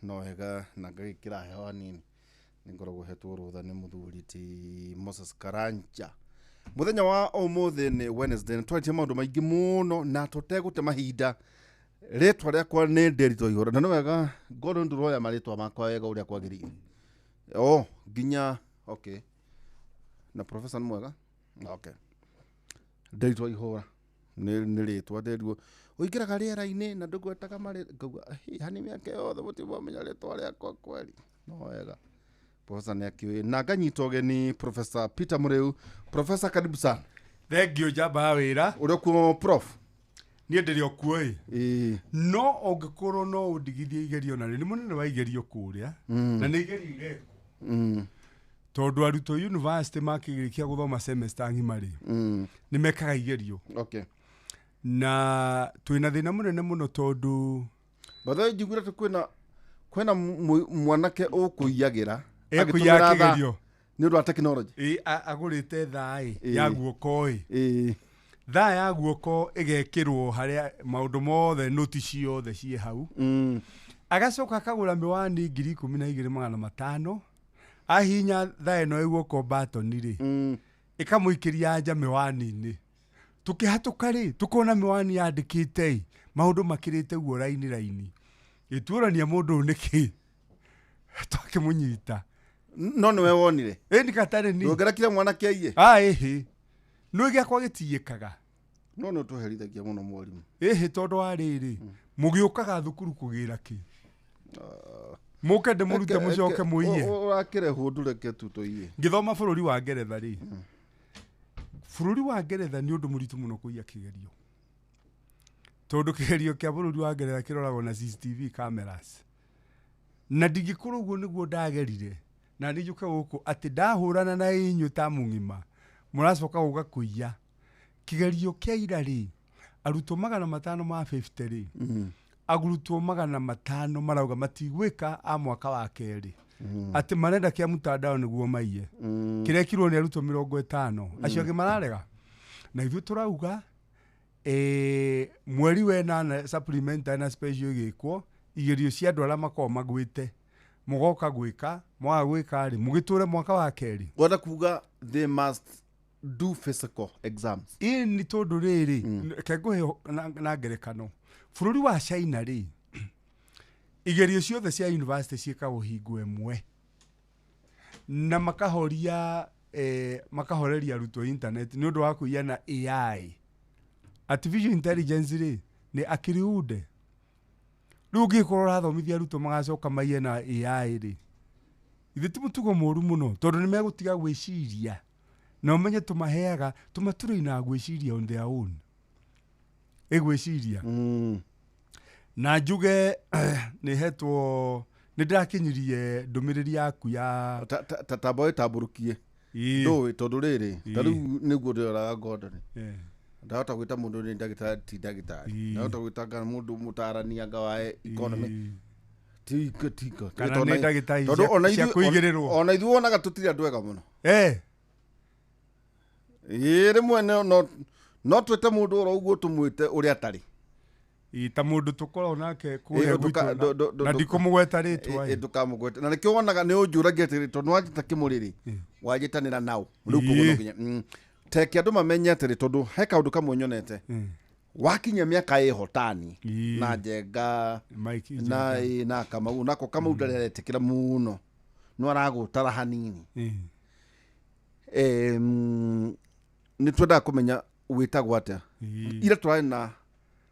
no wega na ngagikira hewa nini ningoragwo hetwo rutha ni muthuri ti Moses Karanja. Muthenya wa umuthi ni Wednesday, twatie maundu maingi muno na tutegute mahinda. Ritwa riakwa ni Derito Ihura na no wega Gordon Nduroya maritwa makwa wega uria kwagirire. Ginya okay. Na professor ni mwega? Okay. Derito Ihura ni ritwa Derito. Uingiraga riera-ini na ndugwetaga mari ngauga hani miaka yothe mutimwa menya ritwa riakwa kweli. No wega. Professor ni akiwe na nganyita ugeni Professor Peter Mureu. Professor karibu sana. Thank you jaba wira. Uri ku prof? Ni ndiri okuoi. No ongikorwo no undigithie igerio na ni munene wa igerio kuria na ni igerio ireko. Tondu aruto university makigirikia guthoma semester ngimari. Ni mekaga igerio. Okay. Na twina thina munene muno tondu batho njigura kwena mwanake ukuiyagira ekuya kigerio ni ndo technology agurite thai ya guoko thaa ya guoko igekirwo haria maundu mothe noti ciothe cie hau agacoka akagura miwani 12,500 ahinya thaa ino iguoko batoni ri ikamuikiria nja miwani-ini tukihatuka ri tukona miwani yandikite maundu makirite guo raini ituurania mundu niki twakimunyita no niwe wonire ni katare ni ngerakira mwana kiaiye no giakwa gitiyekaga no tuherithagia muno mwarimu tondu ariri mugiukaga thukuru kugira ki muke de murute mucoke muiye urakire hundureke tu toiye ngithoma bururi wa Ngeretha ri bururi wa Ngeretha ni undu muritu muno kuiya kigerio tondu kigerio kia bururi wa Ngeretha kiroragwo na CCTV cameras na ndigikuru guo niguo ndagerire na ndijuke guku ati ndahurana na inyu ta mungima muracoka guka kuiya kigerio kia ira ri aruto 550 ri agurutwo 500 marauga matigwika a mwaka wa keri ati marenda kia mutandao niguo maiye kirekirwo ni aruto 50 acio angi mararega na ithu turauga mweri wena supplementary na special igikwo igerio cia andu aria makoo magwite mugoka gwika mwa gwika ri mugiture mwaka wa keri wenda kuga they must do physical exams ni tondu riri kenguhe na ngerekano bururi wa China ri igerio ciothe cia university ciekagwo hingo imwe na makahoria makahoreria aruto internet ni undu wa kuiya na AI artificial intelligence ri ni akiriude rugi korora thomithia aruto magacoka maiye na AI ri ithe ti mutugo moru muno tondu ni megutiga gwiciria na umenye tumaheaga tumaturi na gwiciria on their own egwiciria na njuge ni hetwo ni ndakinyirie ndumiriri yaku ya taboy taburukie ndo tondu riri taru niguo ndiraga Gordon ndahota gwita mundu ni ndagitari ndahota gwita mundu mutarania wa economy tika kana ni ndagitari cia kuigirirwo ona ithu wonaga tutiri andu ega muno rimwe no twite mundu oro uguo tumwite uria atari ta mundu tukorwo nake kuya gwitu na ndikumugweta ritwa ndukamugweta na nikio wonaga ni unjuragia atiri tondu wajita kimuriri wajitanira nao riu kuguno kinya teke andu mamenye atiri tondu he kaundu kamwe nyonete wakinya miaka ihotani na Njenga na Kamau nako Kamau ndaretikira muno no aragutara hanini ni twenda kumenya witagwo atia ira twari na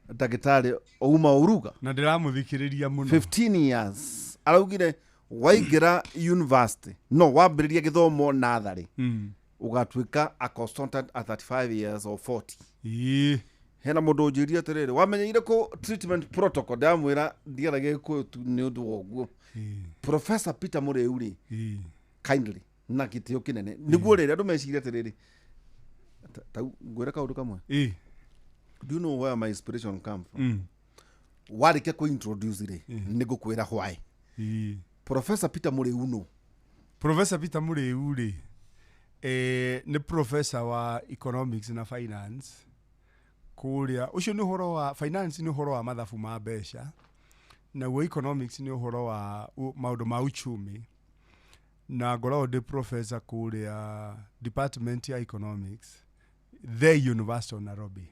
ndagitari ouma uruga na ndiramuthikiriria muno 15 years araugire waigira university no wambiriria githomo nathari ugatwika a consultant at 35 years or 40 hena mundu njiria atiriri wamenya ire ko treatment protocol ndamwira ndiarage ko ni undu woguo Professor Peter Mureu ri kindly na kitio kinene niguo riri andu meciria atiriri tau ngwira kaundu kamwe do you know where my inspiration come from warike ko introduce ri nigukwira why Professor Peter Mureu no Professor Peter Mureu ri ni professor wa economics na finance kuria ucio ni horo wa finance ni horo wa mathabu ma mbeca na economics ni uhoro wa maundu ma uchumi na ngoragwo ndi professor kuria department ya economics the University of Nairobi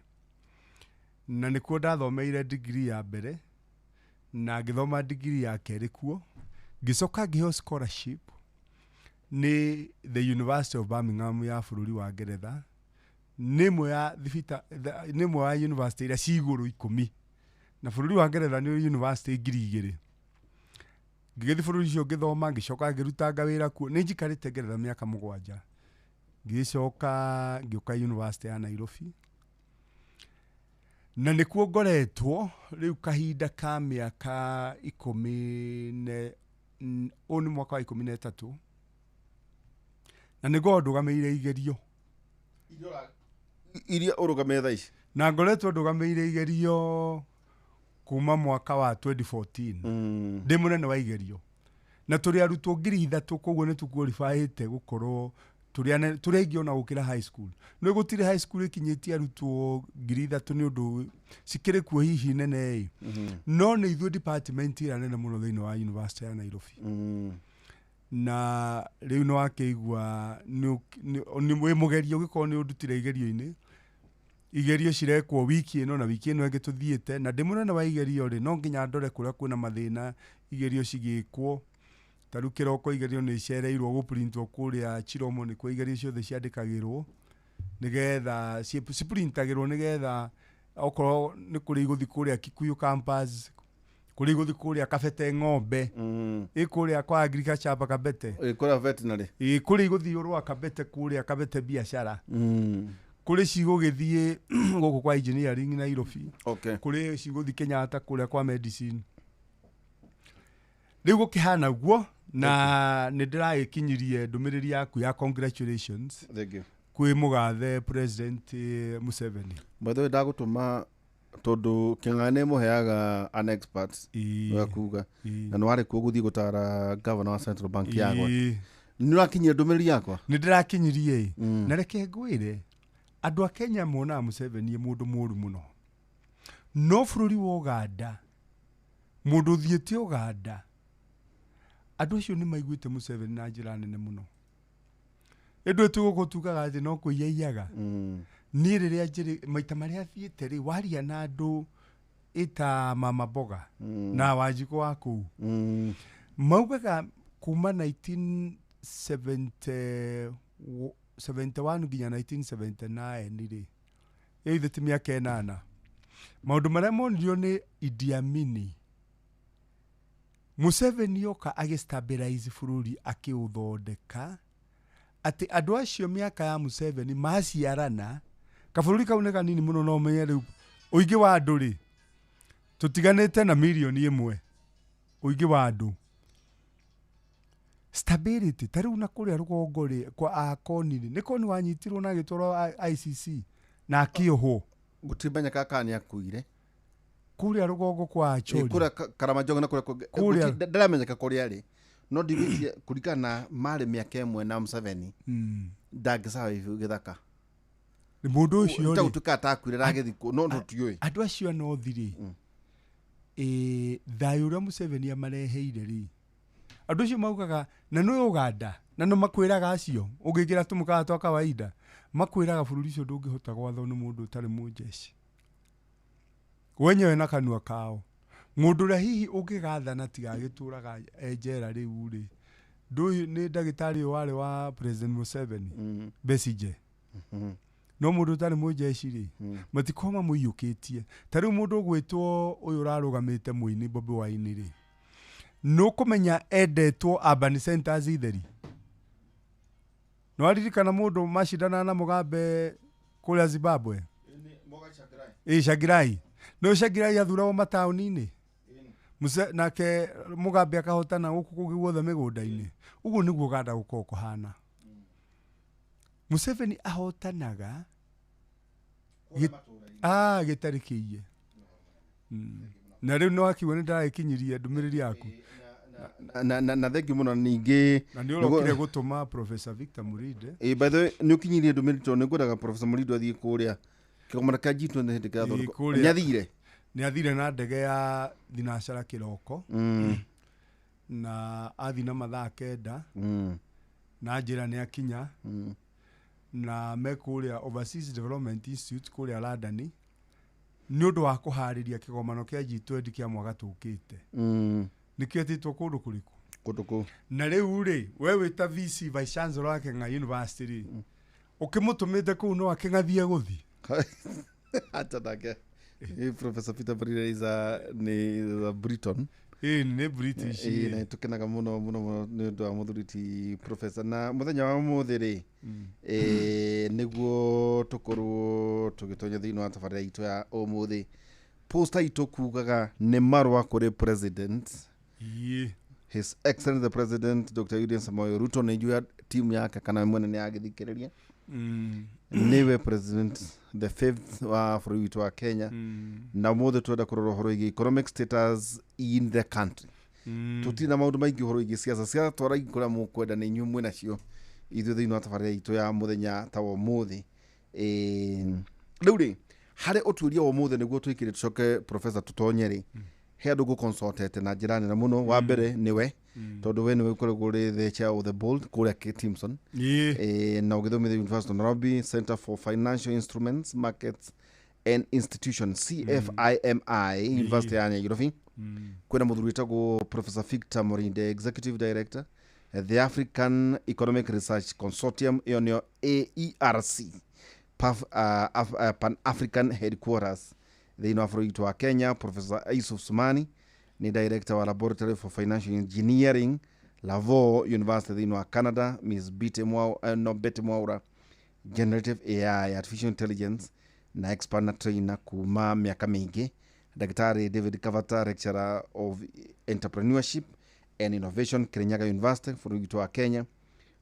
na nikuo ndathomeire degree ya mbere na ngithoma degree ya keri kuo ngicoka ngiheo scholarship ni the University of Birmingham ya bururi wa Ngeretha nimwe ya university ira ciguru 10 na bururi wa Ngeretha ni university 2000 ngithi bururi cio ngithoma ngicoka ngirutanga wira kuo ni njikarite Ngeretha miaka 7 ngicoka ngioka university ya Nairobi na nikuo ngoretwo riu kahinda ka miaka 10 oni mwaka wa 13 na nigo ndugameire igerio iria urugamire thaici na ngoretwo ndugameire igerio kuma mwaka wa 2014 ndi munene wa igerio na turi arutwo 3,000 koguo ni tukwalifiete gukorwo turi ingiona gukira high school no gutire high school ikinyitie arutwo 3,000 ni undu sikire kuo hihi nene no ni ithuĩ department ira nene muno thiini wa University ya Nairobi na riu no akeigua ni mugerio gikorwo ni undutire igerio-ini igerio cirekwo wiki ino na wiki ino ingi tuthiite na ndi munene wa igerio ri no nginya ndore kuria kwina mathina igerio cigikwo taru kiroko igerio ni cereirwo guprintwo kuria Chiromo ni kwa igerio ciothe ciandikagirwo nigetha ciprintagirwo nigetha okorwo ni kuri guthi kuria Kikuyu campus kuri guthi kuria Kabete Ng'ombe ikuria kwa agriculture pa Kabete kuria veterinary kuri guthi urwa Kabete kuria Kabete biashara kuri cigugithie guku kwa engineering Nairobi kuri ciguthi Kenyatta kuria kwa medicine riu gukihana guo na nindiragikinyirie ndumiriri yaku ya congratulations thank you kwi mugathe President Museveni batho ndagutuma tondu king'ane muheaga an experts wa kuga na no ari kuo guthii gutara governor wa Central Bank yakwa ni urakinyia ndumiriri yakwa nindirakinyirie na reke ngwire andu a Kenya mona Museveni mundu muru muno no bururi wa Uganda mundu thiete Uganda andu acio ni maiguite Museveni na njira nene muno endu etugo tugaga ati no kuiyaiyaga ni riria njiri maita maria thiete ri waria na andu ita mama boga na Wanjiku wa kuu maugaga kuma 1971 nginya 1979 ri eithe ti miaka 8 maundu maria monirio ni Idi Amin Museveni yoka agistabilize bururi akiuthondeka ati andu acio miaka ya Museveni maciarana kabururi kau ni kanini muno no menye riu uingi wa andu ri tutiganite na milioni 1 uingi wa andu stability tariu na kuria rugongo ri kwa akoni ni koni wanyitirwo na gitoro ICC na akioho gutibanya kakani akuire kuria rugongo kwa Acholi kuria Karamanjongo na kuria ndaramenyeka kuria ri no ndivitie kurikana mari miaka 1 na Museveni ndagisawa ivu githaka ni mundu ucio ri utukata akuire ragithiko no tutiui andu acio no thiri thayu ria Museveni amareheire ri andu acio maugaga na no Uganda na no makwiraga acio ungigira tumukaa twa kawaida makwiraga bururi ucio ndungihota gwathwo ni mundu utari mujeshi wenyewe na kanua kao mundu ria hihi ungigathana tiga gituraga njera riu ri ndu ni ndagitari wale wa President Museveni Besigye no mundu utari mujeshi ri matikoma muiyukitie tariu mundu ugwitwo uyu rarugamite muini Bobi Wine ri no kumenya endetwo urban centers itheri no aririkana mundu mashidana na Mugabe kuria Zimbabwe Shagirai no Shagirai athurawo matauni-ini nake Mugabe akahotana guku kugi guothe migunda-ini uguo niguo Uganda gukorwo kuhana Museveni ahotanaga gitari kiiye na riu no akiwa ni ndarakinyirie ndumiriri yaku na thank you muno ningi na ni urokire gutuma Professor Victor Muride by the way ni ukinyirie ndumiriri to ni nguraga Professor Muride athii kuria kigomana ka G20 ndikathoro nyathire nĩ athire na ndege ya thinacara kĩroko na athi na mathaa 9 na njĩra nĩ akinya na me kũrĩa Overseas Development Institute kũrĩa London nĩ ũndũ wa kũharĩria kĩgomano kĩa G20 kĩa mwaka tũkĩte nĩkĩo etĩtwo kũndũ kũrĩkũ na rĩu rĩ we wĩta VC Vice Chancellor wa Kenya University rĩ ũkĩmũtũmĩte kũu no akĩngathie gũthi atanake Professor Peter Barira is a Briton nĩ British na tukenaga muno nĩ ũndũ wa mũthuriti professor na mũthenya wa mũthĩ rĩ nĩguo tũkorwo tũgĩtonya thĩinĩ wa tabarĩra itũ ya ũmũthĩ poster itũ kugaga nĩ marũa kũrĩ president His Excellency the President Dr. William Samoei Ruto na ijua timu yake kana mwene nĩ agĩthikĩrĩria niwe president the 5th wa bũrũri witũ wa Kenya na mũthĩ twenda kũrora ũhoro wĩgiĩ economic status in the country tutina maũndũ maingĩ ũhoro wĩgiĩ siasa twara kũrĩa mũkwenda nĩ inyuĩ mwĩ nacio ithuĩ thĩinĩ wa tabarĩra itũ ya mũthenya ta wa ũmũthĩ rĩu rĩ harĩ ũtuĩria wa ũmũthĩ nĩguo twĩkire tũcoke professor tũtonye he andũ gũconsultete na njĩra nene mũno wa mbere nĩwe tondũ we nĩwe ũkoragwo ũrĩ the chair of the board kũrĩa K-Timson na ũgĩthomithia University of Nairobi Center for Financial Instruments Markets and Institutions CFIMI University ya Nairobi kwĩna mũthuri wĩtagwo Professor Victor Morinde Executive Director the African Economic Research Consortium ĩyo nĩyo AERC Pan African Headquarters thĩinĩ wa bũrũri witũ wa Kenya. Professor Yusuf Sumani ni Director wa Laboratory for Financial Engineering Lavo University thĩinĩ wa Canada. Miss Betty Mwaura Generative AI Artificial Intelligence na expert trainer kuma miaka mingi. Daktari David Kavata Lecturer of Entrepreneurship and Innovation Kirinyaga University bũrũri witũ wa Kenya.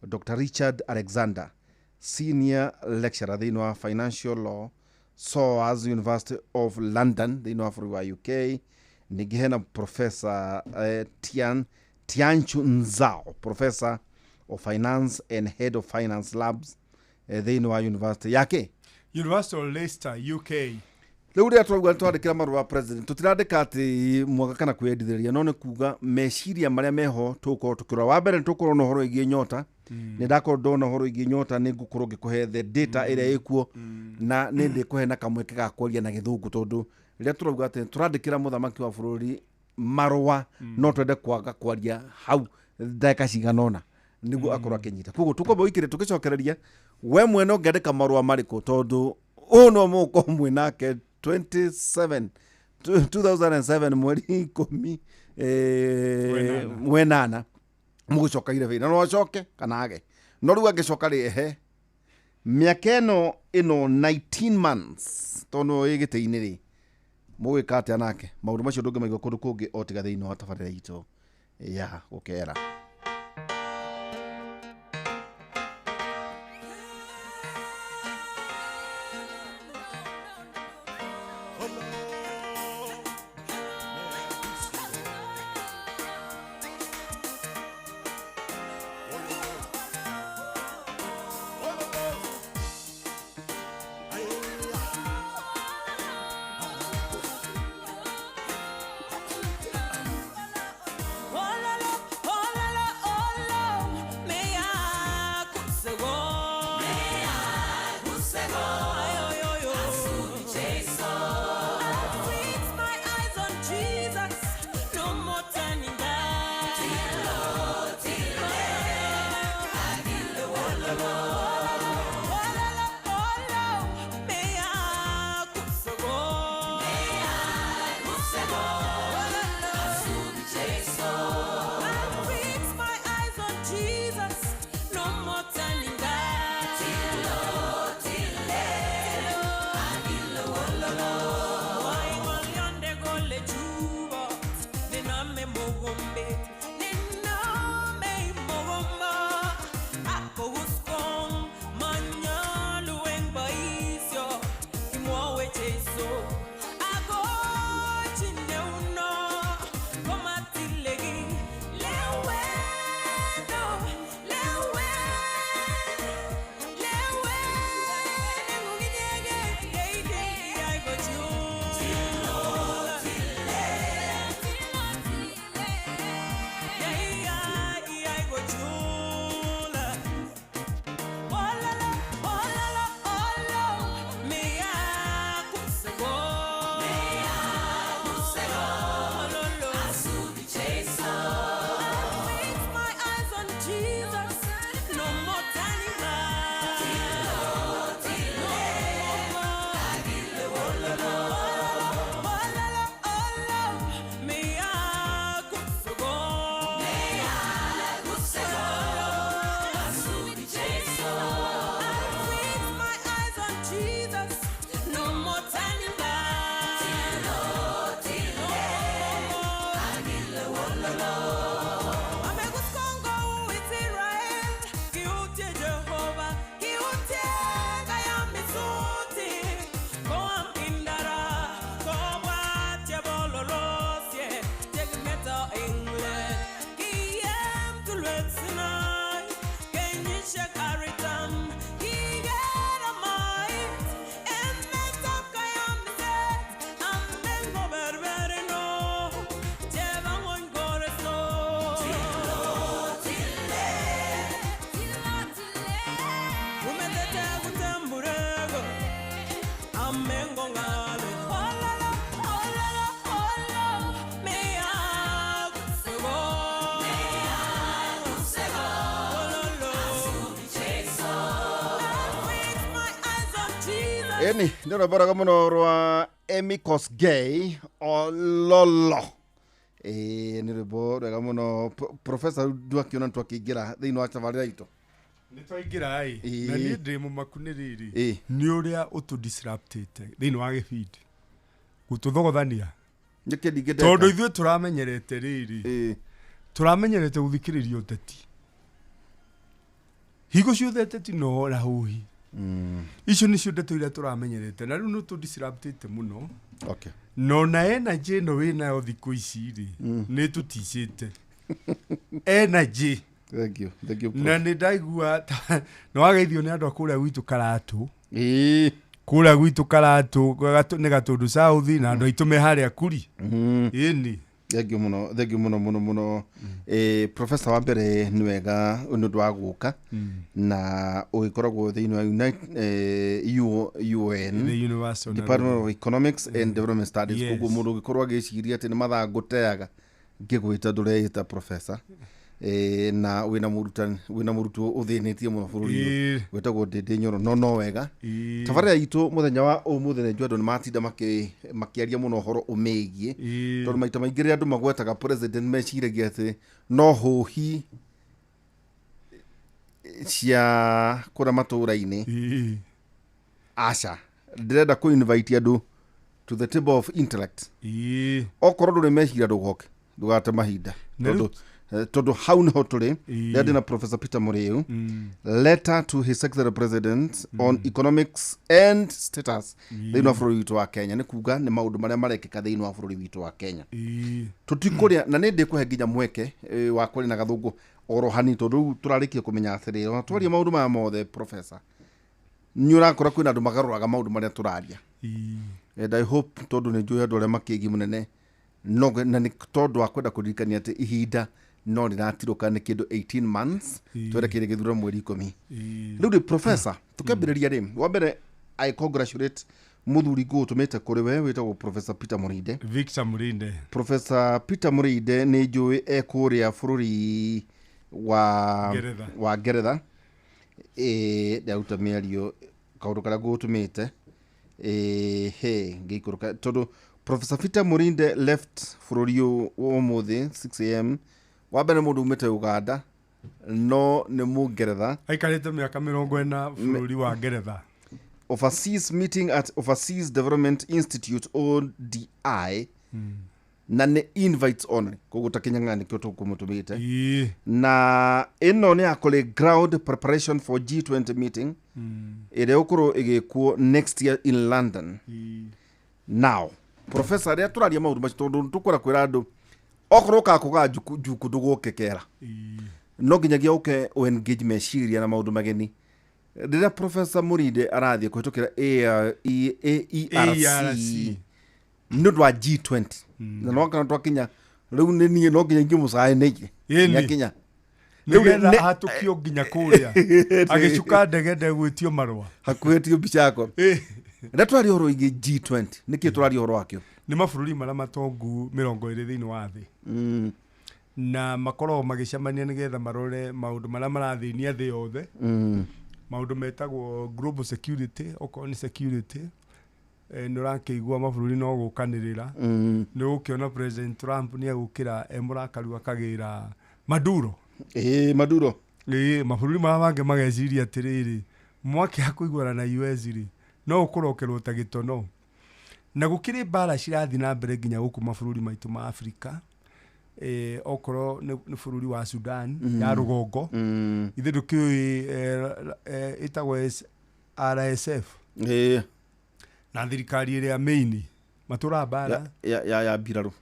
Dr. Richard Alexander Senior Lecturer thĩinĩ wa Financial Law SOAS University of London thĩinĩ wa bũrũri wa UK. Ningĩ hena Professor Tianchu Nzao Professor of Finance and Head of Finance Labs thĩinĩ wa University yake University of Leicester UK. Rĩu rĩa twandĩkĩra marũa president tũtirandĩka atĩ mwaka kana kwĩyendithĩrĩria no nĩ kuga meciria marĩa meho tũkorwo tũkĩrora wa mbere tũkorwo na ũhoro wĩgiĩ nyota nĩ ndakorwo ndona ũhoro wĩgiĩ nyota nĩ ngũkorwo ngĩkũhe the data ĩrĩa ĩkuo na nĩ ndĩkũhe na kamweke ga kwaria na gĩthũngũ tondũ rĩrĩa tũrauga atĩ tũrandĩkĩra mũthamaki wa bũrũri marũa no twende kwaga kwaria hau ndagĩka cigana ũna nĩguo akorwo akĩnyita koguo tũkwamba wĩkĩre tũgĩcokereria we mwene ũngĩandĩka marũa marĩkũ tondũ ũũ no mũko mwĩ nake 2007 mweri 10 mũgĩcokaire wĩra no acoke kana age no rĩu angĩcoka rĩ mĩaka ĩno 19 months tondũ ĩgĩtĩ-inĩ rĩ mũgĩka atĩa nake maũndũ macio ndũngĩmaigua kũndũ kũngĩ o tiga thĩinĩ wa tabarĩra itũ ya gũkera. Eni ndio bara kama no rwa Emmy Kosgei ololo ni rebo kama no professor Duakiona twakigira thiini wa tabarira ito ni twaingira ai na ni ndi mu makuniriri ni uria utu disruptete thiini wa gibindi gututhogothania tondu ithuĩ turamenyerete riri turamenyerete guthikiririo uteti higo ciothe teti no na huhi icio nicio ndeto iria turamenyerete na riu no tu disruptete muno okay no na energy no wina yo thiku ici ri ni tuticite energy thank you na ni ndaigua no wageithio ni andu akuria gwitu karatu kura gwitu karatu ni gatundu south na andu aitume haria kuri ini thank you muno professor wa mbere ni wega undu wa guka na ugikoragwo thiini wa UN the Universal Department of Economics and Development Studies kugo mundu ugikorwo agiciria ati ni mathangu teaga ngigwita ndureita professor na wina murutu uthinitie muno bururi wetagwo Ndindi Nyoro no wega tabarira itu muthenya wa umuthenya njwendo ni matinda makiaria muno horo umegie tondu maita maingire andu magwetaga president meciragia ati no huhi cia kura matura-ini aca ndirenda ku invite andu to the table of intellect okorwo nduri mecira ndugoke ndugate mahinda tondu hau niho turi ndi na Professor Peter Muriu letter to his secretary president on economics and status thiini wa bururi witu wa Kenya ni kuga ni maundu maria marekeka thiini wa bururi witu wa Kenya tutikuria na ni ndikuhe nginya mweke wa kuri na gathungu orohani tondu turarikia kumenya atirira twaria maundu ma mothe professor ni urakora kwina andu magaruraga maundu maria turaria and I hope tondu ni njui andu aria makigi munene no na ni tondu akwenda kuririkania ati ihinda no riratiruka ni kindu 18 months twerekere githura mweri 10 riu ri professor tukambiriria ri wa mbere I congratulate muthuri gutumite kuri we witagwo Professor Peter Murinde Victor Murinde Professor Peter Murinde ni njui ekuria bururi wa Ngeretha ndauta miario kaundu karia gutumite ngikuruka tondu Professor Peter Murinde left bururi umuthi 6 am wabere mundu umite Uganda no ni Mungeretha aikarite miaka 40 bururi wa Ngeretha overseas meeting at Overseas Development Institute ODI na ni invites only kuguta kinyang'ani kyo tukumutumite na ino ni akole ground preparation for G20 meeting ire ukuru igikuo next year in London now professor ria turaria maundu macitondu tukura kwira andu okoro kakuga juku ndugukekera no nginyagia uke o engagement shiria na maundu mageni rira Professor Murinde arathie kuhitukira ERC nundu wa G20 na no kana twakinya riu ni nie no nginya ngimucae niki nyakinya nigetha hatukio nginya kuria agicuka ndege gwitio marwa hakuhetio mbica yako nda twari horo igi G20 niki turari horo wakio ni mabururi mara matongu 20 thiini wa thi na makoro magicamania nigetha marore maundu mara marathinia thi yothe maundu metagwo global security okoni security nurakeigua mabururi no gukanirira ni ukiona President Trump ni agukira emurakaru akagira Maduro mabururi mara bange mageciria atiriri mwake hakuigwara na US ri no ukurokerwo ta gitono na gukiri bara cirathi na mbere nginya guku mabururi maitu ma Afrika okoro ni bururi wa Sudan ya rugongo ithe dukiui itagwo RSF na thirikari iria main matura bara ya biraru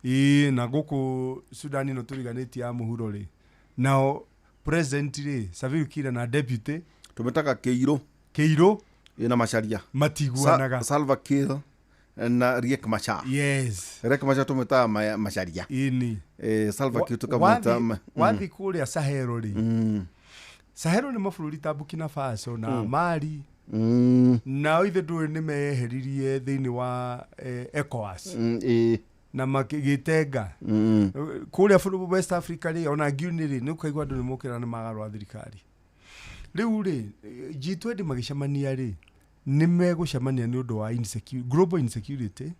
na guku Sudan no turiganiti ya muhuro ri now president ri Salva Kiir na deputy tumetaka Keiro ina macharia matiguanaga Salva Kiir na Riek Machar Riek Machar tumeta macharia ini Salva Kiir tukameta wathi kuria Sahel ri Sahel ni mabururi ta Burkina Faso na Mali na ithe ndu ni meheririe thiini wa ECOWAS na makigitenga kuria bũrũri West Africa ri ona Guinea ri nukaigwa andu ni mukira ni magarwa thirikari riu ri G20 magicamania ri nĩ megũcemania nĩ ũndũ wa global insecurity,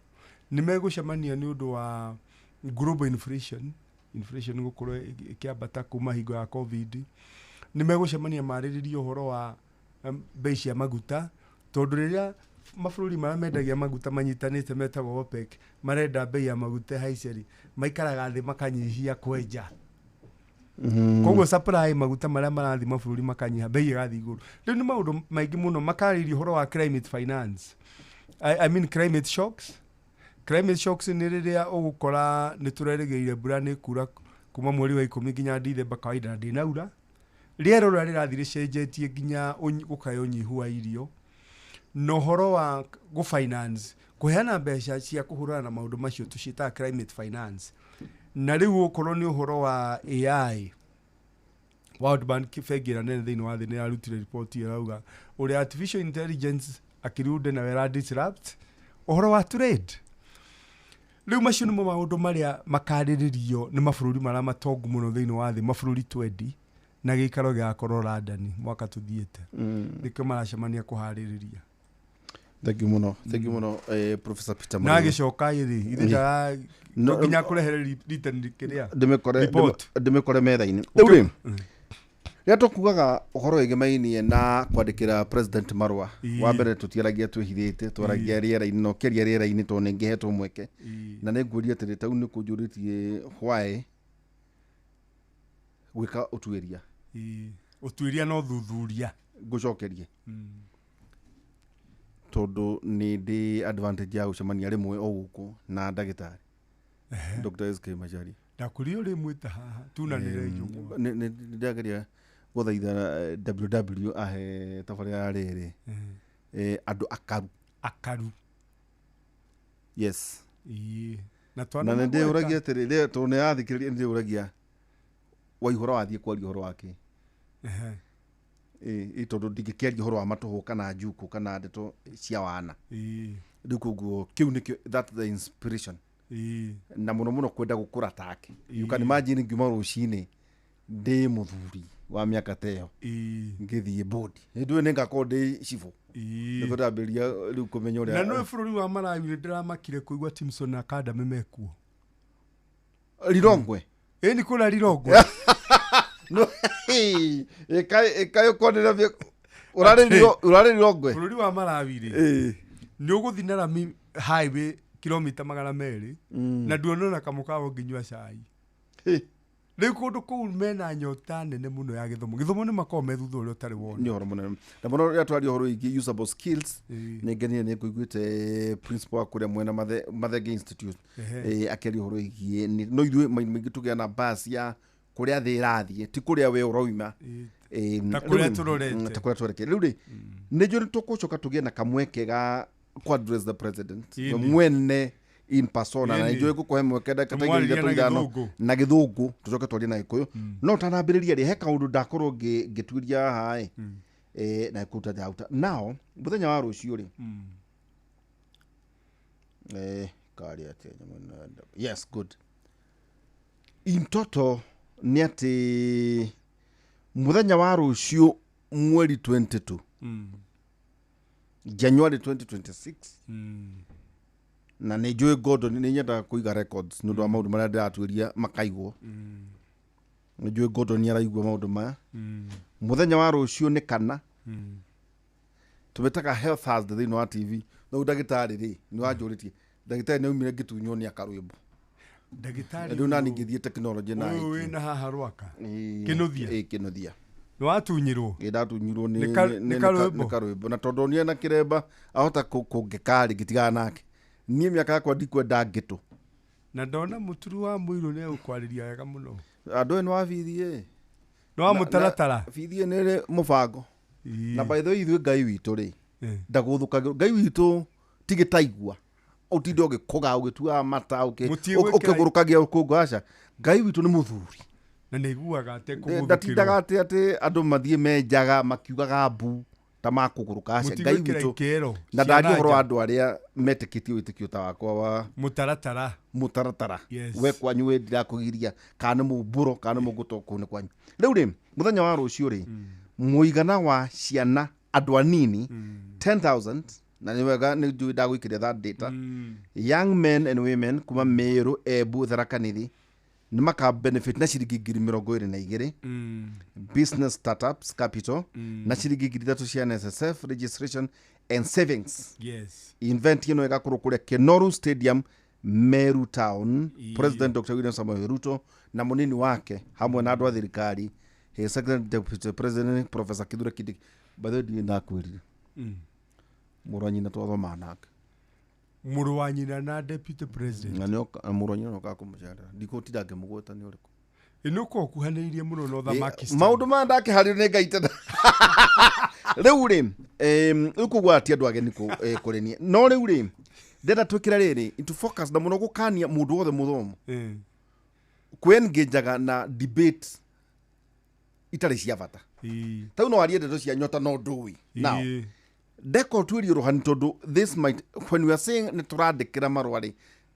nĩ megũcemania nĩ ũndũ wa global inflation gũkorwo ĩkĩambata kuma hingo ya covid, nĩ megũcemania marĩrĩrie ũhoro wa bei cia maguta, tondũ rĩrĩa mabũrũri marĩa mendagia maguta manyitanĩte metagwo OPEC marenda bei ya maguta haiceri, maikaraga thĩ makanyihia kwenja. Koguo supply maguta marĩa marathi mabũrũri makanyiha, bei ĩgathiĩ igũrũ. Rĩu nĩ maũndũ maingĩ mũno makarĩria ũhoro wa climate finance. I mean climate shocks. Climate shocks nĩ rĩrĩa ũgũkora nĩ tũrerĩgĩire mbura nĩ kura kuma mweri wa 10 nginya December, kawaida ndĩnaura. Rĩera ũrĩa rĩrathiĩ rĩcenjetie nginya gũkae ũnyihu wa irio. Na ũhoro wa finance, kũheana mbeca cia kũhũrana na maũndũ macio tũciĩtaga climate finance. Na rĩu ũkorwo nĩ ũhoro wa AI, World Bank bengi ĩrĩa nene thĩinĩ wa thĩ nĩ yarutire report ĩrauga ũrĩa artificial intelligence akĩrude na wera disrupt ũhoro wa trade. Rĩu macio nĩmo maũndũ marĩa makarĩrĩrio nĩ mabũrũri marĩa matongu mũno thĩinĩ wa thĩ, mabũrũri 20, na gĩikaro gĩakorwo London mwaka tuthiĩte. Nĩkĩo maracemania kũharĩrĩria. Thank you muno Professor Peter Murray. Na gĩcoka ĩrĩ ithe no nginya kũrehere written kĩrĩa ndĩmekore metha-inĩ. Rĩu rĩrĩa tũkugaga ũhoro wĩgĩmainie na kwandĩkĩra president marũa, wa mbere tũtiaragia twĩhithĩte, twaragia rĩera-inĩ, no kĩaria rĩera-inĩ tondũ nĩ ngĩhetwo mweke, na nĩ nguũria atĩrĩ tau nĩ kũnjũrĩtie why gwĩka ũtuĩria. Ũtuĩria no thuthuria ngũcokerie tondũ nĩ ndĩ advantage ya gũcemania rĩmwe o gũkũ na ndagĩtarĩ Dr. SK Macharia. Ndakurio rĩmwe ta haha tunanĩre njũng'wa. Nĩ ndĩrageria gũthaitha WW ahe tabarĩra rĩrĩ andũ akaru. Yes. Na nĩ ndĩũragia atĩrĩ tondũ nĩ yathikĩrĩria, nĩ ndĩũragia Waihũra wathiĩ kwaria ũhoro wake. Tondũ ndingĩkĩaria ũhoro wa matũhũ kana njuku kana ndeto cia wana. Rĩu koguo kĩu nĩkĩo, that's the inspiration. Na mũno kwenda gũkũra take. You can imagine ngiuma rũcinĩ ndĩ mũthuri wa mĩaka ta ĩyo ngĩthiĩ bodi. Hĩndĩ ĩyo nĩngakorwo ndĩ cibũ. Nĩ kũndambĩria rĩu kũmenya ũrĩa. Na nĩ bũrũri wa Malawi ndĩramakire kũigua Timson Academy mekuo. Lilongwe. Nĩ kũrĩa Lilongwe. No, ekayo konera vya urare Lilongwe. Bũrũri wa Malawi rĩ. Nĩ ũgũthiĩ na rami highway kilomita 200 na nduonona kamũkawa nginyua cai. Rĩu kũndũ kũu mena nyota nene mũno ya gĩthomo. Gĩthomo nĩ makorwo me thutha ũrĩa ũtarĩ wona. Nĩ ũhoro mũnene. Na mũno rĩrĩa twaria ũhoro wĩgiĩ usable skills, nĩ ngenire nĩ kũiguĩte principal wa kũrĩa mwena Mathenge Institute akĩaria ũhoro wĩgiĩ no ithuĩ maingĩ tũgĩa na basi ya kũrĩa thĩ ĩrathiĩ, ti kũrĩa we ũroima. Ta kũrĩa tũrorete. Ta kũrĩa tũrorete. Rĩu rĩ, nĩ njũĩ tũkũcoka tũgĩe na kamweke ga address the president. Mwene in persona, na njũĩ gũkũhe mweke ndakataigĩrĩra tũigano na gĩthũngũ tũcoke twarie na gĩkũyũ. No tanambĩrĩria rĩ, he kaũndũ ndakorwo ngĩtuĩria haha na kũruta njauta. Now mũthenya wa rũciũ rĩ, karia atĩa nyamũ. Yes, good. In total nĩ atĩ mũthenya wa rũciũ mweri 22 January 2026 na nĩ njũĩ Gordon nĩ nyendaga kũiga records nĩ ũndũ wa maũndũ marĩa ndĩratuĩria makaigwo. Nĩ njũĩ Gordon nĩ araigua maũndũ maya. Mũthenya wa rũciũ nĩ kana tũmetaga Health Thursday thĩinĩ wa TV. No ndagĩtarĩ rĩ nĩ wanjũrĩtie ndagĩtarĩ nĩ aumire ngĩtunywo nĩ akarwĩmbo. Ndagĩtarĩ rĩu nani ngĩthiĩ technology na ũyũ wĩna haha rwaka Kĩnuthia. Kĩnuthia nĩ watunyirwo. Ndatunyirwo nĩ karwĩmbo na tondũ nĩ na kĩremba ahota kũngĩkarĩ ngĩtigana nake. Niĩ mĩaka yakwa ndikwenda ngĩtũ. Na ndona mũturu wa mũirũ nĩ egũkwarĩria wega mũno. Andũ nĩ wa bithi no wa mũtaratara. Bithi nĩ mũbango. Na by the way ithuĩ Ngai witũ rĩ ndagũthũkagĩrwo. Ngai witũ tigĩtaigua ũtinde ũgĩkũga ũgĩtua mata ũkĩgũrũkagia ũkũngũ. Aca Ngai witũ nĩ mũthuri na nĩ iguaga atĩ kũgũthũkĩrwo. Ndatindaga atĩ andũ mathiĩ menjaga makiugaga mbu ta makũgũrũka. Aca Ngai witũ na ndaria ũhoro wa andũ arĩa metĩkĩtie wĩtĩkio ta wakwa wa mũtaratara. We kwanyu we ndirakũgiria kana nĩ mũmbũro kana nĩ mũngũtoka kũu nĩ kwanyu. Rĩu rĩ mũthenya wa rũciũ rĩ mũigana wa ciana andå anini 10,000 na nä wega nä njui ndagå ikä that data young men and women kuma Meru, Embu, Tharaka Nithi nä maka benefit na ciringi 22,000 business startups capital na ciringi 3,000 cia NSSF registration and savings. Event ino ĩgakorwo kũrĩa Kenoru Stadium, Meru Town. President Dr. William Samoei Ruto na mũnini wake hamwe na andũ a thirikari, His Secretary Deputy President Professor Kithure Kindiki. By the way, ndakwĩrire mũrũ wa nyina twathoma nake, mũrũ wa nyina na Deputy President na mũrũ wa nyina no kakũmũcerera ndikũtinda ngĩmũgweta nĩ ũrĩkũ inuko okuhanĩirie mũno no thamaki maũndũ ma ndakĩharĩrio nĩ Ngai tena rĩu rĩ ũkũgwatia andũ ageni kũrĩ niĩ no rĩu rĩ ndenda twĩkĩra rĩrĩ into focus na mũno gũkania mũndũ wothe mũthomo kwengĩnjaga na debate itarĩ cia bata tau no arie ndeto cia nyota no ndũĩ now deko twĩrio rohani tondũ this might when we are saying nĩ tũrandĩkĩra marũa rĩ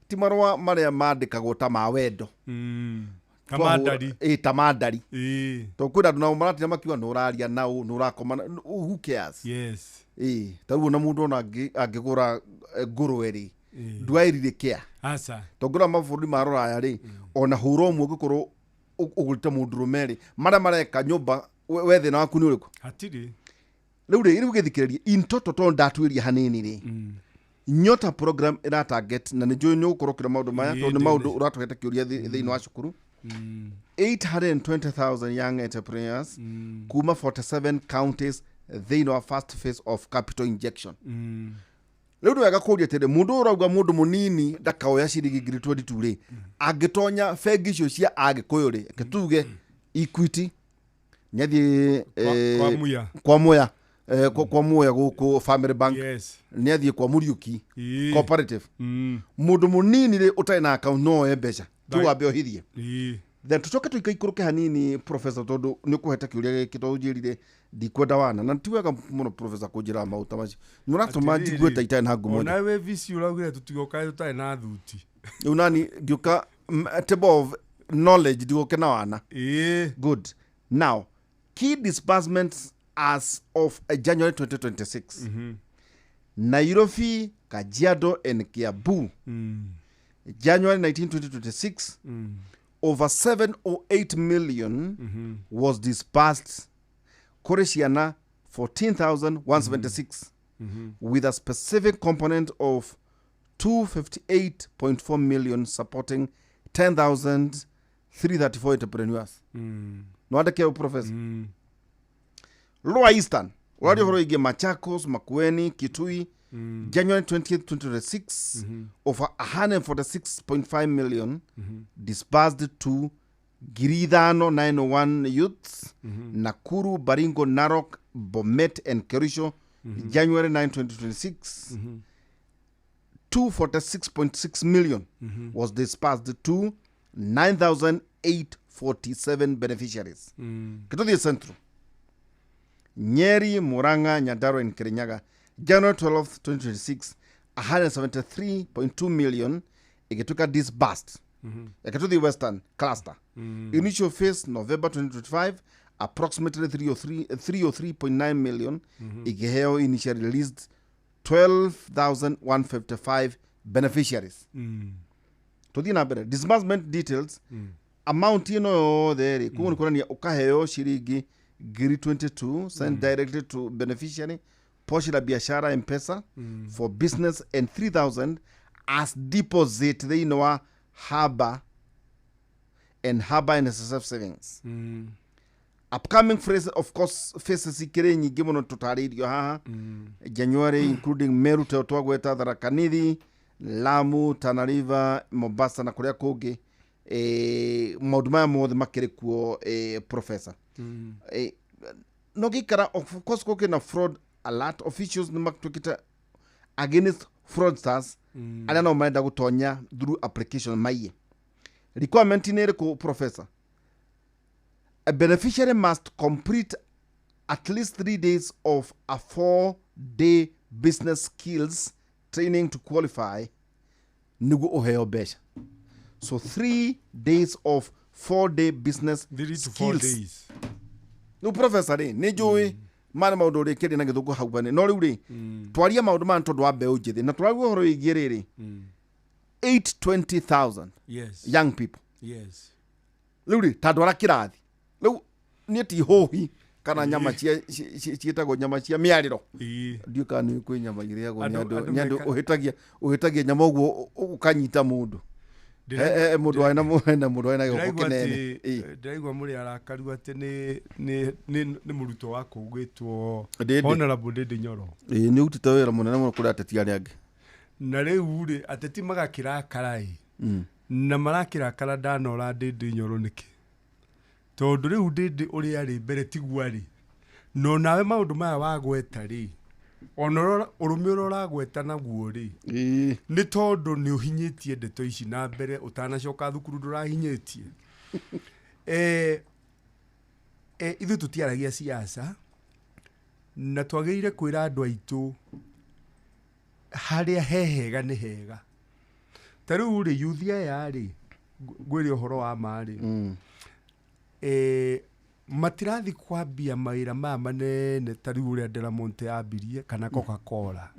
ti marũa marĩa mandĩkagwo ta ma wendo tamandari to kwĩna andũ nao maratina makiuga nĩ ũraria na nĩ ũrakoma who cares tarĩu ona mũndũ ona angĩgũra ngũrwe rĩ ndwaĩrirĩkĩa tongora mabũrũri ma Rũraya rĩ ona hũra ũmwe ũngĩkorwo ũgũrĩte mũndũrũme rĩ marĩa mareka nyũmba we thĩna waku nĩ ũrĩkũ hatirĩ rĩu gĩthikĩrĩria in total to ndatwĩria hanini rĩ nyota program ĩra target na nĩ njũĩ nĩ ũgũkorwo kĩra maũndũ maya tondũ nĩ maũndũ ũratũhete kĩũria thĩinĩ wa cukuru 820,000 young entrepreneurs kuma 47 counties thĩinĩ wa first phase of capital injection. Rĩu nĩ wega kũria atĩrĩ mũndũ ũrauga mũndũ mũnini ndakaoya ciringi 22 rĩ angĩtonya bengi icio cia Agĩkũyũ rĩ tuge Equity nĩathiĩ kwa Mwea kwa Mwea gũkũ Family Bank nĩathiĩ kwa Muriuki Cooperative mũndũ mũnini rĩ ũtarĩ na account no oye mbeca tu wambe ohithie then tucoke tũikaikũrũke hanini professor tondũ nĩ ũkũhete kĩũria gĩkĩ tondũ njĩrire ndikwenda wana na ti wega mũno professor kũnjĩra maũndũ macio nĩ ũratũma njigue ta itarĩ na ngumo ona we visi ũraugire tũtigoka tũtarĩ na thuti rĩu nani ngĩũka table of knowledge ndigũke na wana good now key disbursements as of January 2026 Nairobi, Kajiado and Kiambu January 19, 2026 over 7 or 8 million was disbursed kũrĩ ciana 14,176 with a specific component of 258.4 million supporting 10,334 entrepreneurs. No andĩke professor Lower Eastern wali horo ige Machakos, Makueni, Kitui January 20th, 2026 over 146.5 million disbursed to Giridhano 901 youths Nakuru, Baringo, Narok, Bomet and Kerisho January 9, 2026 246.6 million was disbursed to 9,847 beneficiaries. Kituthi Central Nyeri, Murang'a, Nyandarua and Kirinyaga January 12th, 2026 173.2 million ikituka disbursed. Kituthi Western Cluster initial phase November 2025 approximately 303.9 million ikiheo initially released 12,155 beneficiaries. Tuthi na mbere disbursement details amount ino there kuonekana ukaheo shiringi 22 sent directly to beneficiary Pochi la Biashara M-Pesa for business and 3,000 as deposit thĩinĩ wa Haba and NSSF savings. Upcoming phase of course phases ikĩrĩ nyingĩ mũno tũtarĩirio haha January including Meru twagweta Tharaka Nithi, Lamu, Tana River, Mombasa na kũrĩa kũngĩ maũndũ maya mothe makĩrĩ kuo professor. No gĩkara of course kũkĩ na fraud alert officials nĩ matwĩkĩte against fraudsters arĩa no marenda gũtonya through application maiye. Requirement nĩ ĩrĩkũ professor? A beneficiary must complete at least 3 days of a 4-day business skills training to qualify nĩguo ũheo mbeca. So 3 days of 4-day business skills. No professor nĩ njũĩ mana maundu ri kiri na githuku hau bane no riu ri twaria maundu man tondu wa mbeu njithi na twaria horo igie riri 820,000 young people riu ri tandu ara kirathi riu ni ti hohi kana nyama cietagwo nyama cia miariro ndio kana ni kwi nyama iriagwo ni andu uhitagia nyama uguo ukanyita mundu mundu aina goko kinene ndiraigua muri arakaru ati ni muruto wa kugwitwo Honorable Ndindi Nyoro ni utite wira munene muno kuri ateti ari angi na riu ri ateti magakira karai na marakira kara ndanora Ndindi Nyoro niki tondu riu Ndindi uri ari mbere tigwa ri no nawe maundu maya wagweta ri onora urumiro ragweta naguo ri ni tondu ni uhinyitie ndeto ici na mbere utanacoka thukuru ndurahinyitie ithu tutiaragia siasa na twageire kwira andu aitu haria hehega ni hega taru ri yuthia yari gwiri uhoro wa mari matirathi kwambia mawira maya manene tariu uria Delamonte yambirie kana Coca-Cola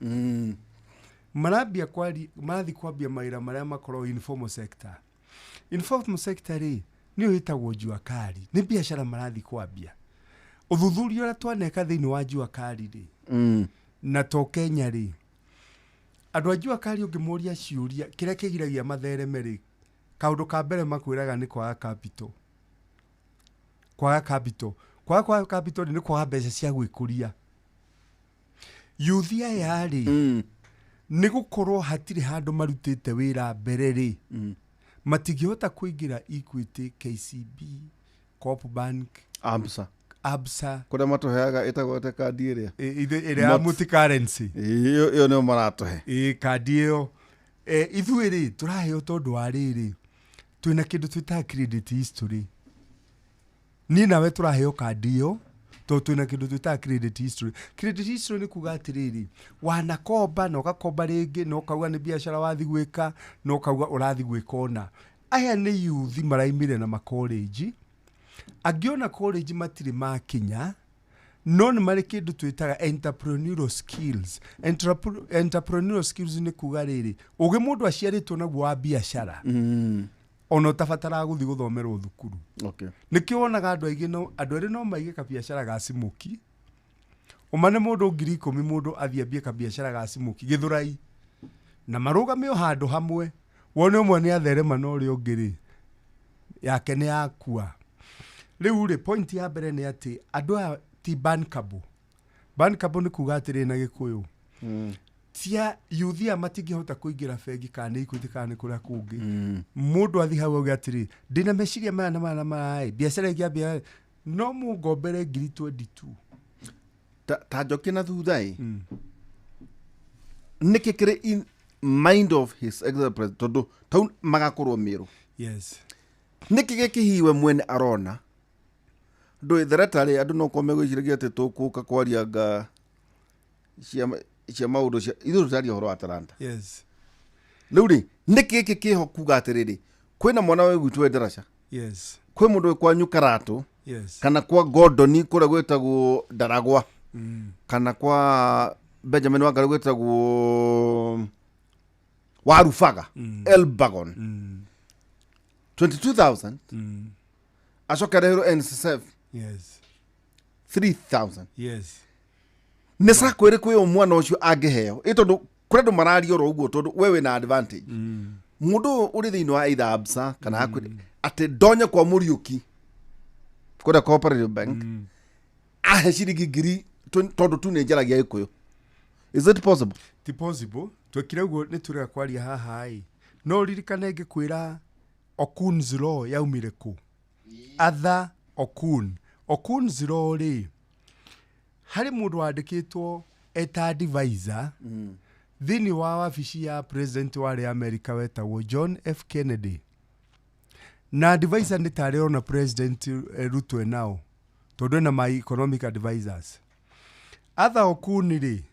marathi kwambia mawira maria makorwo informal sector ri ni uhitagwo jua kari ni biashara marathi kwambia uthuthuria uria twaneka thiini wa jua kari ri na to Kenya ri andu a jua kari ungimuria ciuria kiria kigiragia mathereme ri kaundu ka mbere makwiraga ni kwa capital kwa capital ni kwa mbeca cia gwikuria yuthia yari ni gukorwo hatire handu marutite wira mbere ri matigihota kuingira Equity, KCB, Coop Bank, Absa kuria matuheaga itagwo te kandi iria multi currency iyo no maratuhe kandi iyo ithuĩ ri turaheo tondu wa riri twina kindu twita credit history ni nawe turaheo kandi iyo to twina kindu twita credit history ni kuga atiriri wanakomba no gakomba ringi no kauga ni biashara wathi gwika no kauga urathi gwika ona aya ni youth maraimire na college agiona college matiri makinya no ni mari kindu twitaga entrepreneurial skills ni kuga riri ugi mundu aciaritwo naguo wa biashara ono utabatara guthi guthomerwo thukuru nikio wonaga andu aigi no andu eri no maige ka biashara ga simuki umane mundu 10,000 mundu athiambie ka biashara ga simuki Githurai na marugamio handu hamwe wone umwe ni atherema no ri ungiri yake ni yakua riu ri point ya mbere ni ati andu a ti bankable ni kuga atiri na Gikuyu tia yuthia matingihota kuingira bengi kana Equity kana kuria kungi mundu athi hau atiri ndina meciria maya na mai biashara ingiambia no mungombere 22 ta njoki na thuthai nikikire in mind of his president tondu tau magakorwo miru nikigekihiwe mwene arona ndo theretari andu no kome gwiciragia ati tukuka kwarianga cia maundu cia ithu tutaria horo Atalanta riu ri nikiki kiho kuga atiriri kwina mwana we gwitu Ndaraca kwi mundu kwanyu Karatu kana kwa Gordon kuria gwetagwo Ndaragwa kana kwa Benjamin Wangari gwetagwo Warufaga Elbagon 22,000 acokere hero NSSF 3,000 nisa kwere kwe omwana ucio angiheo itondu kurendu marario ro uguo tondu wewe na advantage mundu uri thiini wa either Absa kana hakuri ati donye kwa Muriuki kuria Cooperative Bank ahe ciringi ngiri tondu tu ni njaragia Gikuyu. Is it possible? Ti possible. Twekire uguo ni turega kwaria haha no ririkane ngikwira Okun's law yaumire ku Arthur Okun's law ri hari mundu wandikitwo eta advisor thiini wa wabici ya president wa America wetagwo John F. Kennedy na advisor ni tari na president Ruto nao tondu na my economic advisors Arthur Okun ri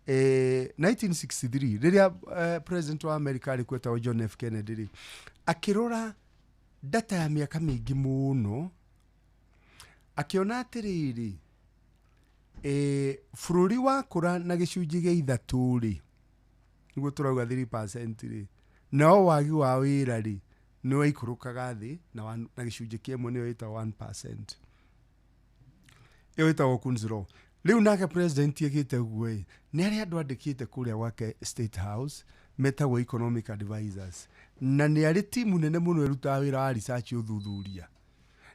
1963 riria president wa America ari kwetagwo John F. Kennedy ri akirora data ya miaka mingi muno akiona atiriri Bururi wakũra na gĩcunjĩ gĩa 3 rĩ, nĩguo tũrauga 3% rĩ, nao wagi wa wĩra rĩ nĩ waikũrũkaga thĩ na gĩcunjĩ kĩmwe nĩyo ĩtagwo 1%. Ĩyo ĩtagwo Kunz Law. Rĩu nake president ĩgĩte guo ĩ, nĩ arĩa andũ andĩkĩte kũrĩa gwake State House metagwo economic advisors, na nĩ arĩ timu nene mũno ĩrutaga wĩra wa research ũthuthuria.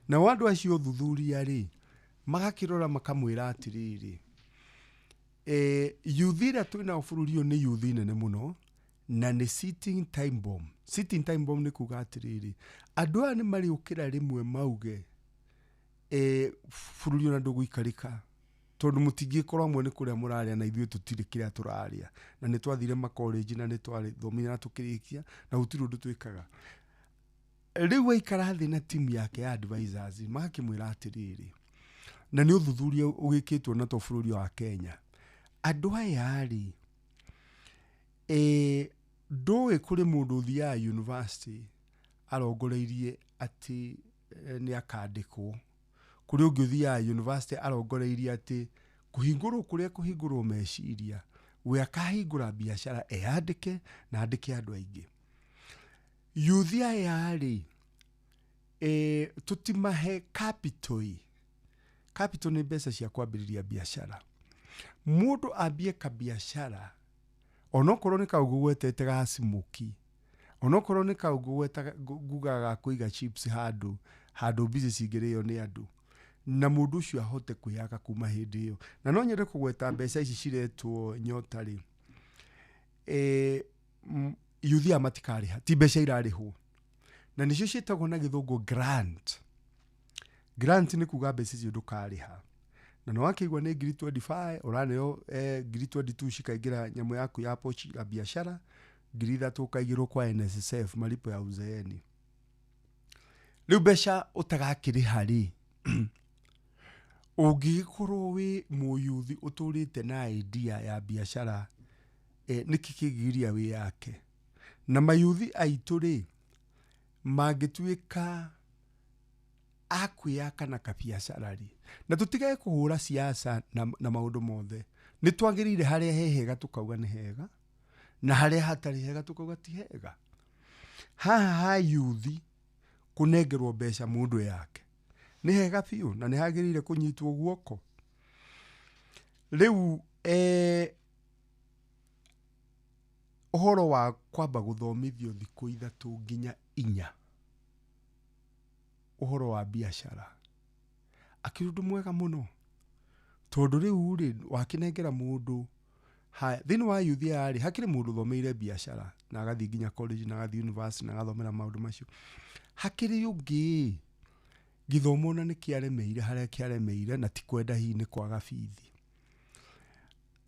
Na andũ acio ũthuthuria rĩ magakĩrora makamwĩra atĩrĩrĩ, youth ĩrĩa twĩnao bũrũri ũyũ nĩ youth nene mũno na nĩ sitting time bomb. Sitting time bomb nĩ kuga atĩrĩrĩ, andũ aya nĩ marĩũkĩra rĩmwe mauge bũrũri ũyũ ndũgũikarĩka, tondũ mũtingĩkorwo amwe nĩ kũrĩa mũrarĩa na ithuĩ tũtirĩ kĩrĩa tũrarĩa, na nĩ twathire makorenji na nĩ twathomire na tũkĩrĩkia na gũtirĩ ũndũ twĩkaga. Rĩu aikara thĩ na timu yake ya advisors magakĩmwĩra atĩrĩrĩ, na nĩ ũthuthuria ũgĩkĩtwo na to bũrũri wa Kenya, andũ aya rĩ ndũĩ kũrĩ mũndũ ũthiaga university arongoreirie atĩ nĩ akandĩkwo, kũrĩ ũngĩ ũthiaga university arongoreirie atĩ kũhingũrwo kũrĩa kũhingũrwo meciria, we akahingũra biacara eyandĩke na andĩke andũ aingĩ. Youth aya rĩ tũtimahe capital. Capital nĩ mbeca cia kwambĩrĩria biacara. Mũndũ ambie kabiacara, onokorwo nĩ kaũgũ gwetete ga smoky, onokorwo nĩ kaũgũ gweta ngugaga kũiga chips handũ business ingĩrĩo nĩ andũ, na mũndũ ũcio ahote kwĩyaka kuma hĩndĩ ĩyo. Na no nyende kũgweta mbeca ici ciretwo Nyota rĩ, youth aya matikarĩha, ti mbeca irarĩhwo, na nĩcio ciĩtagwo na gĩthũngũ grant. Grant nĩ kuga mbeca icio ndũkarĩha, na wakĩigua nĩ ngiri 25 ũraneo ngiri 22 cikaingĩra nyamũ yaku ya pochi ya biashara, ngiri 3 ũkaigĩrwo kwa NSSF malipo ya uzeeni. Rĩu mbeca ũtagakĩrĩha rĩ, ũngĩgĩkorwo wĩ mũyuthi ũtũrĩte na idea ya biashara, nĩkĩ kĩgiria wĩ yake. Na mayuthi aitũ rĩ mangĩtuĩka akwĩyaka na kabiacara rĩ, na tũtigae kũhũra siasa na maũndũ mothe. Nĩ twagĩrĩire harĩa he hega tũkauga nĩ hega, na harĩa hatarĩ hega tũkauga ti hega. Haha ha yuthi kũnengerwo mbeca mũndũ yake nĩ hega biũ na nĩ hagĩrĩire kũnyitwo guoko. Rĩu ũhoro wa kwamba gũthomithio thikũ 3 nginya 4 ũhoro wa biacara akĩrĩ ũndũ mwega mũno, tondũ rĩu rĩ wakĩnengera mũndũ thĩinĩ wa youth aya rĩ hakĩrĩ mũndũ ũthomeire biacara na agathiĩ nginya college na agathiĩ university na agathomera maũndũ macio. Hakĩrĩ ũngĩ gĩthomo na nĩ kĩaremeire harĩa kĩaremeire na ti kwenda hihi nĩ kwaga bithi.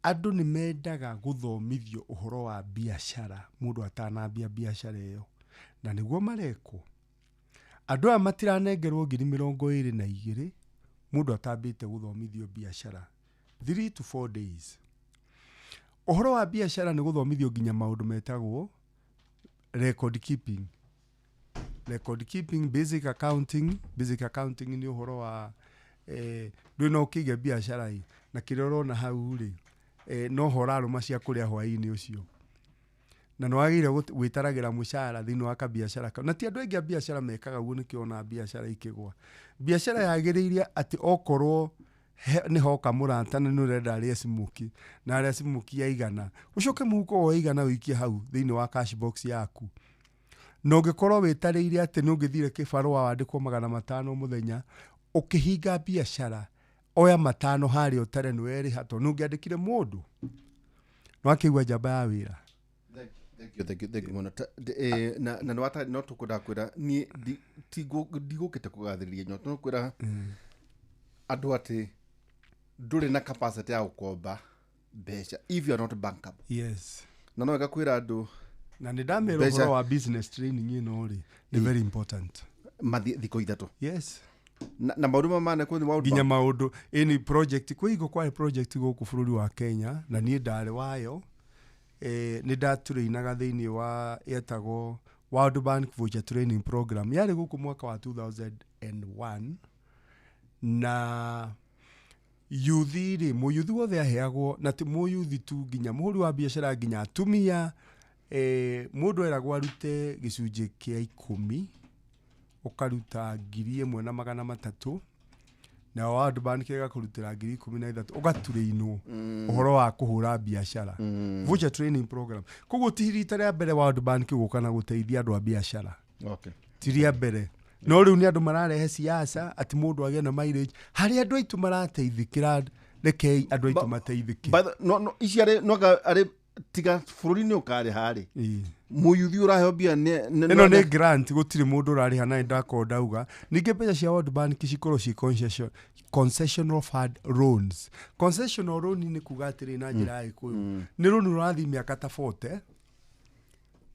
Andũ nĩ mendaga gũthomithio ũhoro wa biacara mũndũ atanambia biacara ĩyo, na nĩguo marekwo. Andũ aya matiranengerwo ngiri 22 mũndũ atambĩte gũthomithio biacara 3 to 4 days. Ũhoro wa biacara nĩ gũthomithio nginya maũndũ metagwo record keeping. Record keeping, basic accounting. Basic accounting nĩ ũhoro wa ndũĩ no ũkĩige biacara ĩ na kĩrĩa ũrona hau rĩ no horarũma cia kũrĩa hwaĩ-inĩ ũcio, na nĩ wagĩrĩire gwĩtaragĩra mũcara thĩinĩ wa kabiacara kau. Na ti andũ aingĩ a biacara mekaga ũguo nĩkĩona biacara ikĩgwa. Biacara yagĩrĩire atĩ okorwo nĩ hoka mũrata na nĩ ũrenda arĩa smoky na arĩa smoky ya igana, ũcoke mũhuko wa igana ũikie hau thĩinĩ wa cash box yaku. Na ũngĩkorwo wĩtarĩire atĩ nĩ ũngĩthire kĩbarũa wandĩkwo 500 mũthenya ũkĩhinga biacara, oya 5 harĩa ũtare nĩ werĩha, tondũ nĩ ũngĩandĩkire mũndũ no akĩigua njamba ya wĩra. Thank you mũno. Na no tũkwenda kwĩra niĩ ndigũkĩte kũgathĩrĩria Nyota, no kwĩra andũ atĩ ndũrĩ na capacity ya gũkomba mbeca if you are not bankable. Yes. Na no gakwĩra andũ na nĩ ndamĩra ũhoro wa business training ĩno rĩ nĩ very important. Thikũ 3. Yes. Na maũndũ mane kũni maũndũ nginya maũndũ any project kwĩgo kwa project gũkũ bũrũri wa Kenya, na niĩ ndarĩ wayo nĩ ndatũrĩinaga thĩinĩ wa yetagwo World Bank Voucher Training Program, yarĩ gũkũ mwaka wa 2001, na yuthi ri muyuthi wothe aheagwo na ti muyuthi tu nginya muhuri wa biashara nginya atumia mundu eragwo arute gicunji kia 10 ukaruta 1,300 na World Bank igakurutira 13,000 ugaturinwo uhoro wa kuhura biashara voucher training program koguo tirita ria mbere World Bank gukana guteithia andu a biashara tiria mbere no riu ni andu mararehe siasa ati mundu agie na mileage hari andu aitu marateithikira rekei andu aitu mateithike no iciare no ari tiga fururi-ini ukari hari muyuthi uraheo bia ino ni grant gutiri mundu urariha na ndako ndauga ninge mbeca cia World Bank cikorwo ci concessional fund loans. Concessional loan ni kuga atiri na njira ya ikuyu ni loan urathi miaka ta 40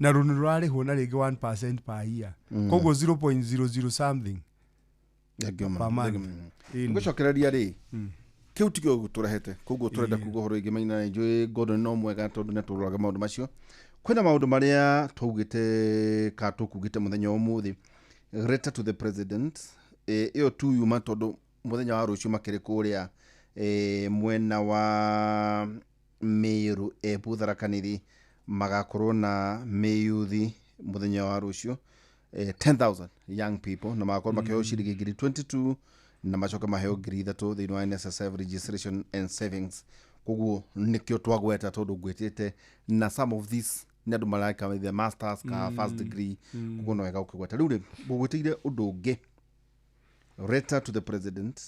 na loan urarihwo na ringi 1% per year koguo 0.00 something ngucokereria ri kiu tikio guturehete koguo turenda kuga horo ingi maina njui Gordon no mwega tondu ne tururaga maundu macio kwina maundu maria twaugite ka tukugite muthenya umuthi letter to the president iyo tu yuma tondu muthenya wa rucio makiri kuria mwena wa Meru Butharakaniri magakorwo na meyuthi muthenya wa rucio 10,000 young people na magakorwo makiheo ciringi 22 na macoka maheo 3,000 thĩinĩ wa NSSF registration and savings koguo nikio twagweta tondu gwetete na some of these ni andu maraka with the masters ka first degree koguo no wega ukigweta riu ri gugwetire undu ungi letter to the president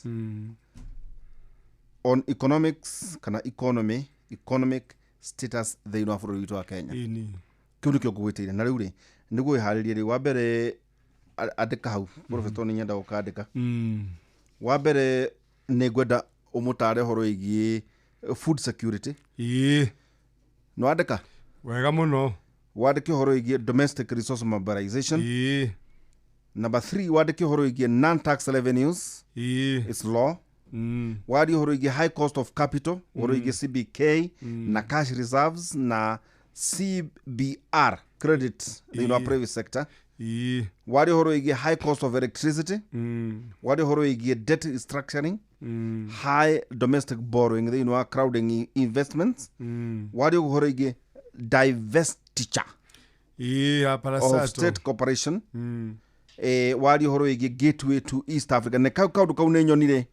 on economics kana economic status thĩinĩ wa bũrũri witũ wa Kenya kiu nikio ngugwetire na riu ri niguo iharirie ri wa mbere andika hau professor ni nyenda ukandika wa mbere ni gwenda umutare horo igie food security no andika wega muno wandike horo igie domestic resource mobilization number 3 wandike horo igie non tax revenues it's law wadi horo igie high cost of capital horo igie CBK na cash reserves na CBR credit in our private sector wadi horo igie high cost of electricity wadi horo igie debt restructuring high domestic borrowing in our crowding investments wadi horo igie divestiture of state corporation wadi horo igie gateway to East Africa ne kaudu kaune nyonire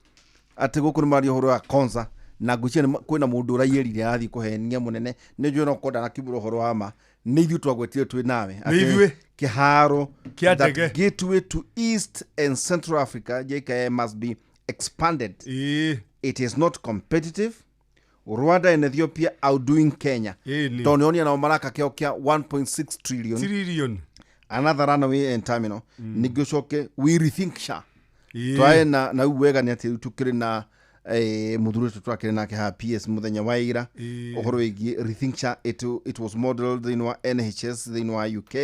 ati guku ni mari horo ya konza na gucie kwina mundu urayerire athi kuhenia munene ni njwe no koda na kiburo horo ama ni ithu twagwetire twi nawe ati kiharo that gateway to East and Central Africa JKA must be expanded. It is not competitive. Rwanda and Ethiopia outdoing Kenya. Tonioni na maraka keo kia 1.6 trillion. Another runaway and terminal. Nigoshoke we rethink sha. Twae na uwega ni ati tukiri na muthuri tutwakire nake ha PS muthenya wa ira ohoro igi rethink sha it was modeled in NHS in UK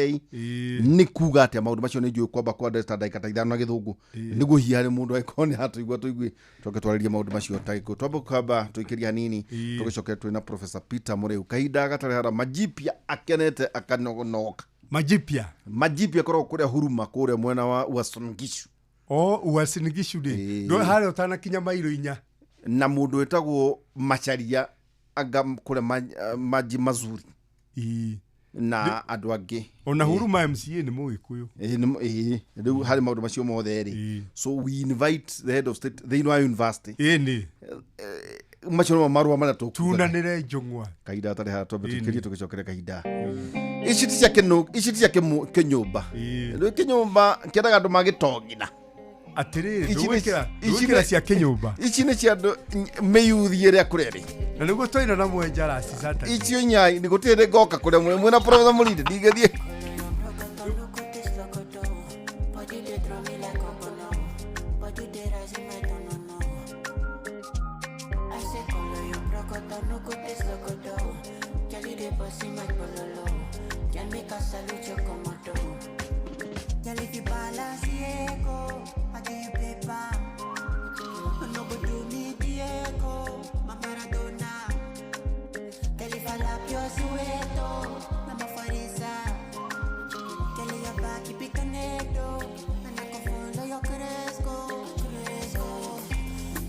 ni kuga ati maundu macio ni njui kwamba kwa data daika ta ithano na githungu niguo hiare mundu aikoni hatu igwa tuigwi twaketwariria maundu macio taiko twamba kwamba tuikiria nini tugicoke twina Professor Peter Mureu kahinda gatare hara majipia akenete akanogonoka majipia korwo kuria huruma kuria mwena wa Uasin Gishu Uasin Gishu ri ndo hare utana kinya mairo 4 na mundu etagwo Macharia aga kule maji mazuri na andu angi ona huruma MCA ni mugikuyu riu hari maundu macio mothe ri so we invite the head of state they know university ni macio no marua mana tunanire njungwa kaida atari ha to betukirie tukicokere kaida ici cia kenyumba riu kenyumba kedaga andu magitongina atiriri ndugikira cia kenyumba ici ni cia andu meyuthie ria kureri na niguo toina na mwenja rasi santa icio nyai ni gutire ngoka kuria mwe na Professor Mulinde ndigethie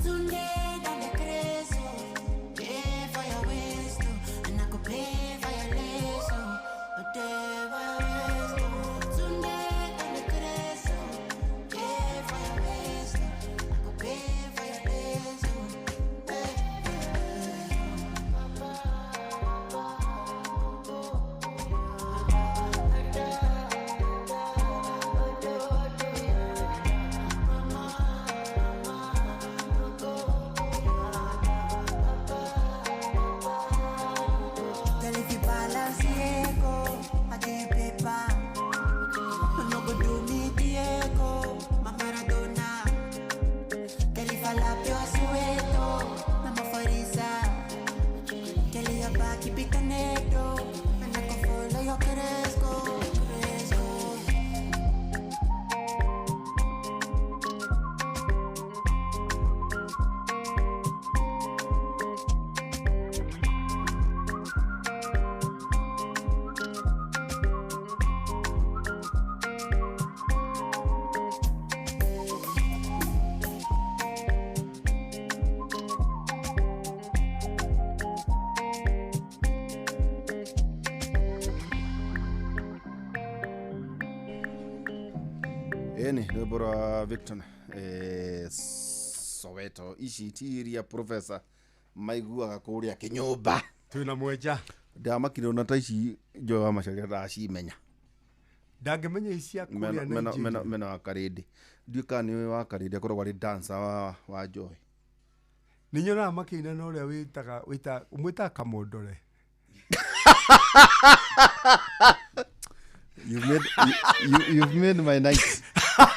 Tunde dale falapio sueto, mama farisa. Kelly ya pa kipitaneto, anakofolo yo crezco. Eni nebora Victor Soweto icitiria professor maiguaga kuria kinyumba twina mwenja ndamakire na taici njoa macaria ndacimenya ndangimenya icia kuria mena wa Karindi ndiuka ni wa Karindi akoragwo ari dancer wa Joy ninyonaga makiina na uria wita umwita Kamondore You've made my night.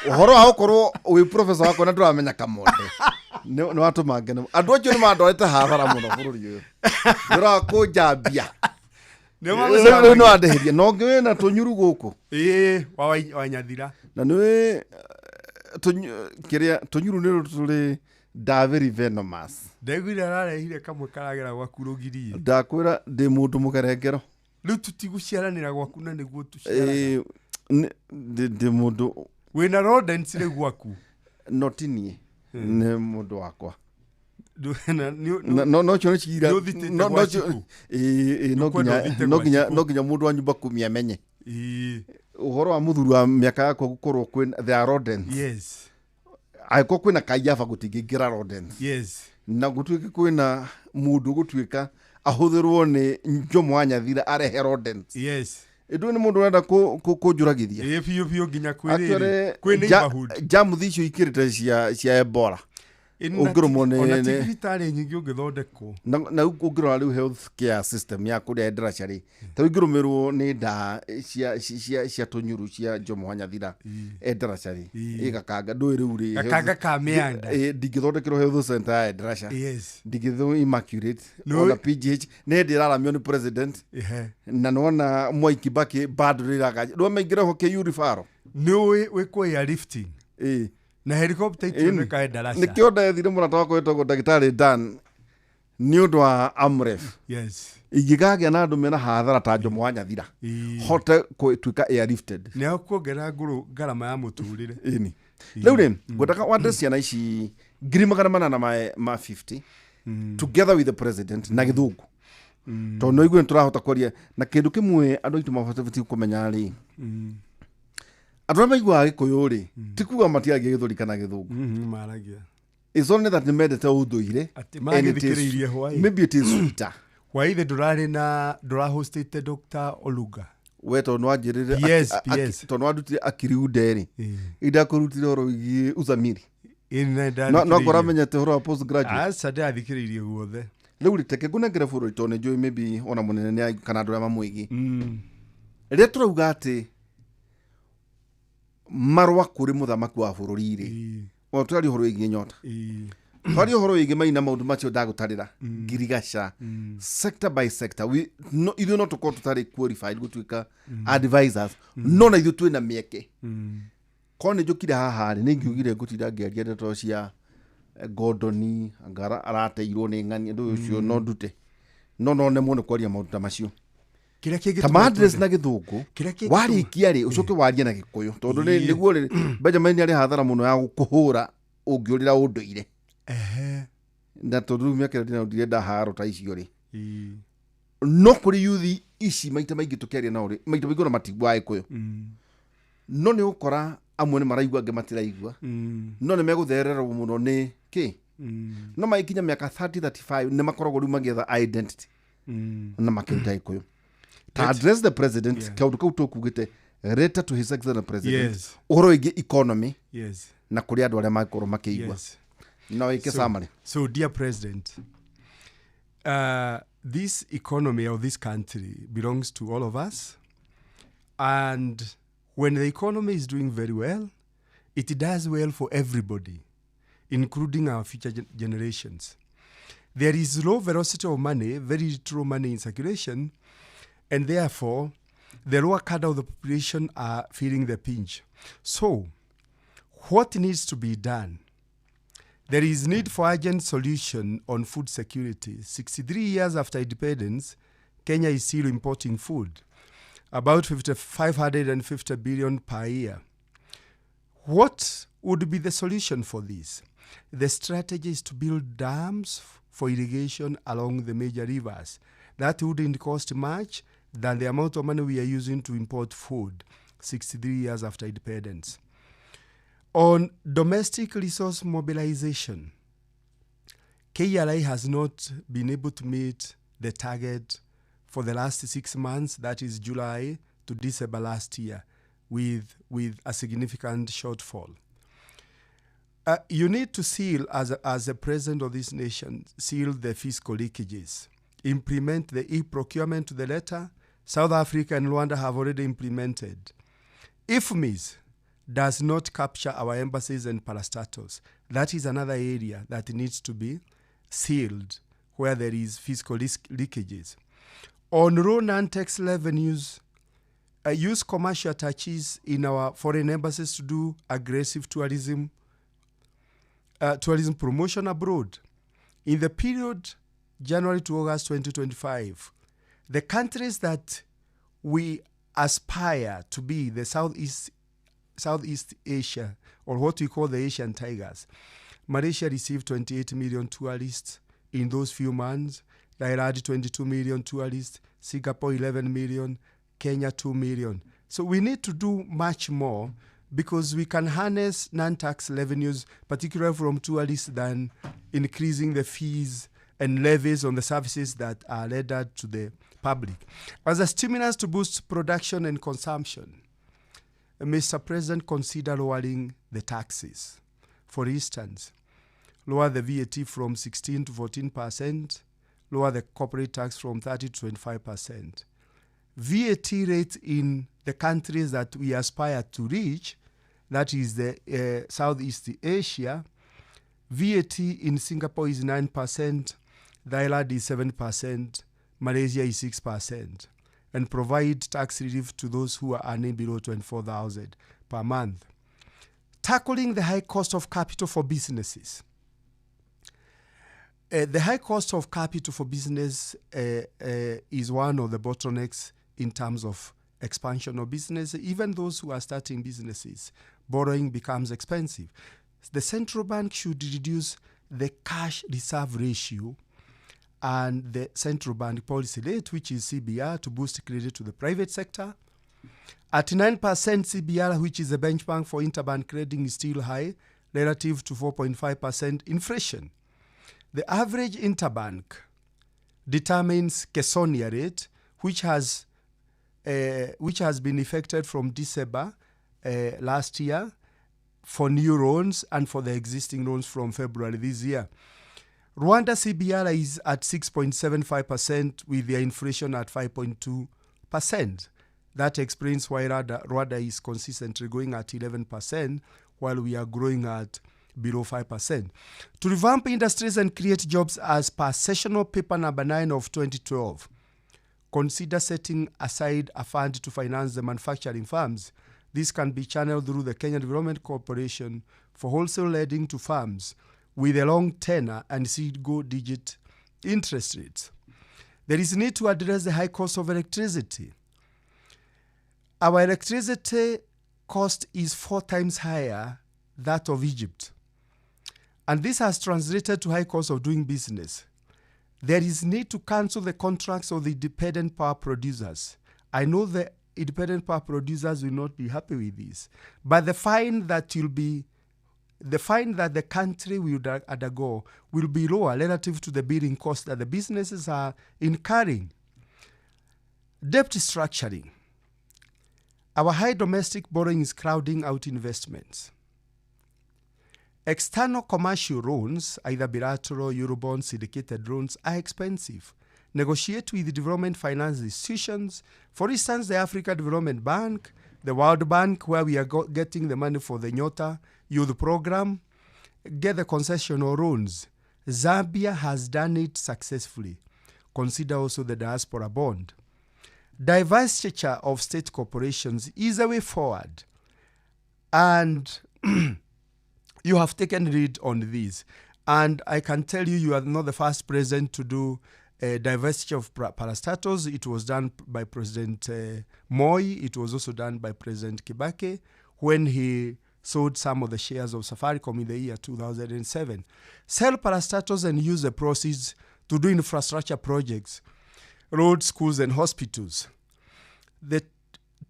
Uhoro wa gukorwo wi professor wako na nduramenya Kamonde ni watuma ngene andu acio ni mandorete hathara muno bururi uyu ndura kunjambia no andeheria no ngiwe na tunyuru guku wa nyathira na ni kiria tunyuru ni tuli very venomous ndegwira ararehire kamwe karagera gwaku rugirie ndakwira ndi mundu mugerengero riu tutiguciaranira gwaku na niguo tuciarana ndi mundu wina rodents ri gwaku notinie ni mundu wakwa no no chone chira no ginya mundu wa nyumba kumia menye uhoro wa muthuru wa miaka yako gukorwo kwin there are rodents yes aiko kwina kaiyafa gutingira rodents yes na gutuike kwina mundu gutuika ahuthirwo ni njomo anyathira arehe rodents yes Edu ni mundu renda kujuragithia pio nginya kwirire neighborhood jamu thicio ikirite cia Ebola ungirumwo ona tigitari nyingi ungithondekwo na ungirwa riu health care system ya kuria enderaca ri ta ungirumirwo ni nda cia tunyuru cia njomo anyathira enderaca ri igakanga ndui riu ri gakanga ka mianda ndingithondekirwo health center ya enderaca yes ndingithu immaculate ona PGH ne ndiraramio ni president na nona Mwai Kibaki bado riraga ndo maingira hoke urifaro ni we kwa lifting na helicopter itioneka endaraca nikio ndathire murata wako wetagwo Daktari Dan ni undu wa Amref yes igigagĩa na andu mena hathara ta njomo anyathira hote tuika airlifted ni akuongera ngarama ya muturire ini riu ri ngwendaka wande ciana ici 850 together with the president na githungu to no igwe turahota kwaria na kindu kimwe andu itu mabatiĩ kumenya ri andu maigua gikuyu ri tikuga matiagia githuri kana githungu maragia is only that mendete unduire magithikiririe hwai maybe it is sweeter hwai the durari na hosted Dr. Oluga weto no ajirire PS to no adutire akiriuderi ida kurutire oro igi uzamiri no koramenyete horo wa post graduate sade athikiririe guothe riu riteke kunengere bũrũri to nĩnjũĩ maybe ona mũnene kana andũ arĩa mamwĩgi rĩrĩa tũrauga atĩ marũa kũrĩ mũthamaki wa bũrũri rĩ o twari ũhoro wĩgiĩ nyota twari ũhoro wĩgiĩ maina maũndũ macio ndagũtarĩra ngirigaca sector by sector ithuĩ no tũkorwo tũtarĩ qualified gũtuĩka advisors no na ithuĩ twĩna mĩeke korwo nĩ njũkire haha rĩ nĩ ngiugire ngũtinda ngĩaria ndeto cia Gordoni angara arateirwo ni ng'ani ndu ucio no ndute no ne muone kwaria maundu ta macio kira kingi kama address na githungu warikia ri ucoke warie na gikuyu tondu ni niguo ri Benjamin ari hathara muno ya gukuhura ungiurira unduire na tondu miaka ndina ndire nda haro ta icio ri no kuri yuthi ici maita maingi tukiaria na uri maita maigura matigwa gikuyu no ni ukora amwe ni maraigua ange matiraigua no ni meguthererwo muno ni ki no maikinya miaka 30-35 ni makoragwo riu magietha identity na makiruta ikuyu to address the president kaundu kau tukugite letter to his excellent president uhoro igi economy na kuri andu aria makorwo makiigua no ike summary so dear president this economy of this country belongs to all of us, and when the economy is doing very well, it does well for everybody. including our future generations. There is low velocity of money, very little money in circulation, and therefore the lower cadre of the population are feeling the pinch. So, what needs to be done? There is need for urgent solution on food security. 63 years after independence, Kenya is still importing food, about 550 billion per year. What would be the solution for this? The strategy is to build dams for irrigation along the major rivers. That wouldn't cost much than the amount of money we are using to import food 63 years after independence. On domestic resource mobilization, KRI has not been able to meet the target for the last 6 months, that is July to December last year, with a significant shortfall. You need to seal, as a president of this nation, seal the fiscal leakages, implement the e-procurement to the letter. South Africa and Rwanda have already implemented. IFMIS does not capture our embassies and parastatals. That is another area that needs to be sealed where there is fiscal leakages. On raw non-tax revenues, use commercial attaches in our foreign embassies to do aggressive tourism promotion abroad. In the period January to August 2025, the countries that we aspire to be the Southeast Asia, or what we call the Asian tigers, Malaysia received 28 million tourists in those few months. Thailand 22 million tourists, Singapore 11 million, Kenya 2 million. So we need to do much more because we can harness non-tax revenues, particularly from tourists, than increasing the fees and levies on the services that are rendered to the public. As a stimulus to boost production and consumption, Mr. President, consider lowering the taxes. For instance, lower the VAT from 16 to 14%, lower the corporate tax from 30 to 25%. VAT rates in the countries that we aspire to reach, that is the Southeast Asia, VAT in Singapore is 9%, Thailand is 7%, Malaysia is 6%, and provide tax relief to those who are earning below 24,000 per month. Tackling the high cost of capital for businesses. The high cost of capital for business is one of the bottlenecks in terms of expansion of business. Even those who are starting businesses, borrowing becomes expensive. The central bank should reduce the cash reserve ratio and the central bank policy rate, which is CBR, to boost credit to the private sector. At 9%, CBR, which is the benchmark for interbank credit, is still high relative to 4.5% inflation. The average interbank determines Kesonia rate, which has been effected from December last year for new loans and for the existing loans from February this year. Rwanda CBR is at 6.75% with their inflation at 5.2%. That explains why Rwanda is consistently growing at 11% while we are growing at below 5%. To revamp industries and create jobs as per sessional paper number 9 of 2012, consider setting aside a fund to finance the manufacturing firms. This can be channeled through the Kenya Development Corporation for wholesale lending to firms with a long tenor and single-digit interest rates. There is a need to address the high cost of electricity. Our electricity cost is 4 times higher than that of Egypt. And this has translated to high cost of doing business. There is need to cancel the contracts of the independent power producers. I know the independent power producers will not be happy with this, but the fine that the country will undergo will be lower relative to the bidding cost that the businesses are incurring. Debt structuring. Our high domestic borrowing is crowding out investments. External commercial loans, either bilateral, Eurobonds, syndicated loans, are expensive. Negotiate with development finance institutions. For instance, the Africa Development Bank, the World Bank, where we are getting the money for the Nyota Youth Program, get the concessional loans. Zambia has done it successfully. Consider also the diaspora bond. Divestiture of state corporations is a way forward. And you have taken lead on this. And I can tell you, you are not the first president to do a divestiture of parastatos. It was done by President Moi. It was also done by President Kibaki when he sold some of the shares of Safaricom in the year 2007. Sell parastatos and use the proceeds to do infrastructure projects, roads, schools, and hospitals. The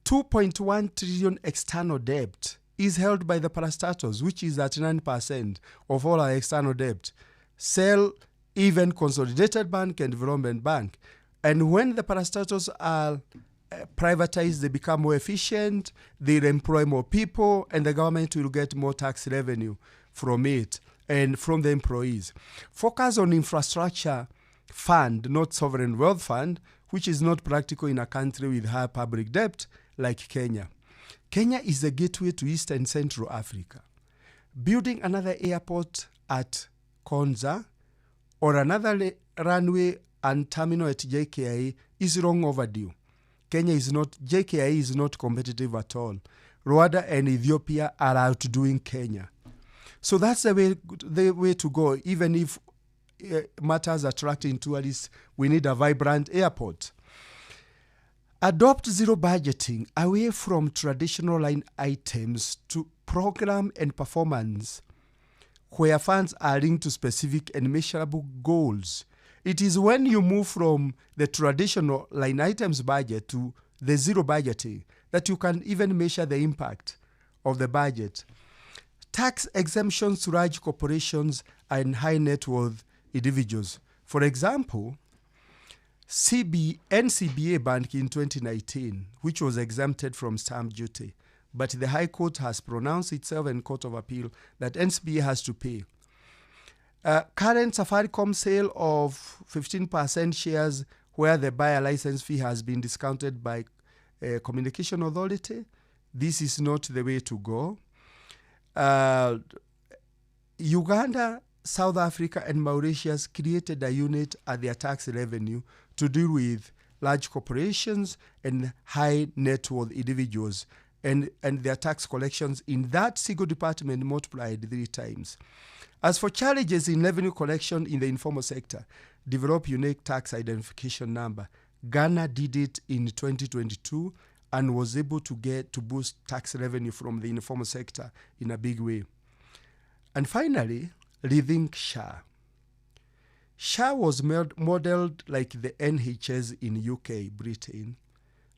2.1 trillion external debt is held by the parastatos, which is at 9% of all our external debt. Sell even Consolidated Bank and Development Bank. And when the parastatos are privatized, they become more efficient, they employ more people, and the government will get more tax revenue from it and from the employees. Focus on infrastructure fund, not sovereign wealth fund, which is not practical in a country with high public debt like Kenya. Kenya is the gateway to East and Central Africa. Building another airport at Konza or another runway and terminal at JKIA is long overdue. JKIA is not competitive at all. Rwanda and Ethiopia are outdoing Kenya. So that's the way to go. Even if matters attracting tourists, we need a vibrant airport. Adopt zero budgeting away from traditional line items to program and performance, where funds are linked to specific and measurable goals. It is when you move from the traditional line items budget to the zero budgeting that you can even measure the impact of the budget. Tax exemptions to large corporations and high net worth individuals. For example, NCBA Bank in 2019, which was exempted from stamp duty, but the High Court has pronounced itself in Court of Appeal that NCBA has to pay. Current Safaricom sale of 15% shares where the buyer license fee has been discounted by Communication Authority. This is not the way to go. Uganda, South Africa, and Mauritius created a unit at their tax revenue to deal with large corporations and high net worth individuals and their tax collections in that single department multiplied 3 times. As for challenges in revenue collection in the informal sector, develop unique tax identification number. Ghana did it in 2022 and was able to boost tax revenue from the informal sector in a big way. And finally, rethink SHA. SHA was modeled like the NHS in UK, Britain,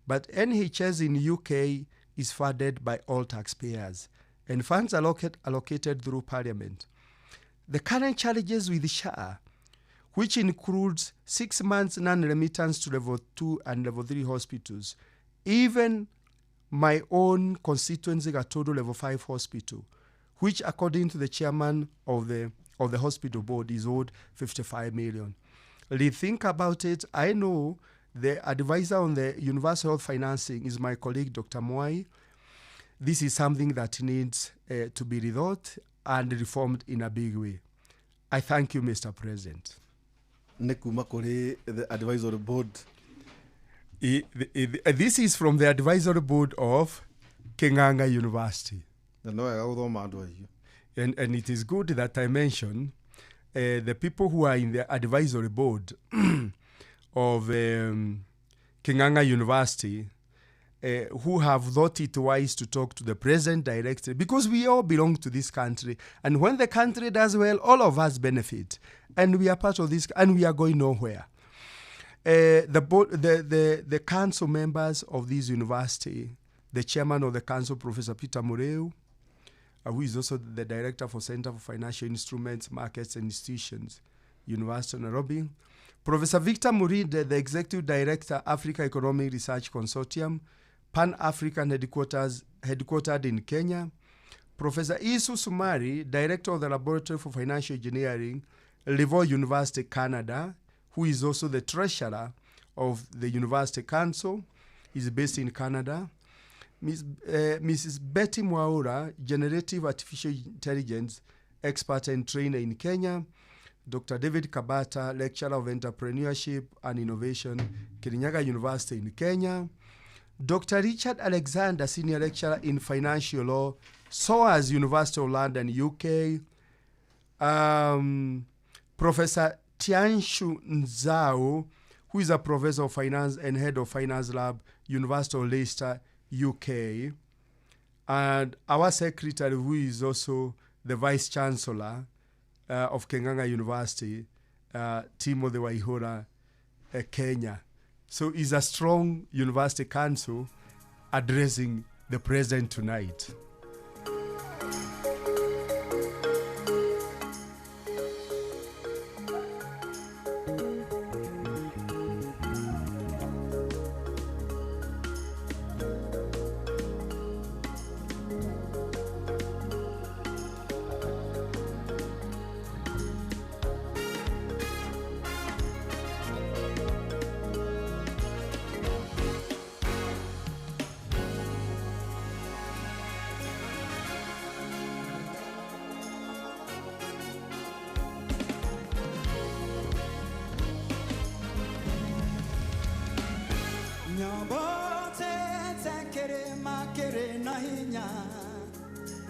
but NHS in UK is funded by all taxpayers and funds allocated through Parliament. The current challenges with SHA, which includes 6 months non-remittance to level 2 and level 3 hospitals, even my own constituency Gatodo level 5 hospital, which according to the chairman of the hospital board is owed 55 million. Rethink about it. I know the advisor on the universal health financing is my colleague, Dr. Mwai. This is something that needs to be rethought and reformed in a big way. I thank you, Mr. President. Nekuma kore the advisory board. This is from the advisory board of Kenganga University. And it is good that I mention the people who are in the advisory board of Kenganga University who have thought it wise to talk to the president directly, because we all belong to this country. And when the country does well, all of us benefit. And we are part of this, and we are going nowhere. The council members of this university, the chairman of the council, Professor Peter Mureu, who is also the director for Center for Financial Instruments, Markets and Institutions, University of Nairobi. Professor Victor Murid, the executive director, Africa Economic Research Consortium, Pan-African headquartered in Kenya. Professor Isu Sumari, director of the Laboratory for Financial Engineering, Levo University, Canada, who is also the treasurer of the University Council, is based in Canada. Mrs. Betty Mwaura, Generative Artificial Intelligence expert and trainer in Kenya. Dr. David Kabata, lecturer of entrepreneurship and innovation, Kirinyaga University in Kenya. Dr. Richard Alexander, senior lecturer in financial law, SOAS University of London, UK. Professor Tianshu Nzao, who is a professor of finance and head of finance lab, University of Leicester, UK. And our secretary, who is also the vice chancellor of Kenganga University, Timothy Waihura, Kenya. So it's a strong university council addressing the president tonight.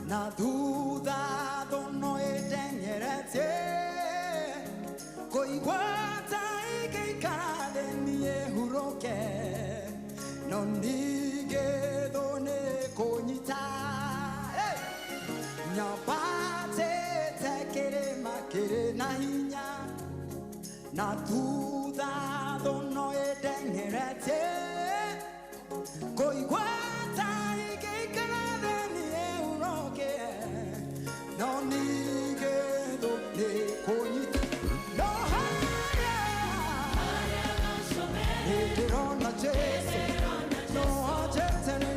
Na duda dono etenyerete koigwata ikikade nie huroke no nige done konyita nyabate tekere makere na hinya na duda dono etenyerete koigwata ikikade no nige do ne konyita no haya ne rona jese no ajetere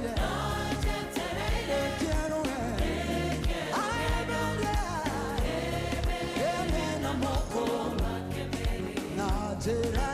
quiero ay no na moko na jera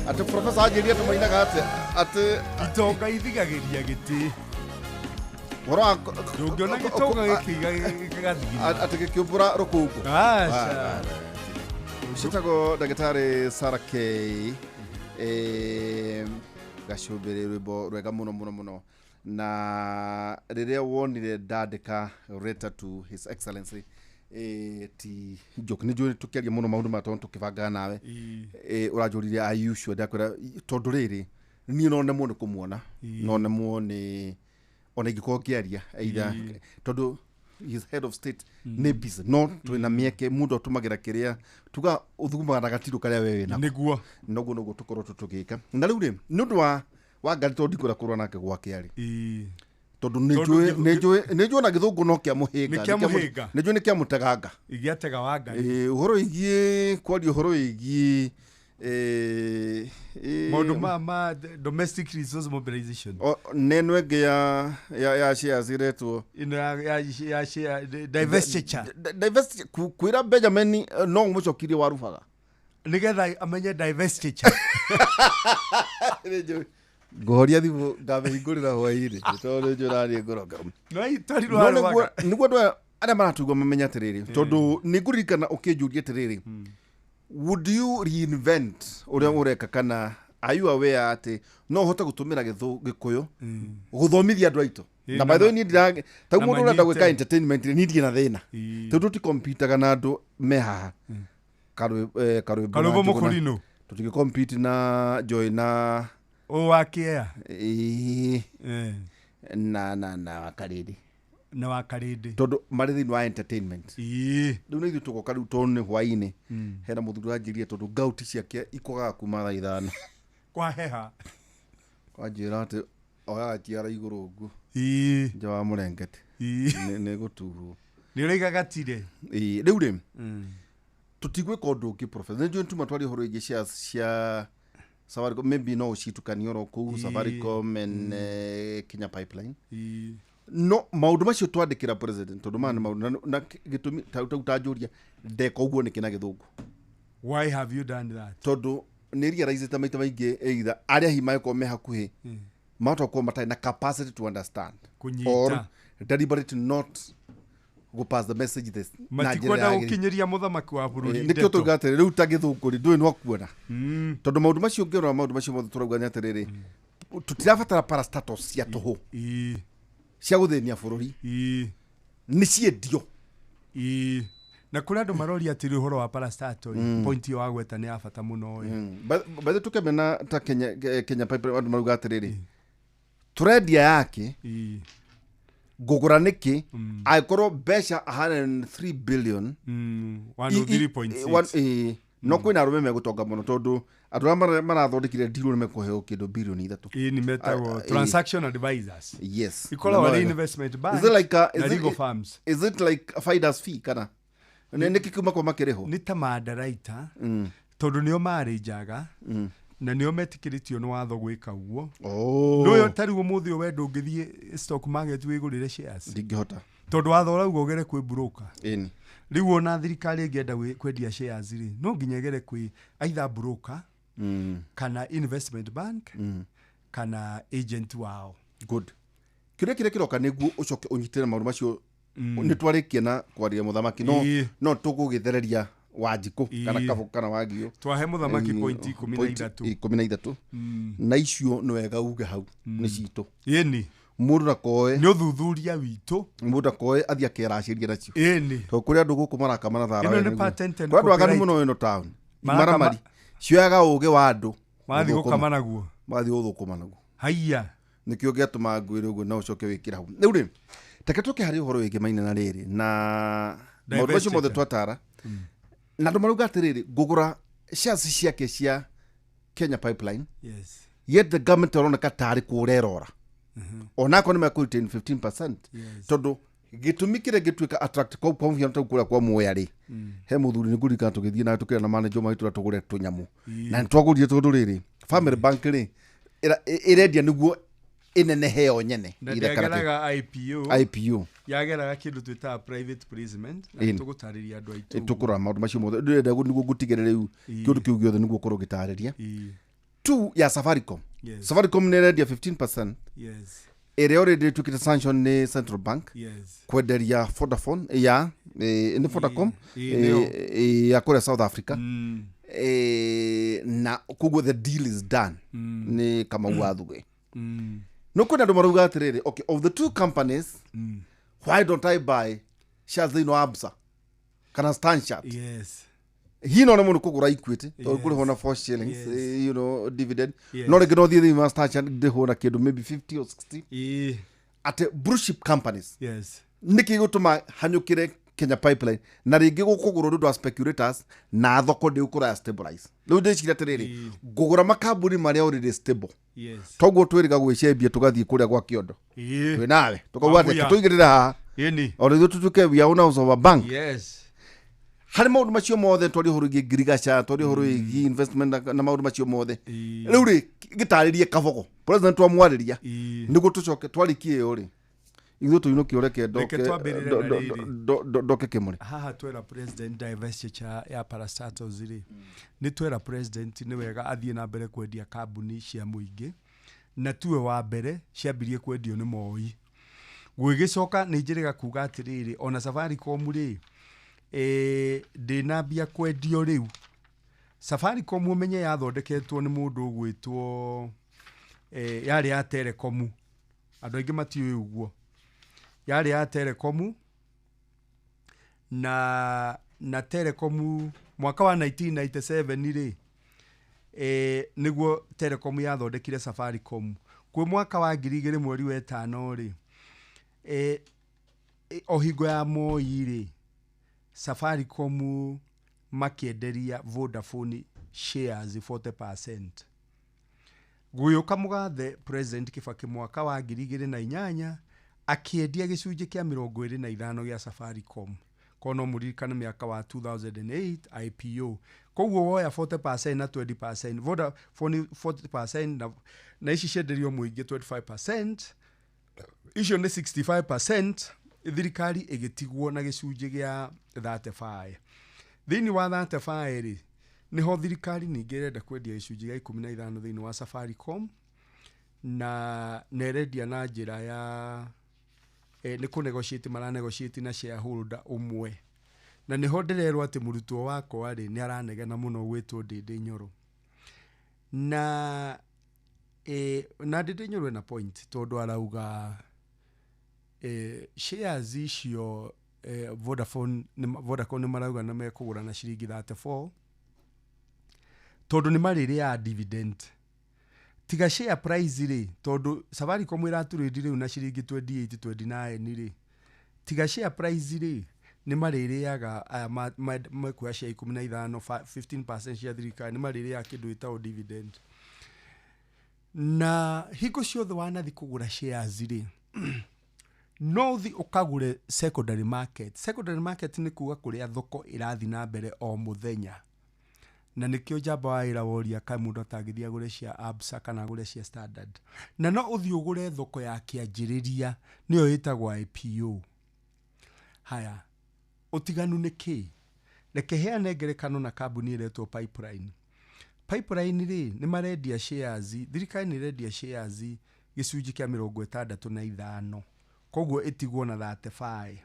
ati professor ajiria tumainaga ati itoka ithigagiria giti Ora ndungiona gitoga gikiga gigathigi ati gikiumbura rukungu acha Shitago Dagatari Sarake Gashubiri Ribo Regamuno Muno na riria wonire ndandika letter to His Excellency ti joke nijuri tukiaria muno maundu matondu tukibanga nawe urajurire are you sure ndakwira tondu riri ni no nemo ni kumuona no nemo ni ona igiko kiaria either tondu his head of state ne busy no twina mieke mundu otumagira kiria tuga uthuguma na gatiru karia wewe na niguo noguo tukorwo tutugika na riu ri nundu wa ngari tondu kura kurwa nake gwake ari tondu nejwe na githungu no kia muhinga nejwe ni kia muteganga igiatega wa ngari uhoro igie kwari uhoro igie modu ma domestic resource mobilization neno ege ya shares iretu ya share divestiture kwira Benjamin no mucokirie warubaga nigetha amenye divestiture goria thibu ngabehingurira hwairi tondu njurari ngoroga no itori rwarubaga niguo ndo aria maratugwa mamenya tiriri tondu niguririkana ukijuria tiriri would you reinvent uria ureka kana are you aware ati no hota gutumira gikuyu guthomithia andu aitu na by the way ni ndira ta mundu urenda gwika entertainment ni ndie na thina tondu ti computer kana andu meha karubo mukurino tutiki compete na joy na wakia na wakaridi na wakaridi tondu marithi wa entertainment riu ni tugoka riu tondu hwaini hena muthuri anjirie tondu gauti ciake ikogaga kuma thaa ithano kwa heha wanjira ati oya tiara iguru ugu nja wa murengete ni gutuhu ni urigagatire riu ri tutigwe kondu ki professor njo ntuma twari horo igi cia Safaricom maybe no ucitukania ro ku Safaricom and Kenya Pipeline no maundu macio twandikira president tondu mana maundu na gitumi tajuria ndeka uguo ni kina githungu. Why have you done that? Tondu ni realize ta maita maingi either aria hima ko me hakuhi mato ko matai na capacity to understand kunyita or deliberate not go pass the message this matikwenda gukinyiria muthamaki wa bururi ndikyo tugate riu ta githungu ri ndui no kuona tondu maundu macio ngero maundu macio mothe turauga atiriri tutirabatara parastatus cia tuhu cia guthenia bururi ni ciendio na kula ndo marori atiri horo wa parastatus point yo agweta ni afata muno bado tukemena ta Kenya Pipeline andu marauga atiriri turendia yake gugura niki aikorwo besha 103 billion 103.6 no kwina arume megutonga muno tondu andu marathondekire deal ni mekuheo kindu billion 3 ni metago transaction advisors yes ikola wa investment bank is it like legal firms is it like Fidas fee kana niki kuma kwa makereho ni ta madaraita tondu nio mari njaga na nio metikiritio no watho gwika uguo no yo tari umuthi we ndungithie stock market wigurire shares ndingihota tondu watho rauga ugere kwi broker riu ona thirikari ngienda kwendia shares ri no nginya gere kwi either broker kana investment bank kana agent wao good kire kiroka niguo ucoke unyitire maundu macio ni twarikie na kwaria muthamaki no tugugithereria Wanjiku kana kabu kana wagio twahe muthamaki point 13 na icio no wega uge hau ni citu yeni mundu nakoe ni uthuthuria witu mundu nakoe athia keraciria nacio yeni to kuria andu guku maraka mana thara ino ni patent and copyright andu muno ino town maramari cioyaga uge wa andu mathi gukama naguo mathi uthukuma naguo haiya nikio giatuma ngwire uguo na ucoke wikira hau riu ri taketuke hari uhoro wige maina na riri na maundu macio mothe twatara na ndo maruga atiriri gugura shares ciake cia Kenya Pipeline yet the government aroneka tari kurerora ona ko ni makuruta 15% tondu gitumikire gitwika attract kwa confiance tukura kwa moya ri he muthuri ni ngurika tugithie na tukira na manager maitu tugure tunyamu na ntwagurie tondu riri family bank ri irendia niguo inene heo nyene irekaraga IPO yageraga kindu twita private placement na tugutariria andu aitu tukura maundu macio mothe ndenda niguo gutigere riu kindu kiu giothe niguo korwo gitariria tu ya Safaricom Safaricom ni rendia 15% ĩrĩa already ĩtuĩkĩte sanction nĩ Central Bank yes kwenderia Vodafone ya nĩ Vodacom nĩyo. ya kũrĩa South Africa Mm, na koguo the deal is done nĩ Kamau wa Thuge. mm, No kwĩna andũ marauga atĩrĩrĩ, okay, of the two companies mm, why don't I buy shares thĩinĩ wa Absa kana Stanchart? yes Hino nĩ mũndũ kũgũra Equity Yes. kũrĩhwo na 4 shillings Yes. you know dividend. Yes. No rĩngĩ no thiĩ thĩinĩ wa Stanchart ndĩhwo na kĩndũ maybe 50 or 60 ĩ at blue chip companies. yes Nĩkĩ gũtũma hanyũkĩre Kenya Pipeline na rĩngĩ gũkũgũrwo nĩ ũndũ wa speculators na thoko ndĩgũkũra ya stabilize. Rĩu ndĩciria atĩrĩrĩ, ngũgũra makambuni marĩa already stable, yes toguo twĩrĩga gwĩcembia tũgathiĩ kũrĩa gwa kĩondo ĩ twĩ nawe tũkauga Mabuya. atĩ tũigĩrĩra haha ĩni o rĩu tũtuĩke we are owners of a bank. yes Harĩ maũndũ macio mothe twarĩ ũhoro wĩgiĩ ngirigaca, twarĩ ũhoro wĩgiĩ investment na maũndũ macio mothe. ĩ Rĩu rĩ gĩtarĩrie Kabogo president twamwarĩria ĩ nĩguo tũcoke twarikie ĩyo rĩ ithuĩ tũinũkio reke Reke twambĩrĩre na rĩrĩ. ndoke kĩmũrĩ. haha twera president divestiture ya parastatals rĩ nĩ twera president nĩ wega athiĩ na mbere kwendia kambuni cia mũingĩ na tuwe wa mbere ciambirie kwendio nĩ moi gwĩgĩcoka nĩ njĩrĩga kuga atĩrĩrĩ ona Safaricom rĩ ndĩnambia kwendio rĩu. Safaricom ũmenye yathondeketwo nĩ mũndũ ũgwĩtwo yarĩ ya Telecom, andũ aingĩ matiũĩ ũguo. Yarĩ ya Telecom na Telecom mwaka wa 1997 rĩ nĩguo Telecom yathondekire Safaricom. Kwĩ mwaka wa 2000 mweri wa 5 rĩ o hingo ya Moi rĩ Safaricom makĩenderia Vodafone shares 40%. Gũyũka mũgathe president Kibaki mwaka wa 2008 akĩendia gĩcunjĩ kĩa 25 gĩa Safaricom. Kono mũririkane mĩaka wa 2008 IPO. Koguo woya 40% na 20%, Vodafone 40% na ici cienderio mũingĩ 25%, icio nĩ 65%, thirikari ĩgĩtigwo na gĩcunjĩ gĩa 35. Thĩinĩ wa 35 rĩ nĩho thirikari ningĩ ĩrenda kwendia gĩcunjĩ gĩa 15 thĩinĩ wa Safaricom na nerendia na njĩra ya nĩ kũnegotiate maranegotiate na shareholder ũmwe. Na nĩho ndĩrerwo atĩ mũrutwo wakwa rĩ nĩ aranegena mũno gwĩtwo Ndĩndĩ Nyoro. Na Ndĩndĩ Nyoro na point tondũ arauga shares icio Vodafone nĩ marauga na mekũgũra na ciringi 34 tondũ nĩ marĩrĩ ya dividend. Tiga share price rĩ tondũ Safaricom ĩraturĩndi rĩu na ciringi 28-29 rĩ tiga share price rĩ nĩ marĩrĩaga mekuoya share 15 15% cia thirikari nĩ marĩrĩaga kĩndũ gĩtagwo dividend. Na hingo ciothe wanathi kũgũra shares rĩ no thi ũkagũre secondary market. Secondary market nĩ kuga kũrĩa thoko ĩrathi na mbere o mũthenya. Na nĩkĩo njamba wa ĩra woria kaĩ mũndũ atangĩthia gũre cia Absa kana gũre cia Standard. Na no ũthiĩ ũgũre thoko ya kĩanjĩrĩria nĩyo ĩtagwo IPO. Haya, ũtiganu nĩ kĩ? Reke heane ngerekano na kambuni ĩretwo Pipeline. Pipeline rĩ nĩ marendia shares, thirikari nĩ irendia shares gĩcunjĩ kĩa 65. Koguo ĩtigwo na 35.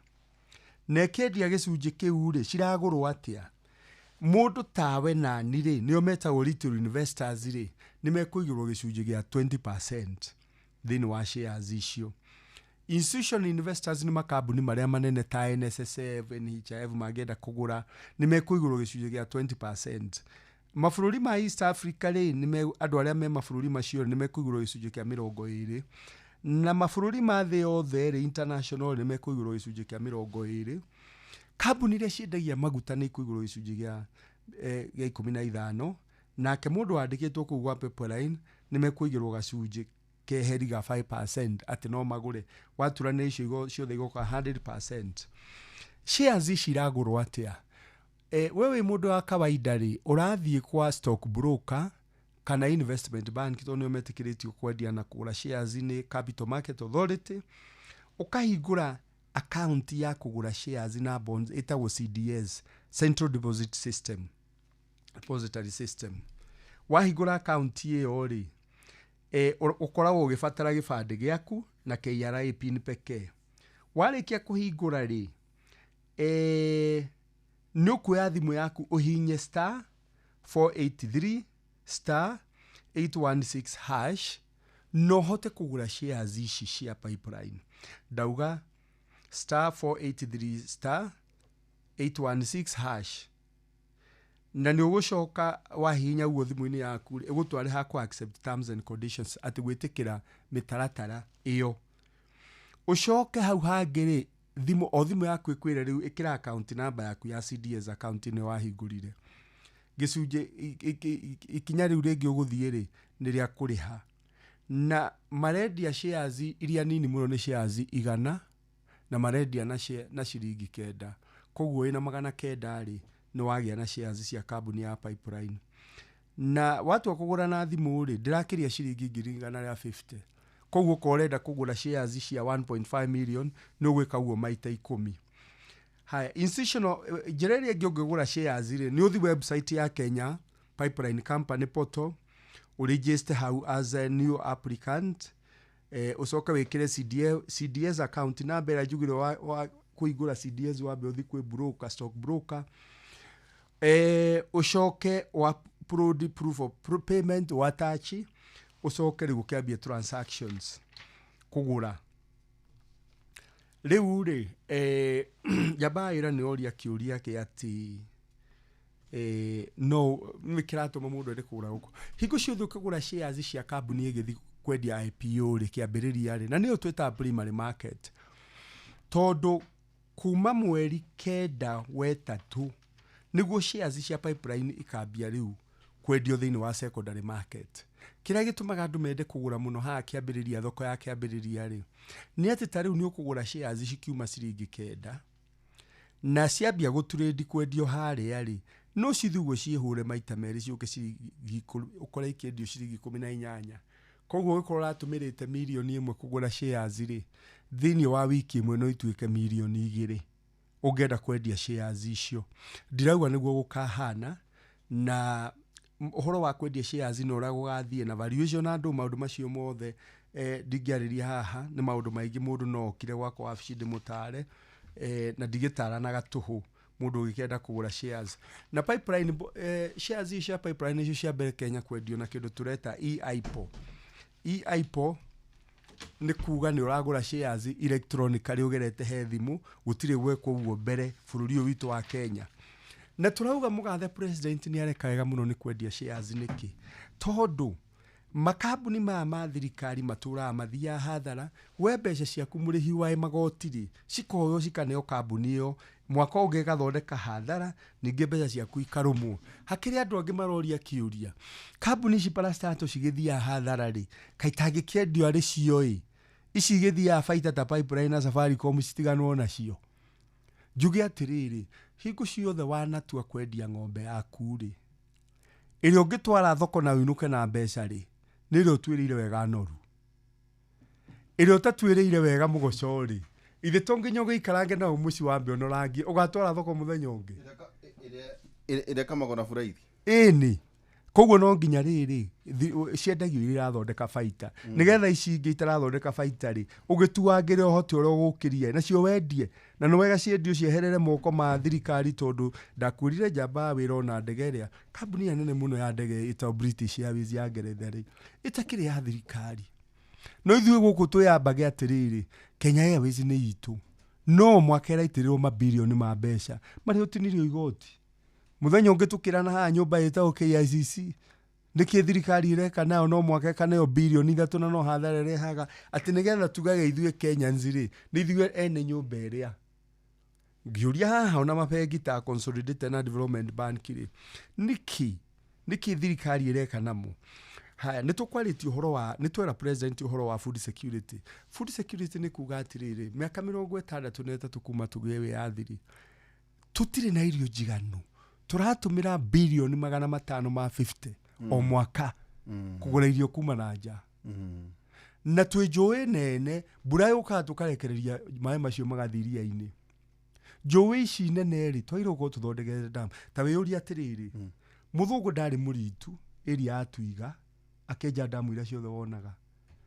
Na ĩkĩendia gĩcunjĩ kĩu rĩ ciragũrwo atĩa? Mũndũ tawe na ni rĩ nĩo metagwo retail investors rĩ nĩ mekũigĩrwo gĩcunjĩ gĩa 20% thĩinĩ wa shares icio. Institutional investors nĩ makambuni marĩa manene ta NSSF, NHIF mangĩenda kũgũra nĩ mekũigĩrwo gĩcunjĩ gĩa 20%. Mabũrũri ma East Africa rĩ andũ arĩa me mabũrũri macio nĩ mekũigĩrwo gĩcunjĩ kĩa 20. Na mabũrũri ma thĩ yothe rĩ international nĩ mekũigĩrwo gĩcunjĩ kĩa 20. Kambuni iria ciendagia maguta nĩ ikũigĩrwo gĩcunjĩ gĩa 15. Nake mũndũ wandĩkĩtwo kũu gwa Pipeline nĩ mekũigĩrwo gacunjĩ keheri ga 5% atĩ no magũre. Waturania icio ciothe igoka 100%. Shares ici iragũrwo atĩa? Wewe mũndũ wa kawaida rĩ ũrathiĩ kwa stock broker kana investment bank tondũ nĩo metĩkĩrĩtio kwendia na kũgũra shares nĩ Capital Market Authority. Ũkahingũra account ya kũgũra shares na bonds ĩtagwo CDS, Central Deposit System, Depository System. Wahingũra account ĩyo rĩ ũkoragwo ũgĩbatara gĩbandĩ gĩaku na KRA pin pekee. Warĩkia kũhingũra rĩ, nĩ ũkuoya thimũ yaku ũhinye star 483 star 816 hash no hote kũgũra shares ici cia Pipeline. Ndauga star 483 star 816 hash na nĩ ũgũcoka wahihinya guo thimũ-inĩ yaku ĩgũtware ha ku accept terms and conditions atĩ gwĩtĩkĩra mĩtaratara ĩyo. Ũcoke hau hangĩ rĩ, thimũ yaku ĩkwĩre rĩu ĩkĩra account number yaku ya CDS account nĩ wahingũrire. Gĩcunjĩ ikinya rĩu rĩngĩ ũgũthiĩ rĩ nĩ rĩa kũrĩha. Na marendia shares iria nini mũno nĩ shares 100 na marendia na ciringi 9. Koguo ina 900 rĩ nĩ wagĩa na shares cia kambuni ya Pipeline. Na watu kũgũra na thimũ rĩ ndĩrakĩria ciringi 150. Koguo korenda kũgũra shares cia 1.5 million nĩ ũgwĩka uguo maita 10. Haya, institutional njĩra ĩrĩa ĩngĩ ũngĩgũra shares rĩ nĩ ũthi website ya Kenya Pipeline Company portal, uregister hau as a new applicant, ucoka wĩkĩre CDS account number ĩrĩa njugire wa kũigũra CDS wambe ũthi kwĩ broker, stock broker, ucoke wa proof of payment attach, ucoke rĩu ũkĩambia transactions kũgũra. Rĩu rĩ jaba ĩra nĩ oria kĩũria kĩ atĩ no mĩkĩratũma mũndũ ende kũgũra gũkũ. Hingo ciothe ũkĩgũra shares cia kambuni ĩgĩthi kwendia IPO rĩ kĩambĩrĩria rĩ, na nĩyo twĩtaga primary market, tondũ kuma mweri 9 wetatũ nĩguo shares cia Pipeline ikambia rĩu kwendio thĩinĩ wa secondary market. Kĩrĩa gĩtũmaga andũ mende kũgũra mũno haha kĩambĩrĩria, thoko ya kĩambĩrĩria rĩ, nĩ atĩ ta rĩu nĩ ũkũgũra shares cikiuma ciringi 9 na ciambia gũtrade kwendio harĩa rĩ, no cithugwo ciĩhũre maita merĩ ciũke ciringi ũkora ikĩendio ciringi 18. Koguo ũkorwo ũratũmĩrĩte milioni 1 kũgũra shares rĩ, thĩinĩ wa wiki ĩmwe no ituĩke milioni 2 ũngĩenda kwendia shares icio. Ndirauga nĩguo gũkahana, na ũhoro wa kwendia shares no ũragũgathiĩ na valuation na andũ maũndũ macio mothe ndingĩarĩria haha, nĩ maũndũ maingĩ mũndũ no okire gwakwa wabici ndĩmũtare, na ndigĩtaranaga tũhũ mũndũ ũgĩkenda kũgũra shares. Na Pipeline shares cia Pipeline icio cia mbere Kenya kwendio na kĩndũ tũreta e-IPO. E-IPO nĩ kuga nĩ ũragũra shares electronically ũgerete he thimũ, gũtirĩ gwekwo ũguo mbere bũrũri ũyũ witũ wa Kenya. Na tũrauga mũgathe president nĩ areka wega mũno nĩ kwendia shares nĩkĩ? Tondũ makambuni maya ma thirikari matũraga mathiaga hathara, we mbeca ciaku mũrĩhi wa magoti-rĩ cikoywo cikaneo kambuni ĩyo, mwaka ũngĩ gathondeka hathara, ningĩ mbeca ciaku ikarũmwo. Hakĩrĩ andũ angĩ maroria kĩũria, kambuni ici parastato cigĩthiaga hathara-rĩ, kaĩ itangĩkĩendio arĩ cio-ĩ, ici igĩthiaga baita ta Pipeline na Safaricom citiganwo nacio? Njuge atĩrĩrĩ, hingo ciothe wanatua kwendia ng'ombe yaku-rĩ, ĩrĩa ũngĩtwara thoko na uinuke na mbeca-rĩ, nĩrĩo twĩrĩire wega noru. Ĩrĩa ũtatuĩrĩire wega mũgoco-rĩ, ithe to nginya ũgĩikarange na mũci wa mbĩono rangi ũgatwara thoko mũthenya ũngĩ. Ĩrĩa kamagwo na buraithi. Ĩni. Koguo no nginya rĩrĩ ciendagio iria irathondeka baita. Nĩgetha ici ingĩ itarathondeka baita-rĩ, ũgĩtuangĩre ũhoti ũrĩa ũgũkĩria nacio wendie. Na nĩ wega ciendio cieherere moko ma thirikari, tondũ ndakwĩrire njamba wĩra ona ndege ĩrĩa kambuni ya nene mũno ya ndege ĩtagwo British Airways ya Ngeretha-rĩ ĩtakĩrĩ ya thirikari. No ithuĩ gũkũ twĩyambage atĩrĩrĩ, Kenya Airways nĩ itũ, no mwaka ĩraitĩrĩrwo mabilioni ma mbeca marĩa ũtinirio igoti. Mũthenya ũngĩ tũkĩrana haha nyũmba ĩtagwo KICC, nĩkĩ thirikari ĩreka nayo no mwaka ĩkaneo bilioni 3 na no hathara ĩrehaga atĩ nĩgetha tugage ithuĩ Kenyans-rĩ nĩ ithuĩ ene nyũmba ĩrĩa. Ngĩũria haha ona mabengi ta Consolidated na Development Bank-rĩ, nĩkĩ thirikari ĩreka namo? Haya, nĩtũkwarĩtie ũhoro wa, nĩtwera president ũhoro wa food security. Food security nĩ kuga atĩrĩrĩ, mĩaka 63 kuma tũgĩe wĩyathi-rĩ, tũtirĩ na irio njiganu. Tũratũmĩra bilioni 550 o mwaka kũgũra irio kuma na nja. Na twĩ njũĩ nene, mbura yũkaga tũkarekereria maĩ macio magathiĩ iria-inĩ. Njũĩ ici nene-rĩ twairwo gũkorwo tũthondekete dam. Ta wĩyũria atĩrĩrĩ, mũthũngũ ndarĩ mũritu ĩrĩa ya Twiga akenja damu iria ciothe wonaga.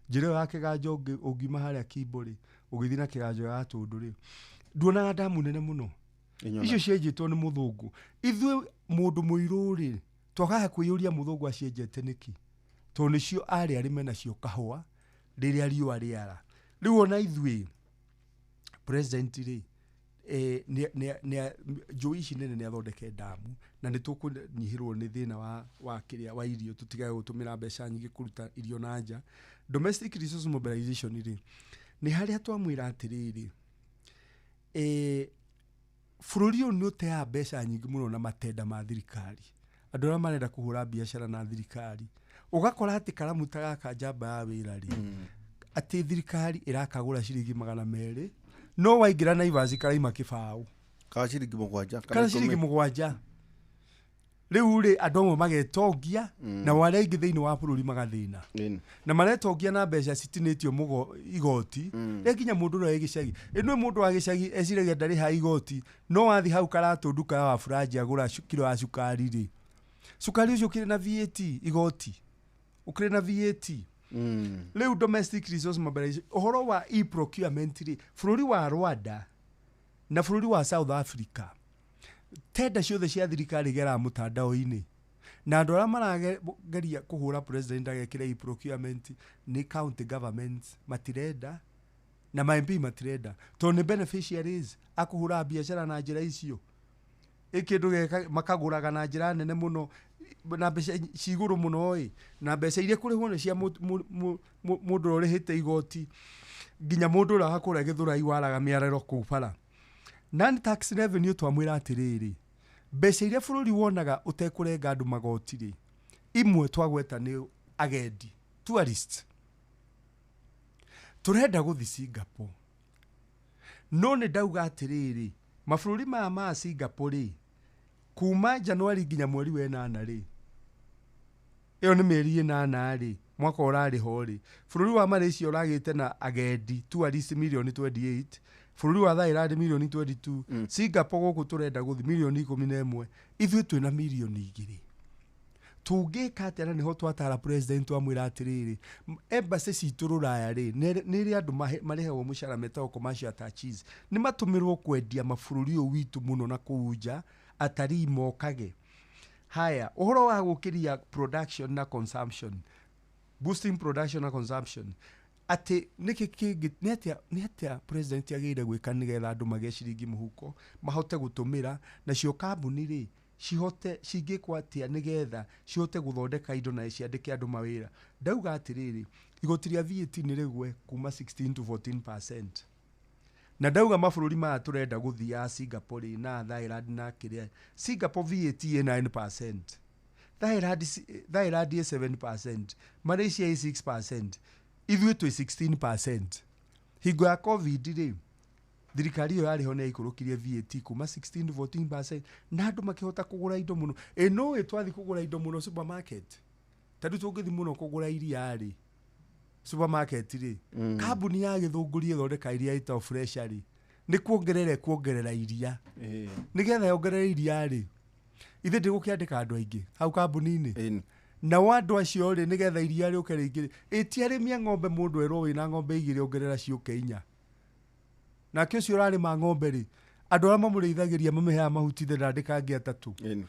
njĩra ĩyo ya kĩganjo ũngiuma harĩa Kimbo rĩ ũgĩthiĩ na kĩganjo ya Tũndũ rĩ nduonaga damu nene mũno icio cienjĩtwo nĩ mũthũngũ. Ithuĩ mũndũ mũirũ rĩ twagaga kwĩyũria mũthũngũ acienjete nĩkĩ, tondũ nĩcio arĩ arĩme nacio kahũa rĩrĩa riũa rĩara. Rĩu ona ithuĩ president rĩ njũĩ ici nene nĩ athondeke damu na nĩ tũkũnyihĩrwo nĩ thĩna wa kĩrĩa wa irio, tũtigage gũtũmĩra mbeca nyingĩ kũruta irio na nja. Domestic resource mobilization rĩ nĩ harĩa twamwĩra atĩrĩrĩ bũrũri ũyũ nĩ ũteaga mbeca nyingĩ mũno na matenda ma thirikari, andũ arĩa marenda kũhũra biacara na thirikari. Ũgakora atĩ karamu ta gaka njamba ya wĩra rĩ atĩ thirikari ĩrakagũra ciringi 200 no waingĩra Naivas karaima kĩbaũ ka ciringi 7 kana ciringi 7. Rĩu rĩ andũ amwe magetongia na wale aingĩ thĩinĩ wa bũrũri magathĩna na maretongia na mbeca citinĩtio igoti nginya mũndũ ũrĩa gĩcagi ĩno mũndũ wa gĩcagi eciragia ndarĩ ha igoti no wathi hau karatũ nduka ya Furaji agũra kilo ya cukari rĩ cukari ũcio ũkĩrĩ na VAT igoti ũkĩrĩ na VAT. Rĩu domestic resource mobilization ũhoro wa e-procurement rĩ bũrũri wa Rwanda na bũrũri wa South Africa tenda ciothe cia thirikari gera mũtandao-inĩ na andũ arĩa marageria kũhũra president agekĩra e-procurement nĩ county government matirenda na MP matirenda tondũ nĩ beneficiaries akũhũra biacara na njĩra icio ĩkĩndũ makagũraga na njĩra nene mũno na mbeca cigũrũ mũno ĩ na mbeca iria kũrĩhwo nĩ cia mũndũ ũrĩa ũrĩhĩte igoti nginya mũndũ ũrĩa wakũra Gĩthũrai waraga mĩarero kũu bara. Non tax revenue twamwĩra atĩrĩrĩ mbeca iria bũrũri wonaga ũtekũrenga andũ magoti rĩ imwe twagweta nĩ agendi tourist turenda gũthi Singapore no nĩ ndauga atĩrĩrĩ mabũrũri maya ma Singapore rĩ kuma Januari nginya mweri wa 8 rĩ ĩyo nĩ mĩeri 8 rĩ mwaka ũrarĩ ho rĩ bũrũri wa Malaysia ũragĩte na agendi tourist million 28, bũrũri wa Thailand million 22, Singapore gũkũ turenda gũthi million 11, ithuĩ twĩna million 2. Tũngĩka atĩa na nĩho twatara president amwĩra atĩrĩrĩ embassy citũ Rũraya rĩ nĩ ĩrĩ andũ marĩhagwo mũcara metagwo commercial attaches nĩ matũmĩrwo kwendia mabũrũri ũyũ witũ mũno na kũunja atarii mokage. Haya ũhoro wa gũkĩria production na consumption boosting production na consumption ati nĩ atĩa president agĩrĩire gwĩka nĩgetha andũ magĩe ciringi mũhuko mahote gũtũmĩra nacio kambuni rĩ cihote cingĩkwo atĩa nĩgetha cihote gũthondeka indo na ciandĩke andũ mawĩra. Ndauga atĩrĩrĩ igoti rĩa VAT nĩ rĩgwe kuma 16 to 14%. Na ndauga mabũrũri maya turenda gũthi ya Singapore na Thailand na kĩrĩa Singapore VAT 9%, Thailand 7%, Malaysia 6%, ithuĩ twĩ 16%. Hingo ya COVID rĩ thirikari ĩyo yarĩho nĩ yaikũrũkirie VAT kuma 16 to 14% na andũ makĩhota kũgũra indo mũno. No twathi kũgũra indo mũno supermarket tondũ tũngĩthi mũno kũgũra iria rĩ supermarket rĩ kambuni ya Gĩthũngũri ĩthondeka iria ĩtagwo fresh rĩ nĩ kuongerera iria nĩgetha yongerere iria rĩ ithe ndĩgũkĩandĩka andũ aingĩ hau kambuni-inĩ na andũ acio rĩ nĩgetha iria rĩũke rĩingĩ ĩtia arĩmia ng'ombe mũndũ erwo wĩna ng'ombe 2 ongerera ciũke 4 nake ũcio ũrarĩma ng'ombe rĩ andũ arĩa mamũrĩithagĩria mamĩheaga mahuti ithe ndandĩkangia 3.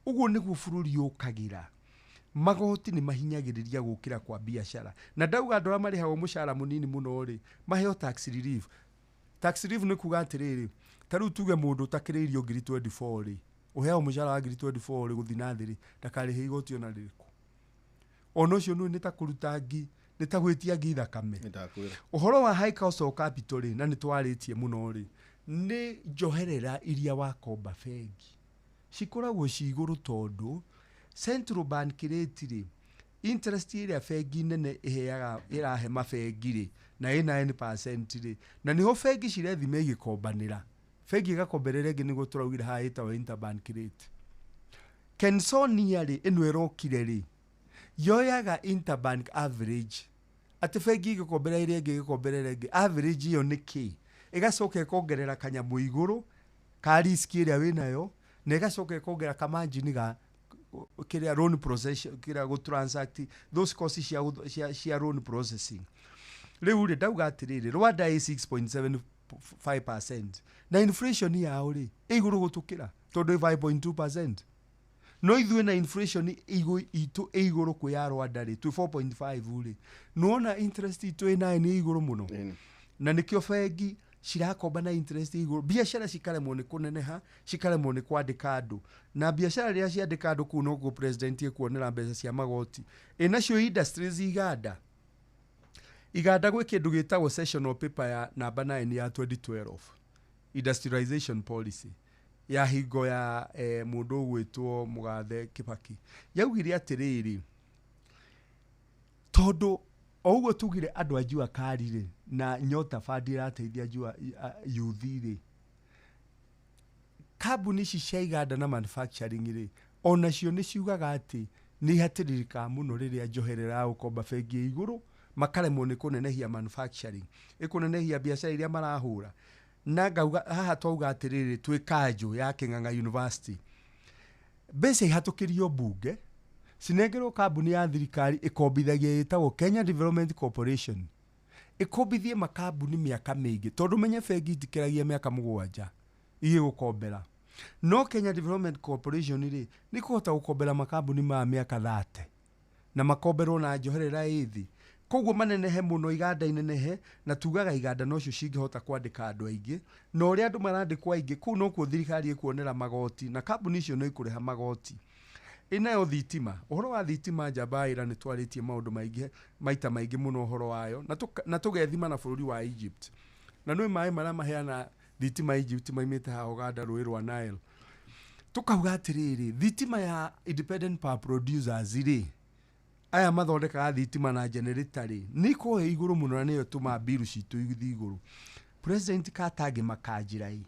Ũguo nĩguo bũrũri ũkagĩra magoti nĩ mahinyagĩrĩria gũkĩra kwa biacara na ndauga andũ arĩa marĩhagwo mũcara mũnini mũno rĩ maheo tax relief. Tax relief nĩ kuga atĩrĩrĩ ta rĩu tuge mũndũ ũtakĩrĩirio 24 rĩ ũheagwo mũcara wa 24 rĩ gũthi na thĩ rĩ ndakarĩhe igoti ona rĩrĩkũ. Ona ũcio nĩ ta kũruta ngi nĩ ta gwĩtia ngi thakame. Ũhoro wa high cost of capital rĩ na nĩ twarĩtie mũno rĩ nĩ njoherera iria wakomba bengi cikoragwo cigũrũ tondũ Central Bank rate rĩ interest ĩrĩa bengi nene ĩrahe mabengi rĩ na ĩna 9% rĩ na niho bengi cirethima igĩkombanĩra bengi ĩgakomberera ĩngĩ nĩguo tũraugire haha ĩtagwo interbank rate. Kensonia rĩ ĩno ĩrokire rĩ yoyaga interbank average atĩ bengi igĩkomberera ĩrĩa ĩngĩ ĩgĩkomberera ĩngĩ average ĩyo nĩ kĩ ĩgacoka ĩkongerera kanyamũ igũrũ ka risk ĩrĩa wĩnayo na ĩgacoka ĩkongerera kamanjini ga kiria loan process kiria go transact those costs cia loan processing riu ri ndauga atiriri Rwanda is 6.75% na inflation yao ri iguru gutukira tondu 5.2%. No ithuĩ na inflation itu iguru ku ya Rwanda ri tu 4.5 ri nuona interest itu ina ni iguru muno na nikio bengi cirakomba na interest iguru biashara cikaremwo ni kuneneha cikaremwo ni kwandika andu na biashara ria ciandika andu ku no go president ekuonera mbeca cia magoti inacio industries iganda gwe kindu gitagwo sessional paper ya number 9 ya 2012 industrialization policy ya hingo ya mundu gwitwo Mugathe Kibaki yaugire atiriri tondu ougo tugire andu ajua karire na nyota fadi rateithia ajua yuthi ri kambuni ici cia iganda na manufacturing ri onacio ni ciugaga ati ni hatiririka muno riria njoherera ukomba bengi iguru makaremwo ni kunenehia manufacturing ikunenehia biashara iria marahura na ngauga haha twauga atiriri twi kanju ya King'ang'a University bese ihatukirio bunge sinengerwo kambuni ya thirikari ikombithagia itagwo Kenya Development Corporation ikombithie makambuni miaka mingi tondu menye bengi tikiragia miaka 7 iye gukombera no Kenya Development Corporation ri ni kuhota gukombera makambuni ma miaka 30 na makomberwo na njoherera ithi koguo manenehe muno iganda inenehe na tugaga iganda nocio cingihota kwandika andu aingi no uri andu marandikwa aingi ku no ku thirikari ikuonera magoti na kambuni icio no ikureha magoti inayo thitima uhoro wa thitima Jabaira ni twaritie maundu maingi maita maingi muno uhoro wayo na tugethima na bururi wa Egypt na nui mai mara maheana thitima Egypt maimite ha Uganda rui rwa Nile tukauga atiriri thitima ya independent power producers ri aya mathondeka thitima na generator ri niko iguru muno na niyo tuma biru citu iguru president katange makanjirai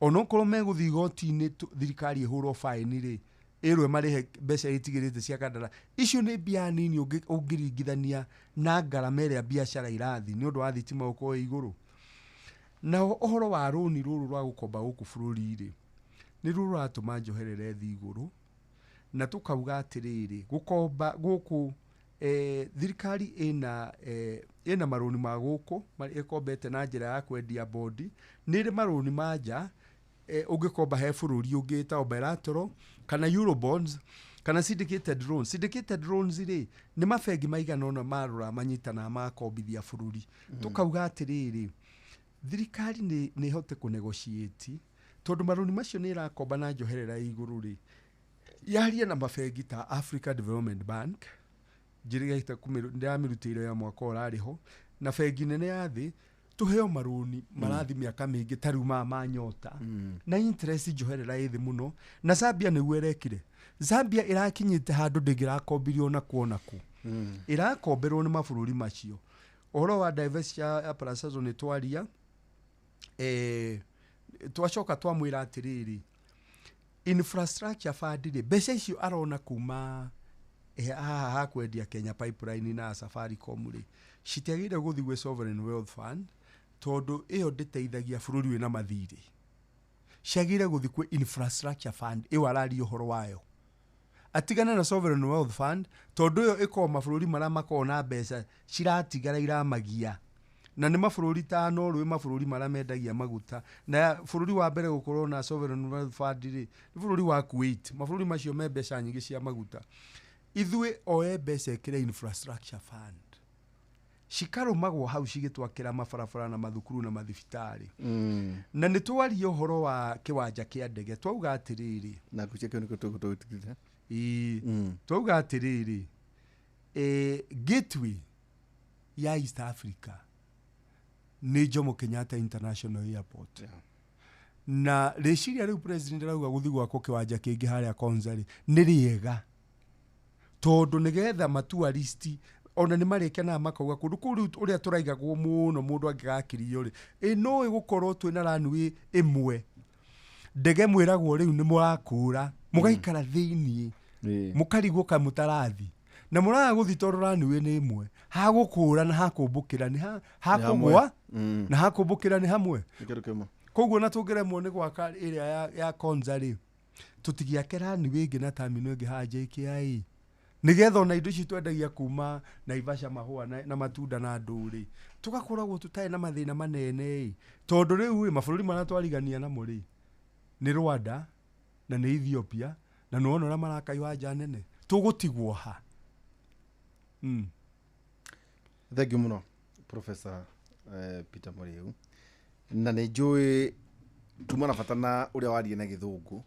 onokorwo meguthi goti-ini thirikari ihurwo fine ri irwe marihe mbeca itigirite cia kandara icio ni bia nini ungiringithania na ngarama iria biashara irathi ni undu wa thitima uko iguru na uhoro wa runi ruru rwa gukomba guku bururi ri ni ruru atuma njoherere thi iguru na tukauga atiriri gukomba guku thirikari ina maruni ma guku ikombete na njira ya kwendia bodi ni ri maruni manja ungikomba he bururi ungita bilateral kana Eurobonds kana syndicated loans ri ni mabengi maigana ona marura manyitana makombithia bururi tukauga atiriri thirikari ni hote ku negotiate tondu maruni macio ni irakomba na njoherera iguru ri yaria na mabengi ta Africa Development Bank njirigaita ndamirutire ya mwaka urariho na bengi nene ya thi tuheo maruni marathi miaka mingi tariu manyota na interest njoherera ithi muno na Zambia ni gwerekire Zambia irakinyite handu ndingirakombirio na kuona ku irakomberwo ni mabururi macio uhoro wa diversity ya Plazazo ni twaria twacoka twamwira atiriri infrastructure fund ri mbeca icio arona kuma ha kwendia Kenya Pipeline na Safaricom ri citiagire guthi gwe Sovereign Wealth Fund tondu iyo nditeithagia bururi wina mathiri ciagire guthi kwe infrastructure fund iwarari uhoro wayo atigana na Sovereign Wealth Fund tondu iyo iko mabururi mara makona mbeca ciratigara iramagia na ni mabururi ta Norway mabururi mara mendagia maguta na bururi wa mbere gukorwo na Sovereign Wealth Fund ri bururi wa Kuwait mabururi macio me mbeca nyingi cia maguta ithwe oe mbeca kire infrastructure fund cikarumagwo hau cigitwakira mabarabara na mathukuru na mathibitari na ni twari uhoro wa kiwanja kia ndege twauga atiriri na kucheke niko tugutukira twauga atiriri gateway ya East Africa ni Jomo Kenyatta International Airport na reciria riu president rauga guthi gwako kiwanja kingi haria Konzari ni riega tondu nigetha matuaristi ona ni marekena makauga kundu kuri uria turaigagwo muno mundu angigakirio ri no igukorwo twina ranwi imwe ndege mwiragwo riu ni murakura mugaikara thiini mukarigwo ka mutarathi na muraga guthi tondu ranwi ni imwe hagukura na hakumbukira ni hakugwa na hakumbukira ni hamwe koguo na tungiremwo ni gwaka iria ya Konzari tutigiakera ni wingi na terminal ingi ha JKI nigetha ona indo ici twendagia kuma Naivasha mahua na matunda na nduri tugakoragwo tutae na mathina manene tondu riu mabũrũri marĩa twarigania na mũrĩ ni Rwanda na ni Ethiopia na nuona ora marakaiwa nja nene tugutigwo ha. Thank you muno Professor Peter Muriu na nĩ njũĩ tumana fatana ũrĩa warie na gĩthũngũ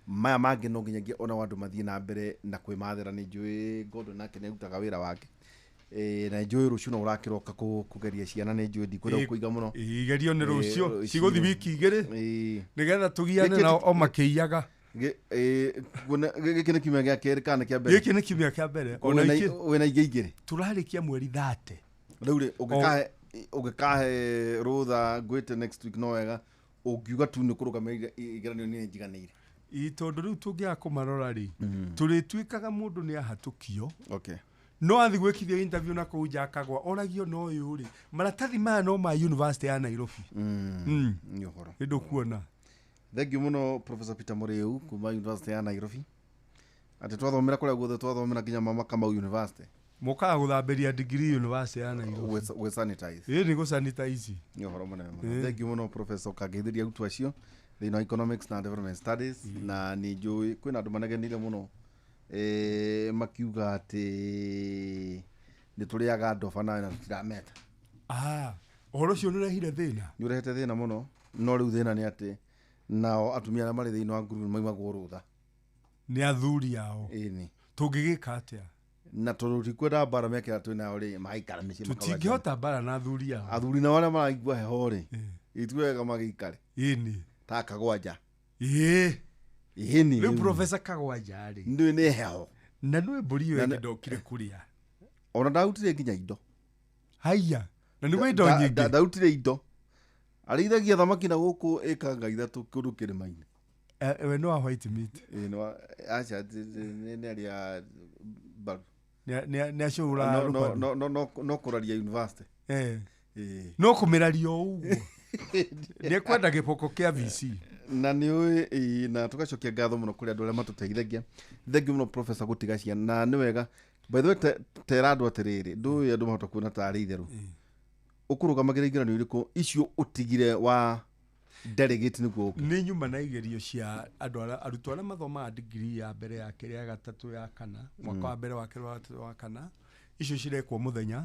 maya mangĩ no nginyagia ona andũ mathiĩ na mbere na kwĩmathĩra. Nĩ njũĩ Gordon nake nĩ arutaga wĩra wake na njũĩ rũciũ no ũrakĩroka kũgeria ciana. Nĩ njũĩ ndikwenda kũiga mũno igerio nĩ rũciũ cigũthi wiki igĩrĩ nĩgetha tũgiane na o makĩiyaga. Gĩkĩ nĩ kiumia gĩa kerĩ kana kĩa mbere? Gĩkĩ nĩ kiumia kĩa mbere. Wĩna ingĩ igĩrĩ? Tũrarĩkia mweri 30. Rĩu ũngĩkahe rũtha ngwĩte next week no wega ũngiuga tu nĩ kũrũgamĩrĩra igeranio nĩ njiganĩire. Tondũ rĩu tũngĩaga kũmarora rĩ tũrĩtuĩkaga mũndũ nĩ ahatũkio. Okay. No athi gwĩkithio interview na kũu nja akagwa oragio no ũyũ rĩ maratathi maya no ma University ya Nairobi. Nĩ ũhoro. Nĩ ndũkuona. Thank you muno Professor Peter Muriu kuma University ya Nairobi. Ati twathomera kũrĩa guothe twathomera nginya Mama Kamau University. Mũkaga gũthambĩria degree University ya Nairobi. We sanitize. Nĩ gũsanitize. Nĩ ũhoro mũnene. Thank you muno Professor Kagĩthĩria arutwo acio thĩinĩ wa Economics na Development Studies na nĩ njũĩ kwĩna andũ manegenire mũno makiuga atĩ nĩ tũrĩaga ndoba na tũtirameta. Ũhoro ũcio nĩ ũrehire thĩna? Nĩ ũrehete thĩna mũno no rĩu thĩna nĩ atĩ nao atumia arĩa marĩ thĩinĩ wa nguru maimagwo rũtha nĩ athuri ao. Ĩni tũngĩgĩka atĩa? Na tondũ tikwenda mbara mekĩra twĩnao rĩ maikara mĩciĩ makawa. Tũtingĩhota mbara na athuri ao. Athuri nao arĩa maraigua heho rĩ itwega magĩikare. Ĩni ta Kagwanja. Ĩni rĩu Professor Kagwanja rĩ ndũĩ nĩ heho na nĩ mbũri ĩyo ndokire kũrĩa ona ndautire nginya indo. Haiya na nĩ indo nyingĩ ndautire indo arĩithagia thamaki na gũkũ ĩkanga ithatũ kũndũ kĩrĩma-inĩ. We no white meat. No acha nĩ arĩa baru nĩ acũra no kũraria University. No kũmĩrario ũguo nĩ kwenda gĩboko kĩa VC na nĩ ũĩ na tũgacokia ngatho mũno kũrĩ andũ arĩa matũteithagia. Thank you mũno Professor gũtiga ciana na nĩ wega by the way tera andũ atĩrĩrĩ ndũĩ andũ mahota kuona tarĩ itherũ ũkũrũgamagĩra igeranio irĩkũ icio ũtigire wa delegate nĩguo nĩ nyuma na igerio cia andũ arutwo arĩa mathomaga degree ya mbere ya kerĩ ya gatatũ ya kana mwaka wa mbere wa kerĩ wa kana icio cirekwo mũthenya.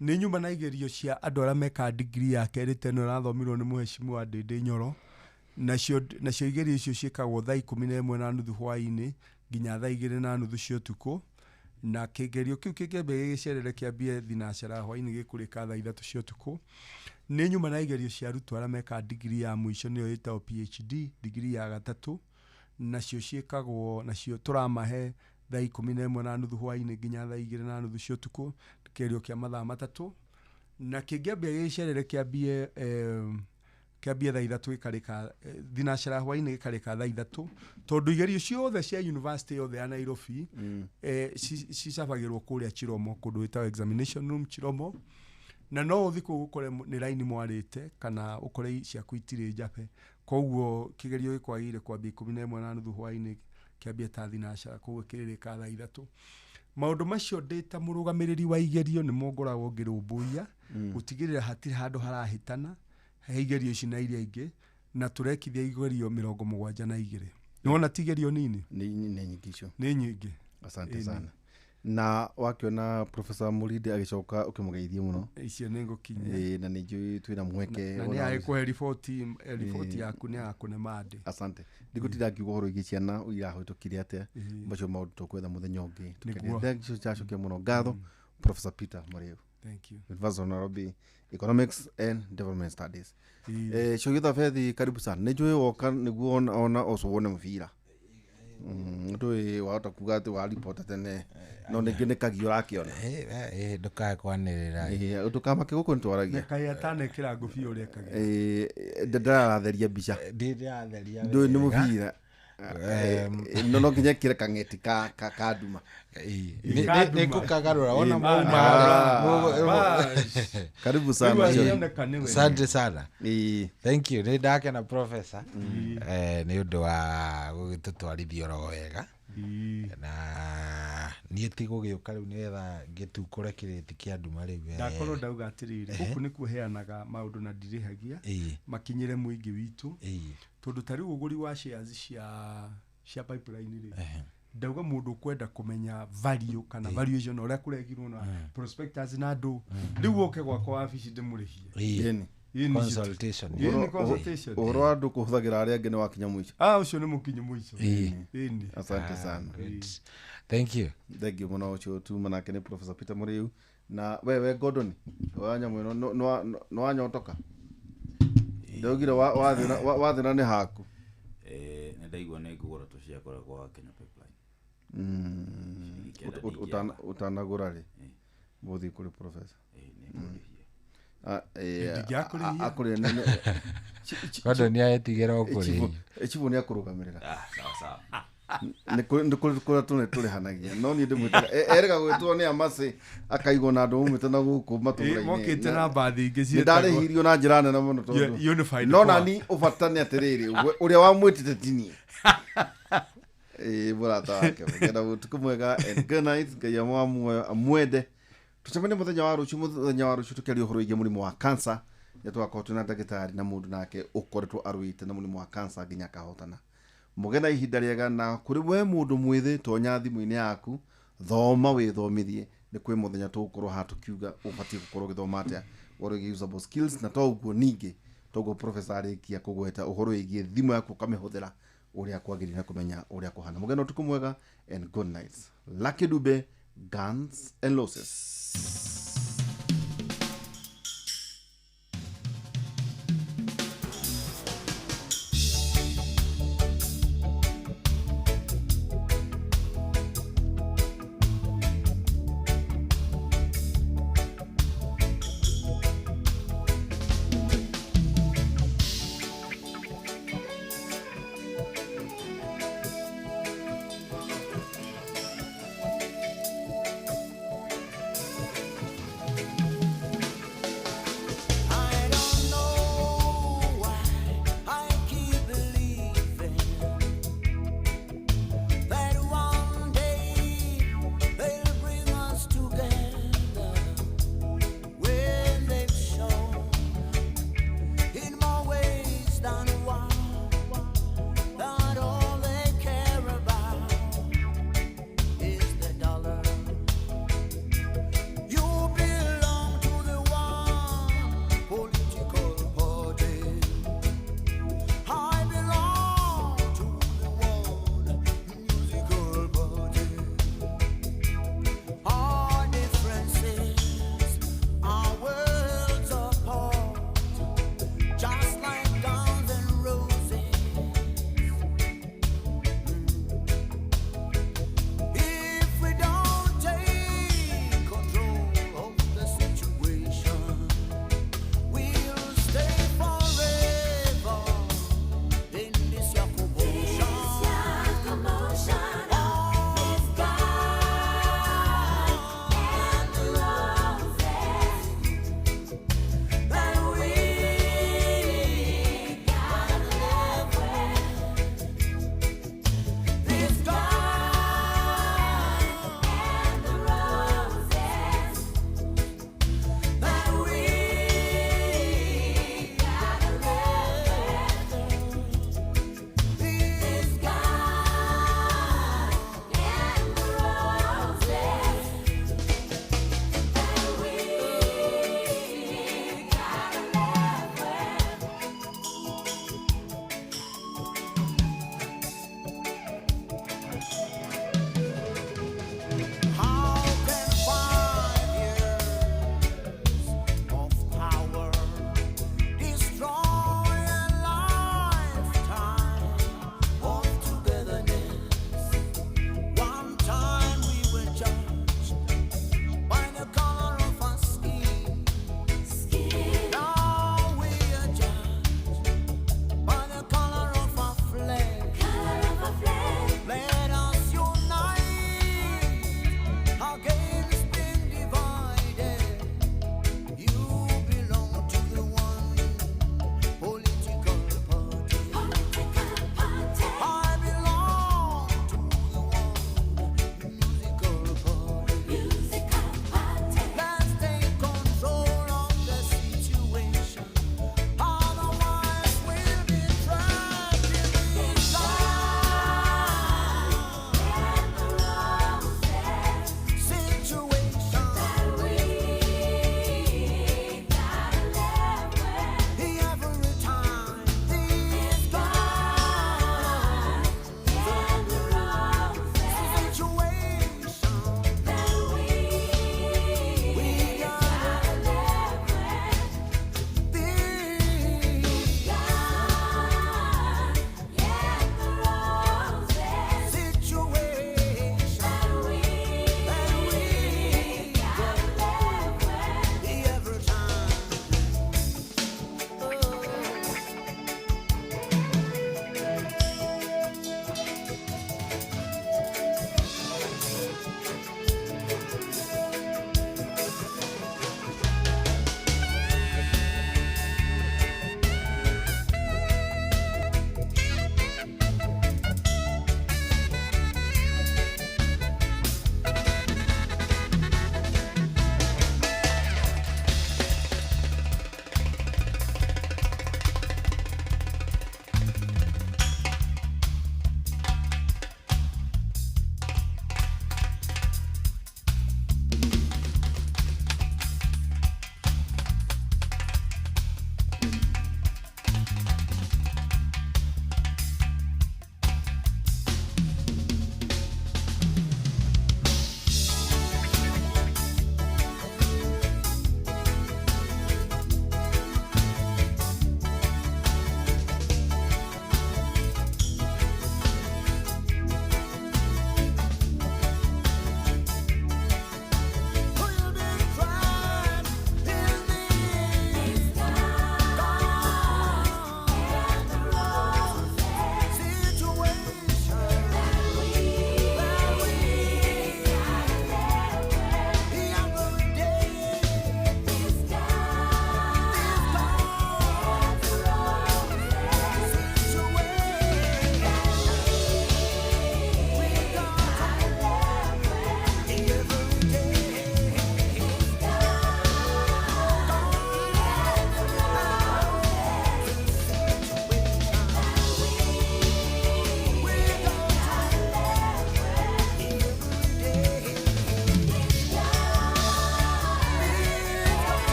Nĩ nyuma na igerio cia andũ arĩa meka degree ya kerĩ teno rathomirwo nĩ Mheshimiwa Ndĩndĩ Nyoro nacio igerio icio ciĩkagwo thaa 11:30 hwaĩ-inĩ nginya thaa 2:30 cia ũtukũ na kĩgerio kĩu kĩngĩambia gĩcerere kĩambie thinacara hwaĩ-inĩ gĩkũrĩka thaa 3 cia ũtukũ. Nĩ nyuma na igerio cia arutwo arĩa meka degree ya mũico nĩyo ĩtagwo PhD degree ya gatatũ nacio ciĩkagwo nacio tũramahe thaa 11:30 hwaĩ-inĩ nginya thaa 2:30 cia ũtukũ kĩgerio kĩa mathaa matatũ na kĩngĩambia gĩcerere kĩambie thaa 3 gĩkarĩka thinacara hwaĩ-inĩ gĩkarĩka thaa 3 tondũ igerio ciothe cia University yothe ya Nairobi cicabagĩrwo kũrĩa Chiromo kũndũ gwĩtagwo examination room Chiromo na no ũthi kũu ũkore nĩ raini mwarĩte kana ũkore ciaku itirĩ njabe. Koguo kĩgerio gĩkwagĩrĩire kwambia 11:30 hwaĩ-inĩ kĩambia ta thinacara koguo kĩrĩrĩka thaa 3. Maũndũ macio ndĩ ta mũrũgamĩrĩri wa igerio nĩ mongoragwo ngĩrũmbũiya gũtigĩrĩra hatirĩ handũ harahĩtana he igerio ici na iria ingĩ na tũrekithia igerio 72. Nĩwona ti igerio nini? Nĩ nyingĩ icio. Nĩ nyingĩ. Asante sana. Na wakiona Professor Muridi agĩcoka ũkĩmũgeithie mũno. Icio nĩ ngũkinya. Na nĩ njũĩ twĩna mweke. Na nĩ agĩkũhe riboti yaku nĩ agakũne mande. Asante. Ndigũtinda ngiuga ũhoro wĩgiĩ ciana irahĩtũkire atĩa macio maũndũ tũkwetha mũthenya ũngĩ. Tũkĩcokia mũno ngatho Professor Peter Muriu. Thank you. University of Nairobi Economics and Development Studies. Shogitha Fethi karibu sana. Nĩ njũĩ woka nĩguo ona ũcũone mũbira. Ndũĩ wahota kuga atĩ wa report tene no ningĩ nĩ kagio ũrakĩona. Ndũkae kwanĩrĩra. Ndũkamake gũkũ nĩtwaragia. Kaĩ atanekĩra ngũbia ũrĩa kagio. Ndĩratheria mbica. Ndĩratheria. Ndũĩ nĩ mũbira. no nginya kire kang'eti ka nduma nä kå kagarå ona karibu sana asante sana Ĩĩ. thank you nä ndakena professor nä å ndå wa gå gä tå twarithia oro wega na niä ti gå gä å ka rä u nä getha ngä tukå re kä rä ti kä a nduma rä u ndakorwo ndauga atiriri guku nikuo heanaga maundu na ndirihagia makinyire muingi witu tondu tari uguri wa shares cia pipeline ri ndauga mundu kwenda kumenya value kana valuation uria kuregirwo na prospectors na andu riu oke gwakwa wabici ndimurihie consultation uhoro wa andu kuhuthagira aria angi ni wakinya mwico ucio ni mukinyi mwico asante sana thank you muno ucio tu manake ni Professor Peter Muriu na wewe Gordon wanya mwino no wanyotoka ndogire wathina ni haku ndaigua nä ngå gå ra tå ciakora kwa Kenya Pipeline utanagura ri muthi kuri professor akuri nene bado ni aetigera okuri echivo ni akurugamirira sawa ni kuri tune hanagia no ni ndimwita erega gwitwo ni amase akaigwo na andu umite na guku matura-ini mokite na bathi ingi cie ndarihirio na njira nene muno tondu no nani ubatane atiriri uria wamwitite tini burata wake ngenda gutuku mwega and good night ngaya amwende tucemane muthenya wa rucio tukiaria uhoro wige murimu wa cancer nitwakorwo twina ndagitari na mundu nake ukoretwo arwite na murimu wa cancer nginya kahotana mugena ihinda riega na kuri we mundu mwithi tonya thimu-ini yaku thoma withomithie ni kwi muthenya tugukorwo ha tukiuga ubatie gukorwo githoma atia wori usable skills na to uguo ningi togo professor arikia kugweta uhoro wigie thimu yaku kamihuthira uria kwagirira na kumenya uria kuhana mugena utuku mwega and good night. Lucky Dube, Guns and Losses.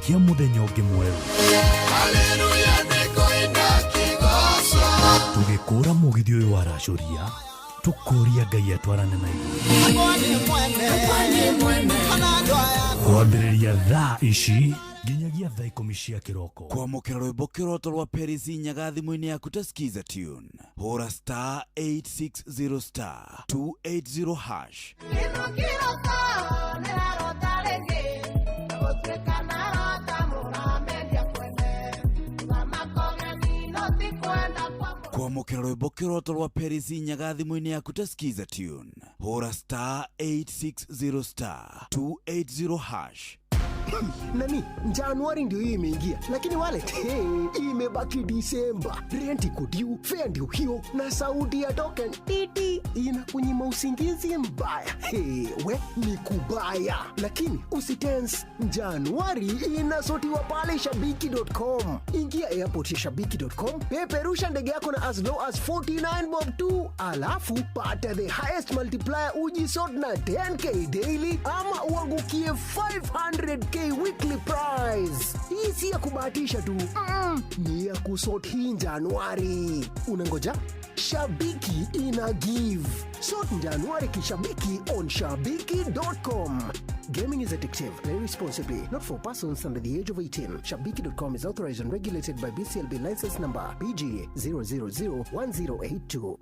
kia muthenya ungi mweru tugikura mugithi uyu wa racoria tukuria Ngai atwarane na ithuĩ kwambĩrĩria thaa ici nginyagia thaa 10 cia kĩroko kwamũkĩra rwĩmbo kĩroto rwa Perisi Nyaga thimũ-inĩ yaku ta skiza tune hũra star 860 star 280 hash kwamũkĩra rwĩmbo kĩroto rwa Perisi Nyaga thimũ-inĩ yaku ta skiza tune hũra star 860 star 280 hash. Nani, Januari ndio hii imeingia, lakini wallet imebaki Disemba. Rent iko due, fare ndio hiyo, na sauti ya token titi inakunyima usingizi mbaya. We ni kubaya, lakini usitense. Januari inasotiwa pale shabiki.com. Ingia airport ya shabiki.com, peperusha ndege yako na as low as 49 bob tu, alafu pata the highest multiplier ujisort na 10k daily ama uangukie 500k weekly prize. Hii si ya kubahatisha tu, ni ya kusort hii Januari. Unangoja? Shabiki ina give. Sort Januari kishabiki on shabiki.com. Gaming is addictive. Play responsibly. Not for persons under the age of 18. Shabiki.com is authorized and regulated by BCLB license number PG 0001082.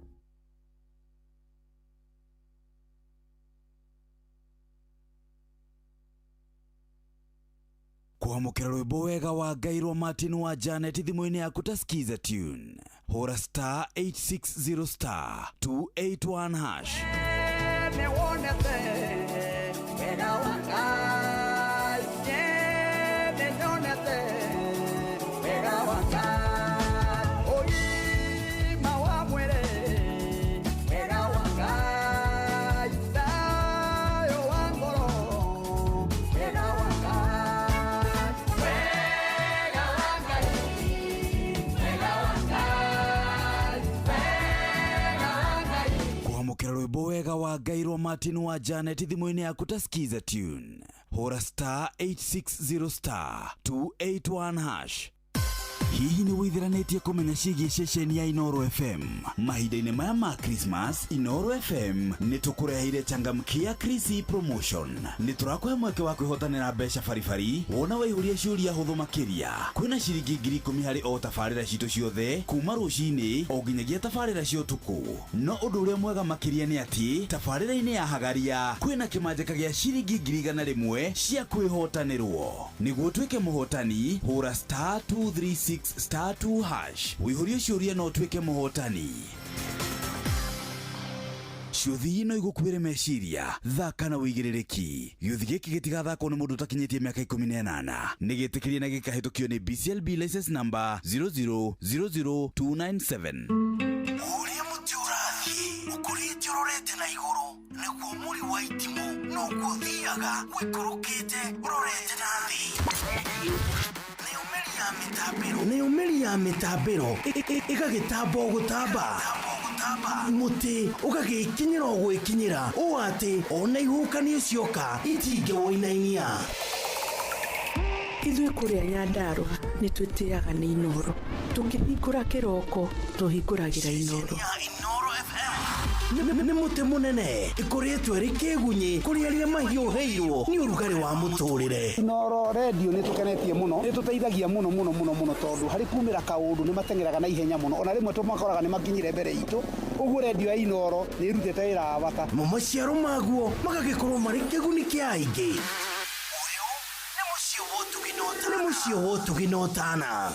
kwamũkĩra rwĩmbo wega wa Ngai rwa Martin wa Janet thimũ-inĩ yaku ta skiza tune hũra star 860 star 281 hash. Rwĩmbo wega wa Ngai rwa Martin wa Janet thimũ-inĩ yaku ta skiza tune hũra star 860 star 281 hash. Hihi nĩ wĩthiranĩtie kũmenya ciĩgiĩ ceceni ya Inooro FM? Mahinda-inĩ maya ma Christmas, Inooro FM nĩ tũkũreheire changamkia Chrissy promotion. Nĩ tũrakũhe mweke wa kwĩhotanĩra mbeca baribari wona waihũria ciũria hũthũ makĩria. Kwĩna ciringi 10,000 harĩ o tabarĩra citũ ciothe kuma rũcinĩ o nginyagia tabarĩra cia ũtukũ. No ũndũ ũrĩa mwega makĩria nĩ atĩ tabarĩra-inĩ ya Hagaria kwĩna kĩmanjĩka gĩa ciringi 100,000 cia kwĩhotanĩrwo. Nĩguo ũtuĩke mũhotani, hũra star 236 star 2 hash. Wĩihũrie ciũria no ũtuĩke mũhotani. Ciũthi ino igũkuĩre meciria, thaka na wĩigĩrĩrĩki. Gĩũthi gĩkĩ gĩtigathakwo nĩ mũndũ ũtakinyĩtie mĩaka 18. Nĩ gĩtĩkĩrie na gĩkahĩtũkio nĩ BCLB license number 0000297. ũrĩa mũtĩ ũrathiĩ ũkũrĩte ũrorete na igũrũ nĩguo mũri wa itimũ no gũthiaga wĩkũrũkĩte ũrorete na thĩ. Nĩ umeri ya mĩtambĩro ĩgagĩtamba o gũtamba, mũtĩ ũgagĩkinyĩra o gwĩkinyĩra, ũũ atĩ ona ihuhũkanio cioka itingĩwoinainia. Ithuĩ kũrĩa Nyandarua nĩ twĩtĩaga nĩ Inooro. Tũngĩhingũra kĩroko tũhingũragĩra Inooro. Nĩ mũtĩ mũnene ĩkoretwo ĩrĩ kĩgunyi kũrĩa rĩrĩa mahiũhĩirwo nĩ ũrugarĩ wa mũtũrĩre. Inooro radio nĩ tũkenetie mũno, nĩ tũteithagia mũno tondũ harĩ kumĩra kaũndũ nĩ matengeraga na ihenya mũno, ona rĩmwe tũmakoraga nĩ makinyire mbere itũ. Ũguo radio ya Inooro nĩ ĩrutĩte wĩra wa bata. Maciaro maguo magagĩkorwo marĩ kĩguni kĩa aingĩ. Ũyũ nĩ mũciĩ wa Ũtugi na Ũtana.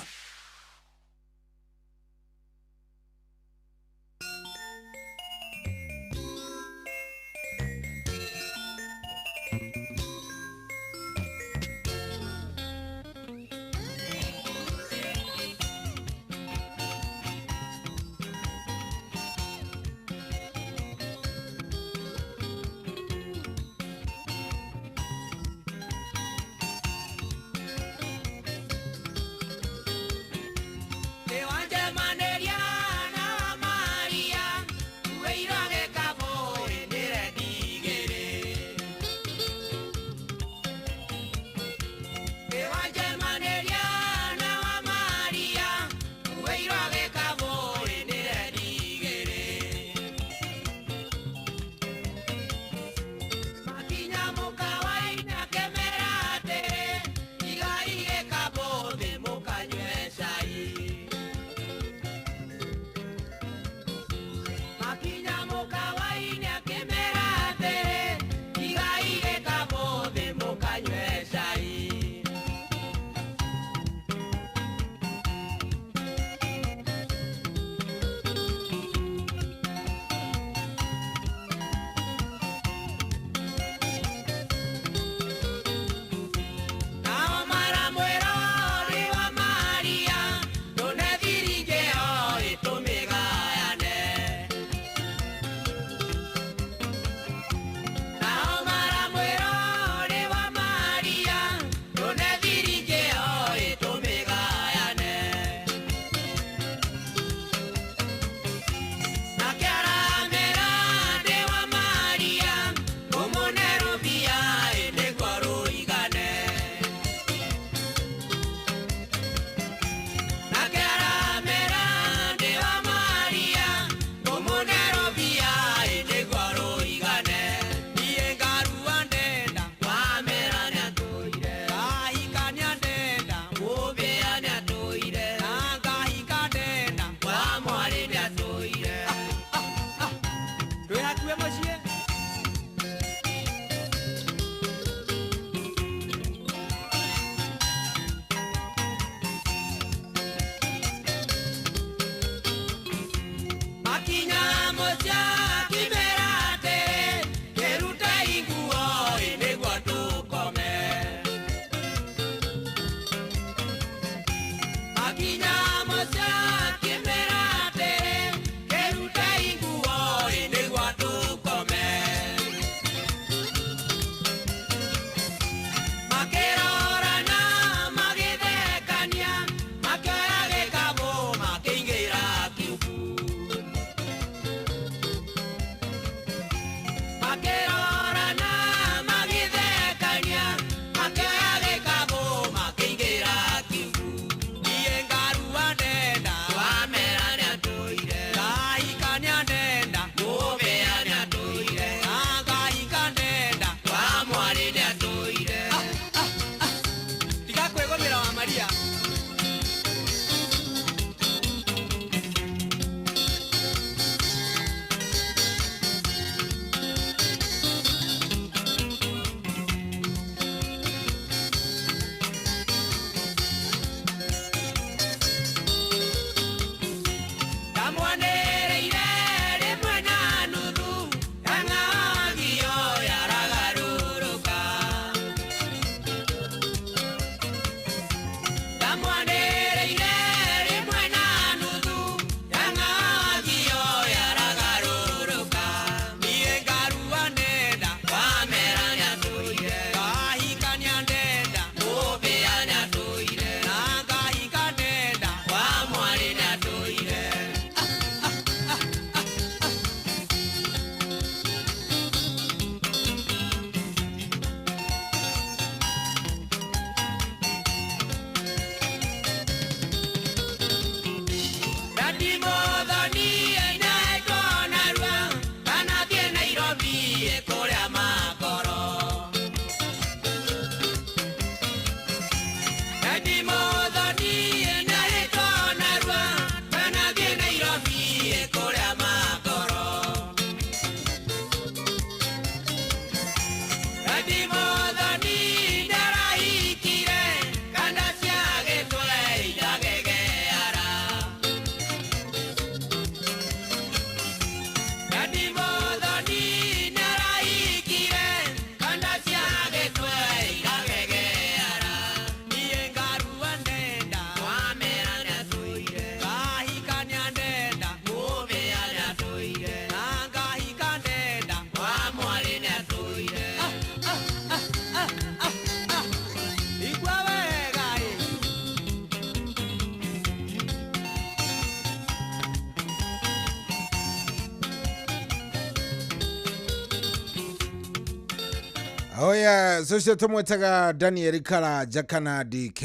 Oh yeah, so tumwetaga Daniel Karaja kana DK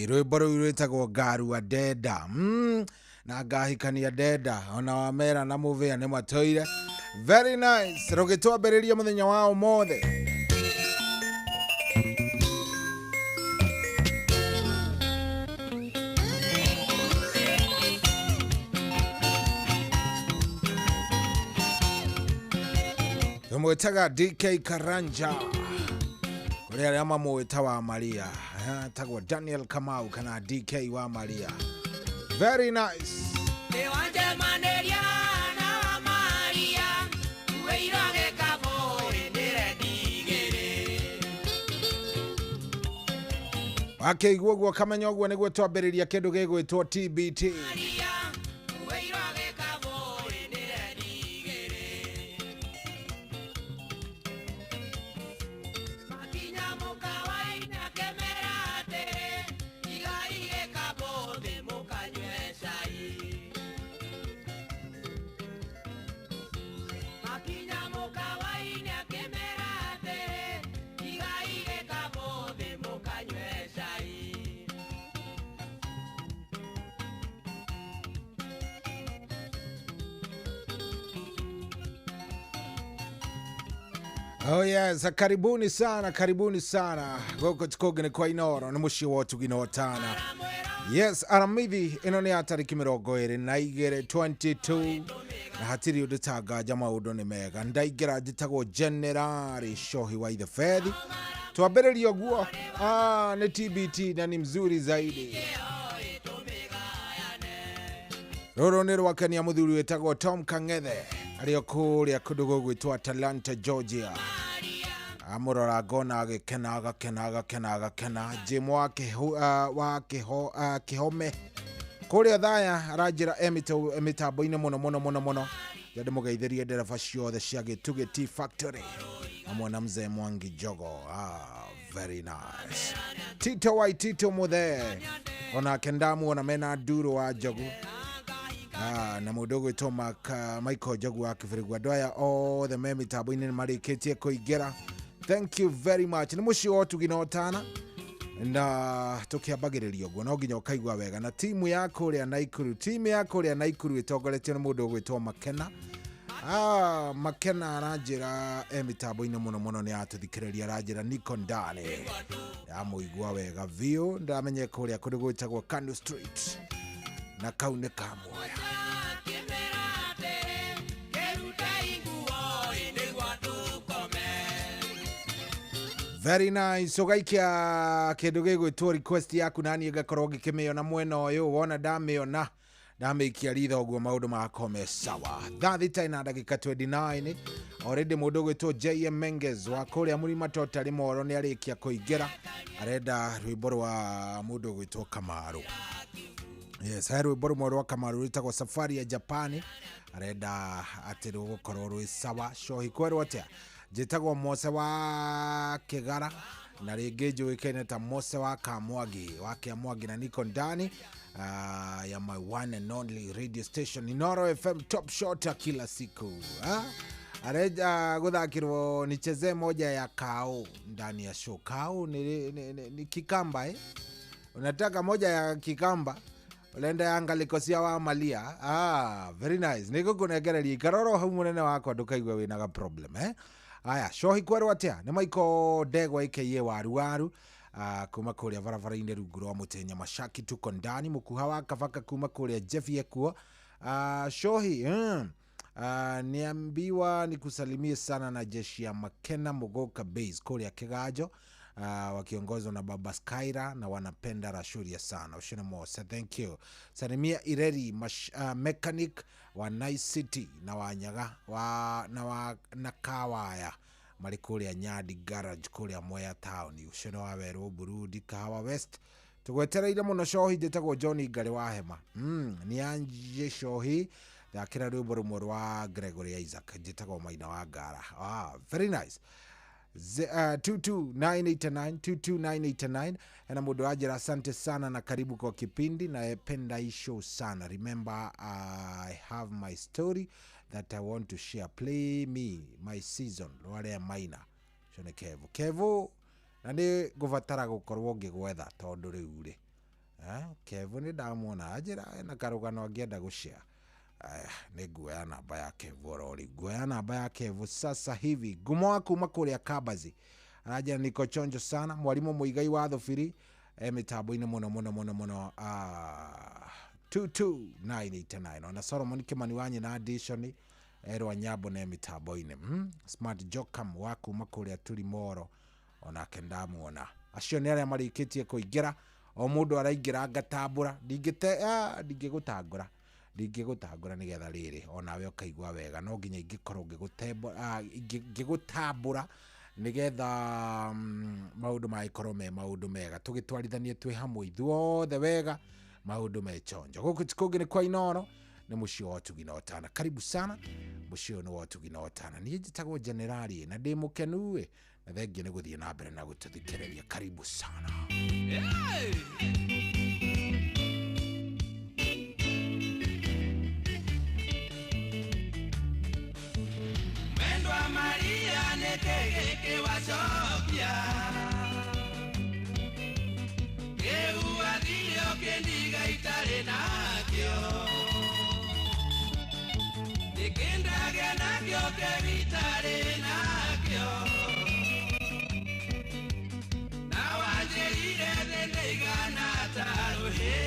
rwimbo rũu rwĩtagwo Ngaru wa Deda. Na ngahikania Deda ona wamera na mũvĩa nĩ matoire. Very nice. Rũgĩtwambĩrĩria mũthenya wa ũmũthĩ. Tumwetaga DK Karanja. Kule alama mweta wa Maria. Tagwa Daniel Kamau kana DK wa Maria. Very nice. Wakeigua guo kamenya guo niguo twambĩrĩria kĩndũ gĩgwĩtwo TBT. Oh yes, karibuni sana, karibuni sana. Goko tukogene kwa inoro, na mushi watu ginotana. Yes, aramithi ino ni atariki mirongo iri na igere 22. Na hatiri udutaga maundu ni mega. Ndaigera njitagwo General Shohi wa the Fedi. Twambĩrĩria guo. Ni TBT na ni mzuri zaidi. Roro ni rwakania muthuri wetagwo Tom Kang'ethe. Ario kuria kundu gwitwa Atlanta, Georgia. Amurora ngona agĩkena Jim wa Kĩhome kũrĩa thaya aranjĩra emitambo-inĩ mũno yadĩ mũgeithĩrie ndereba ciothe cia Gĩtugĩ Tea Factory hamwe na mzee Mwangi Jogo. Very nice. Tito Waitito muthe onake ndamuona mena nduro wa Jogu. Na mũndũ gwĩtwo Michael Jogu wa Kĩbĩrĩgu. Andũ aya othe me mitambo-inĩ nĩmarĩkĩtie kũingĩra. Thank you very much. Ni mushi wotu ginotana na tukiambagĩrĩria guo no nginya ũkaigua wega na timu yako ria Naikuru itongoretio nĩ mũndũ gwĩtwo Makena. Makena aranjĩra mitambo-inĩ mũno nĩ atuthikĩrĩria aranjĩra Niko ndani ya mũigua wega view ndamenye kũrĩa kũndũ gwĩtagwo Kanu Street na kau nĩ kamuoya. Very nice. Ũgaikia kĩndũ gĩgwĩtwo request yaku nani ngakorwo ngĩkĩmĩona mwena ũyũ wona ndamĩona ndamĩikia ritho ũguo maũndũ makome sawa. Thita ina ndagĩka 29 already mũndũ gwĩtwo JM Menges wa kũrĩa Mũrima Tota Limoro nĩ arĩkia kũingĩra arenda rwĩmbo rwa mũndũ gwĩtwo Kamaru. Yes, rwĩmbo rũmwe rwa Kamaru rwĩtagwo Safari ya Japani arenda atĩ rũgũkorwo rwĩ sawa. Shohi kwerwo atĩa jitagwo Mose wa Kigara na rĩngĩ njũĩkaine ta Mose wa Kamwangi na Niko ndani ya my one and only radio station Inoro FM top shot kila siku. Areja guthakirwo nicheze moja ya Kao ndani ya show. Kao ni Kikamba unataka moja ya Kikamba ulenda yanga likosia wa Malia. Very nice. Niko kunegereria karoro hau munene wako ndukaigwe wina problem Aya, Shohi kwerwo atia nĩ Michael Ndegwa aka Waru kuma kũrĩa barabara-inĩ rungu rwa Mũtenya Mashaki tuko ndani mũkuha wa Kabaka kuma kũrĩa Jeff Ekuo. Shohi niambiwa nikusalimie sana na jeshi ya Makena Mugoka Base kũrĩa Kĩganjo wakiongozwa na Baba Skyra na wanapenda Rashuria sana. Ushine Mose, thank you. Salimia Ireri mechanic wa Nice City na Wanyaga na Kawaya mari kuria Nyadi Garage kuria Mwea Town. Ushine wa Weru Burudi Kahawa West tugwetereire muno. Shohi njĩtagwo Johnny Ngari wa Hema. Ni anje Shohi thakĩra rwĩmbo rũmwe rwa Gregory Isaac njĩtagwo Maina wa Ngara. Very nice. 22989 na mũndũ ajira asante sana na karibu kwa kipindi na penda hii show sana. Remember I have my story that I want to share. Play me my season wale Maina cio nä kevu na nä ngå batara gå korwo ngä gwetha tondå rä u rä kevu nä ndamuona njä ra na karå gano angĩenda gå cea nä nguoya namba ya kevu oro rä nguoya namba ya kevu sasa hivi. Ngumo wa kuma kå rä a Kambazi aranjä niko chonjo sana mwarimå må igai wa thubiri mitambo-inä muno 22989 ona Solomon Kimani wanyi na addition erwa nyambo na mitambo-inä Smart Jokam wa kuma kå rä a Turimoro onake ndamuona acio nä arä a marä tie kå ingä ra o må ndå araingä ra ngatambå ra ndingä gå tangå ra nä getha rä rä onawe ũkaigua wega no nginya ingä korwo ngä gå tambå ra nä getha maå ndå magäkorwo me maå ndå mega tå gä twarithanie twä hamwe ithuothe wega maå ndå mechonjo gå kå tikå ngä nä kwa Inoro nä må ciä wa Tugi na Otana. Karibu sana må ciä å nä wa Tugi na Otana. Niä njätagwo generali na ndä må kenu na thengiä nä gå thiä na mbere na gå tå thikä rä ria. Karibu sana. Mwendwa Maria nekegeke wacokya keu athio kendiga itarĩ nakĩo nikĩndagĩa nakĩo kevitarĩ nakĩo na wanjĩrire thĩ nĩigana ta rũhĩ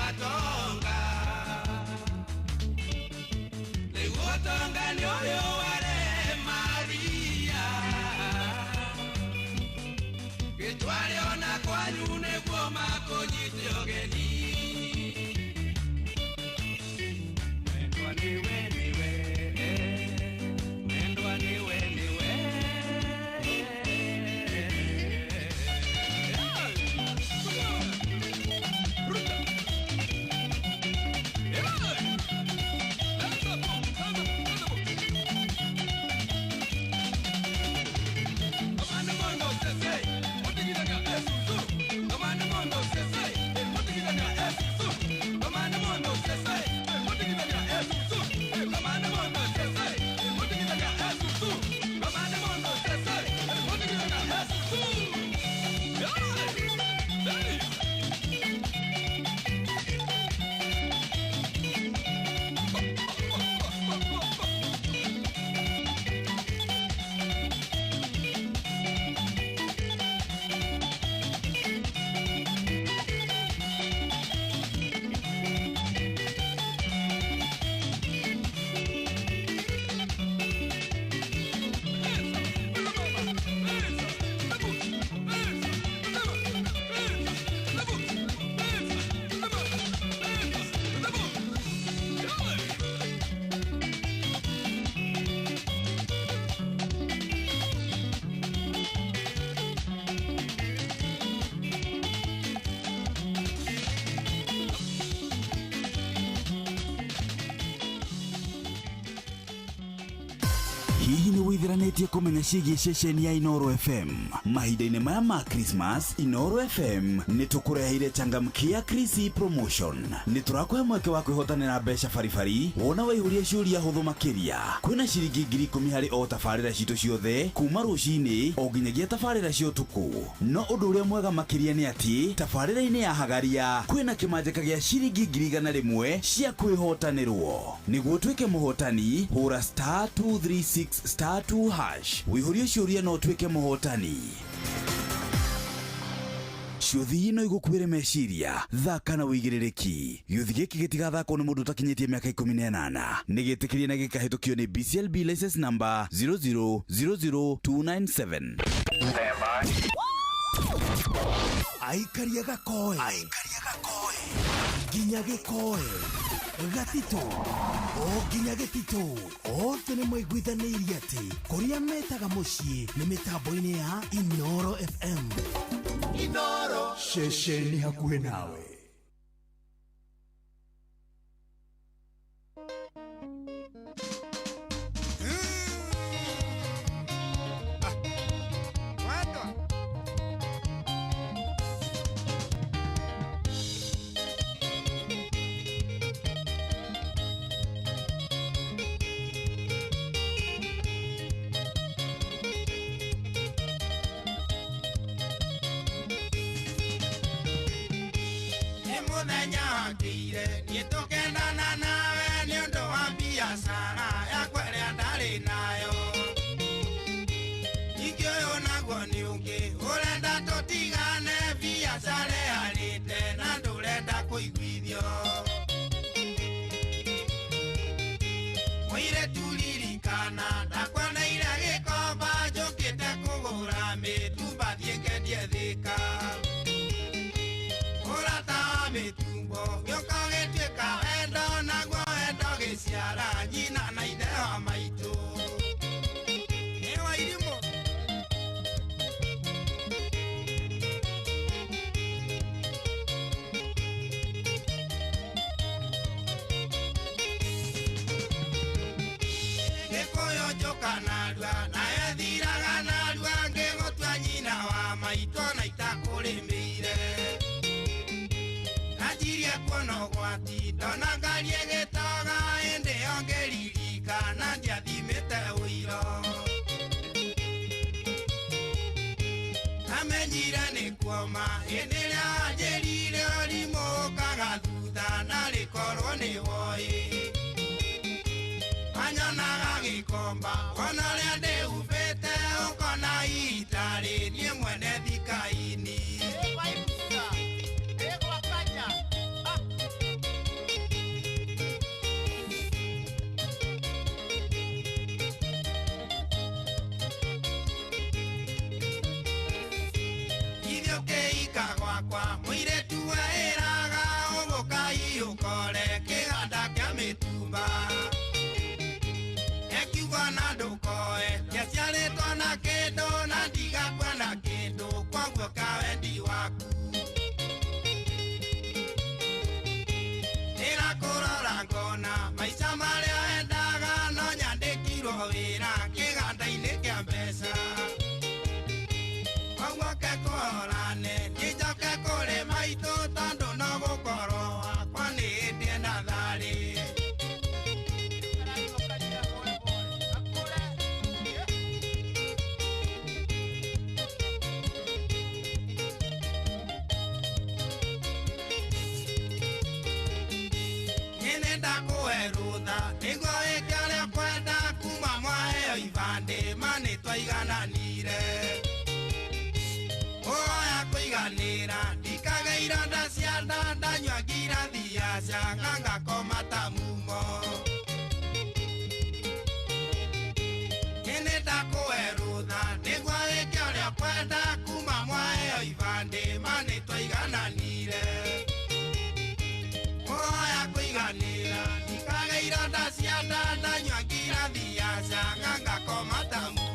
watonga nĩguo tonga nĩ ũyũ ware Maria gĩtware ona kwanyu nĩguo makũnyite ũgeni wendwa nĩwe wendwa nĩwe Hihi nĩ wĩtheranĩtie kũmenya ciĩgiĩ ceceni ya Inoro FM? Mahinda-inĩ maya ma Christmas, Inoro FM nĩ tũkũreheire changamkia Chrissy promotion. Nĩ tũrakũhe mweke wa kwĩhotanĩra mbeca baribari wona waihũria ciũria hũthũ makĩria. Kwĩna ciringi 10,000 harĩ o tabarĩra citũ ciothe kuma rũcinĩ o nginyagia tabarĩra cia ũtukũ. No ũndũ ũrĩa mwega makĩria nĩ atĩ tabarĩra-inĩ ya Hagaria kwĩna kĩmanjĩka gĩa ciringi 100,000 cia kwĩhotanĩrwo. Nĩguo tuĩke mũhotani, hũra *236*2# wĩihũrie ciũria no tuĩke mũhotani. Ciũthi ino igũkuĩre meciria, thaka na wĩigĩrĩrĩki. Gĩũthi gĩkĩ gĩtigathakwo nĩ mũndũ ũtakinyĩtie mĩaka 18. Nĩ gĩtĩkĩrie na gĩkahĩtũkio nĩ BCLB license number 0000297. Aikaria gakoe nginya gĩkoe gatito o nginya gĩtito othe nĩ maiguithanĩirie atĩ kũrĩa metaga mũciĩ nĩ mĩtambo-inĩ ya Inoro FM. Inoro ceceni hakuhĩ nawe. ndukore kiganda kia mitumba ekiuga na ndukoe kiaciaritwo na kindu na ndigakua na kindu koguo kawendi waku nirakurora ngona maica maria wendaga no nyandikirwo wira kiganda-ini kia mbeca koguo kekorane njoke kuri maitu tondu no gukorwo wakwa ni ndie na thari niguo wikaria kwenda kuma mwaheo ibande mani twaigananire oya kwiganira ndikageira ndacia ndanyua ngirathi yaca ngangakoma ta mumo nini ndakuerutha niguo wikaria kwenda kuma mwaheo ibande mani twaigananire oya kwiganira ndikageira ndacia ndanyua ngirathi yaca ngangakoma ta mumo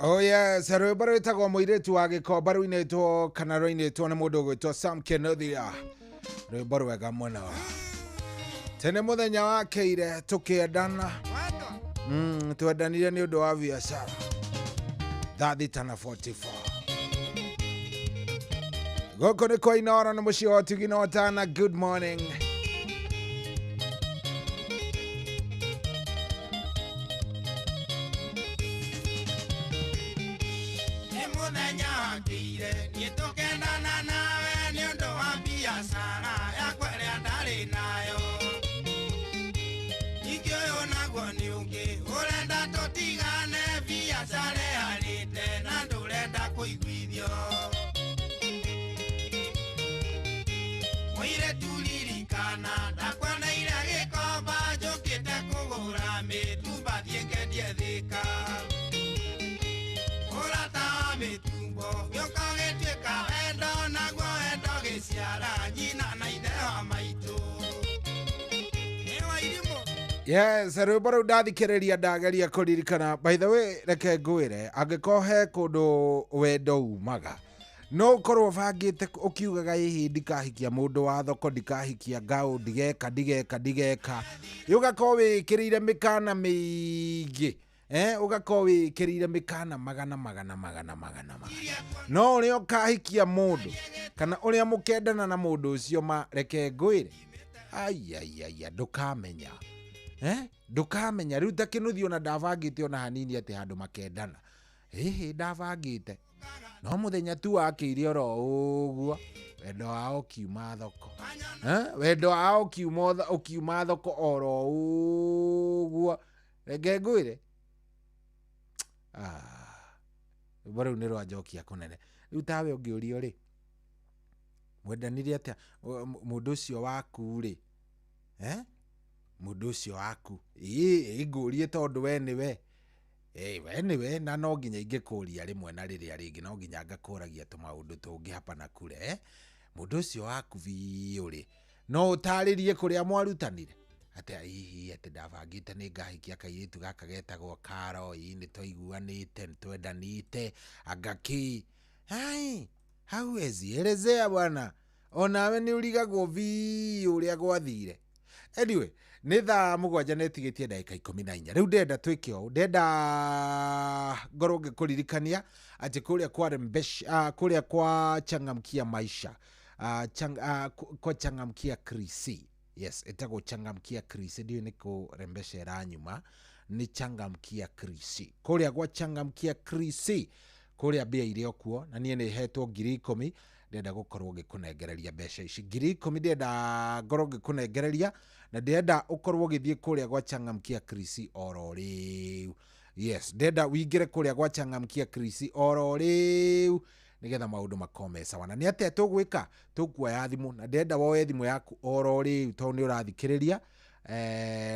Oh yes, rwimbo rwitagwo muiritu wa gikomba ruinitwo kana ruinitwo ni mundu gwitwo Sam Kenothia. Rwimbo rwega muno. Tene muthenya wa keire tukiendana. Twendanire ni undu wa biacara. 30:44. Goko ni kwa Inoro na muci wa Tiginotana. Good morning. Yes, rwimbo rũu ndathikĩrĩria ndageria kũririkana. By the way, reke ngwĩre angĩkorwo he kũndũ wendo umaga no ũkorwo bangĩte ũkiugaga hihi ndikahikia mũndũ wa thoko, ndikahikia ngaũ, ndigeka ũgakorwo wĩkĩrĩire mĩkana mĩingĩ, ũgakorwo wĩkĩrĩire mĩkana magana no ũrĩa ũkahikia mũndũ kana ũrĩa mũkendana na mũndũ ũcio reke ngwĩre aiaiaia ndũkamenya ndũkamenya rĩu ta Kĩnuthia ona ndabangĩte ona hanini atĩ handũ makendana. Ndabangĩte no mũthenya tu wakĩire oro ũguo wendo wao kiuma thoko, wendo wao ũkiuma thoko oro ũguo. Reke ngwĩre rwimbo rũu nĩ rwanjokia kũnene. Rĩu tawe ũngĩũrio rĩ mwendanire atĩa mũndũ ũcio waku rĩ, mũndũ ũcio waku ngũrie tondũ we nĩwe na no nginya ingĩkũria rĩmwe na rĩrĩa rĩngĩ no nginya ngakũragia tũmaũndũ tũngĩ hapa na kure. Mũndũ ũcio waku biũ rĩ no ũtarĩrie kũrĩa mwarutanire atĩ hihi atĩ ndabangĩte nĩ ngahikia kairĩtu gaka getagwo Karoi, nĩ twaiguanĩte nĩ twendanĩte agaki hauwezi elezea bwana, onawe nĩ ũrigagwo biũ ũrĩa gwathire. Anyway, nĩ thaa 7:34 ndagĩka 14. Rĩu ndenda twĩke ũũ, ndenda ngorwo ngĩkũririkania atĩ kũrĩa kwa Changamkia Maisha, kwa Changamkia Krisi. Yes, ĩtagwo Changamkia Krisi, ndiyo nĩ kũrembecera nyuma, nĩ Changamkia Krisi. Kũrĩa kwa Changamkia Krisi kuria mbia irio kuo na nie ni hetwo 10,000 ndenda gukorwo gikunengereria mbeca ici 10,000 ndenda ngorwo gikunengereria na ndenda ukorwo githie kuria gwa Changamkia Chris oro riu. Yes, ndenda wingire kuria gwa Changamkia Chris oro riu nigetha maundu makome sawa. Na ni atia tugwika tukuoya thimu na ndenda woe thimu yaku oro riu to ni urathikiriria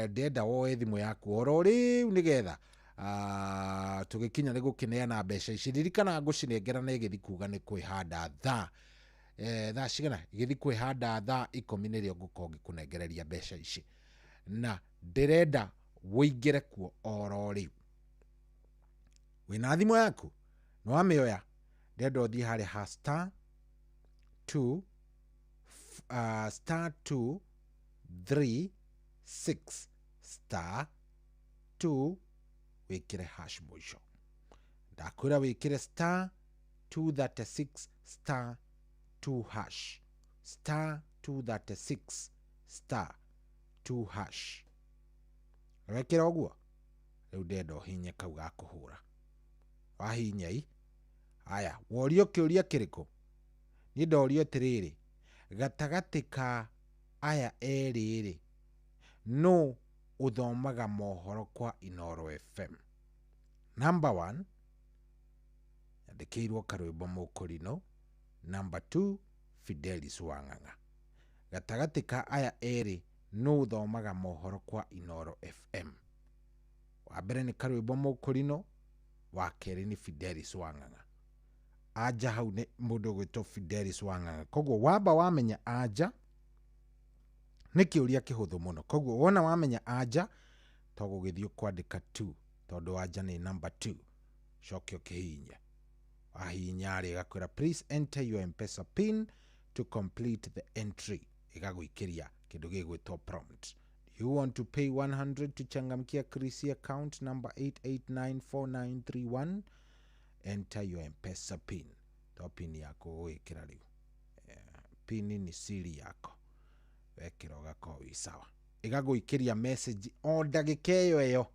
ndenda woe thimu yaku oro riu nigetha tugikinya ni gukineana mbeca ici. Ririkana ngucinengera na igithi kuga ni kwihanda thaa cigana igithi kwihanda thaa 10 nirio ngukorwo ngikunengereria mbeca ici na ndirenda wingire kuo oro riu. Wina thimu yaku no amioya ndenda uthie hari ha star 236 star 2 wikire hash mwisho. Ndakwira wikire star 236 star 2 hash star 236 star 2 hash. Wekira oguo riu ndenda hinye kau ga kuhura wahinya aya worio kiuria kiriko ni ndorio tiriri gatagati ka aya eriri no uthomaga mohoro kwa Inoro FM. Number 1 yandikirwo Karwimbo Mukurino. Number 2 Fidelis Wang'ang'a. Gatagati ka aya eri no uthomaga mohoro kwa Inoro FM. Wa mbere ni Karwimbo Mukurino, wa keri ni Fidelis Wang'ang'a. Aja hau ni mundu gwitwo Fidelis Wang'ang'a. Koguo wamba wamenya aja ni kiuria kihuthu muno. Koguo wona wamenya aja to gugithio kwandika 2 tondu aja ni number 2. Shokyo kihinya ahinya ri gakwira please enter your M-Pesa pin to complete the entry. Igaguikiria kindu gigwitwo prompt. You want to pay 100 to Changamkia Chris account number 8894931. Enter your M-Pesa pin. To pin yako wikira riu. Pin ni siri yako. Wekira gako wi sawa. Igaguikiria message o ndagika eyo.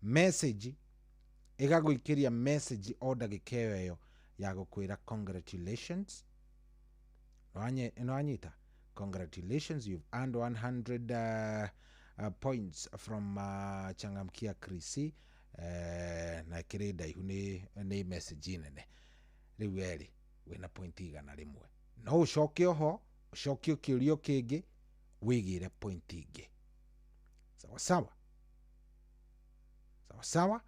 Message igaguikiria message o ndagika eyo ya gukwira congratulations. No anyita. Congratulations, you've earned 100 points from Changamkia Chris. Na kirida ihu ni message nene. Riu eri wina point igana rimwe. No ucokio ho, ucokio kiurio kingi wigire point ingi. Sawa sawa. Sawa sawa.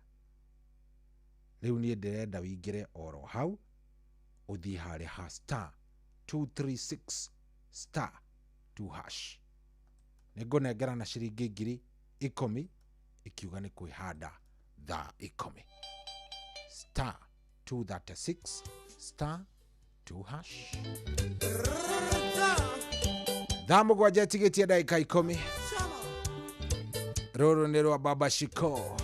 Riu ni ndirenda wingire oro hau uthie hari ha star 236 star 2 hash. Nigunengera na ciringi 10,000 ikiuga ni kwihanda thaa 10. Star 236 star 2 hash. Thaa mugwanja tigitie dakika 10. Ruru ni rwa Baba Shiko.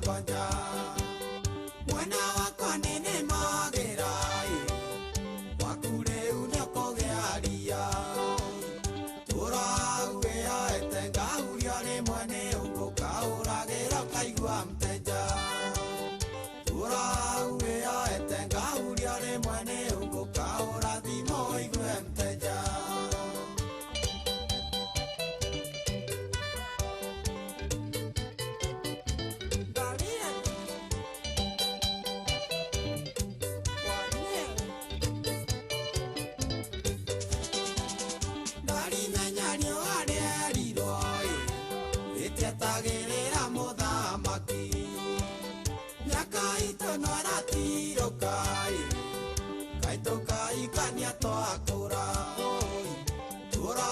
Konja no aratiro kai kaito kai kania to akura tura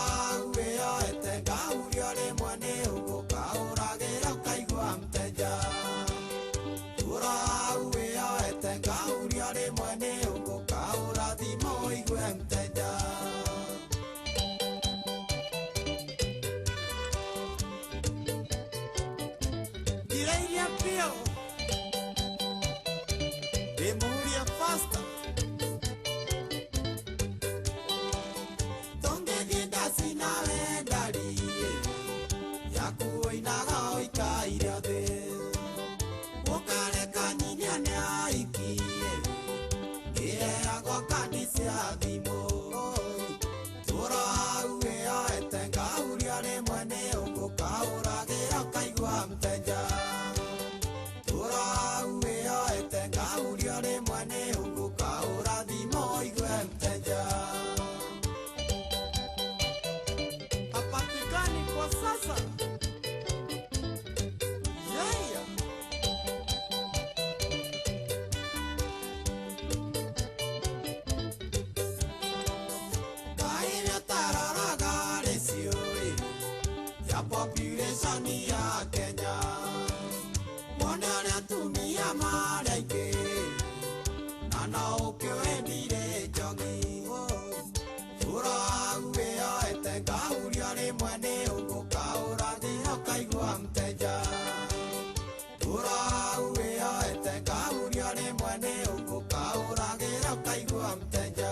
we ete gauri ole mwane uko kaura gera kaigwa mteja tura we ete gauri ole mwane uko kaura dimo igwe mteja direia pio de muria fasta donde genda sina vendari yaku inaga oikaira de okare kanini anaiki ire ago kanisi adimo tora uwe aetenga uriare mwene uko kaura gira kaigwa mteja tora uwe aetenga uriare mwene uko kaura dimo igwe mteja hapatikani kwa sasa yeah. Kaira tararaga resioi ya population ya Kenya mwana tumia malaike nana okyo endire jongi ura uwe aete gauri ale mwene uko kaura diha kaigwa mteja ura uwe aete gauri ale mwene uko kaura gira kaigwa mteja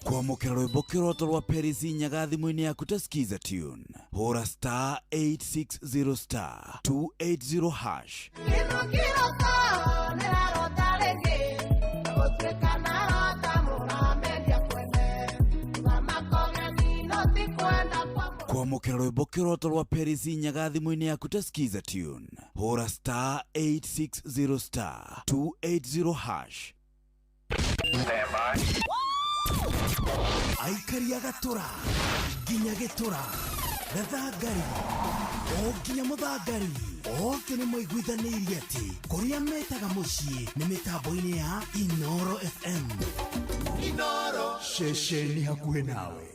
kwamukira rwimbo kiroto rwa perisi nyaga thimu-ini yaku ta skiza tune hura star 860 star 280 hash kwamukira rwimbo kiroto rwa perisi nyaga thimu-ini yaku ta skiza tune hura star 860 star 280 hash. aikari agatura nginya gitura gathangari o nginya muthangari othe nĩ moiguithanĩirie atĩ kũrĩa metaga mũciĩ nĩ mĩtambo-inĩ ya Inoro FM. Inoro ceceni hakuhĩ nawe.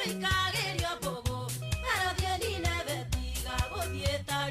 Ikagerio bogo, pero Dios ni neve diga, vos y esta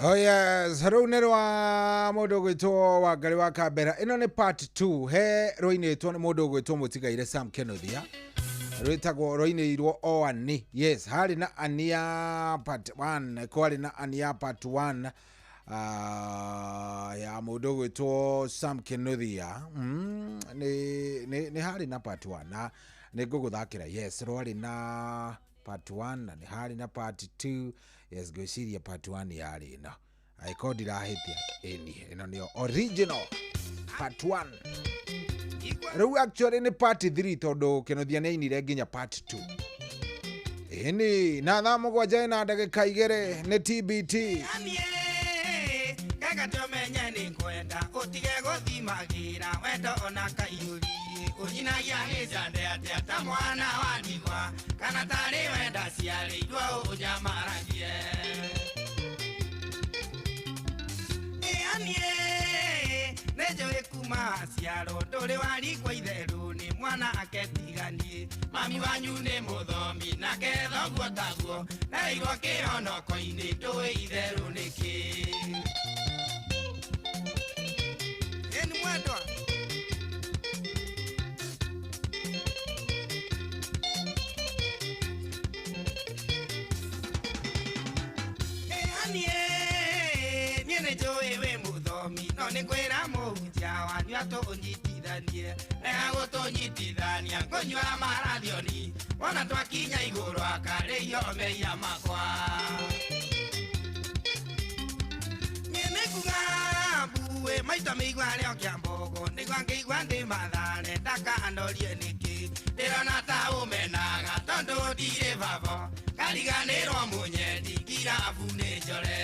Oh yes, rau nä rwa må ndå å gwä two Wangari wa Kambera. Ĩno nĩ part 2 he rũinĩtwo nĩ mũndũ å gwä two Mũtigaire Sam Kĩnuthia, rwĩtagwo rũinĩirwo o ani. Yes, harĩ na ania part 1, kwarĩ na ania part 1 ya mũndũ å gwä two Sam Kĩnuthia. Nĩ harĩ na part 1 na nĩ ngũgũthakĩra. Yes, rwarĩ na part 1 na nĩ harĩ na part 2. Yes, gwĩciria part 1 yarĩ ĩno. Aiko ndirahĩtia ĩno nĩyo original part 1. Rĩu actually nĩ part 3 tondũ Kĩnuthia nĩ ainire nginya part 2. Ĩni na thaa mũgwanja na ndagĩka 2 nĩ TBT. Kaga tũmenye nĩ kwenda ũtige gũthimagĩra wendo ona kaiyũri ũnyinagia nĩ njande atĩa ta mwana wa ndigwa kana tarĩ wenda ciarĩirwo ũnyamaragie. Nĩ njũĩ kuma ciaro ndũrĩ warigwo itherũ nĩ mwana aketiganie mami wanyu nĩ mũthomi nake thoguo taguo naigwo kĩhonoko-inĩ ndũĩ itherũ nĩkĩ. Eni mwendwa niĩ nĩ njũĩ wĩ mũthomi no nĩ ngwĩra mũhunjia wanyu atũnyitithanie rega gũtũnyitithania ngũnyua marathioni wona twakinya igũrũ akarĩio meia makwa. Niĩ nĩ kuga mbuĩ maita mĩigua rĩo kĩa mbogo nĩgua ngĩigua ndĩ mathare ndakanorie nĩkĩ ndĩrona ta ũmenaga tondũ ndirĩ babo kariganĩrwo mũnyendi ngirabu nĩ njore.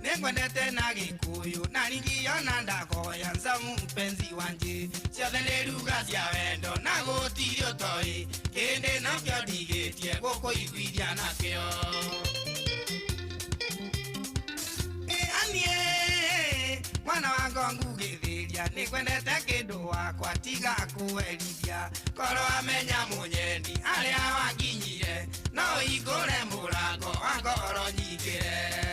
Nĩngwendete na Gĩkũyũ na ringio na ndakoya Nzamu mpenzi wanje ciothe nĩ ruga cia wendo na gũtirĩ ũtoĩ kĩndĩ nakĩo ndigĩtie gũkũiguithia nakĩo. Nĩngũkũria nĩkwendete kĩndũ wakwa tiga kũwerithia korwo amenya mũnyendi harĩa wakinyire no hingũre mũrango wa ngoro nyingĩre.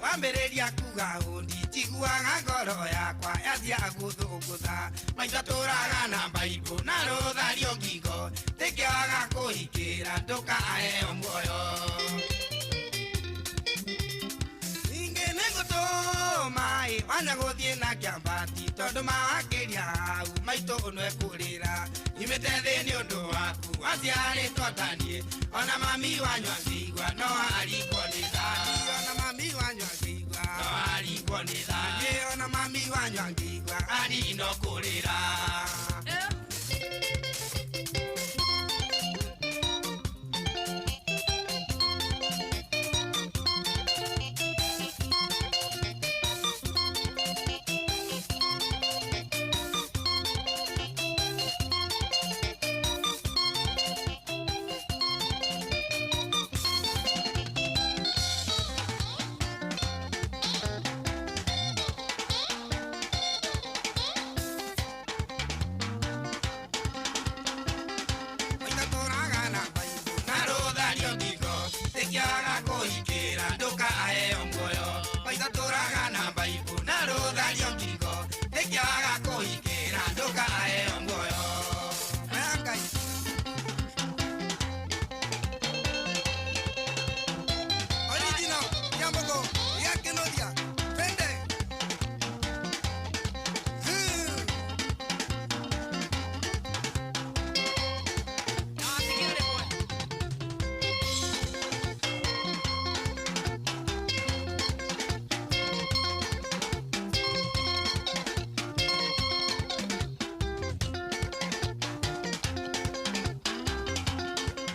Wambĩrĩria kuga ũndi njiguaga ngoro yakwa yathia gũthũngũtha maitho tũraga na Bible na rũthario ngingo tĩkĩaga kũhingĩra ndũkaheo muoyo. Ningĩ nĩngũtũma wanya gũthiĩ na kĩambati tondũ mawakĩria hau maitũ nĩkũrĩra imĩte thĩ nĩ ũndũ waku waciarĩtwo taniĩ ona mami wanyua ngĩigua no arikwo nĩ thani ona mami wanyua ngĩigua no arikwo nĩ thani ona mami wanyua ngĩigua ani no kũrĩra.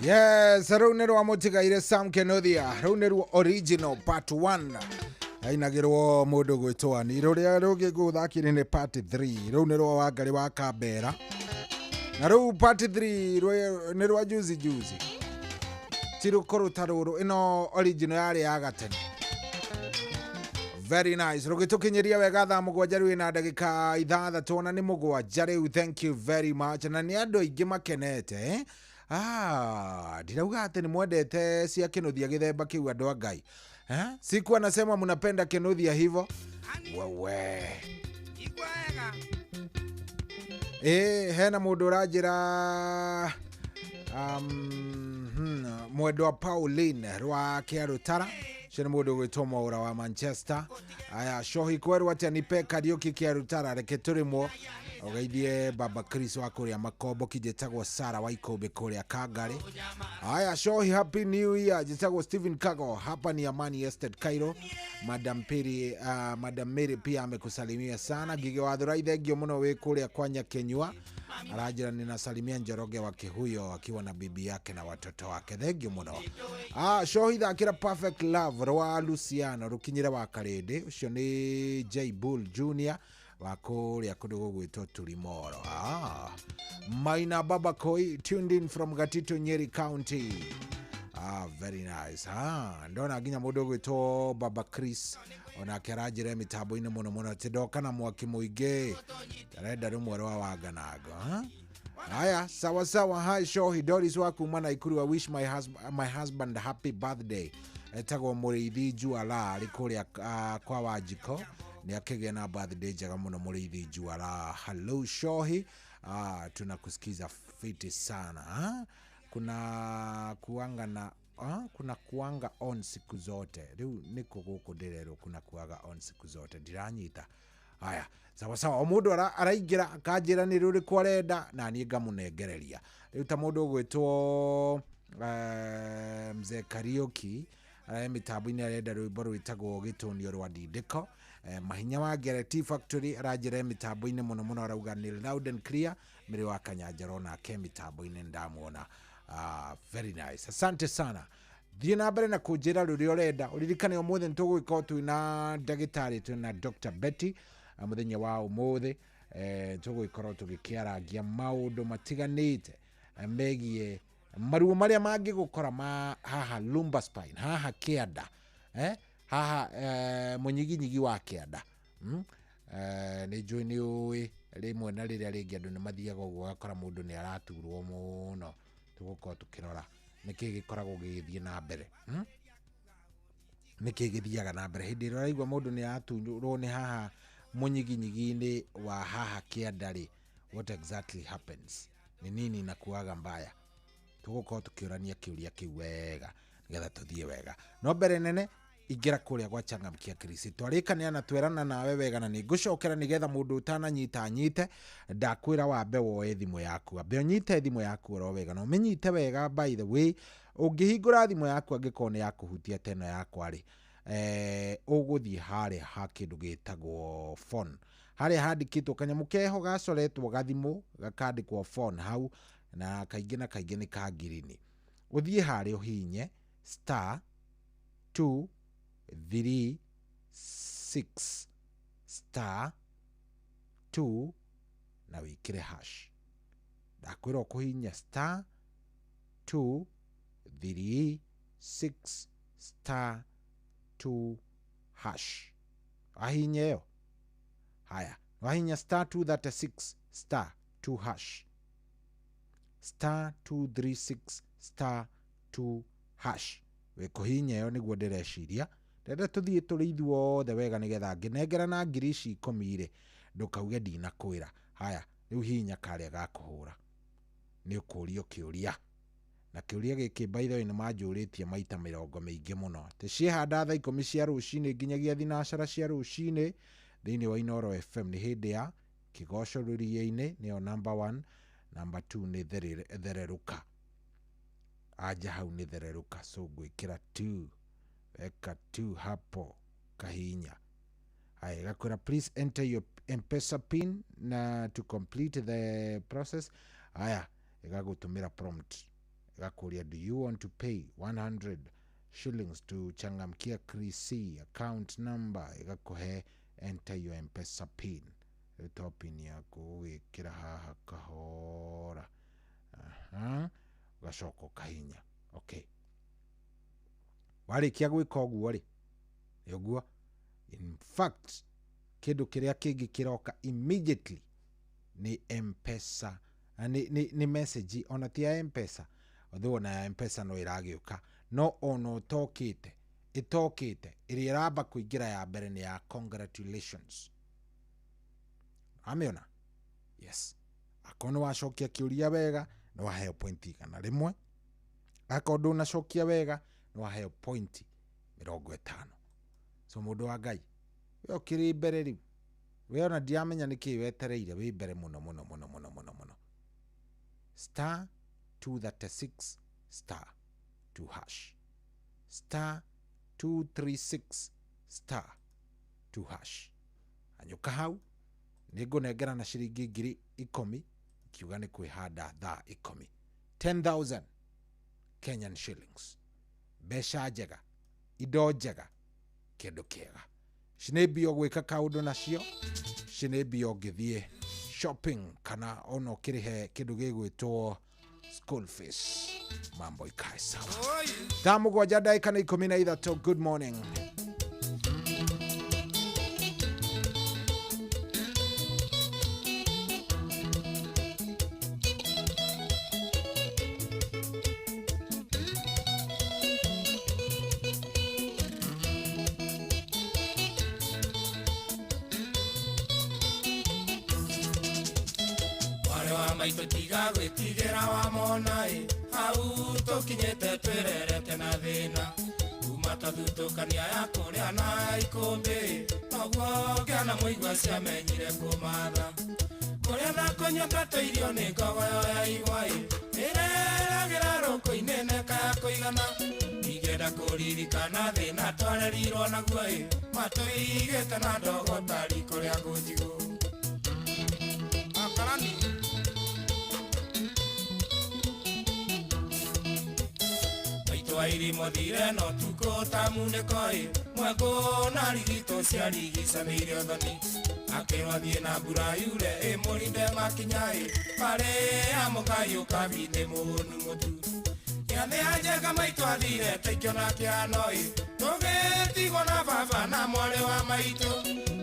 Yes, rau nĩ rwa mũtigaire Sam Kenothia, rau nĩ rwa original part 1 ainagĩrwo mũndũ gwĩtwo Ani, rũrĩa rũngĩ gũthakire nĩ part 3, rau nĩ rwa Wangari wa Kambera, na rau part 3 nĩ rwa juzi ti rũkũrũta rũrũ, ĩno original yarĩ ya gatene. Very nice. Rũgĩtũkinyĩria wega thaa mũgwanja rĩu na ndagĩka 6 na nĩ mũgwanja rĩu. Thank you very much. Na nĩ andũ aingĩ makenete ndirauga atĩ nĩ mwendete cia Kenothia gĩthemba kĩu andũ a Ngai. Siku anasema mnapenda Kenothia hivyo. Wewe. Hena mũndũ ũranjĩra mwendwa Pauline rwa Kĩarũtara. Shene mũndũ gwĩtwo Mwaũra wa Manchester. Aya Shohi kwerwo atĩ nipe Kariuki Kĩarũtara reke tũrĩmwo. Ogeithie Baba Chris wa kũrĩa Makombo kijĩtagwo Sara wa Ikũmbĩ kũrĩa Kangari. Aya Shohi happy new year jĩtagwo Stephen Kago hapa ni Amani Estate Cairo. Madam Mary pia amekusalimia sana. Gige wa Thurai thengio mũno wĩ kũrĩa kwa Nyakenyua. Arajira ninasalimia Njoroge wa Kihuyo akiwa na bibi yake na watoto wake. Thengio mũno. Shohi thakĩra Perfect Love rwa Luciano rukinyĩra wa Karĩndĩ. Ũcio nĩ J Bull Junior wakũrĩa kũndũ gũgwĩtwo Tulimoro. Maina Baba Koi tuned in from Gatito Nyeri County. Very nice. Ndona nginya mũndũ gwĩtwo Baba Chris ona kĩranjĩra mĩtambo-inĩ mũno mũno atĩ ndoka na mwaki mũingĩ arenda rĩmwe rwa Wanganago. Haya sawa sawa. Hi Shohi Doris wa kuma Naikuru. I wish my husband happy birthday. Etagwo Mũrĩithi Juala arĩ kũrĩa kwa Wanjiko. Ni akigea na birthday njega mũno Mũrĩithi Juala. Hello Shohi. Tunakusikiza fiti sana. Kuna kuanga on siku zote. Riu niko gũkũ ndĩrerwo kuna kuaga on siku zote. Ndiranyita. Haya sawa sawa. O mũndũ araingĩra akanjĩra nĩ rũrĩkũ arenda na niĩ ngamũnengereria. Riu ta mũndũ gwĩtwo Mzee Kariuki mĩtambo-inĩ arenda rwĩmbo rwĩtagwo Gĩtũnio rwa Ndindĩko. Mahinya wa Gereti Factory arajĩra mĩtambo-inĩ mũno mũno arauga nĩ loud and clear. Mĩrĩ wa Kanyanjaro nake mĩtambo-inĩ ndamuona. Very nice. Asante sana. Thiĩ na mbere na kũnjĩra rũrĩa ũrenda. Ũririkane ũmũthĩ nĩtũgũgĩkorwo twĩna ndagĩtarĩ, twĩna Dr. Betty mũthenya wa ũmũthĩ. tũgũgĩkorwo tũgĩkĩarangia maũndũ matiganĩte megiĩ maruo marĩa mangĩgũkora haha lumbar spine, haha kĩanda, haha mũnyiginyigi wa kĩanda. Nĩ njũĩ nĩ ũĩ rĩmwe na rĩrĩa rĩngĩ andũ nĩ mathiaga ũguo ũgakora mũndũ nĩ araturwo mũno. Tũgũkorwo tũkĩrora nĩkĩ gĩkoragwo gĩgĩthiĩ na mbere, nĩkĩ gĩthiaga na mbere hĩndĩ ĩrĩa ũraigua mũndũ nĩ araturwo nĩ haha mũnyiginyigi-inĩ wa haha kĩanda-rĩ, what exactly happens? Nĩ nini inakuaga mbaya? Tũgũkorwo tũkĩũrania kĩũria kĩu wega nĩgetha tũthiĩ wega. No mbere nene ingĩra kũrĩa gwa Changamkia Chris, twarĩkanĩra twerana nawe wega na nĩngũcokera nĩgetha mũndũ ũtananyita anyite. Ndakwĩra wambe woe thimũ yaku, wambe ũnyite thimũ yaku oro wega na ũmĩnyite wega. By the way, ũngĩhingũra thimũ yaku angĩkorwo nĩ yakũhutia teno yakwa-rĩ, ũgũthiĩ harĩa ha kĩndũ gĩtagwo phone, harĩa handĩkĩtwo kanyamũ keho gacoretwo gathimũ gakandĩkwo phone hau, na kaingĩ na kaingĩ nĩ ka ngirini. Ũthiĩ harĩa ũhinye *236 *2 na wĩkĩre hash. Ndakwĩra ũkũhinya *236 *2 hash. Wahinya ĩyo, haya wahinya *236 *2 hash, *236 *2 hash, wĩkũhinya ĩyo nĩguo ndĩreciria. Ndenda tũthiĩ tũrĩ ithuothe wega nĩgetha ngĩnengera na ngiri ici 10-rĩ ndũkauge ndinakwĩra. Haya rĩu hihinya karĩa gakũhũra, nĩ ũkũrio kĩũria, na kĩũria gĩkĩ by the way nĩ manjũrĩtie maita 20 maingĩ mũno. Tũciĩhanda thaa 10 cia rũcinĩ nginyagia thinacara cia rũcinĩ thĩinĩ wa Inooro FM. Nĩ hĩndĩ ya kĩgoco rũriĩ-inĩ, nĩyo number 1, number 2 nĩ thereruka. Aja hau nĩ thereruka, so gwĩkĩra 2, weka 2 hapo kahinya. Haya gakwĩra please enter your M-Pesa pin na to complete the process. Haya igagũtũmĩra prompt, igakũria do you want to pay 100 shillings to Changamkia Chris account number, igakũhe enter your M-Pesa pin. Ĩto pin yaku ũgĩkĩra haha kahora, ugacoka ũkahinya okay. Warĩkia gwĩka ũguo-rĩ, ũguo in fact kĩndũ kĩrĩa kĩngĩ kĩroka immediately nĩ M-Pesa, nĩ message ona ti ya M-Pesa, although ona ya M-Pesa no ĩragĩũka, no ona ĩtokĩte ĩrĩa ĩramba kũingĩra ya mbere nĩ ya congratulations. Amĩona? Yes. Akorwo nĩ wacokia kĩũria wega nĩ waheo point 100. Akorwo ndũnacokia wega nĩ waheo point 50. So mũndũ wa Ngai, we ũkĩrĩ mbere rĩu, we ona ndiamenya nĩkĩ wetereire, wĩ mbere mũno mũno mũno mũno mũno mũno. *236 *2 hash, *236 *2 hash. Anyũka hau nĩngũnengera na ciringi 10,000 kiuga nĩ kwĩhanda thaa 10. 10,000 Kenyan shillings. Mbeca njega, indo njega, kĩndũ kĩega. Cinĩ mbio gwĩka kaũndũ nacio, cinĩ mbio ngĩthiĩ shopping kana ona ũkĩrĩhe kĩndũ gĩgwĩtwo school fees. Mambo ikae sawa. Thaa 7 dakika na 13. Good morning. Tiga gwĩtigĩra wa mona hau tũkinyĩte twĩrerete na thĩna kuma tathutũkania ya kũrĩa na ikũmbĩ noguo ngĩana mũigua ciamenyire kũmatha kũrĩa na kũnyota irio nĩ ngogoyo ya igwa ĩreragĩra rũkũ-inĩ neka ya kũigana igenda kũririkana thĩna twarerirwo naguo matũigĩte na ndogo tari kũrĩa ngũnjigũ akarani wa irimo thire no tuko tamunekoi mwako na rigito cia rigicanĩire ũthoni akĩrwathie na mbura yure mũrinde makinyai parĩa mũkai ũkabithĩ mũhũnu mũtu gĩathĩ anjega maitũ athire teikio na kĩanoi tũgĩtigwo na baba na mwarĩ wa maitũ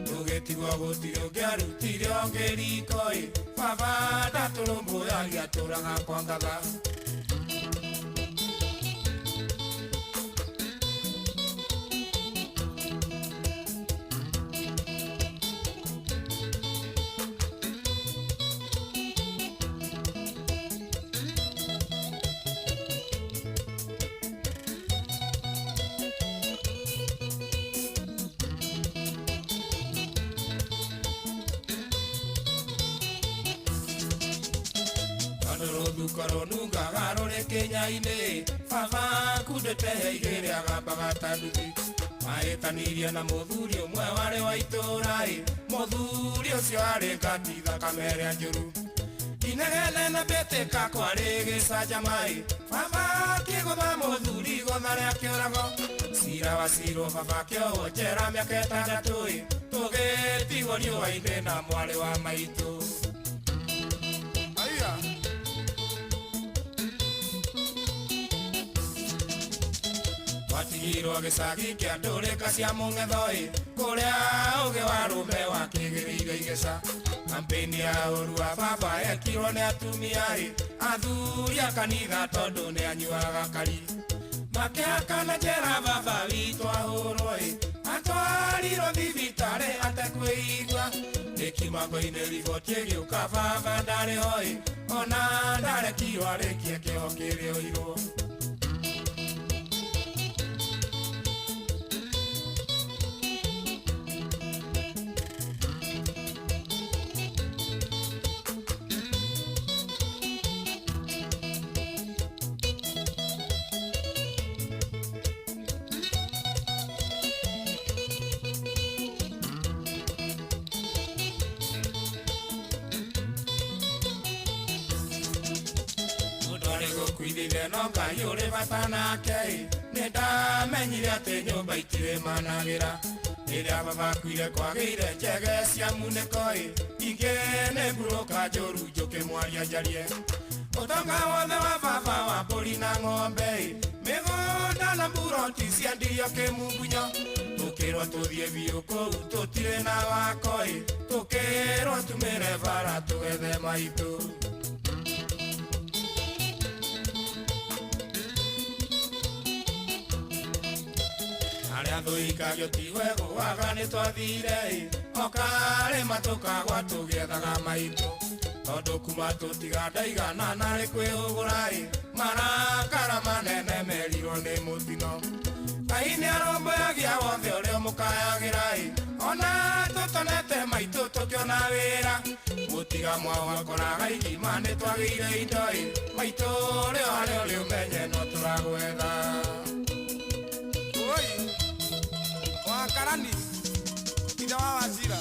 tũgĩtigwo gũtirĩ ũngĩarutire ũngĩrikoi baba ndatũrũmbũyagia tũraga kwa ngatha koronu gagarore Kenya-inĩ baba kundete igĩrĩ agambaga tanduthi maĩtanirie na mũthuri ũmwe warĩ wa itũũra mũthuri ũcio arĩ ngati thakame ĩrĩa njũru inegene na mbĩtĩka kwarĩ gĩcanjama baba kĩgũtha mũthuri igũtha rĩa kĩũrago cira wa cirwo baba kĩohwo njera mĩaka ĩtandatũ tũgĩtigwo riũa-inĩ na mwarĩ wa maitũ watigirwo gĩcagi kĩa ndũrĩka cia mũng'ethoi kũrĩa ũgĩ wa rũme wakĩgĩrĩire igĩca kampeni ya ũru wa baba ekirwo nĩ atumia athuri a kanitha tondũ nĩ anyuaga kari makĩhakana njera baba witũ ahũrwo atwarirwo thibitarĩ atekwĩigua ĩkimango-inĩ riboti ĩgĩũka baba ndarĩ hoi ona ndarekirwo arĩkie kĩoho kĩrĩ ũirwo no kayũrĩ bata nake nĩ ndamenyire atĩ nyũmba itirĩ managĩra rĩrĩa baba kuire kwagĩire njege cia munĩko ingĩ nĩ ngurũka njũru njũkĩmwaria njarie ũtonga wothe wa baba wa mbũri na ng'ombe mĩgũnda na mburoti ciendirio kĩmungunyo tũkĩrwo tũthiĩ biũ kũu tũtirĩ na wako tũkĩrwo tumĩre bara tũgethe maitũ arĩa thũikagio tiwe gũaga nĩ twathire okarĩma tũkagwa tũgĩethaga maitũ tondũ kuma tũtiga ndaigana narĩ kwĩhũgũra marakara manene merirwo nĩ mũtino Ngai nĩ arũmbũyagia wothe ũrĩa mũkayagĩra ona tũtonete maitũ tũkĩona wĩra gũtiga mwao akoraga igima nĩ twagĩire indo maitũ ũrĩa harĩa ũrĩ ũmenye no tũragwetha Karani, ithe wa Wazira.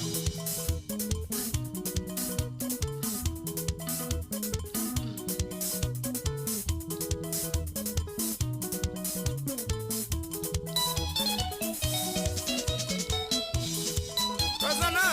Kazana.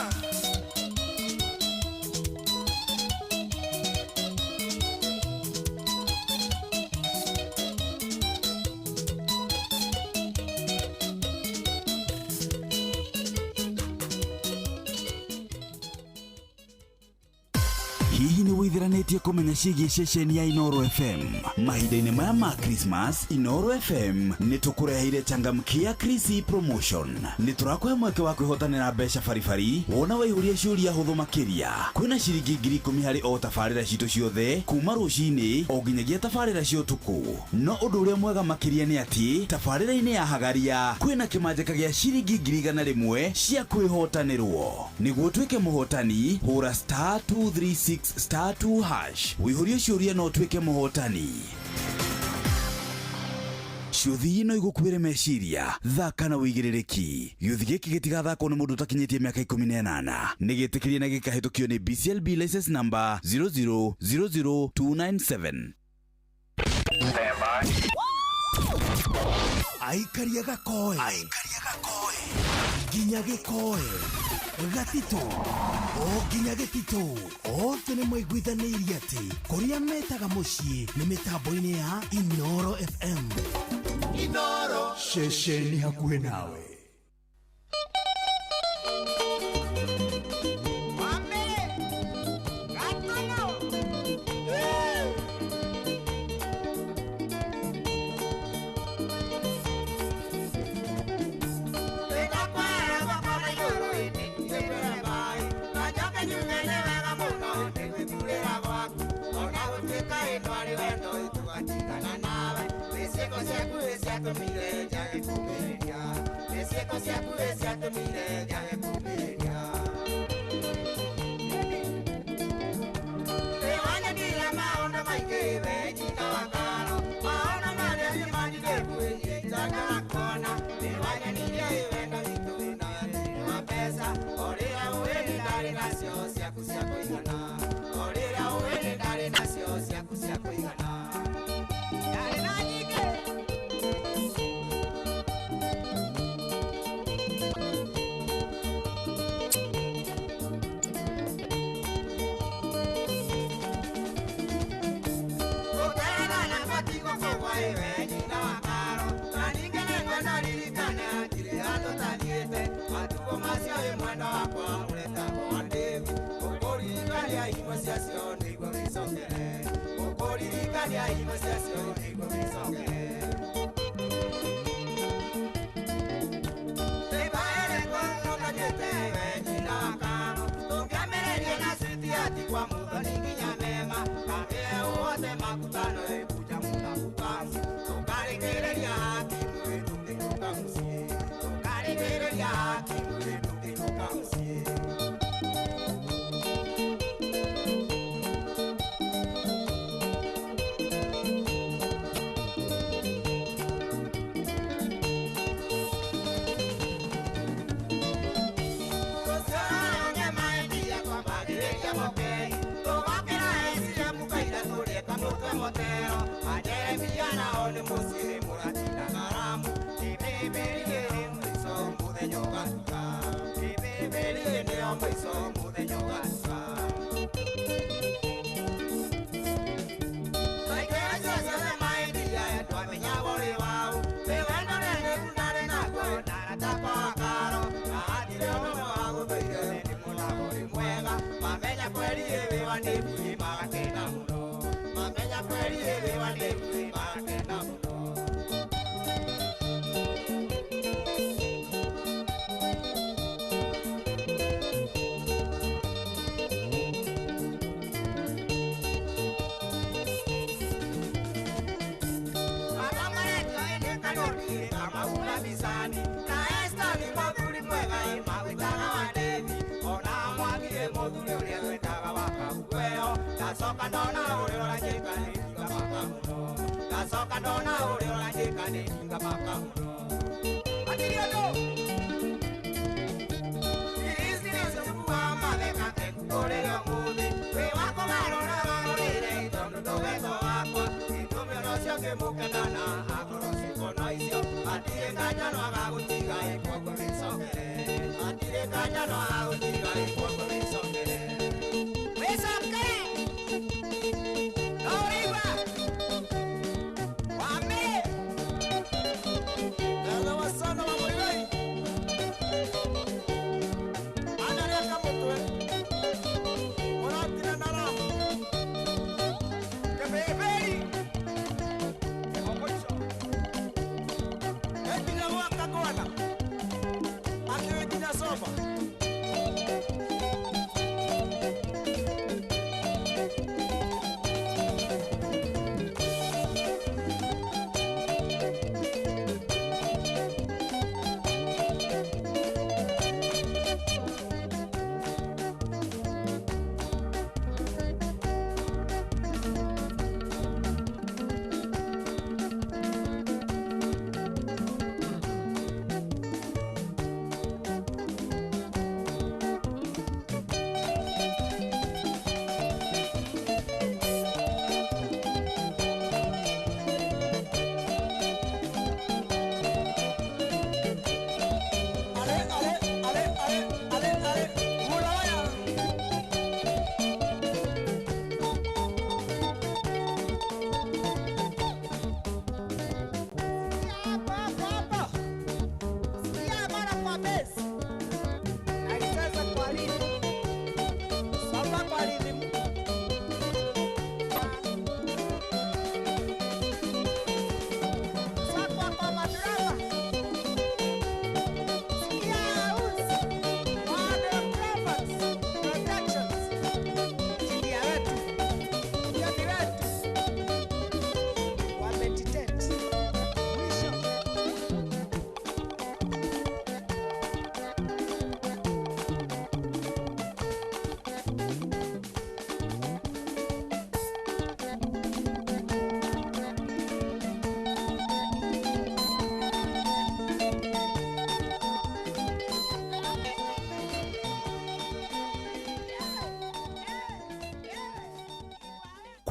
Hihi nĩ wĩtheranĩtie kũmenya ciĩgiĩ ceceni ya Inoro FM mahinda-inĩ maya ma Christmas Inoro FM nĩ tũkũreheire changamkia Krisi Promotion nĩ tũrakũhe mweke wa kwĩhotanĩra mbeca baribari wona waihũria ciũria hũthũ makĩria kwĩna ciringi 10,000 harĩ o tabarĩra citũ ciothe kuma rũcinĩ o nginyagia tabarĩra cia ũtukũ no ũndũ ũrĩa mwega makĩria nĩ atĩ tabarĩra-inĩ ya hagaria kwĩna kĩmanjĩka gĩa ciringi 100,000 cia kwĩhotanĩrwo nĩguo ũtuĩke mũhotani hũra *236*2# wĩihũrie ciũria no ũtuĩke mũhotani ciũthi ino igũkuĩre meciria thaka na wĩigĩrĩrĩki gĩũthi gĩkĩ gĩtigathakwo nĩ mũndũ ũtakinyĩtie mĩaka 18 nĩ gĩtĩkĩrie na gĩkahĩtũkio nĩ BCLB license number 0000297 aikaria gakoe nginya gĩkoe gatito o nginya gĩtito othe nĩ maiguithanĩirie atĩ kũrĩa metaga mũciĩ nĩ mĩtambo-inĩ ya Inoro FM. Inoro ceceni hakuhĩ nawe.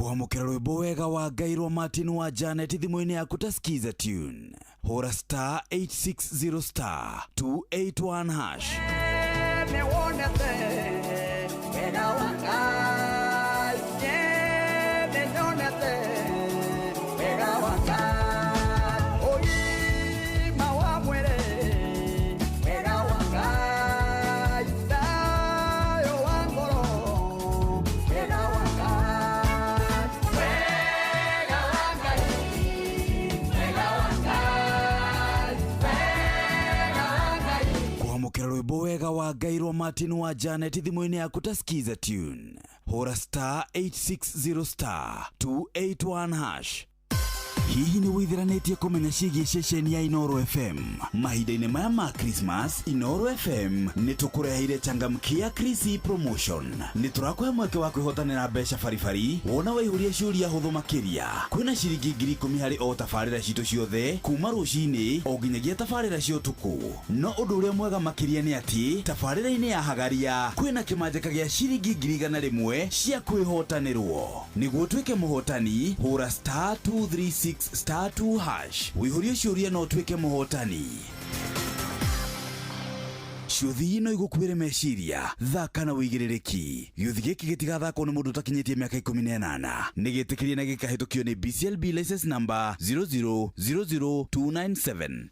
kwamukira rwimbo wega wa Gairwa Martin wa Janet thimũ-inĩ yaku ta skiza tune. Hũra star 860 star 281 hash. Rwimbo wega wa Gairwa Martin wa Janet thimũ-inĩ yaku ta skiza tune. Hũra star 860 star 281 hash. Hihi nĩ wĩtheranĩtie kũmenya ciĩgiĩ ceceni ya Inoro FM? Mahinda-inĩ maya ma Christmas, Inoro FM nĩ tũkũreheire changamkia Chrissy promotion. Nĩ tũrakũhe mweke wa kwĩhotanĩra mbeca baribari wona waihũria ciũria hũthũ makĩria. Kwĩna ciringi 10,000 harĩ o tabarĩra citũ ciothe kuma rũcinĩ o nginyagia tabarĩra cia ũtukũ. No ũndũ ũrĩa mwega makĩria nĩ atĩ tabarĩra-inĩ ya Hagaria kwĩna kĩmanjĩka gĩa ciringi 100,000 cia kwĩhotanĩrwo. Nĩguo tuĩke mũhotani, hũra star 236 star 2 hash. Wĩihũrie ciũria no tuĩke mũhotani. Ciũthi ino igũkuĩre meciria, thaka na wĩigĩrĩrĩki. Gĩũthi gĩkĩ gĩtigathakwo nĩ mũndũ ũtakinyĩtie mĩaka 18. Nĩ gĩtĩkĩrie na gĩkahĩtũkio nĩ BCLB license number 0000297.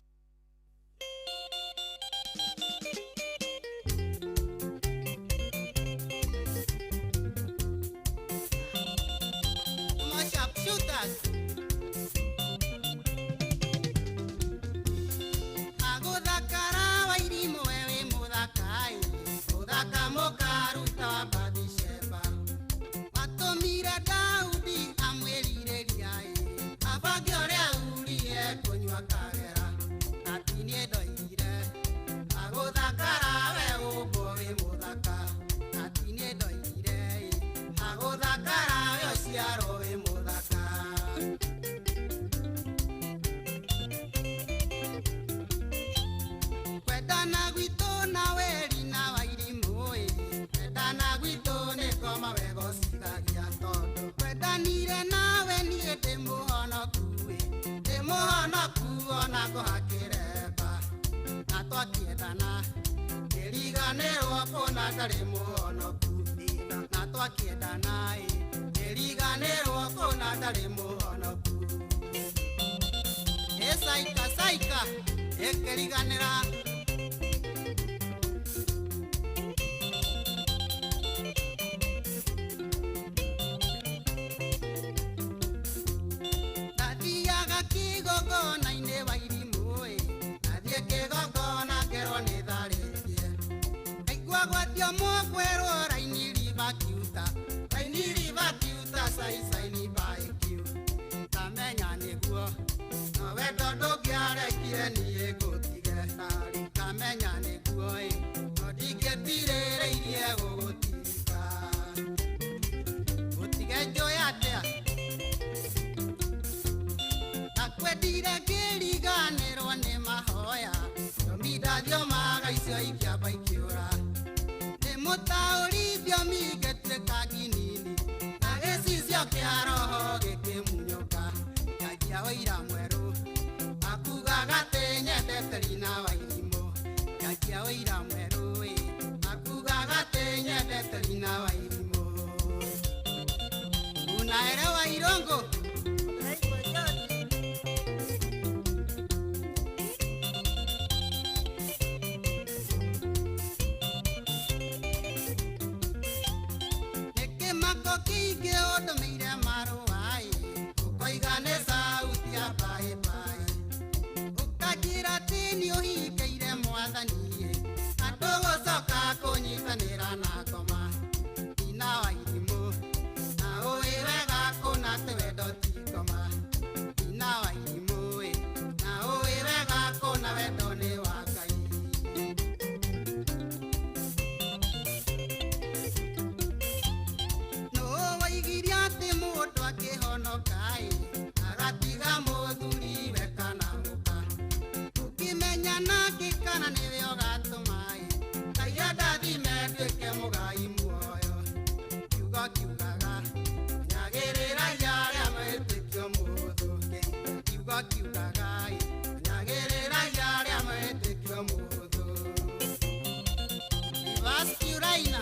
Vasculaina,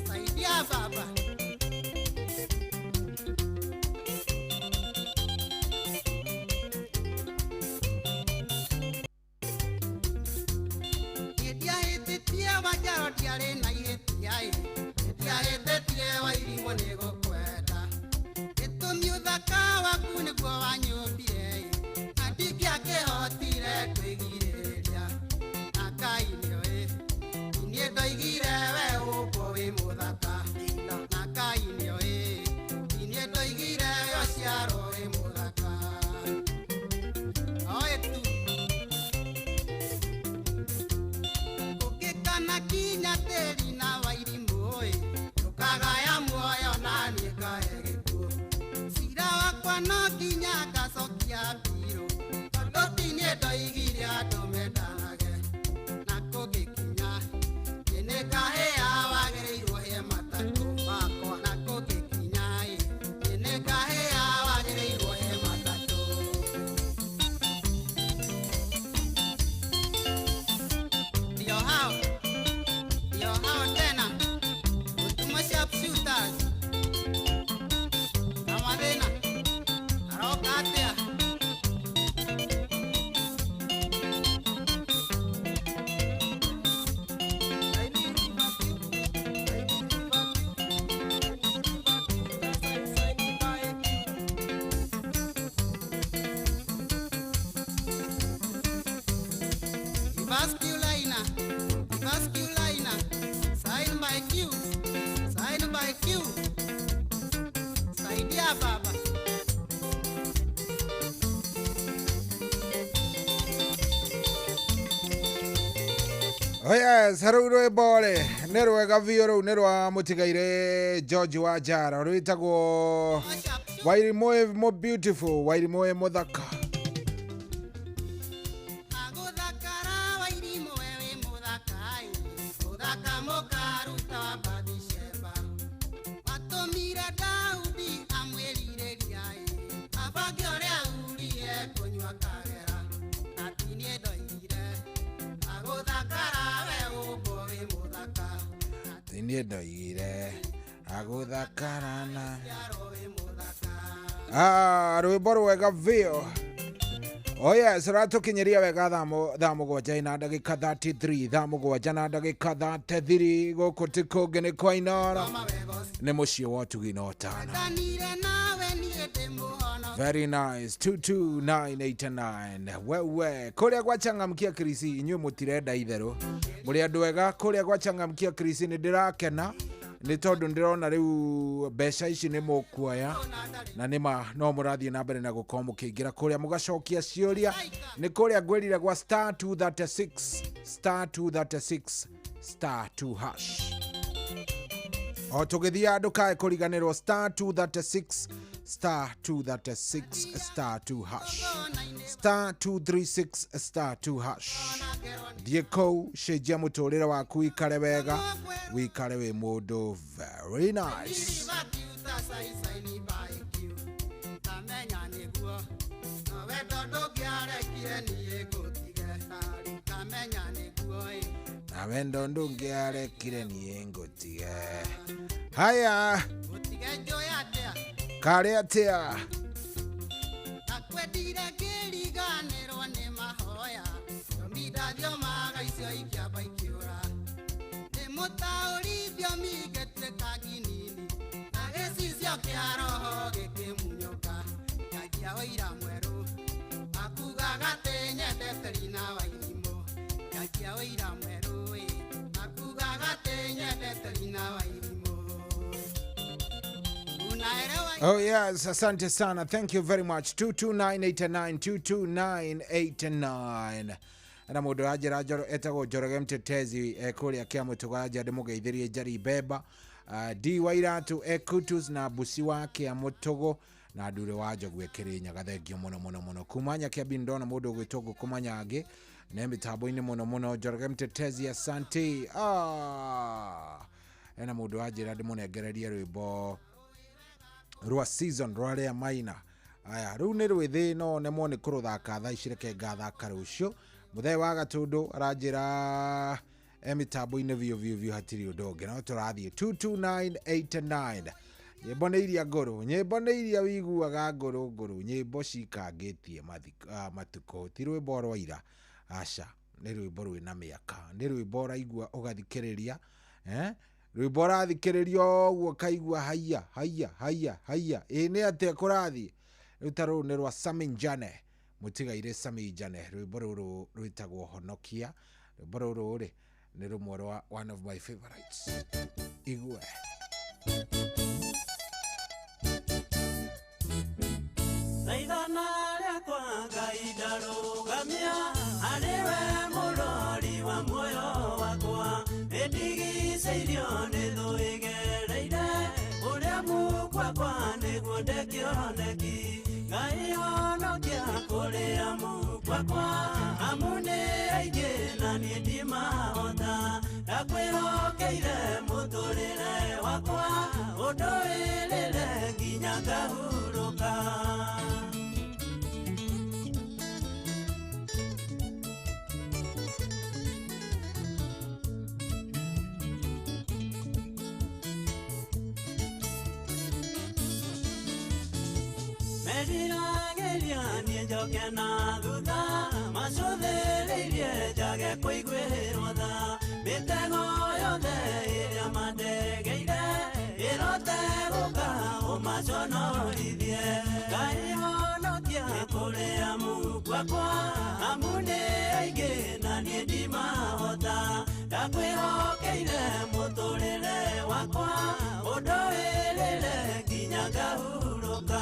saidia baba. Yedia hetetia wajaro tiare na yetia e. Yedia hetetia wa irimo nego kweta. Eto miudaka wa kune kwa wanyobie. Adiki ake hotire kwegireria. Nakainio e. Inieto igirewe upo we mudaka. Nakainio e. Inieto igirewe osiaro we mudaka. Oe tu. Kukikana kinya teri na wairimu e. Tukagaya muoyo nani kaegeku. Sira wakwa no kinya gasokia biro. Toti nieto igire adomedanage. Nakugikinya. Ene kahea wagereirwo he matatu makwa. Nakugikinya e. Ene kahea wagereirwo he matatu. Ndio hao tena. Utuma sharpshooters. Amadena. Arokatea. Vasculaina, sign by Q, saidia baba. Oh yes, haru rwibore nä rwega biå rå u nä rwa må tigaire George wa Njara rwitagwo Wairimå mo beautiful Wairimå må thaka. Aguthakara wairimu wewe muthakai, muthaka mukaruta wa Bathsheba. Watumire Daudi amwĩrirĩria abange ũrĩa urie kũnyua kagera, ati nĩ ndoigire aguthakara we ũmbo wĩ mũthaka. Niĩ ndoigire agũthakarana Wĩ mũthaka. rwĩmbo rwega biũ. Oh yes, ratukinyeria wega thaa mũgwanja na ndagĩka 33 thaa mũgwanja na ndagĩka 33 gũkũ ti kũngĩ nĩ kwa Inoro nĩ mũciĩ wa ũtugi na ũtana. Ndanire nawe niĩ ndĩ mũhono. Very nice 22989 wewe kũrĩa gwachangamkia Krisi inyuĩ mũtirenda itherũ mũrĩ andũ ega kũrĩa gwachangamkia Krisi nĩ ndĩrakena nĩ tondũ ndĩrona rĩu mbeca ici nĩ mũkuoya na nĩma no mũrathiĩ na mbere na gũkorwo mũkĩingĩra kũrĩa mũgacokia ciũria nĩ kũrĩa ngwĩrire gwa star 236 star 2 hash o tũgĩthiĩ andũ kae kũriganĩrwo star 236 star 236 star 2 hash star 236 star 2 hash thiĩ kũu cenjia mũtũrĩre waku wĩikare wega wĩikare wĩ mũndũ very nice. Na wendo ndũngĩarekire niĩ ngũtige. Haya karĩ atĩa Akwendire ngĩriganĩrwo nĩ mahoya ndomindathio magaicio ikiamba ikiũra nĩ mũtaũrithio mingĩtuĩka kinini na gĩcicio kĩa roho gĩkĩmunyũka nyagia ũira mwerũ akugaga atĩ nyendete Rina Wairimũ nyagia ũira mwerũ akugaga atĩ nyendete Rina Wairimũ. Unaelewa? Oh yes, asante sana. Thank you very much. 22989 22989. Na mundu ajira joro etago Njoroge Mtetezi kũrĩa kĩa mũtũgaja ndĩmũgeithĩrie Njari Bemba D Wairatu Ekutus na Busi wake ya Mũtũgũ na Ndure wa Njogũ Kĩrĩnyaga thengio mũno kumanya kĩa bindona mũndũ gwĩtũgũ kumanyage na mitambo-inĩ mũno Njoroge Mtetezi asante. Ena mundu ajira ndĩmũnengererie rwĩmbo rwa season rwa maina aya rĩu nĩ rwĩthĩ no nemo nĩ kũrũthaka thaa ici reke ngathaka rũciũ mũthee wa Gatundu aranjĩra mitambo-inĩ biũ hatirĩ ũndũ ũngĩ no tũrathiĩ 22989 nyĩmbo nĩ iria ngũrũ nyĩmbo nĩ iria wiguaga ngũrũ nyĩmbo cikangĩtie matukũ ti rwĩmbo rwa ira aca nĩ rwĩmbo rwĩna mĩaka nĩ rwĩmbo ũraigua ũgathikĩrĩria rwĩmbo ũrathikĩrĩria ũguo kaigua haiya ĩ nĩ atĩa kũrathiĩ rĩu ta rũrũ nĩ rwa Sami Njane mũtigaire Sami Njane rwĩmbo rũrũ rwĩtagwo Honokia rwĩmbo rũrũ rĩ nĩ rũmwe rwa one of my favorites igue Naithana rĩakwa Ngai ndarũgamia arĩwe mũrori wa muoyo wakwa nĩndigicĩirio nĩ thũ ĩgereire ũrĩa mukwakwa nĩguo ndekĩoneki Ngai honokia kũrĩa mukwakwa amu nĩ aingĩ na niĩ ndimahota ndakwĩhokeire mũtũrĩre wakwa ũndũĩrĩre nginya ngahurũka Meriragĩria niĩ njoke na thutha macũthĩrĩirie njage kũiguĩrwo tha mĩtego yothe ĩrĩa mandegeire ĩrote gũka ũmaconorithie Ngai honokia kũrĩa mukwakwa amu nĩ aingĩ na niĩ ndimahota ndakwĩhokeire mũtũrĩre wakwa ũndũĩrĩre nginya ngahurũka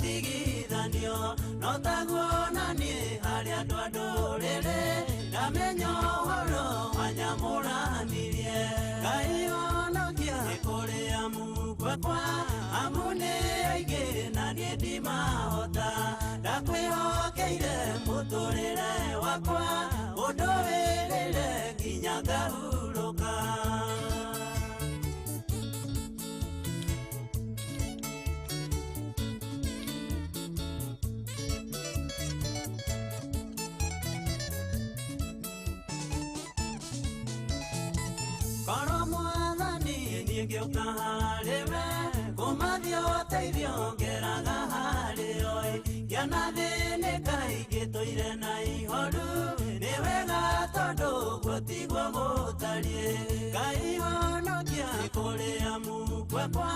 Tigithanio no taguona niĩ harĩ andũ a ndũrĩrĩ ndamenya ũhoro wanyamũranirie Ngai honokia kũrĩa mukwakwa amu nĩ aingĩ na niĩ ndimahota ndakwĩhokeire mũtũrĩre wakwa ũndũĩrĩre nginya ngahurũka ngĩũka harĩwe kũmathia ũteithio ngeraga harĩoĩ ngĩanathĩnĩka ingĩtũire na ihoru nĩ wega tondũ gũtigwo gũtariĩ Ngai honokia kũrĩa mukwakwa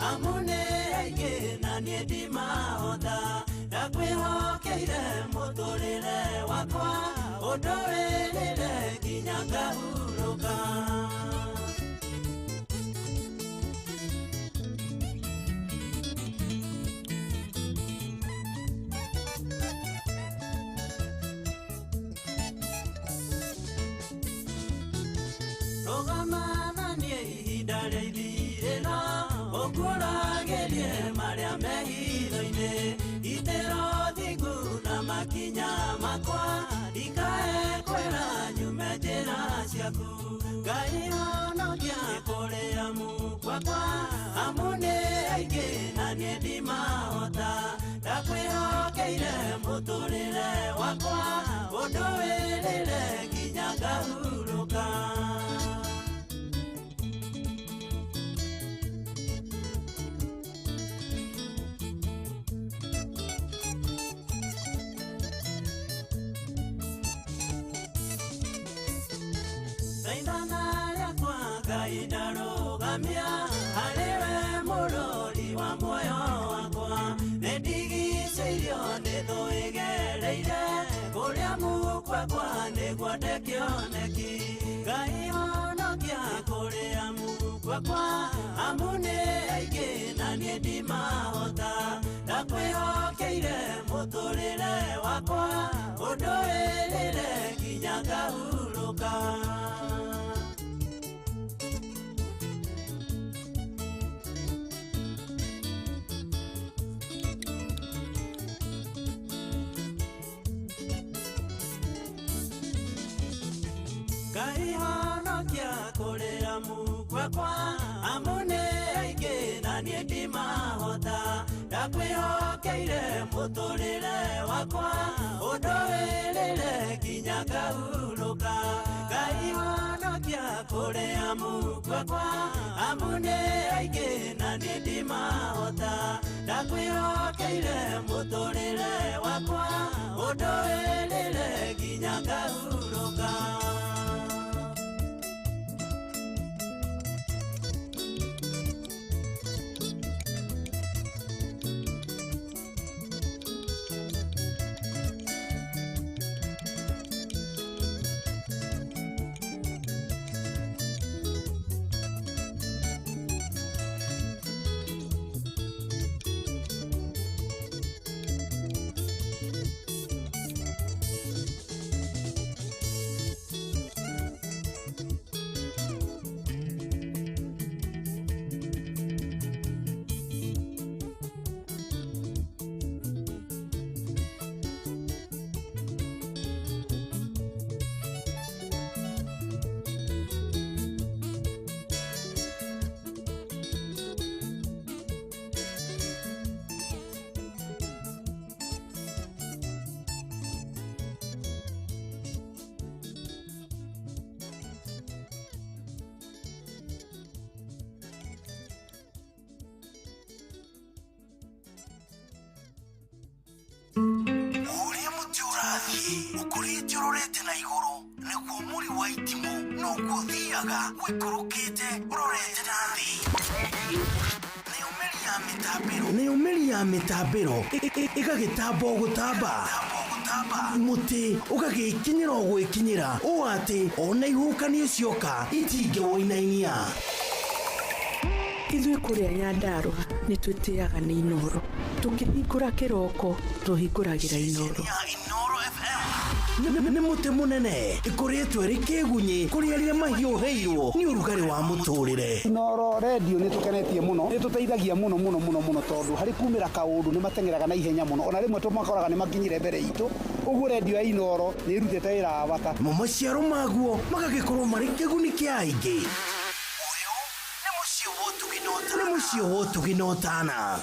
amu nĩ aingĩ na niĩ ndimahota ndakwĩhokeire mũtũrĩre wakwa ũndũĩrĩre nginya ngahurũka marĩa mehitho-inĩ itĩro thingu na makinya makwa ikae kwĩra nyume njĩra ciaku Ngai honokia kũrĩa mukwakwa amu nĩ aingĩ na niĩ ndimahota ndakwĩhokeire mũtũrĩre wakwa ũndũĩrĩre nginya ngahurũka harĩwe mũrori wa muoyo wakwa nĩndigicĩirio nĩ thũ ĩgereire kũrĩa mukwakwa nĩguo ndekĩoneki Ngai honokia kũrĩa mukwakwa amu nĩ aingĩ na niĩ ndimahota ndakwĩhokeire mũtũrĩre wakwa ũndũĩrĩre nginya ngahurũka Ngai honokia kũrĩa mukwa amune aingĩ na niĩ ndimahota ndakwĩhokeire mũtũrĩre wakwa ũndũ wĩrĩre nginya ngahurũka Ngai honokia kũrĩa mukwa amune aingĩ na niĩ ndimahota ndakwĩhokeire mũtũrĩre wakwa ũndũ wĩrĩre nginya ngahurũka Ukurĩte ũrorete na igũrũ nĩguo mũri wa itimũ noguo ũthiaga wĩkũrũkĩte ũrorete na thĩ nĩ ũmeri ya mĩtambĩro ĩgagĩtamba o gũtamba mũtĩ ũgagĩkinyĩra o gwĩkinyĩra ũũ atĩ ona ihuhũkanio cioka itingĩwoinainia Ithuĩ kũrĩa Nyandarua nĩ twĩtĩaga nĩ Inooro tũkĩhingũra kĩroko tũhingũragĩra Inooro nĩ mũtĩ mũnene ĩkoretwo ĩrĩ kĩgunyi kũrĩ arĩa mahiũhĩirwo nĩ ũrugarĩ wa mũtũrĩre Inooro radio nĩ tũkenetie mũno nĩ tũteithagia mũno tondũ harĩ kumĩra kaũndũ nĩ matengeraga na ihenya mũno ona rĩmwe tũmakoraga nĩ makinyire mbere itũ ũguo radio ya Inooro nĩ ĩrutĩte wĩra wa bata maciaro maguo magagĩkorwo marĩ kĩguni kĩa aingĩ ũyũ nĩ mũciĩ wa ũtugi na ũtana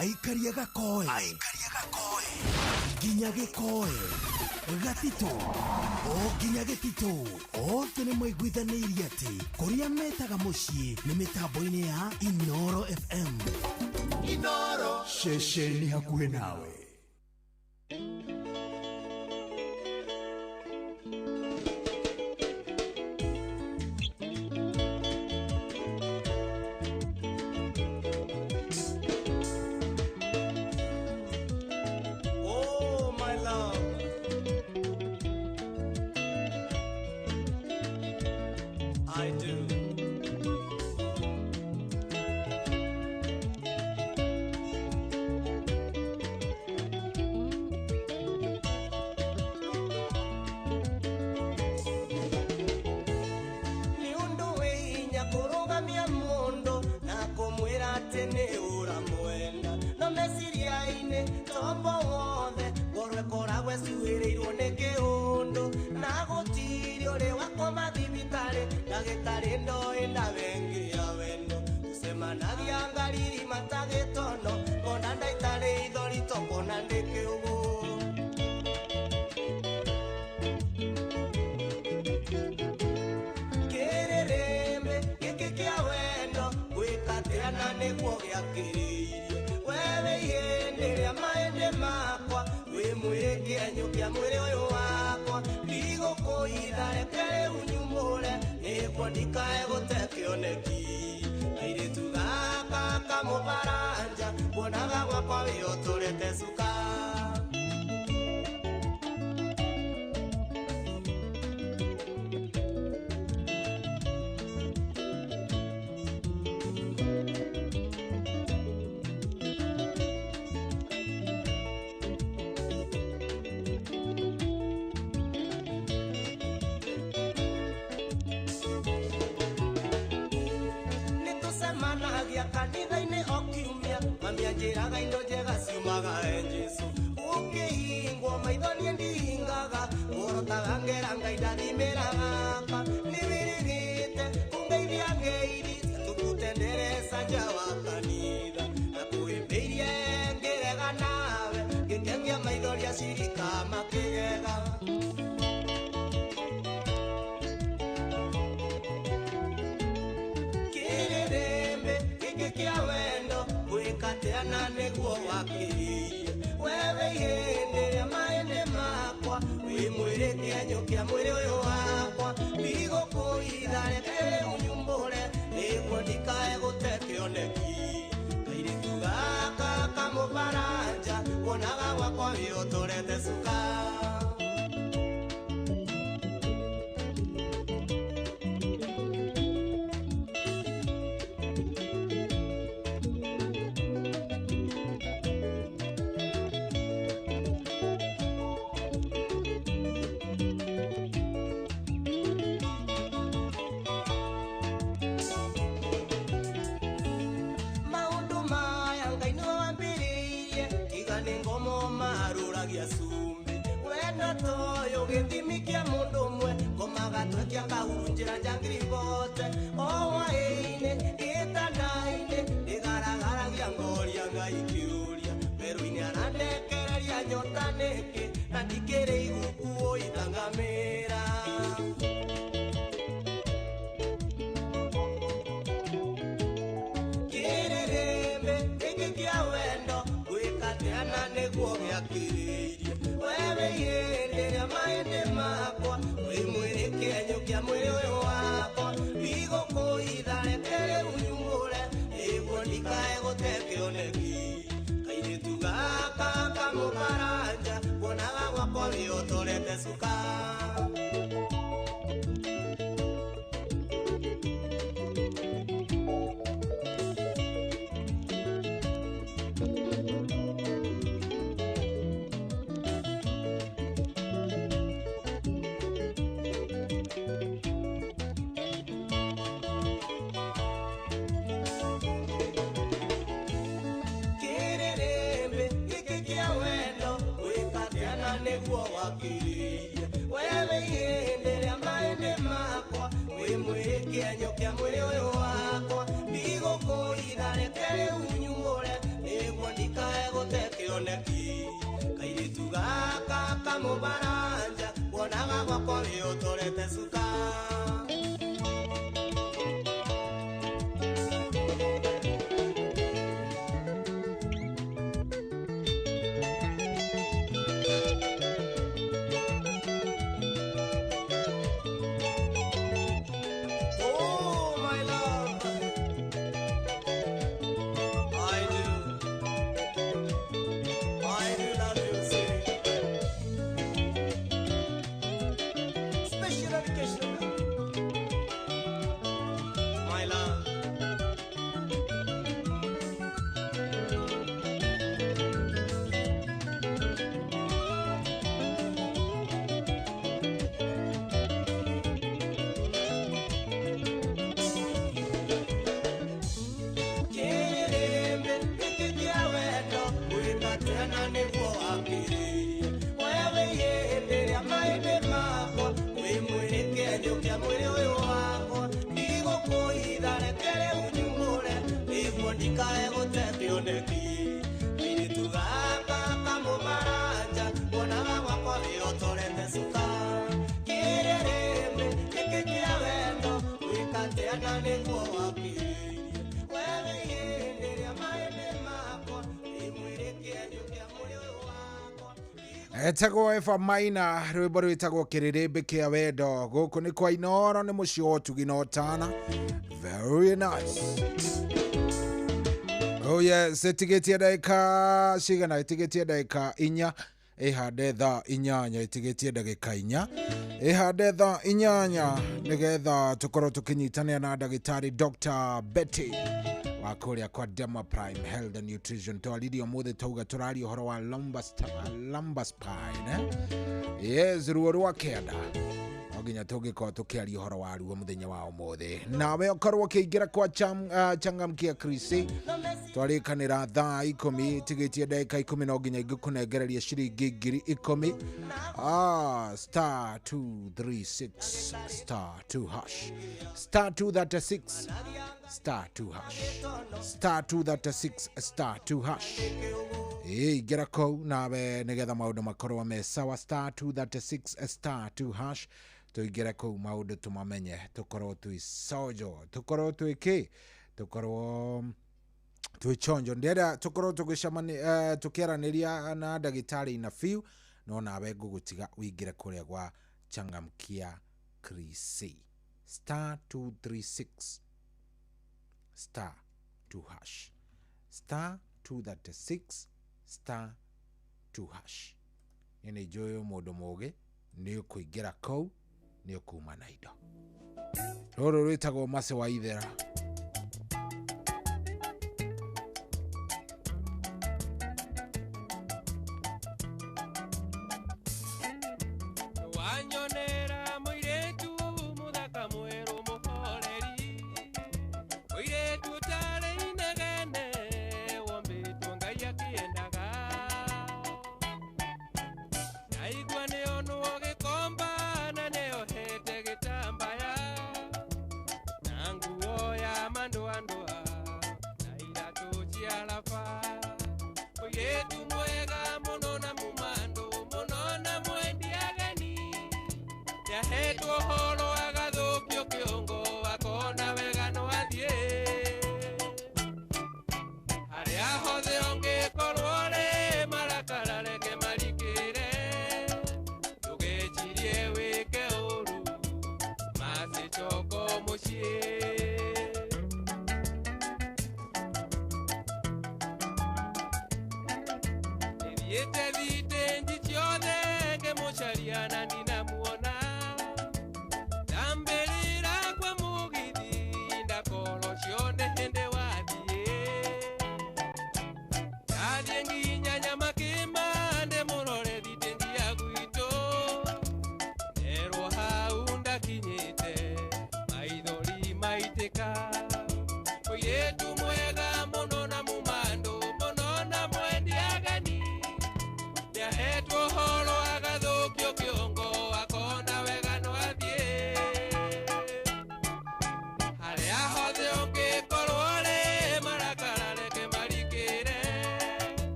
aikaria gakoe nginya gĩkoe gatito o nginya gĩtito othe nĩ maiguithanĩirie atĩ kũrĩa metaga mũciĩ nĩ mĩtambo-inĩ ya Inoro FM. Inoro ceceni hakuhĩ nawe. Kia mwere oyo wakwa, bigo ko idare kere unyumore, ego ndika Riana niguo wakiririe wewe yenderia maene makwa imwirikia njukia muri wakwa Etagwo Efa Maina rwimbo rwitagwo Kiririmbi kia wendo guku ni kwa Inoro ni muci wa Utugi na Otana. Very nice. Oh yes, etigetie dakika cigana, etigetie dakika inya ihande thaa inyanya, etigetie dakika inya ihande thaa inyanya nigetha tukorwo tukinyitania na ndagitari Dr. Betty wa kuria kwa Dema Prime Health and Nutrition. Twaririo muthe tauga turari uhoro wa lumbar spine. Yes, ruo rwa kenda oginya tungiko tukiaria uhoro wa ruo muthenya wa umuthe. Nawe ukorwo kiingira kwa changamkia Krisi twarikanira thaa 10 tigitie dakika 10 no nginya igukunengereria ciringi 10,000 star 236 star 2 hash star 236 star 2 hash star 236 star 2 hash. Gera kou nawe nigetha maundu makorwo me sawa star 236 star 2 hash tuigera kou maundu tumamenye tukorwo twi sojo tukorwo twiki tukorwo twichonjo ndera tukorwo tugicamania tukiaraniria na ndagitari na fiu no nawe ngugutiga uingire kuria gwa changamkia Krisi star 236 star 2 hash star 236 star 2 hash. Nini joyo mundu mugi ni ukuingira kou ni ukuma na indo ruru rwitagwo Mase wa Ithera.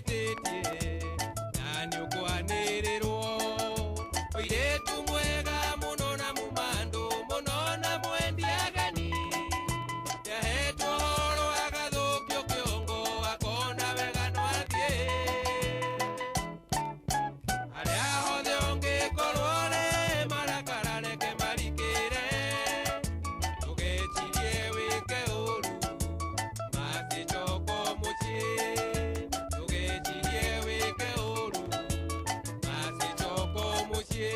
wĩtĩtie na nĩ ũkwanĩrĩrwo ũirĩtu mwega mũno na mũmandũ mũno na mwendi ageni yahetwo horo agathũkio kĩongo akona wega no athiĩ arĩa hothe ũngĩkorwo rĩ marakara reke marikĩre ndũgecirie wĩke ũru matichoko mũciĩ ndũgecirie wĩke ũru matichoko mũciĩ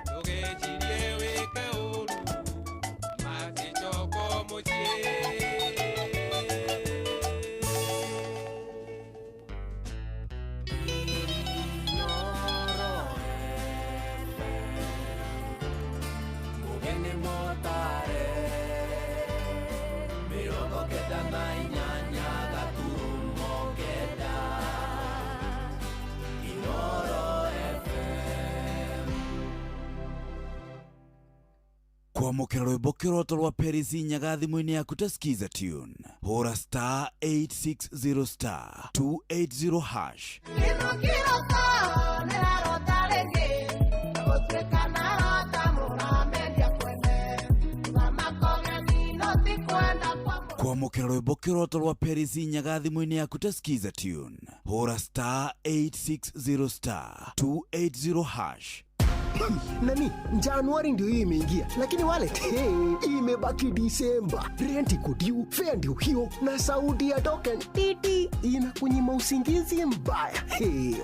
ndũgecirie wĩke ũru matichoko mũciĩ Mugeni motare mirongo kenda na inyanya gaturumo kenda Inoro FM. kwamũkĩra rwĩmbo kĩroto rwa Paris Nyaga thimũ-inĩ yaku ta skiza tune hũra star 860 star 280 hash kwamũkĩra rwĩmbo kĩroto rwa Paris Nyaga thimũ-inĩ yaku ta skiza tune hũra star 860 star 280 hash. Nani, Januari ndio hii imeingia, lakini wallet imebaki Disemba. Rent iko due, fare ndio hiyo, na sauti ya token titi inakunyima usingizi mbaya.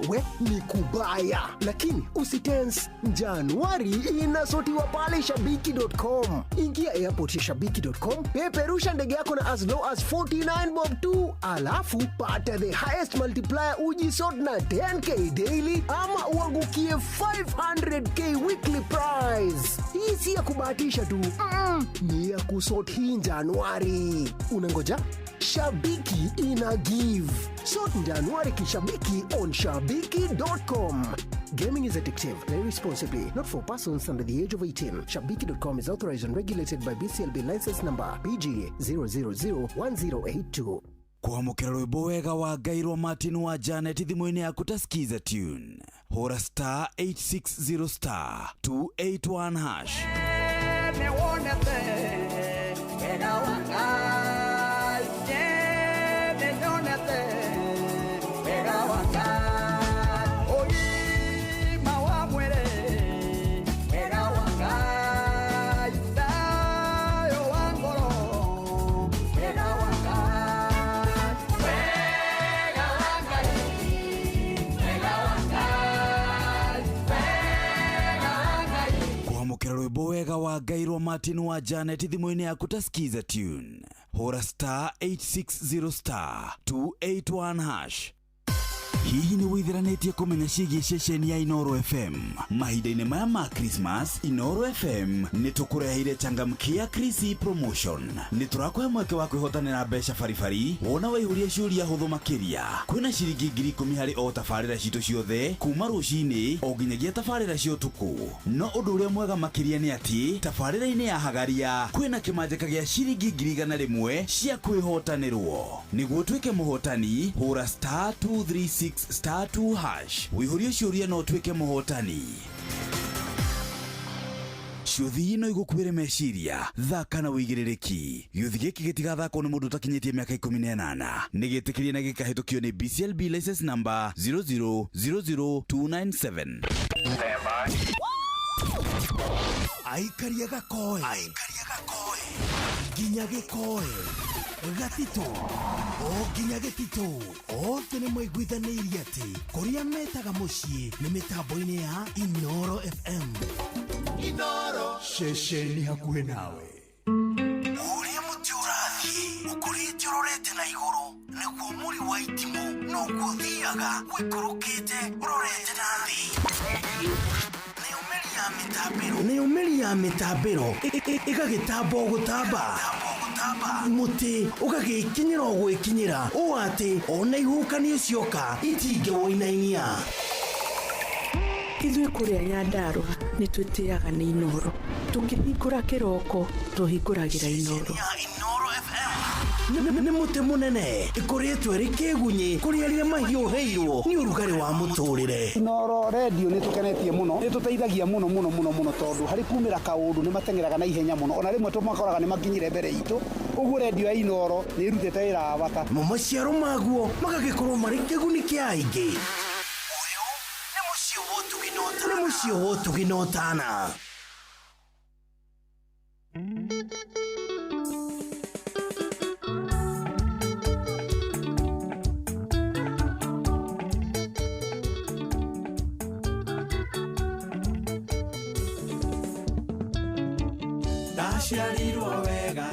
We ni kubaya, lakini usitense. Januari inasotiwa pale shabiki.com. Ingia airport ya shabiki.com, peperusha ndege yako na as low as 49 bob tu, alafu pata the highest multiplier ujisort na 10k daily ama uangukie 500k weekly prize. Hii si ya kubahatisha tu, ni ya kusort hii Januari. Unangoja? Shabiki ina give. Sort Januari kishabiki on shabiki.com. Gaming is addictive. Play responsibly. Not for persons under the age of 18. Shabiki.com is authorized and regulated by BCLB license number PG 0001082. kwamũkĩra rwĩmbo wega wa Gairwa Martin wa Janet thimũ-inĩ yaku ta skiza tune hũra star 860 star 281 hash. Rwĩmbo wega wa Gairwa Martin wa Janet thimũ-inĩ yaku ta skiza tune hũra star 860 star 281 hash. Hihi nĩ wĩtheranĩtie kũmenya ciĩgiĩ ceceni ya Inoro FM? Mahinda-inĩ maya ma Christmas, Inoro FM nĩ tũkũreheire changamkia Chrissy promotion. Nĩ tũrakũhe mweke wa kwĩhotanĩra mbeca baribari wona waihũria ciũria hũthũ makĩria. Kwĩna ciringi 10,000 harĩ o tabarĩra citũ ciothe kuma rũcinĩ o nginyagia tabarĩra cia ũtukũ. No ũndũ ũrĩa mwega makĩria nĩ atĩ tabarĩra-inĩ ya Hagaria kwĩna kĩmanjĩka gĩa ciringi 100,000 cia kwĩhotanĩrwo. Nĩguo tuĩke mũhotani, hũra star 236 star 2 hash. Wĩihũrie ciũria no tuĩke mũhotani. Ciũthi ino igũkuĩre meciria, thaka na wĩigĩrĩrĩki. Gĩũthi gĩkĩ gĩtigathakwo nĩ mũndũ ũtakinyĩtie mĩaka 18. Nĩ gĩtĩkĩrie na gĩkahĩtũkio nĩ BCLB license number 0000297. Aikaria gakoe nginya gĩkoe gatito o nginya gĩtito othe nĩ mwaiguithanĩirie atĩ kũrĩa metaga mũciĩ nĩ mĩtambo-inĩ ya Inoro FM. Inoro ceceni hakuhĩ nawe. Ũrĩa mũtĩ ũrathiĩ ũkũrĩte ũrorete na igũrũ, nĩguo mũri wa itimũ noguo ũthiaga wĩkũrũkĩte ũrorete na thĩ. Nĩ ũmeri ya mĩtambĩro ĩgagĩtamba o gũtamba, mũtĩ ũgagĩkinyĩra o gwĩkinyĩra, ũũ atĩ ona ihukanio cioka itingĩwoinainia. Ithuĩ kũrĩa Nyandarua nĩ twĩtĩaga nĩ Inoro. Tũngĩhingũra kĩroko tũhingũragĩra Inoro. Inoro FM. nĩ mũtĩ mũnene ĩkoretwo ĩrĩ kĩgunyi kũrĩ arĩa mahiũhĩirwo nĩ ũrugarĩ wa mũtũrĩre. Inooro radio nĩ tũkenetie mũno, nĩ tũteithagia mũno tondũ harĩ kumĩra kaũndũ nĩ matengeraga na ihenya mũno, ona rĩmwe tũmakoraga nĩ makinyire mbere itũ. Ũguo radio ya Inooro nĩ ĩrutĩte wĩra wa bata. Maciaro maguo magagĩkorwo marĩ kĩguni kĩa aingĩ. Ũyũ nĩ mũciĩ wa Ũtugi na Ũtana. Ndaciarirwo wega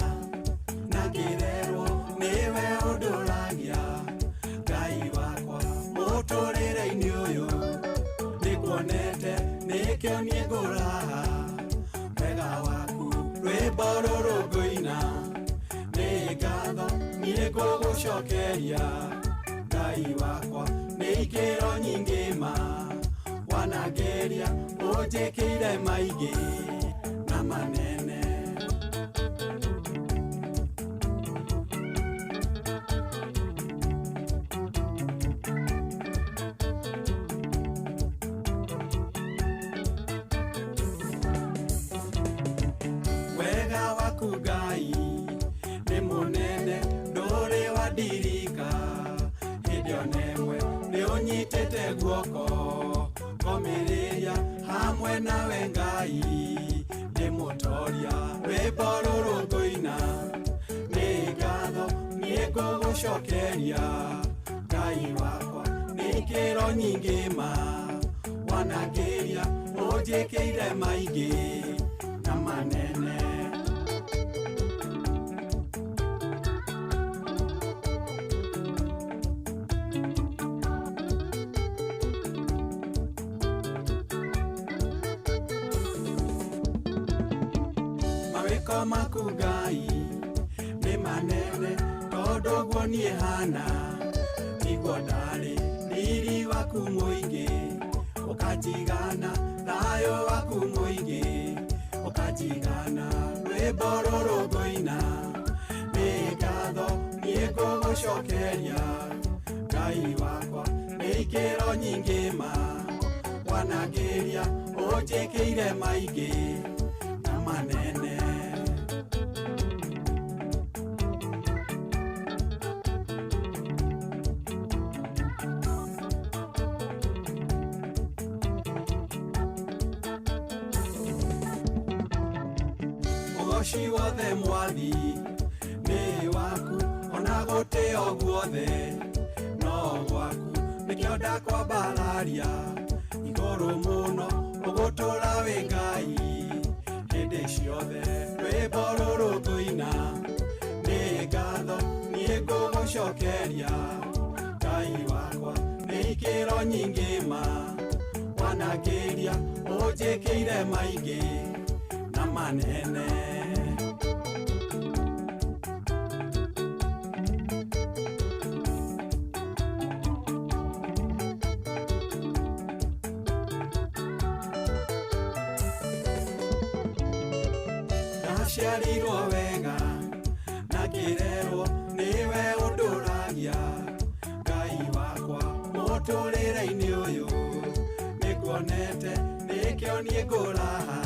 na ngĩrerwo nĩwe ũndũragia Ngai wakwa mũtũrĩre-inĩ ũyũ nĩkuonete nĩkĩo niĩ ngũraha wega waku rwĩmbo rũrũ ngũina nĩ ngatho niĩ ngũgũcokeria Ngai wakwa nĩ ikĩro nyingĩ ma wanangeria ũnjĩkĩire maingĩ na manene. Wega waku Ngai nĩ mũnene ndũrĩ wandirika hĩndĩ o na ĩmwe nĩ ũnyitĩte guoko ngomĩrĩria hamwe nawe Ngai nĩ mũtoria rwĩmbo rũrũ ngũina nĩ ngatho niĩ ngũgũcokeria Ngai wakwa nĩ ikĩro nyingĩ ma wanangeria ũnjĩkĩire maingĩ na manene. Mawĩko maku Ngai nĩ manene tondũ guo niĩ hana tiguo ndarĩ riri waku mũingĩ ũkanjigana thayũ waku mũingĩ ũkanjigana rwĩmbo rũrũ ngũina nĩ ngatho niĩ ngũgũcokeria Ngai wakwa nĩ ikĩro nyingĩ ma wanangeria ũnjĩkĩire maingĩ na manene. Ũgoci wothe mwathi nĩ waku ona gũtĩo guothe no gwaku nĩkĩo ndakwambararia igũrũ mũno ũgũtũra wĩ Ngai hĩndĩ ciothe rwĩmbo rũrũ ngũina nĩ ngatho niĩ ngũgũcokeria Ngai wakwa nĩ ikĩro nyingĩ ma wanangeria ũnjĩkĩire maingĩ na manene. Ndaciarirwo wega na ngĩrerwo nĩwe ũndũragia Ngai wakwa mũtũrĩre-inĩ ũyũ nĩkuonete nĩkĩo niĩ ngũraha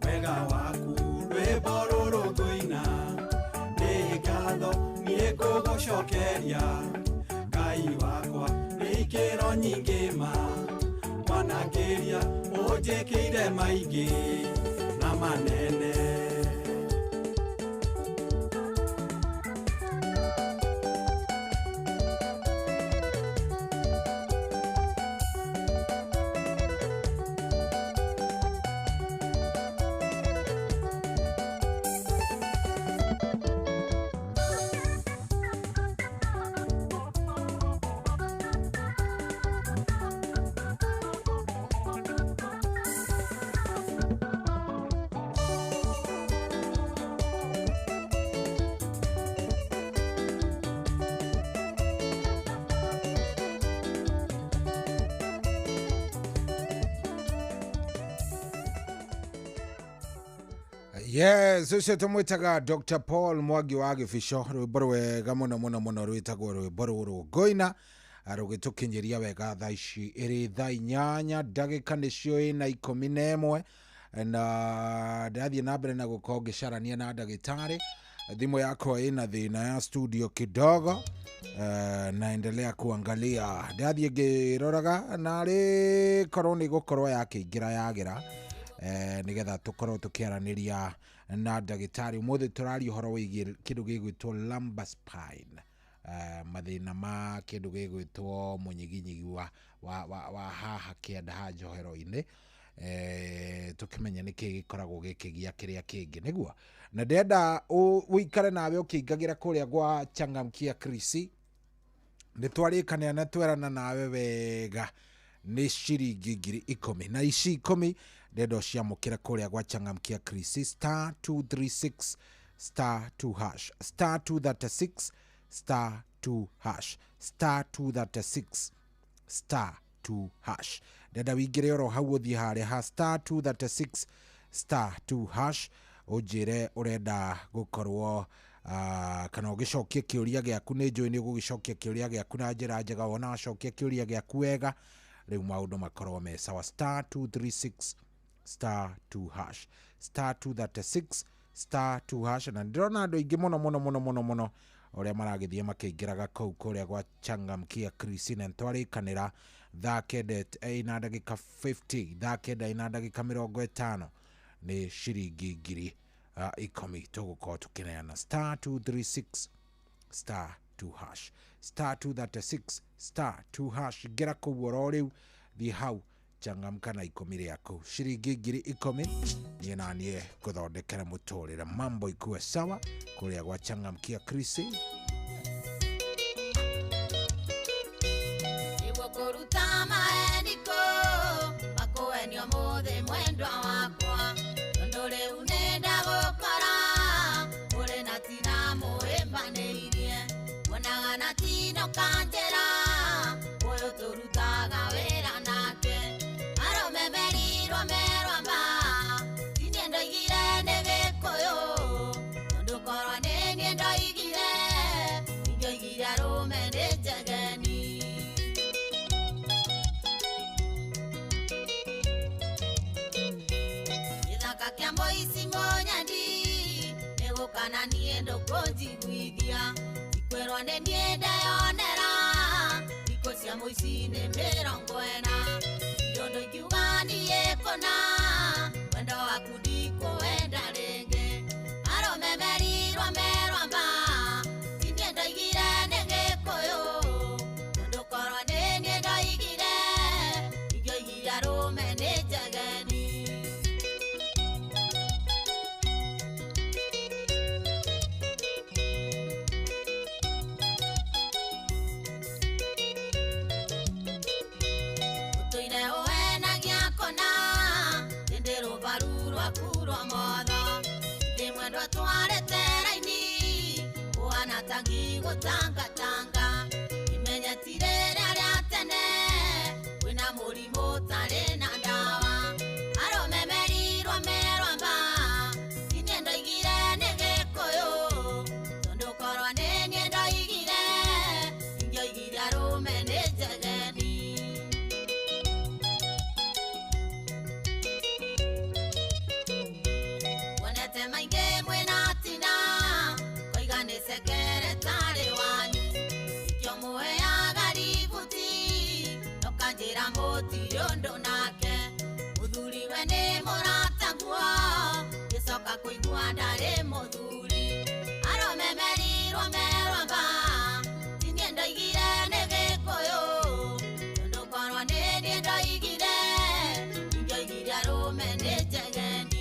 wega waku rwĩmbo rũrũ ngũina nĩ ngatho niĩ ngũgũcokeria Ngai wakwa nĩ ikĩro nyingĩ ma wanangeria ũnjĩkĩire maingĩ na manene. Yes, ucio tumwitaga Dr. Paul Mwangi wa Gibisho rwimbo rwega muno rwitagwo rwimbo ruru ngoina rugitukinyiria wega thaa ici iri thaa 8 ndagika nicio ina 11 na ndathie na mbere na gukorwo ngicarania na ndagitari. Thimu yako ina thina ya studio kidogo, naendelea kuangalia ndathie ngiroraga na ri korwo ni gukorwo yakiingira yagira nigetha tukorwo tukiaraniria na ndagitari. Umuthi turari uhoro wigie kindu gigwitwo lumbar spine, mathina ma kindu gigwitwo munyiginyigi wa haha kianda ha njohero-ini, tukimenya niki gikoragwo gikigia kiria kingi niguo. Na ndenda uikare nawe ukiingagira kuria gwa Changamkia Krisi, nitwarikania na twerana nawe wega ni ciringi 10,000 na ici 10 ndendo ciamukira kuria gwa Changamkia Krisi *236 *2 hash *236 *2 hash *236 *2 hash. Ndenda wingire oro hau uthie haria ha *236 *2 hash ujire urenda gukorwo kana ugicokia kiuria giaku. Ni njui ni ugicokia kiuria giaku na njira njega, wona acokia kiuria giaku wega riu maundu makorwo me sawa. *236 *2 hash *236 *2 hash. Na ndirona andu aingi muno uria maragithie makiingiraga kou kuria gwa Changamkia Krisi, na ntwarikanira thaa kenda ina ndagika 50 thaa kenda ina ndagika 50 ni ciringi 10,000 tugukorwo tukineana. *236 *2 hash *236 *2 hash. Gera kou oro riu thi hau changamka na 10 riaku ciringi 10,000 nie na nie kuthondekera muturire mambo ikue sawa kuria gwa Changamkia Krisi. Iwo kuruta maeniko makuenio mothe mwendwa wakwa ndore unenda gukora uri na tina muimbaneirie wonaga na tino kanjera uyu turutaga wira nake aromemerirwo merwamba tinie ndoigire ni gikuyu ndukorwo ni nie ndoigire indoigire arume ni njegeni. Ithaka kia moici monyandi nigukana nie ndukunjiguithia ikwirwo ni nie ndeyonera iko cia moici ni 40 iondo ikiuga nie kona wendo waku ndikuwenda ringi aromemerirwo merwamba tinie ndoigire ni gikuyu ndukorwo ni nie ndoigire indoigire arume ni njegeni. Utuire uhenagia kona ndindi rubaru rwaku rwa motho ndi mwendwa twarete raini uhana tangi gutangatanga imenyetire ria tene wina murimu tari na ndawa aromemerirwo merwamba tinie ndoigire ni gikuyu tondukorwo ni nie ndoigire ingioigire arume ni njegeni. Wonete maingi mwina tina koiga ni sekeretari wanyu ikio muheaga ributi nokanjira mutiri undu nake muthuriwe ni murataguo gicoka kuigua ndari muthuri aromemerirwo merwamba tinie ndoigire ni gikuyu tondukorwo ni nie ndoigire ingioigire arume ni njegeni.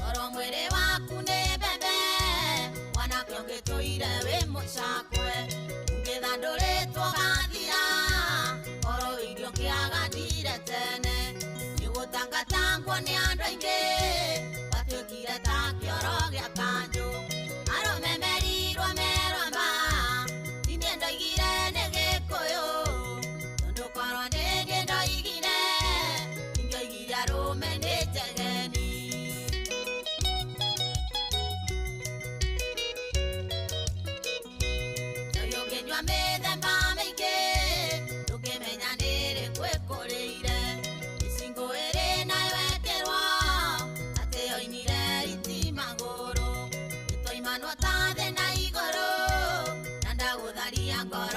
Oro mwiri waku ni bebe wanake ungituire wi mucakwe ungitha nduritwo gathira oro irio ngiaganire tene nigutangatangwo ni andu aingi batuikire ta kioro gia kanju aromemerirwo merwamba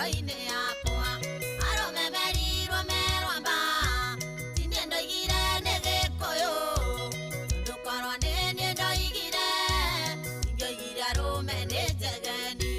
ngoro-inĩ yakwa arũme merirwo merwamba tindĩ ndoigire nĩ gĩkũyũ ndũkorwo nĩ niĩ ndoigire ingĩoigire arũme nĩ njegeni.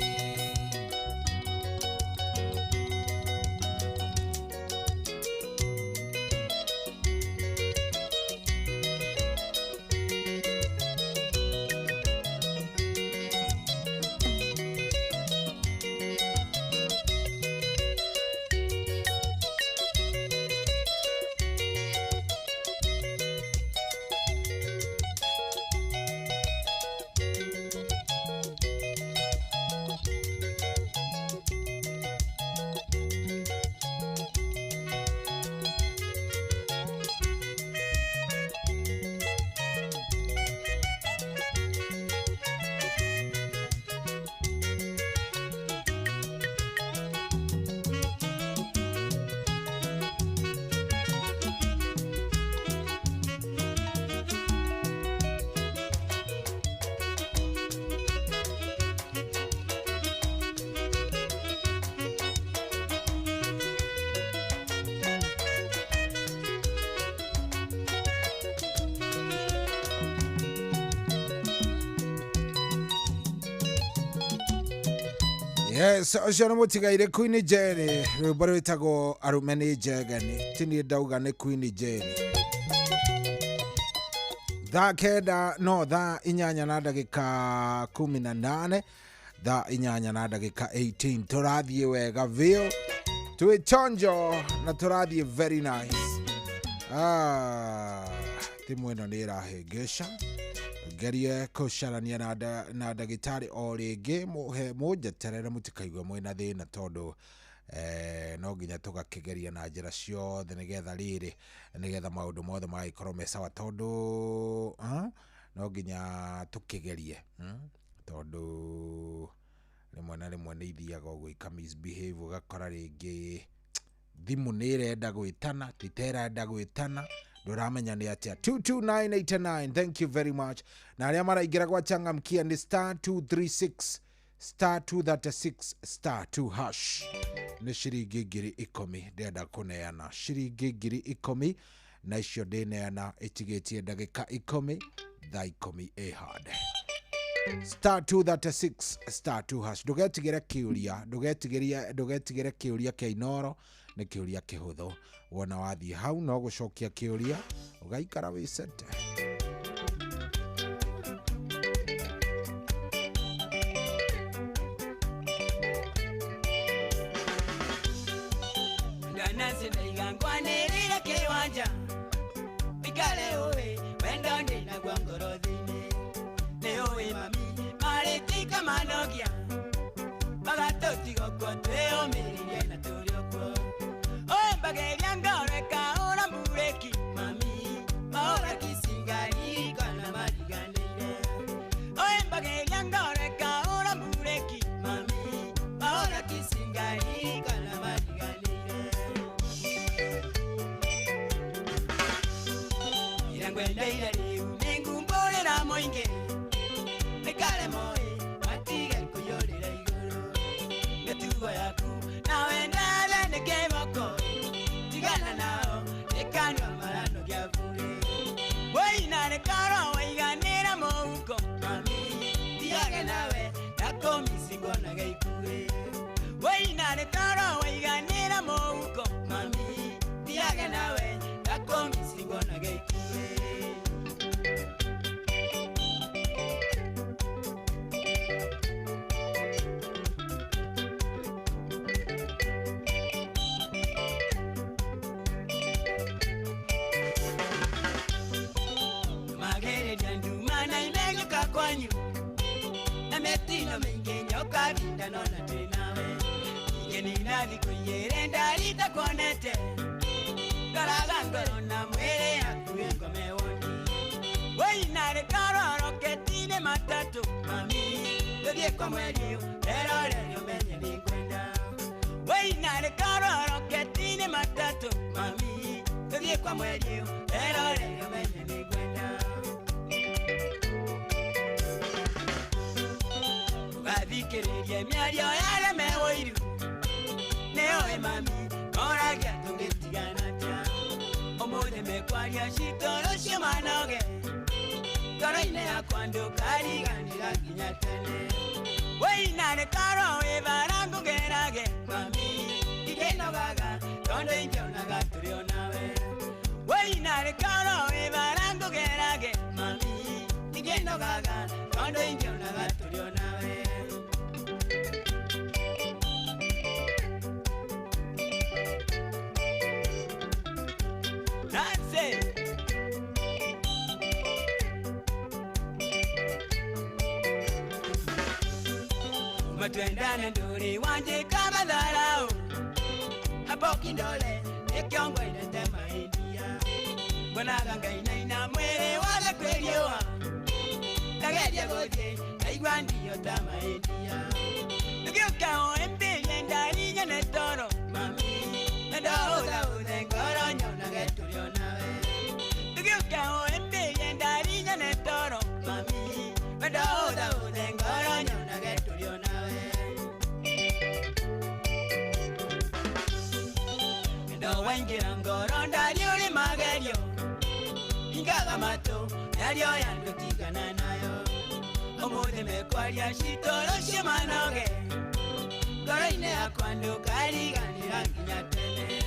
Yes, ocio nĩ mũtigaire Queen Jerry rwĩmbo rwĩtagwo arũme nĩ njegani ti niĩ ndauga nĩ Queen Jerry. Thaa kenda no thaa 8:18 thaa 8:18 tũrathiĩ wega vio twĩ chonjo na tũrathiĩ very nice. Timu ĩno nĩ ĩrahĩngĩca gerie kũcarania na ndagĩtarĩ o rĩngĩ mũnjeterere mũtikaigwe mwĩna thĩna tondũ no nginya tũgakĩgeria na njĩra ciothe nĩgetha maũndũ mothe magĩkorwo me sawa tondũ no nginya tũkĩgerie tondũ rĩmwe na rĩmwe nĩ ithiaga ũguo misbehave ũgakora rĩngĩ thimũ nĩ ĩrenda gwĩtana titerenda gwĩtana ndũramenya nĩ atĩa. 22989 thank you very much. Na arĩa maraingĩra gwachangamkia nĩ *236 *236 *2# nĩ ciringi 10,000 ndĩrenda kũneana ciringi 10,000 na icio ndĩneana ĩtigĩtie ndagĩka 10 thaa 10 ĩhande *236 *2#. Ndũgetigĩre kĩũria kĩa Inoro nĩ kĩũria kĩhũthũ wona wathiĩ hau no gũcokia kĩũria ũgaikara wĩcete. Ndanasi ndaiga ngwanĩrĩre kĩwanja ikare ũĩ wendo ndĩnaguo ngoro-inĩ nĩ ũĩ mami marĩtika manogia magatũtigokwo twĩyũmĩrĩrie na tũrĩ okuo bageria ngoreka ora mureki mami maora kisingari kana mariganire oe bageria ngoreka ora mureki mami maora kisingari kana mariganire irangwenda irariu ningumborera moinge nekale moe matiga kuyorera iguru netugo yaku nawe ndale nekeboko tigana nao ekanwa marano gya vule weina nekaro weiganira mouko mami tiage nawe nako misingo na gaikure weina nekaro weiganira mouko mami tiage nawe nako misingo na gaikure. Kwanyu na metino mengenyo kabinda nona tenawe ngeni nadi kuyere ndalita konete karagangoro na mwere yakuyengo mewoni weina karo roketine matatu mami dodie kwa mwelio lero menye ninkwenda weina karo roketine matatu mami dodie kwa mwelio lero menye ninkwenda. Thikĩrĩria mĩario yare mewoiru neoe mami koragia tungetigana tia omode mekwaria shitoro shimanoge koroine yakwa ndukariganira nginya tene weinare karo ebarangu gerage mami igenogaga tondo ingionaga turio nawe weinare karo ebarangu gerage mami igenogaga tondo ingionaga turio nawe that's it. Matwendane nduri wanje kama dharau Aboki ndole ekiongo inatema india Bonaga ina mwere wala kweliwa Tagedia goje aigwa ndiyo tama india Nukiuka o embele ndari nyane toro mami Nadoda udengoro nyona geturio nawe Nukiuka o embele ndari nyane toro mami Nadoda udengoro nyona geturio nawe Wengira ngoro ndaliuri magerio Ingaga mato yalio yandutigana nayo Omode mekwaria shitoro shimanoge Goroine yakwa ndukariganira nginya tene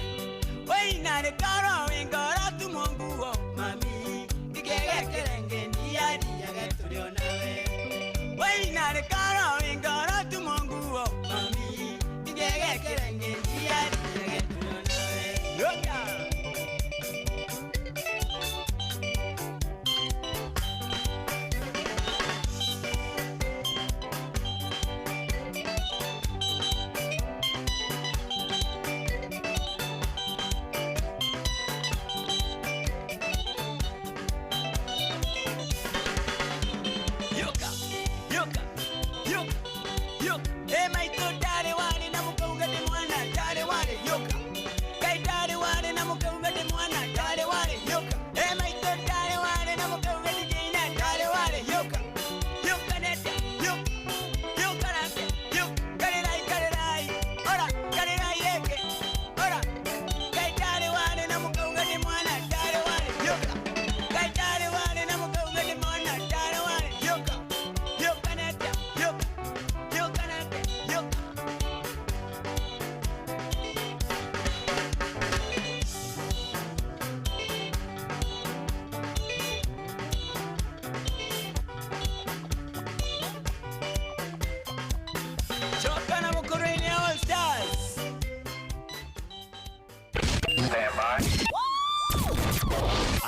Weinare karo wingoro tumonguo mami Igegekerenge niyaria geturio nawe Weinare karo wingoro tumonguo mami Igegekerenge niyaria geturio nawe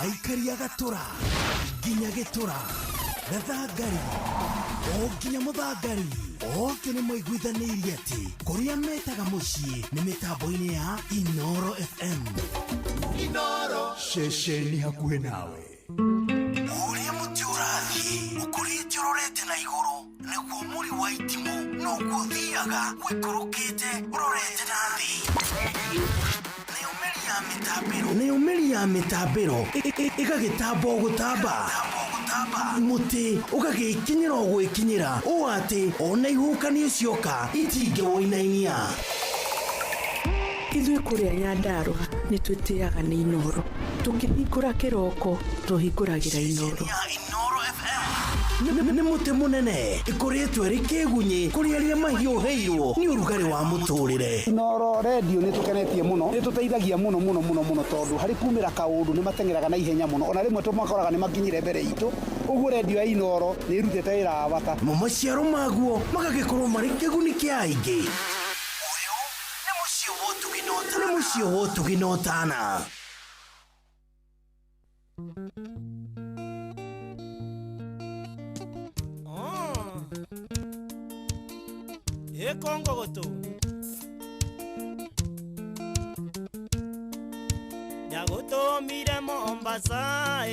Aikaria gatura ginya gitura gathangari o ginya muthangari oke nĩ moiguithanirie atĩ kũrĩa metaga mũciĩ nĩ mĩtambo-inĩ ya Inoro FM. Inoro ceceni hakuhĩ nawe ũrĩa mũtĩ ũrathiĩ ũkũrĩte ũrorete na igũrũ nĩguo mũri wa itimũ noguo ũthiaga wĩkũrũkĩte ũrorete na thĩ. Nĩumĩri ya mĩtambĩro ĩgagĩtamba o gũtamba mũtĩ ũgagĩkinyĩra o gwĩkinyĩra ũũ atĩ ona ihukanio cioka itingĩwoinainia. Ithuĩ kũrĩa Nyandarua nĩ twĩtĩaga nĩ Inoro. Tũkĩhingũra kĩroko tũhingũragĩra Inoro. Nĩ mũtĩ mũnene ĩkoretwo ĩrĩ kĩgunyi kũrĩ arĩa mahiũhĩirwo nĩ ũrugarĩ wa mũtũrĩre. Inoro radio nĩ tũkenetie mũno, nĩ tũteithagia mũno tondũ harĩ kumĩra kaũndũ nĩ matengeraga na ihenya mũno, ona rĩmwe tũmakoraga nĩ makinyire mbere itũ. Ũguo radio ya Inoro nĩ ĩrutĩte wĩra wa bata. Maciaro maguo magagĩkorwo marĩ kĩguni kĩa aingĩ. Ũyũ nĩ mũciĩ wa ũtugi na ũtana. Kongo goto Nyagoto mire Mombasa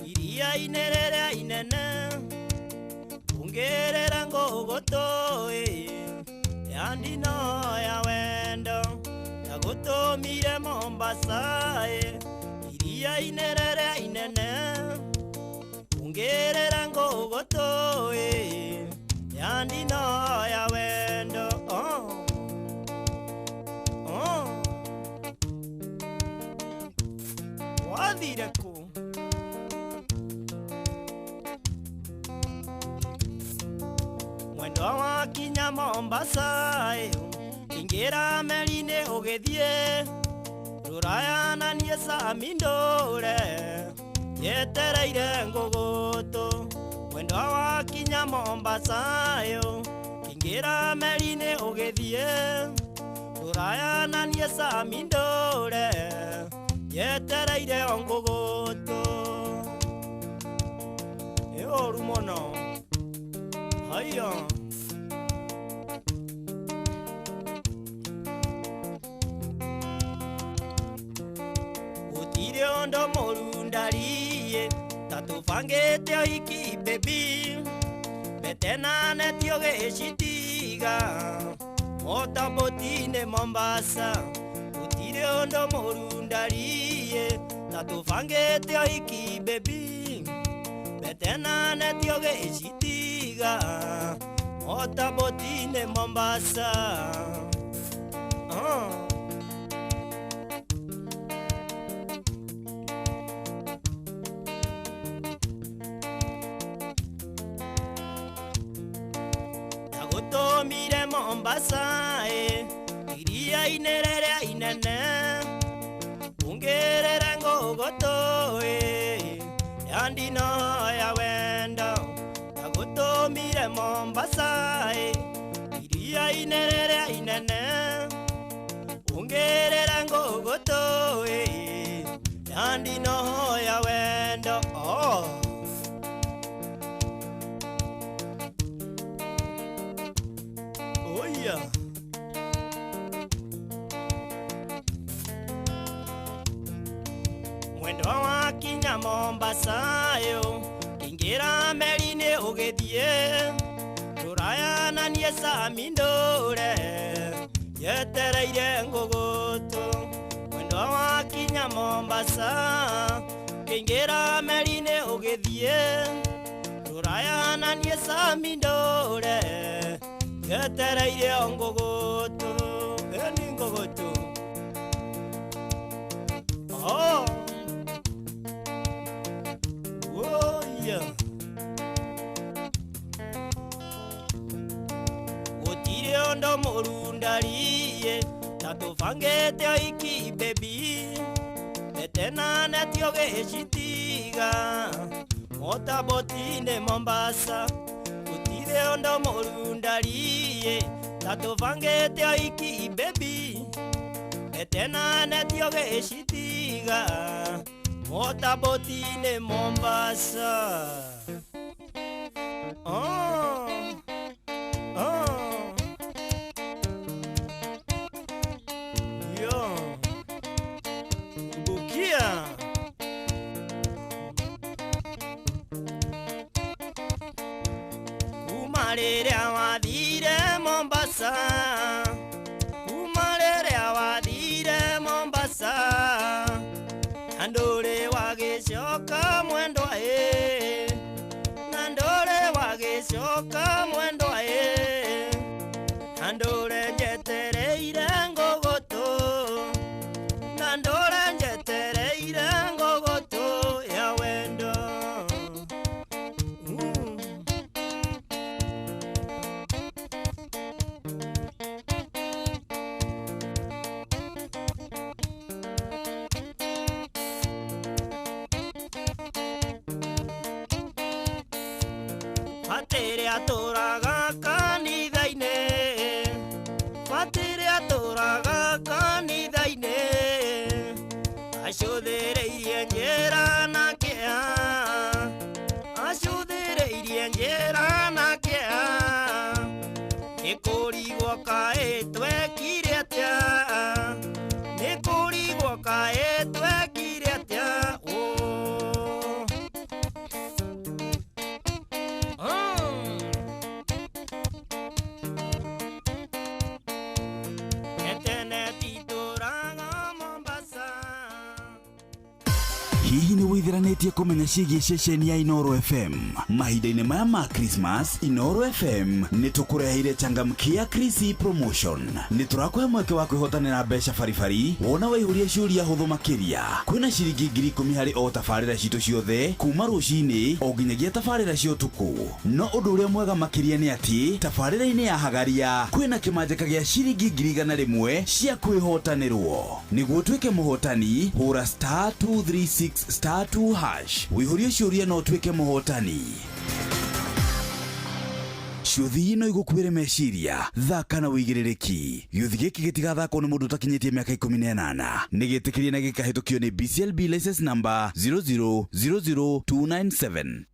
iria inerere inene ungerera ngogoto yandi no ya wendo Nyagoto mire Mombasa iria inerere inene ungerera ngogoto yandi no ya wendo ithire kũ mwendo wa kinya Mombasa ingĩra meri-inĩ ũgĩthiĩ rũraya na niĩ Sami ndũre yetereire ngũgũtũ mwendo wa kinya Mombasa ingĩra meri-inĩ ũgĩthiĩ rũraya na niĩ Sami ndũre yetereire ngũgũtũ ũũru mũno haiya gũtirĩ ũndũ mũru ndariĩ ta tũbangĩte ũhiki baby betenanetio gĩcitiga motaboti-inĩ Mombasa gũtirĩ ũndũ mũru ndariĩ ta tũbangĩte ũhiki baby betenanetio gĩcitiga motaboti-inĩ Mombasa Tũmire Mombasa iria-inĩ rĩrĩa inene ungĩrĩre ngũgũtũ ya ndino ya wendo tagũtũmire Mombasa iria-inĩ rĩrĩa inene ungĩrĩre ngũgũtũ ya ndino ya wendo mwendo wa kinya Mombasa ingĩra meri-inĩ ũgĩthiĩ rũraya na niĩ Sami ndũre yetereire ngũgũtũ mwendo wa kinya Mombasa ingĩra meri-inĩ ũgĩthiĩ rũraya na niĩ Sami ndũre yetereire ngũgũtũ eni ngũgũtũ gũtirĩ ũndũ mũru ndariĩ ta tũbangĩte ũhiki baby betenanetio gĩcitiga motaboti-inĩ Mombasa gũtirĩ ũndũ mũru ndariĩ ta tũbangĩte ũhiki baby betenanetio gĩcitiga motaboti-inĩ Mombasa Bukia kuma rĩrĩa wathire Mombasa kuma rĩrĩa wathire Mombasa na ndũrĩ wagĩcoka mwendwa na ndũrĩ wagĩcoka mwendwa na ndũrĩ njetereire ngũgũtũ na ndũrĩ njetereire ngũgũtũ ya wendo Fatĩrĩ atũraga kanitha-inĩ Fatĩrĩ atũraga kanitha-inĩ acũthĩrĩirie njĩra na kĩeha acũthĩrĩirie njĩra na kĩeha nĩkũrigwo kaĩ twekire atĩa nĩkũrigwo kaĩ twekire atĩa hihi nĩ wĩtheranĩtie kũmenya ciĩgiĩ ceceni ya Inoro FM? Mahinda-inĩ maya ma Christmas, Inoro FM nĩ tũkũreheire changamkia Krisi Promotion. Nĩ tũrakũhe mweke wa kwĩhotanĩra mbeca baribari wona waihũria ciũria hũthũ makĩria. Kwĩna ciringi 10,000 harĩ o tabarĩra citũ ciothe kuma rũcinĩ o nginyagia tabarĩra cia ũtukũ. No ũndũ ũrĩa mwega makĩria nĩ atĩ tabarĩra-inĩ ya Hagaria kwĩna kĩmanjĩka gĩa ciringi 100,000 cia kwĩhotanĩrwo. Nĩguo tuĩke mũhotani, hũra *236*2# wĩihũrie ciũria no tuĩke mũhotani. Ciũthi no igũkuĩre meciria, thaka na wĩigĩrĩrĩki. Gĩũthi gĩkĩ gĩtigathakwo nĩ mũndũ ũtakinyĩtie mĩaka 18. Nĩ gĩtĩkĩrie na gĩkahĩtũkio nĩ BCLB license number 0000297.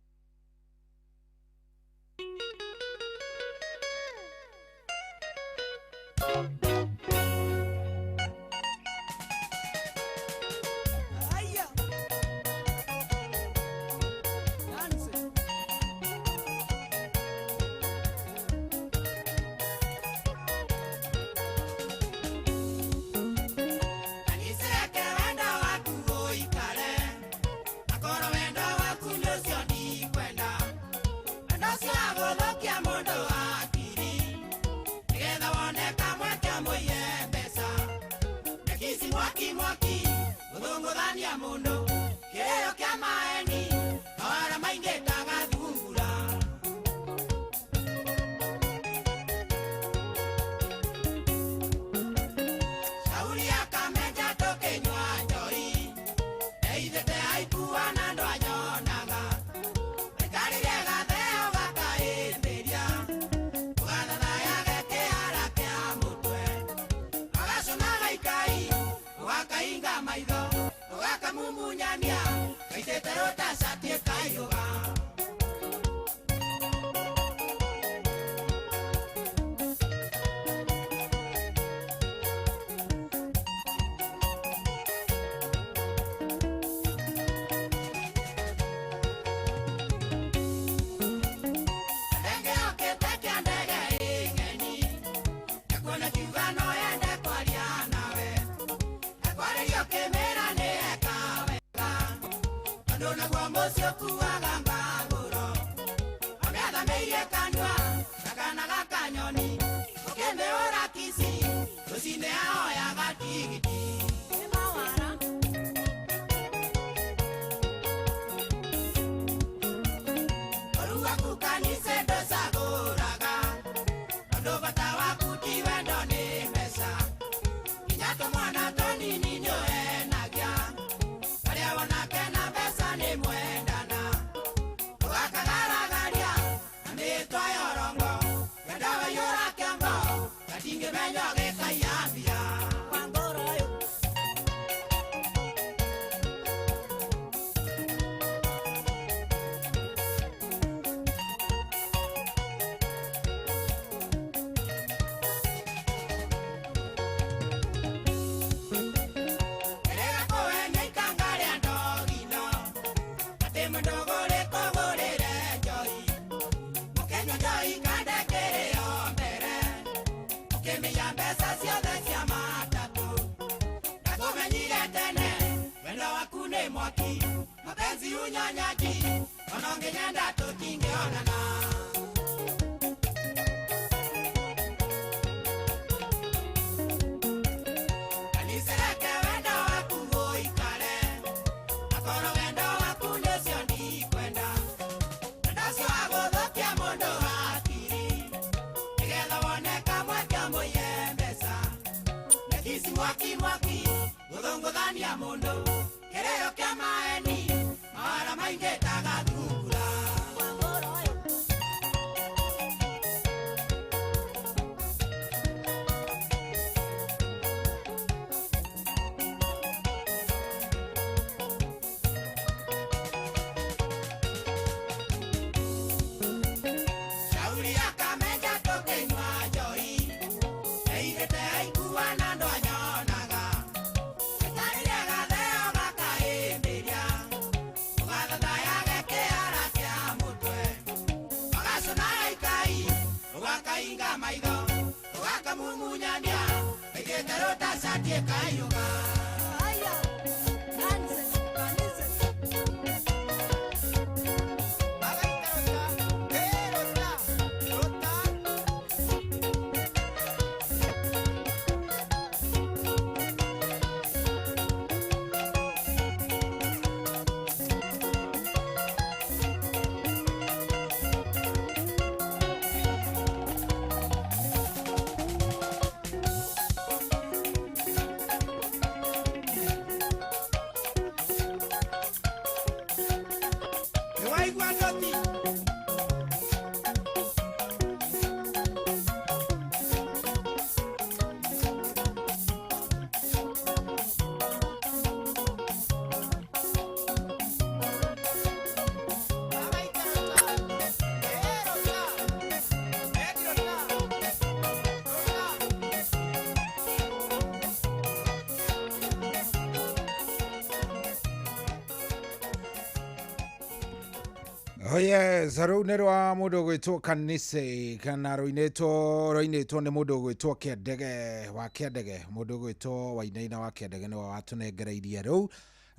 Oh yes, rũnĩrwa mũndũ gwĩtwo Kanise kana rũinĩtwo nĩ mũndũ gwĩtwo Kĩandege wa Kĩandege, mũndũ gwĩtwo Wainaina wa Kĩandege nĩwe watũnengereirie rũu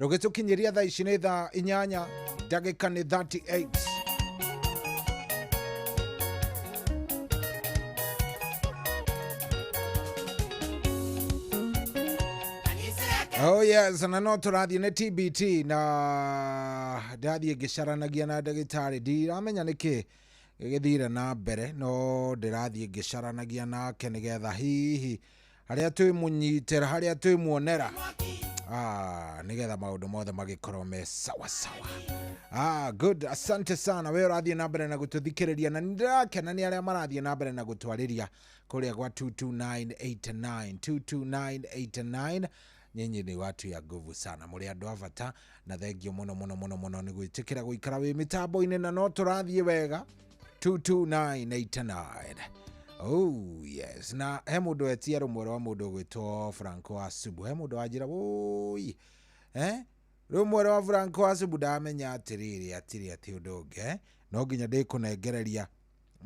rũgĩtũkinyĩria thaa ici nĩ thaa 8 ndagĩka nĩ 38. Oh yes, na no tũrathiĩ nĩ TBT na ndathiĩ ngĩcaranagia na ndagĩtarĩ, ndiramenya nĩkĩ gĩgĩthire na mbere, no ndĩrathiĩ ngĩcaranagia nake nĩgetha hihi harĩa twĩmũnyitĩra harĩa twĩmuonera nĩgetha maũndũ mothe magĩkorwo me sawa sawa. Good, asante sana we ũrathiĩ na mbere na gũtũthikĩrĩria, na nĩndĩrakena nĩ arĩa marathiĩ na mbere na gũtwarĩria kũrĩa gwa 22989 22989. Nyinyi ni watu ya nguvu sana, muri andu avata na thengio muno ni gwitikira guikara wi mitambo-ini na no turathiĩ wega 22989. Oh yes, na he mundu etia rumwe rwa mundu gwitwo Franco Asubu, he mundu wajira woi rumwe rwa Franco Asubu ndamenya atiriri ati undu ungi no nginya ndikunengereria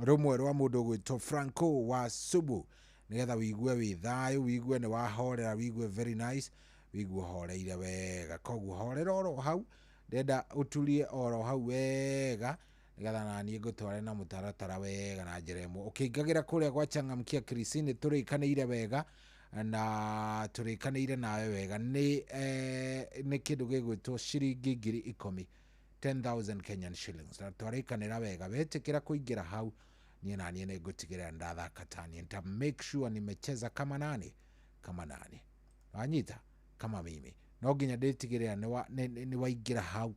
rumwe rwa mundu gwitwo Franco Asubu nigetha wigue wi thayu, wigue ni wahorera, wigue very nice, wigue horeire wega. Koguo horera oro hau, ndenda utulie oro hau wega nigetha nani ngutware na mutaratara wega na njĩra ĩmwe. Ũkĩingagira kũrĩa gwa Changamkia Chris ni tũrĩkanĩire wega na tũrĩkanĩire nawe wega ni kĩndũ gĩgwĩtwo ciringi ngiri 10,000 Kenyan shillings, na twarĩkanĩra wega. Wetĩkĩra kũingĩra hau niye nani nĩngũtigĩrĩra ndathaka tani, nita make sure nimecheza kama nani wanyita kama mimi, no nginya nditigĩrĩra ni waingĩra hau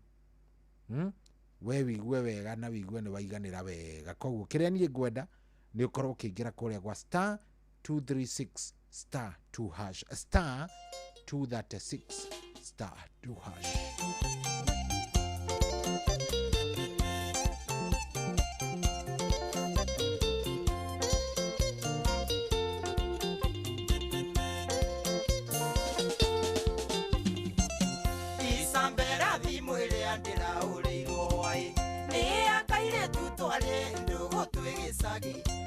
we wigue wega na wigue ni waiganĩra wega. Koguo kĩrĩa niĩ ngwenda nĩ ũkorwo ũkĩingĩra kũrĩa gwa star 236 star 2 hash star 236 star 2 hash.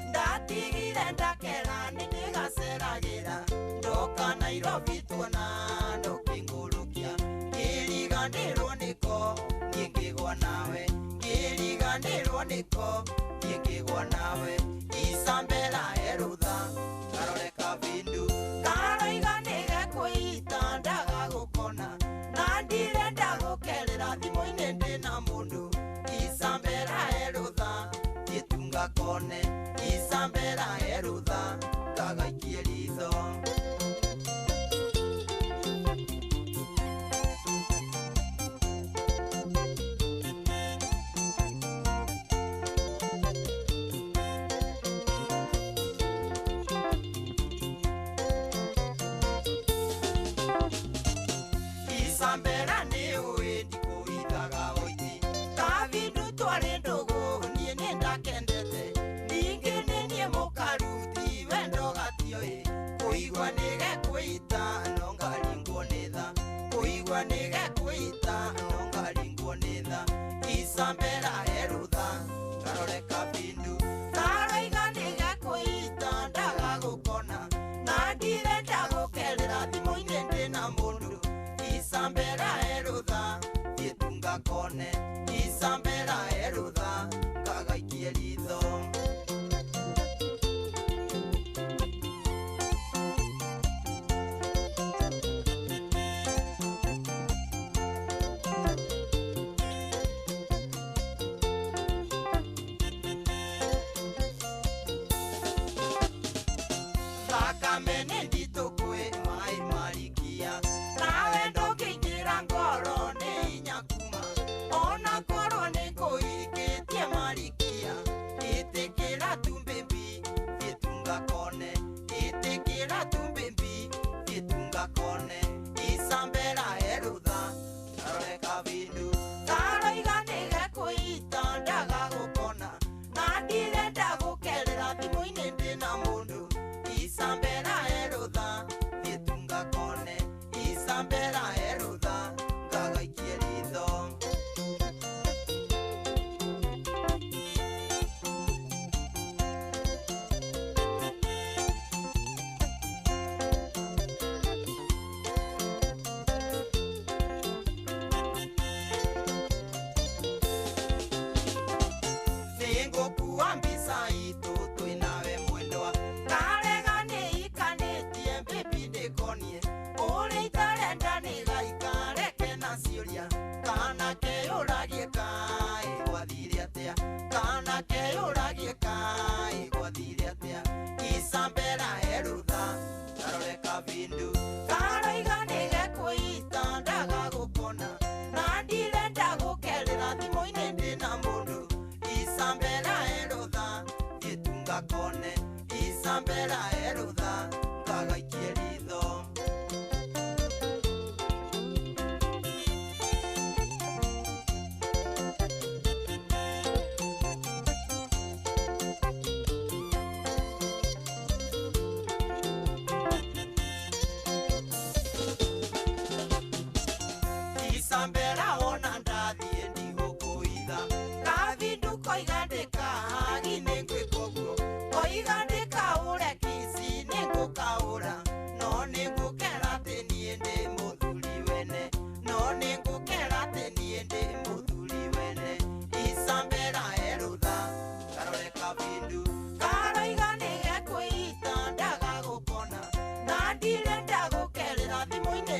Ndatigire ndakera nĩndĩgaceragĩra ndoka Nairobi tuona ndũkĩngũrũkia ngĩriganĩrwo nĩko ngĩkĩgwa nawe ngĩriganĩrwo nĩko ngĩkĩgwa nawe Isambela erutha karore kabindu karoiganĩge kwĩita ndagagũkona na ndirenda gũkerera thimũ-inĩ ndĩna mũndũ Isambela erutha thiĩtunga kone Isambela erutha kagaikie ritho Isambela nĩ ũĩ ndikũithaga ũiti kavindu twarĩ ndũgũ niĩ nĩ ndakendete ningĩ nĩ niĩ mũkaruti wendo gatioĩ kũigua nĩgekwĩita no ngaringwo nĩ tha kũigua nĩgekwĩita no ngaringwo nĩ tha Isambela erutha karore kabindu karoiga nĩgekwĩita ndagagũkona na ndirenda gũkerera thimũ-inĩ ndĩna mũndũ Isambela erutha thiĩtunga kone Isambela erutha kagaikie ritho thakame nĩ nditũ kwĩ maĩ marikia nawe ndũkĩingĩra ngoro nĩ hinya kuma ona korwo nĩ kũhingĩtie marikia ĩtĩkĩra tu baby thiĩtunga kone ĩtĩkĩra tu baby thiĩtunga kone Isambela erutha karore kabindu karoiga nĩgekwĩita ndagagũkona na ndirenda gũkerera thimũ-inĩ ndĩna mũndũ Isambela erutha thiĩtunga kone Isambela erutha kagaikie ritho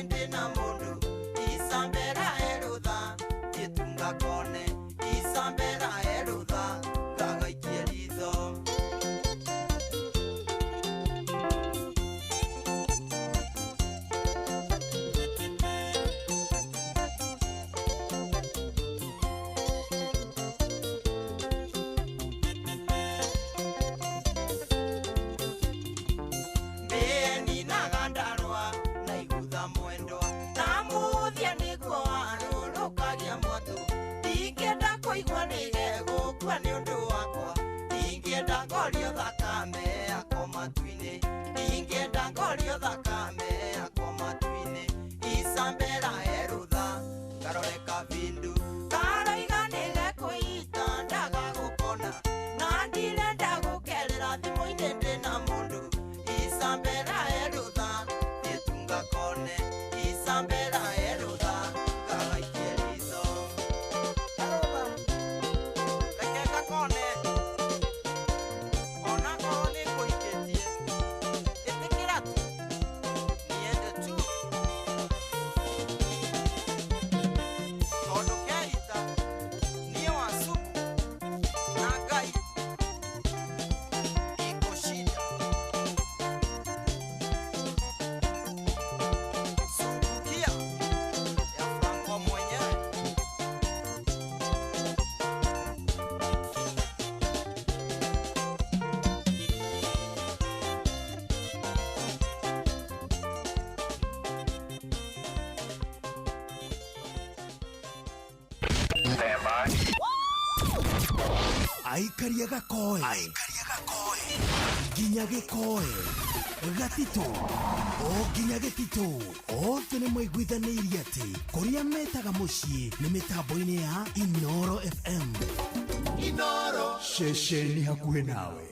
ndina mundu isambera erutha itunga kone isambera erutha ngagaikie ritho Aikaria gakoe nginya gikoe gatito o nginya gitito othe nĩ mwaiguithanĩirie atĩ kũrĩa metaga mũciĩ nĩ mĩtambo-inĩ ya Inoro FM. Inoro ceceni hakuhĩ nawe.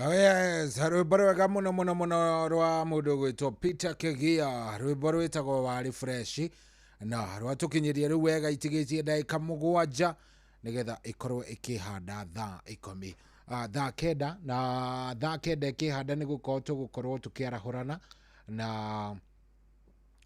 Oh yes, rwimbo rwega muno muno muno rwa mundu gwitwo Peter Kigia, rwimbo rwitagwo wari fresh na rwatukinyirie riu wega itigitie ndagika 7 nigetha ikorwo ikihanda thaa 10 thaa 9 na thaa 9 ikihanda ni gukorwo tukiarahurana na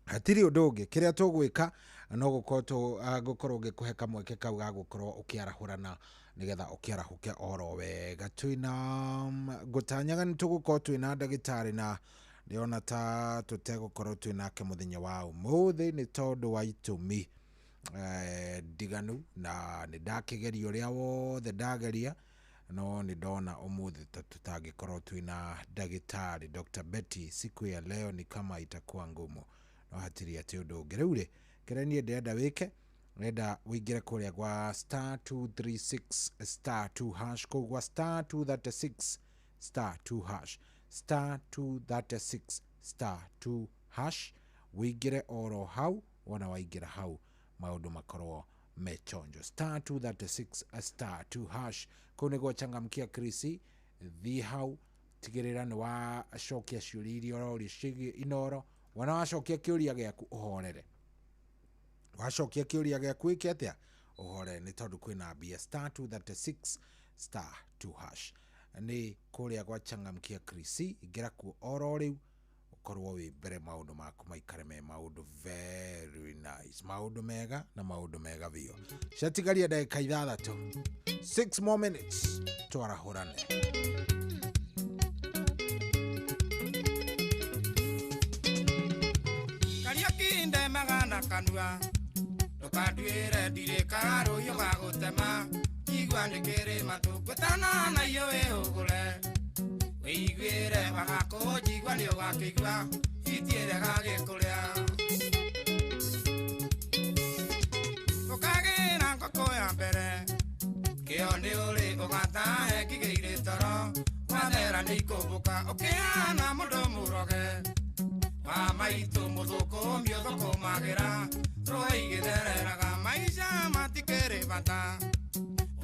hatiri undu ungi kiria tugwika no gukorwo ngikuhe kamweke kau ga gukorwo ukiarahurana nigetha ukiarahuke oro wega twina gutanyaga ni tugukorwo twina ndagitari na ndiona ta tutegukorwo twinake muthenya wa umuthi ni tondu wa itumi diganu na ni ndakigeria uria wothe ndageria no ni ndona umuthi tutangikorwo twina ndagitari. Dr. Betty siku ya leo ni kama itakuwa ngumu no hatiri ati undu ungi riu ri kirenie ndenda wike reda wigire kuria gwa *236 *2 hash kugwa *236 *2 hash *236 *2 hash wigire oro hau wana waigira hau maundu makorwo mechonjo *236 *2 hash kune go changamkia krisi thi hau tigirira ni wa shokia ciuria ori shigi inoro wana washokia kiuria giaku uhorere washokia kiuria giaku iki atia uhore ni tondu kwina bia *236 *2 hash ni kuria gwa changamkia krisi igira ku oro riu ukorwo wi mbere maundu maku maikare me maundu very nice maundu mega na maundu mega vio shatigaria ndagika 6 6 more minutes twarahurane kariakinde magana kanua ndukandwire ndirika ruhiu ga gutema igua ndikiri matugutana na iyo wihugure wiguire wagakujigua ni ugakigua itiere gagikuria ukagira ngoko ya mbere kio ni uri ugatahe kigeire toro wathera ni ikubuka ukiana mundu muroge wa maitu muthukumio thukumagira ruigithereraga maisha matikiri bata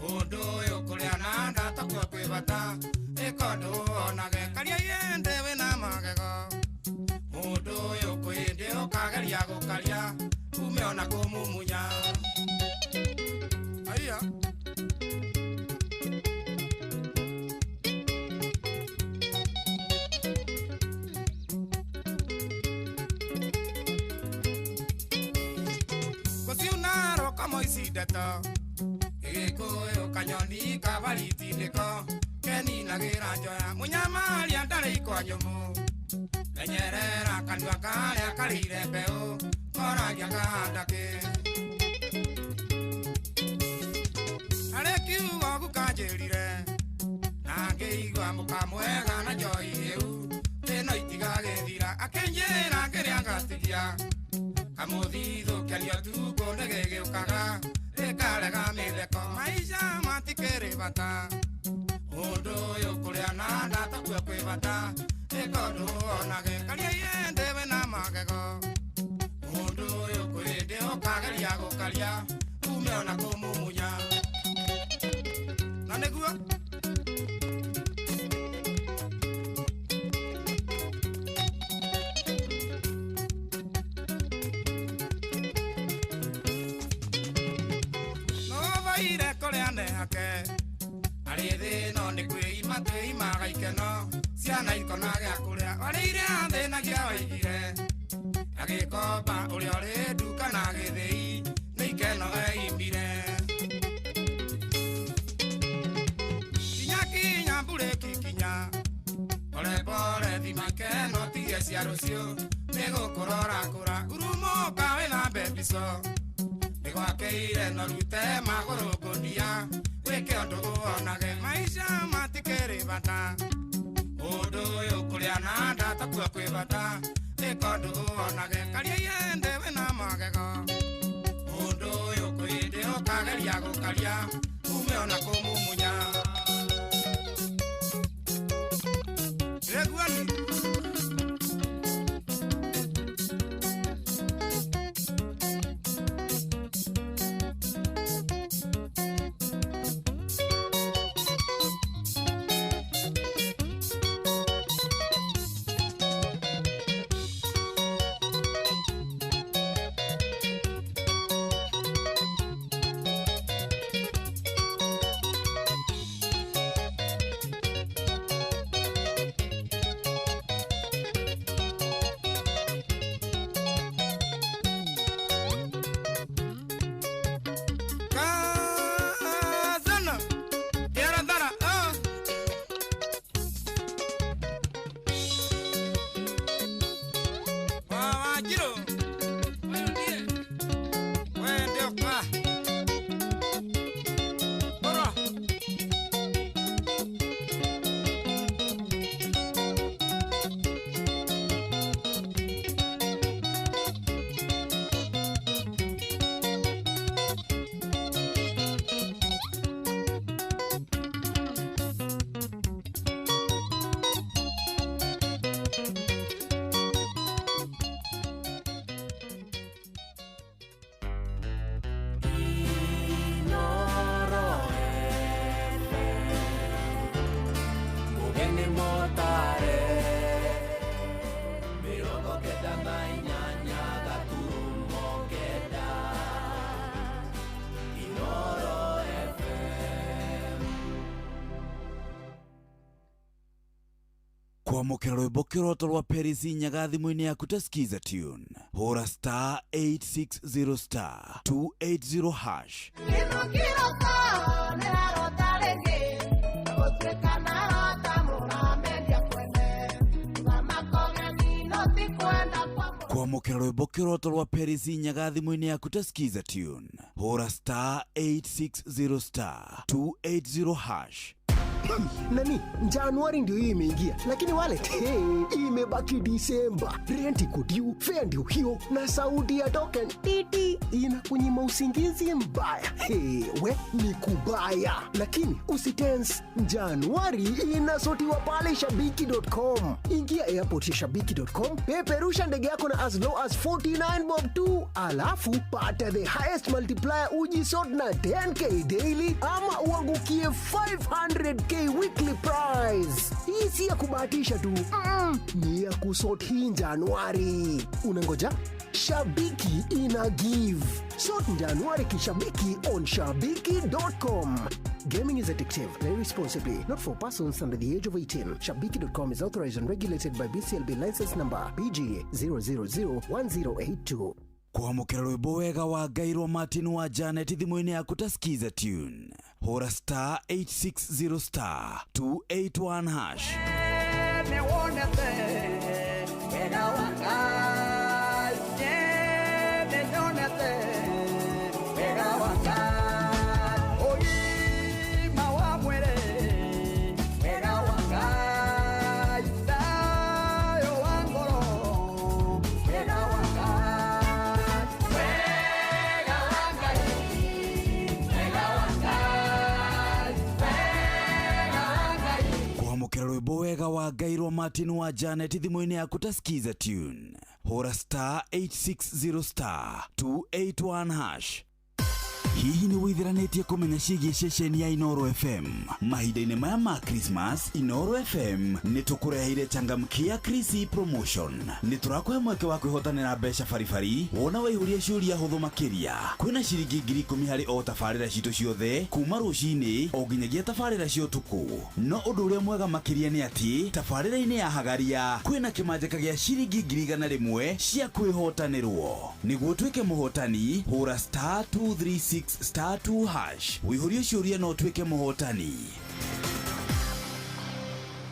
undu uyu kuria na ndatokwo kwi bata ikondu onage karia yende wina magego mundu uyu kwindi ukageria gukaria umeona kumumunya aya kusiunaro kama isidata igikuyu kanyoni kabaritindiko keni na giranjoya munyamari andare ikwa nyumu menyerera kanua karia karire mbeu koragia kahanda ki are kiugo gukanjirire na ngeigua muka mwega na njoi matigia kamuthithu kianio tu kunege ukaga ekarega mitheko maisha matikere bata undu yukuria na ndata kwe kwe bata ekondu onage karia yende bena magego undu yukurinde ukageria gukaria umeona kumumunya na neguo ire kore ane hake arithi no ni kwima twima gaikeno ciana ikona gya kuria arire athe na gya waigire agikoba uri ori duka na githei ni ikeno eimbire kinya mbure kikinya ore pore thima keno tige cia rucio nego kurora kura urumo kawe na bebiso Keire no rute magoro godia weke ondo onage maisha matikere bata odo yo kuria na ndata kwa kwe bata ekondo onage karia yende wena magego odo yo kuide okageria gukaria umeona kumumunya Reguani kwamukira rwimbo kiroto rwa Perisi Nyaga thimu-ini yaku ta skiza tune hura star 860 star 280 hash kwamukira rwimbo kiroto rwa Perisi Nyaga thimu-ini yaku ta skiza tune hura star 860 star 280 hash Nani, Januari ndio hii imeingia, lakini wallet imebaki Disemba. Rent iko due, fare ndio hiyo, na sauti ya token titi inakunyima usingizi mbaya. We ni kubaya, lakini usitense. Januari inasotiwa pale shabiki.com. Ingia airport ya shabiki.com, peperusha ndege yako na as low as 49 bob tu, alafu pata the highest multiplier ujisort na 10k daily ama uangukie 500k weekly prize. Hii si ya kubahatisha tu, ni ya kusort hii Januari. Unangoja? Shabiki ina give. Sort Januari kishabiki on shabiki.com. Gaming is addictive. Play responsibly. Not for persons under the age of 18. Shabiki.com is authorized and regulated by BCLB license number PG 0001082. kwamukira rwimbo wega wa Gairo Martin wa Janet thimu-ini yaku ta skiza tune hura star 860 star 281 hash me wonete wega wanga me wonete wega wanga oyi mawa mwere wega wanga yo wangoro wega wanga rwimbo wega wa Gairwa Martin wa Janet thimũ-inĩ yaku ta skiza tune. Hũra star 860 star 281 hash. Hihi nĩ wĩtheranĩtie kũmenya ciĩgiĩ ceceni ya Inoro FM? Mahinda-inĩ maya ma Christmas, Inoro FM nĩ tũkũreheire changamkia Chrissy promotion. Nĩ tũrakũhe mweke wa kwĩhotanĩra mbeca baribari wona waihũria ciũria hũthũ makĩria. Kwĩna ciringi 10,000 harĩ o tabarĩra citũ ciothe kuma rũcinĩ o nginyagia tabarĩra cia ũtukũ. No ũndũ ũrĩa mwega makĩria nĩ atĩ tabarĩra-inĩ ya Hagaria kwĩna kĩmanjĩka gĩa ciringi 100,000 cia kwĩhotanĩrwo. Nĩguo tuĩke mũhotani, hũra star 236 star 2 hash. Wĩihũrie ciũria no tuĩke mũhotani.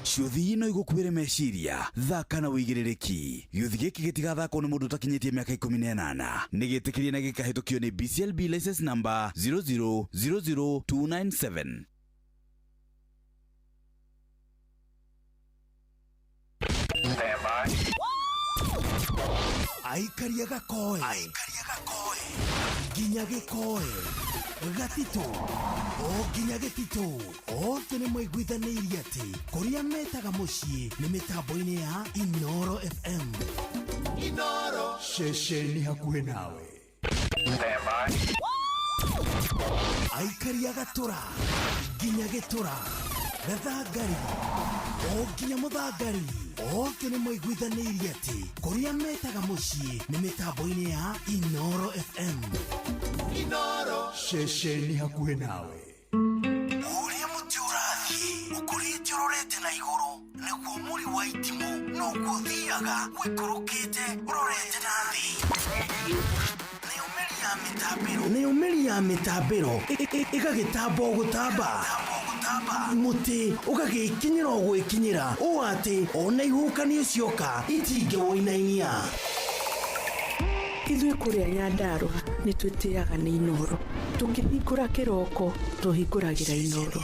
Ciũthi ino igũkuĩre meciria, thaka na wĩigĩrĩrĩki. Gĩũthi gĩkĩ gĩtigathakwo nĩ mũndũ ũtakinyĩtie mĩaka 18. Nĩgĩtĩkĩrie na gĩkahĩtũkio nĩ BCLB license number 0000297. Aikaria gakoe nginya gĩkoe gatito o nginya gĩtito othe nĩ mwaiguithanĩirie atĩ kũrĩa metaga mũciĩ nĩ mĩtambo-inĩ ya Inoro FM. Inoro ceceni hakuhĩ nawe. Aikaria gatũra nginya gĩtũra gathangari o nginya mũthangari othe nĩ mwaiguithanĩirie atĩ kũrĩa metaga mũciĩ nĩ mĩtambo-inĩ ya Inoro FM. Inoro ceceni hakuhĩ nawe. Ũrĩa mũtĩ ũrathiĩ ũkũrĩte ũrorete na igũrũ nĩguo mũri wa itimũ noguo ũthiaga wĩkũrũkĩte ũrorete na thĩ. Nĩ ũmeri ya mĩtambĩro ĩgagĩtamba o gũtamba, mũtĩ ũgagĩkinyĩra o gwĩkinyĩra ũũ atĩ ona ihuhũkanio cioka itingĩwoinainia. Ithuĩ kũrĩa Nyandarua nĩ twĩtĩaga nĩ Inoro. Tũngĩhingũra kĩroko tũhingũragĩra Inoro.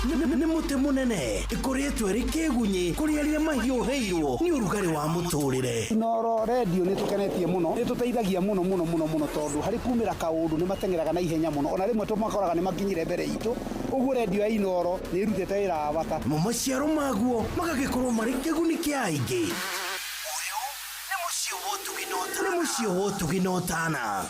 Nĩ mũtĩ mũnene ĩkoretwo ĩrĩ kĩgunyi kũrĩ arĩa mahiũhĩirwo nĩ ũrugarĩ wa mũtũrĩre. Inoro radio nĩ tũkenetie mũno, nĩ tũteithagia mũno tondũ harĩ kumĩra kaũndũ nĩ matengeraga na ihenya mũno, ona rĩmwe tũmakoraga nĩ makinyire mbere itũ. Ũguo radio ya Inoro nĩ ĩrutĩte wĩra wa bata. Maciaro maguo magagĩkorwo marĩ kĩguni kĩa aingĩ. Nĩ mũciĩ wa ũtugi na ũtana.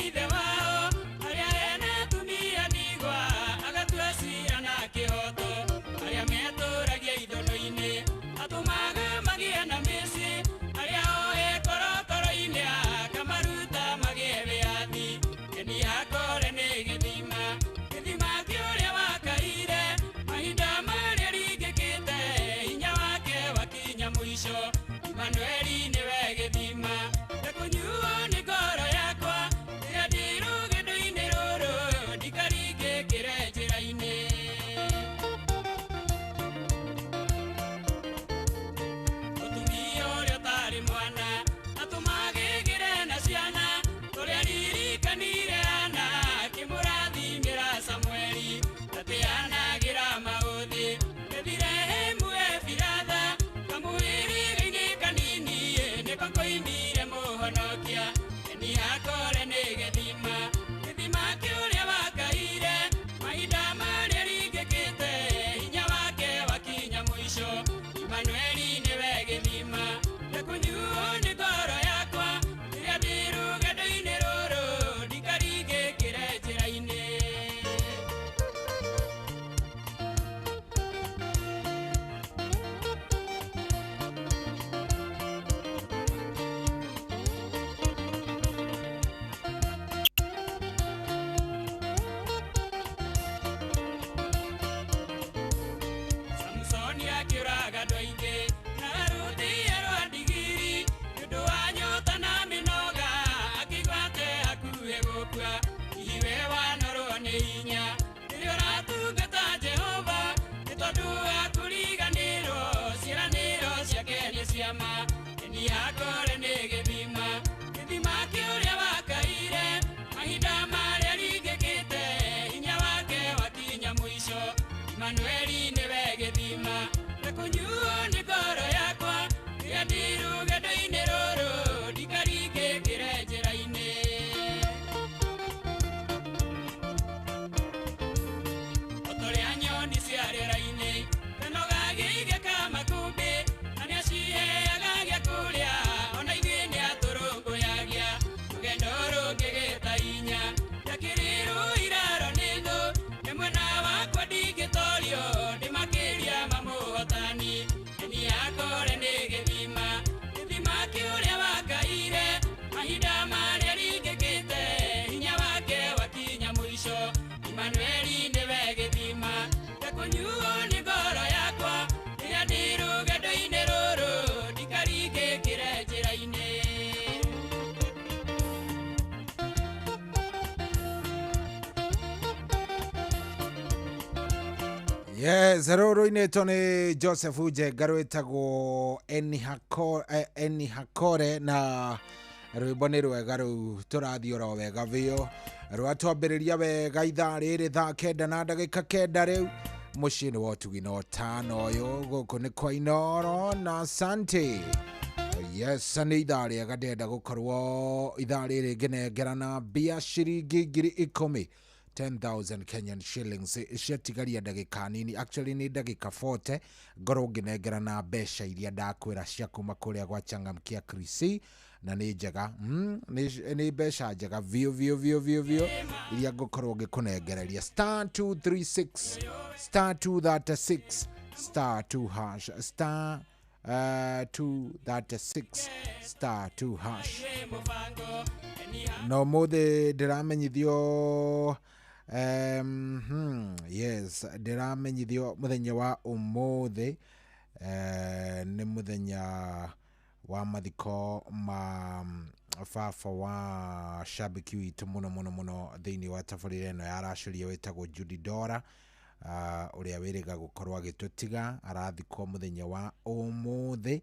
Ithe wao, arĩa ene tumia ndigwa, agatua cira na kĩho Emmanueli niwe githima na kunyuo ni ngoro yakwa iria ndi rugendo-inĩ rũrũ ndikarikĩkĩre njĩra-inĩ otorĩa nyoni cia rĩera-inĩ kanogagia igĩka makũmbĩ na nĩaciheaga gĩa kũrĩa ona ithuĩ nĩatũrũmbũyagia rũgendo rũngĩgĩta inya yakĩrĩrwo iraro nĩ thũ nĩ mwena wakwa ndingĩtorio ndĩ makĩria ma mũhotani eni yakore nĩ gĩthima kĩũrĩa wakaire mahinda marĩa ringĩkĩte hinya wake wakinya mũico Emmanueli nĩwe gĩthima gĩa kũnyuo nĩ ngoro yakwa rĩrĩa ndĩ rũgendo-inĩ rũrũ ndikarikĩkĩre njĩra-inĩ Yes, rũrũ-inĩ nĩ Joseph Njenga rwĩtagwo Eni Hakore na rwĩmbo nĩ rwega rũu tũrathiĩ oro wega biũ rwatwambĩrĩria wega ithaa rĩrĩ thaa 9:09 rĩu mũciĩ nĩ wa ũtugi na ũtano ũyũ gũkũ nĩ kwa Inooro na Asante. Yes, nĩ ithaa rĩega ndenda gũkorwo ithaa rĩrĩ ngĩnengerana mbia ciringi 10,000 10,000 Kenyan shillings ciatigaria ndagĩka nini, actually ni ndagĩka 40 ngorwo ngĩnengerana mbeca iria ndakwĩra cia kuma kũrĩa gwa Changamkia Krisi na nĩ njega nĩ mbeca njega vio iria ngũkorwo ngĩkũnengereria star 236 star 236 star 2 hash star 236 star 2 hash no mũthĩ ndĩramenyithio yes ndĩramenyithio mũthenya wa ũmũthĩ nĩ mũthenya wa mathiko ma baba wa shabiki witũ mũno thĩinĩ wa tabarĩra ĩno ya racũria wĩtagwo Judy Dora ũrĩa wĩrĩga gũkorwo agĩtũtiga arathikwo mũthenya wa ũmũthĩ.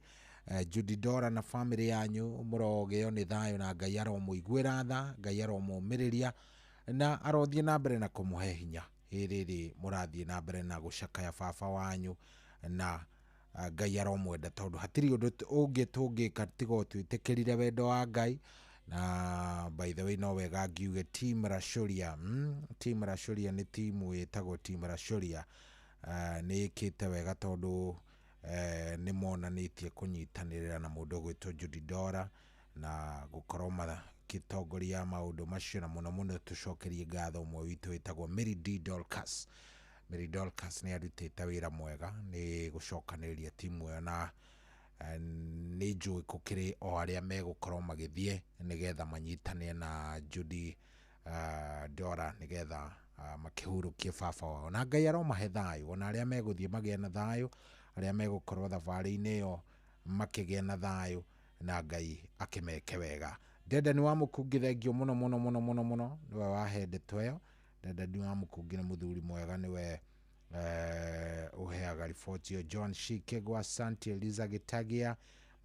Judy Dora na family yanyu mũrogeo nĩ thayũ na Ngai aromũiguĩra tha, Ngai aromũmĩrĩria na arothiĩ na mbere na kũmũhe hinya rĩrĩ mũrathiĩ na mbere na gũcakaya baba wanyu na Ngai aromwenda tondũ hatirĩ ũndũ ũngĩ tũngĩka tiga twĩtĩkĩrire wendo wa Ngai. Na by the way no wega ngiuge team Racũria team Racũria nĩ timu ĩtagwo team Racũria nĩ ĩkĩte wega tondũ nĩ monanĩtie kũnyitanĩrĩra na mũndũ gwĩtwo Judy Dora na gũkorwo magĩtongoria maũndũ macio na mũno tũcokerie ngatho ũmwe witũ wĩtagwo Mary D. Dolcas. Mary Dolcas nĩ arutĩte wĩra mwega nĩ gũcokanĩrĩria timu ĩyo na nĩ njũĩ gũkĩrĩ o arĩa megũkorwo magĩthiĩ nĩgetha manyitanĩre na Judy Dora nĩgetha makĩhurũkie baba wao na Ngai aromahe thayũ ona arĩa megũthiĩ magĩe na thayũ arĩa megũkorwo thabarĩ-inĩ ĩyo makĩgĩa na thayũ na Ngai akĩmeke wega. Deda nĩ wa mũkungi thengio mũno nĩwe wahe ndeto ĩyo. Deda nĩ wa mũkungi nĩ mũthuri mwega nĩwe uheaga riboti yo. John Shikegwa, Asante, Eliza Gitagia,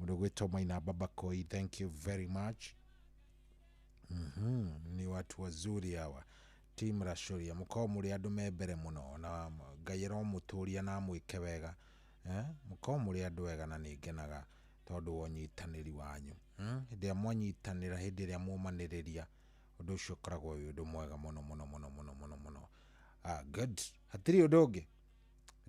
mũndũ gwĩtwo Maina Babakoi, thank you very much. Ni watu wazuri hawa team Racũria mũkorwo mũrĩ andũ me mbere mũno na Ngai aromũtũria na mwĩke wega mũkorwo mũrĩ andũ wega na nĩngenaga tondũ wa ũnyitanĩri wanyu hĩndĩ ĩrĩa mwanyitanĩra hĩndĩ ĩrĩa muomanĩrĩria ũndũ ũcio ũkoragwo wĩ ũndũ mwega mũno good. Hatirĩ ũndũ ũngĩ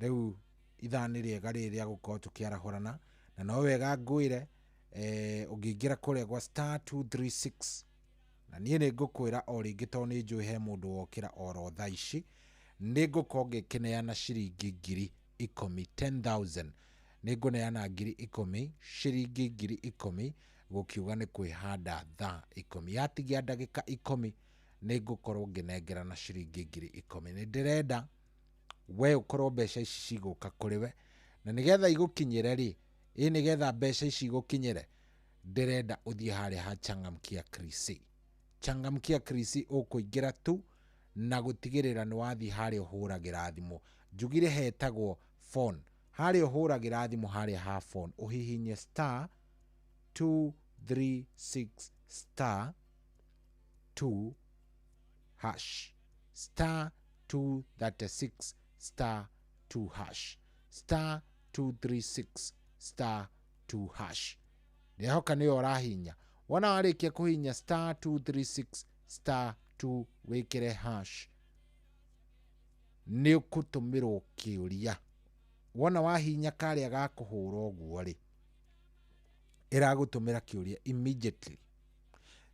rĩu ithaa nĩ rĩega rĩrĩ rĩa gũkorwo tũkĩarahũrana na no wega ngwĩre ũngĩingĩra kũrĩa gwa star 236 na niĩ nĩ ngũkwĩra o rĩngĩ tondũ nĩ njũĩ he mũndũ wokĩra oro thaa ici nĩ ngũkorwo ngĩkĩneana ciringi 10,000 10,000 nĩ ngũneana 10,000 ciringi 10,000 gũkiuga nĩ kwĩhanda thaa 10 yatigia ndagĩka 10 nĩ ngũkorwo ngĩnengerana ciringi 10,000. Nĩ ndĩrenda we ũkorwo mbeca ici cigũka kũrĩ we na nĩgetha igũkinyĩre rĩ nĩgetha mbeca ici igũkinyĩre ndĩrenda ũthiĩ harĩa ha Changamkia Krisi. Changamkia Krisi ũkũingĩra tu na gũtigĩrĩra nĩ wathiĩ harĩa ũhũragĩra thimũ njugire hetagwo phone harĩa ũhũragĩra thimũ harĩa ha phone ũhihinye star 236 star 2 hash star 236 star 2 hash star 236 star 2 hash. Ndehoka niyo orahinya. Wona warikia kuhinya star 236 star 2 wikire hash, ni ukutumirwo kiuria. Wona wahinya karia gakuhura oguo ri, iragutumira kiuria immediately.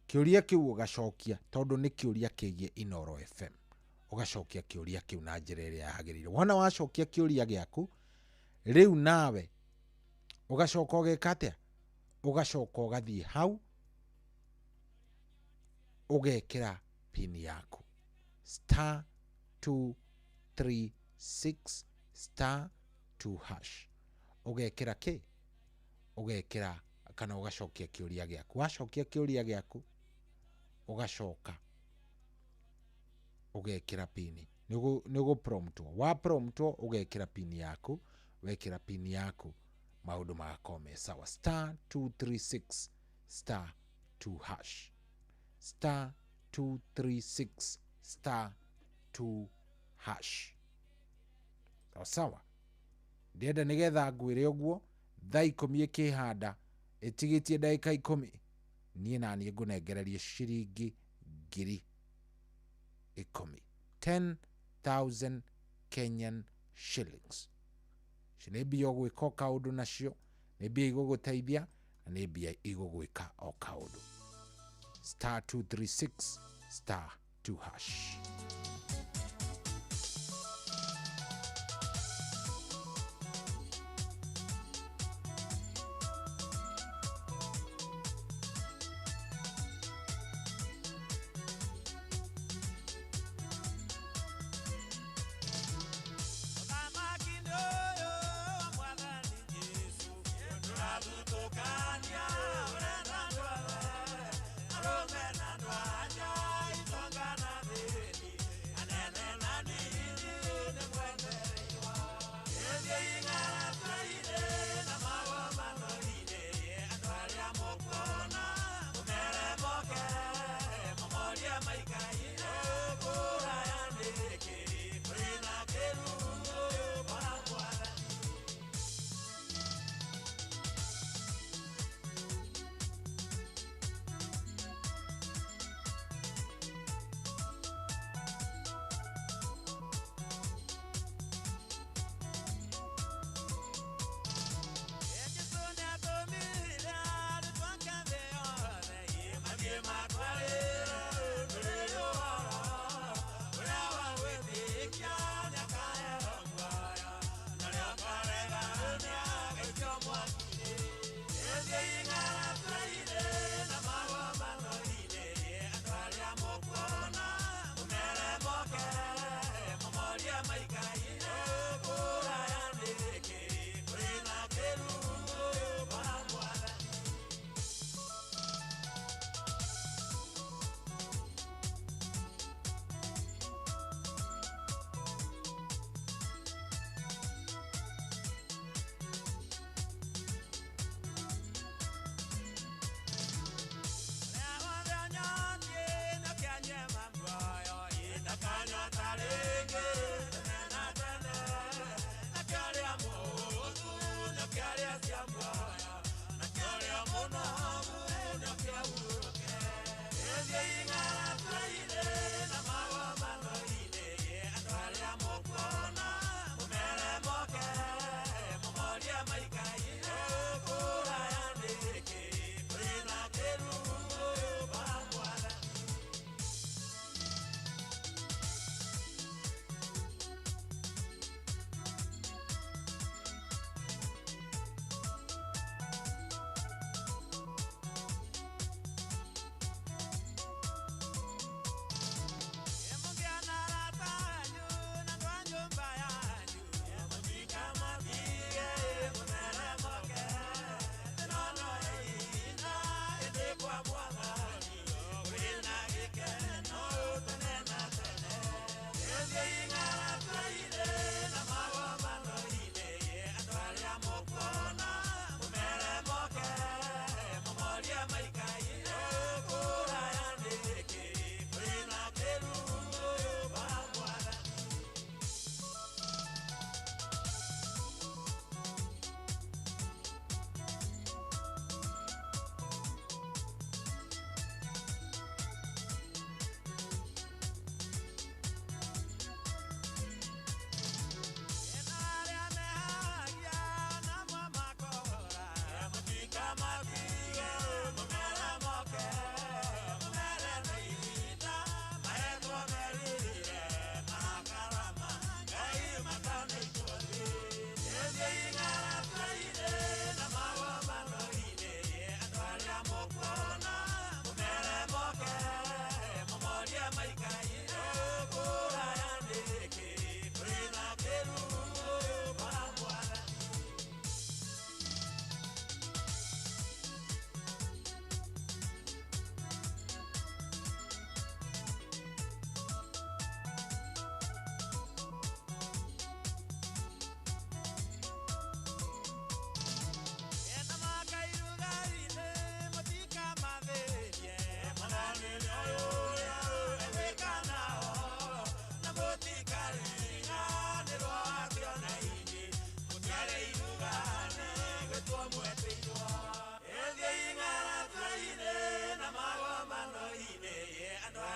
Kiuria kiu ugacokia tondu ni kiuria kigie Inoro FM. Ugacokia kiuria kiu na njira iria yagirire. Wona wacokia kiuria giaku, riu nawe ugacoka ugekatia, ugacoka ugathie hau ugekira pin yaku star 236 star 2 hash. Ugekira ki? Ugekira kana ugacokia kiuria giaku. Wacokia kiuria giaku ugacoka ugekira pin. Nugo promptwo. Wa promptwo ugekira pin yaku. Wekira pin yaku, maudu magakome sawa. Star 236 star 2 hash star 236 star 2 hash. Sawa. Ndenda nigetha ngwire uguo thaa 10 ikihanda itigitie ndagika 10 nie na nie ngunegererie shiringi 10,000 10,000 Kenyan shillings. Shine bia gwika kaundu nacio, ne bia iguguteithia, na ne bia igugwika o kaundu. Star 236 star 2 hash. Arome na ndwanya itongana thini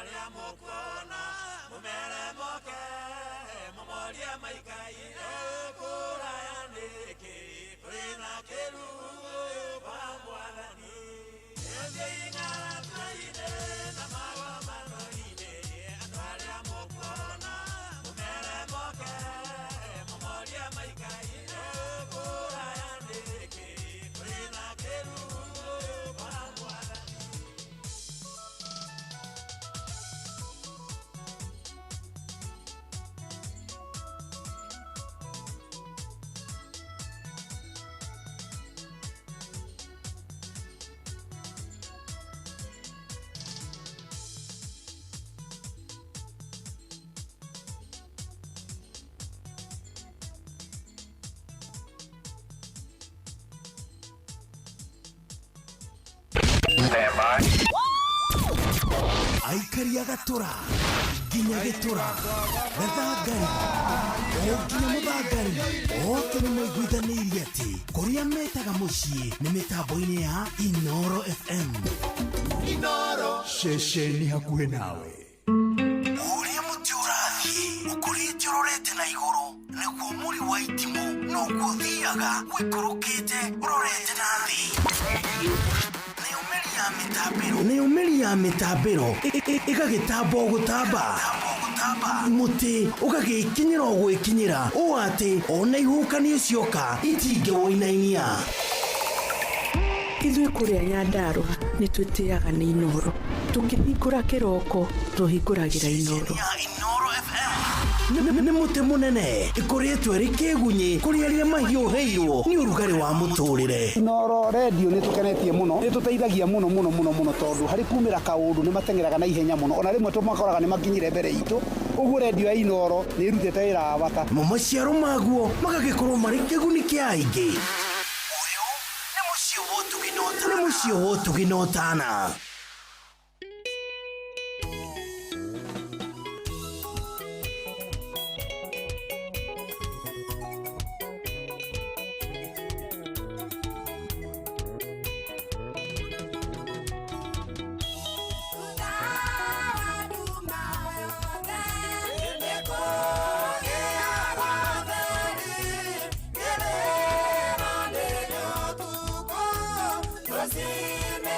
aria mukuona mumere moke mumoria maikai kuraya niki kurina kiru bamwathani ende ingara twaine na mawa manoine andu aria mukuona mumere moke mumoria maikai kuraya niki kurina kiru bamwathani. aikari a Gatura nginya Gitura Gathangari o nginya Muthangari othe nĩ mwaiguithanĩirie atĩ kũrĩa metaga mũciĩ nĩ mĩtambo-inĩ ya Inoro FM. Inoro ceceni hakuhĩ nawe. Ũrĩa mũtĩ ũrathiĩ ũkũrĩte ũrorete na igũrũ nĩguo mũri wa itimũ noguo ũthiaga wĩkũrũkĩte ũrorete na thĩ. Nĩ umeri ya mĩtambĩro ĩgagĩtamba o gũtamba mũtĩ ũgagĩkinyĩra o gwĩkinyĩra ũũ atĩ ona ihuhũkanio cioka itingĩwoinainia. Ithuĩ kũrĩa Nyandarua nĩ twĩtĩaga nĩ Inoro. Tũngĩhingũra kĩroko tũhingũragĩra Inoro. Nĩ mũtĩ mũnene ĩkoretwo ĩrĩ kĩgunyi kũrĩ arĩa mahiũhĩirwo nĩ ũrugarĩ wa mũtũrĩre. Inoro radio nĩ tũkenetie mũno, nĩ tũteithagia mũno tondũ harĩ kumĩra kaũndũ nĩ matengeraga na ihenya mũno, ona rĩmwe tũmakoraga nĩ makinyire mbere itũ. Ũguo radio ya Inoro nĩ ĩrutĩte wĩra wa bata. Maciaro maguo magagĩkorwo marĩ kĩguni kĩa aingĩ. Ũyũ nĩ mũciĩ wa Ũtugi na Ũtana. Zime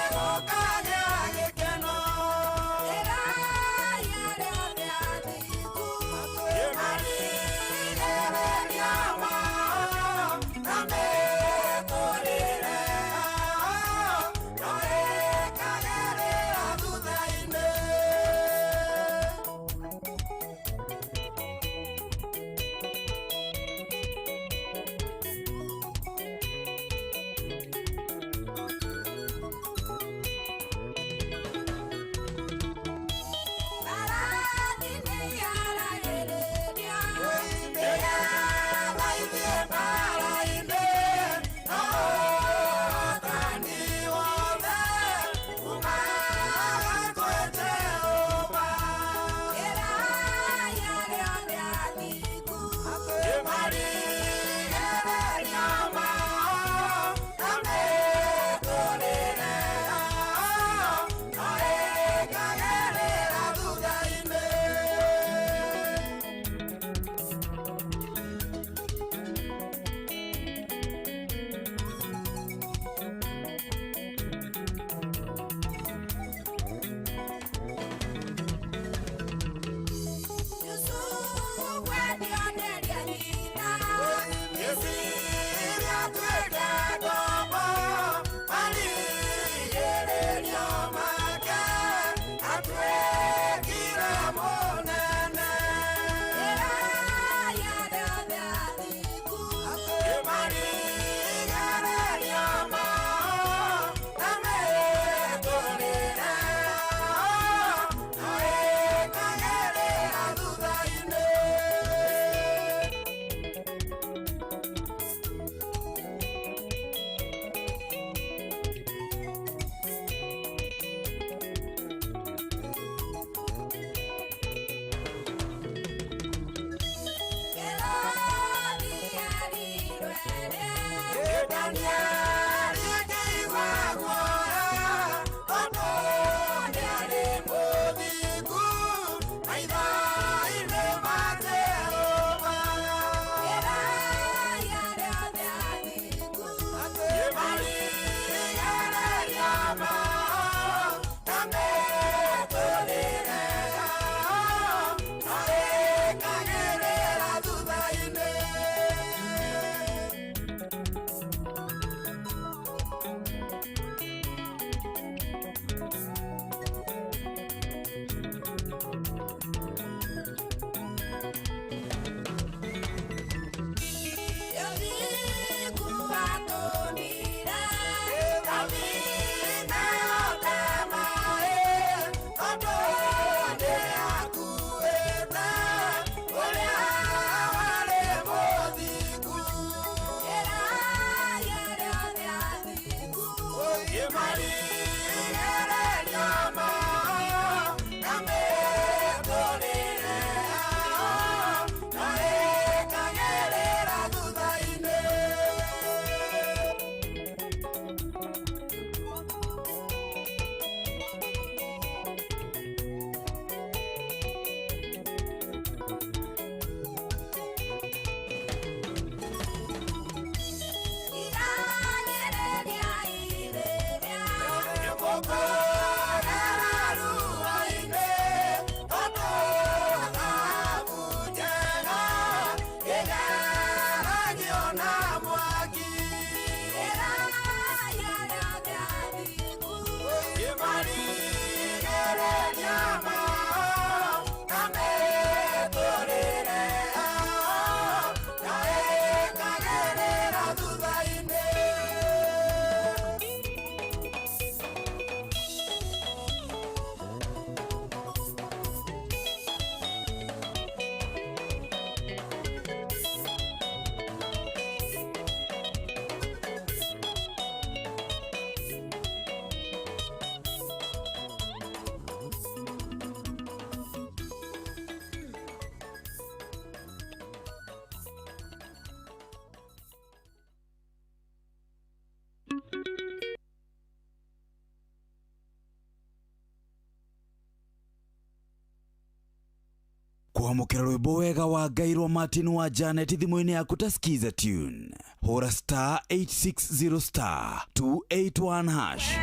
kwamukira rwimbo wega wa Ngai rwa Martin wa Janet thimũ-inĩ yaku ta skiza tune hũra star 860 star 281 hash.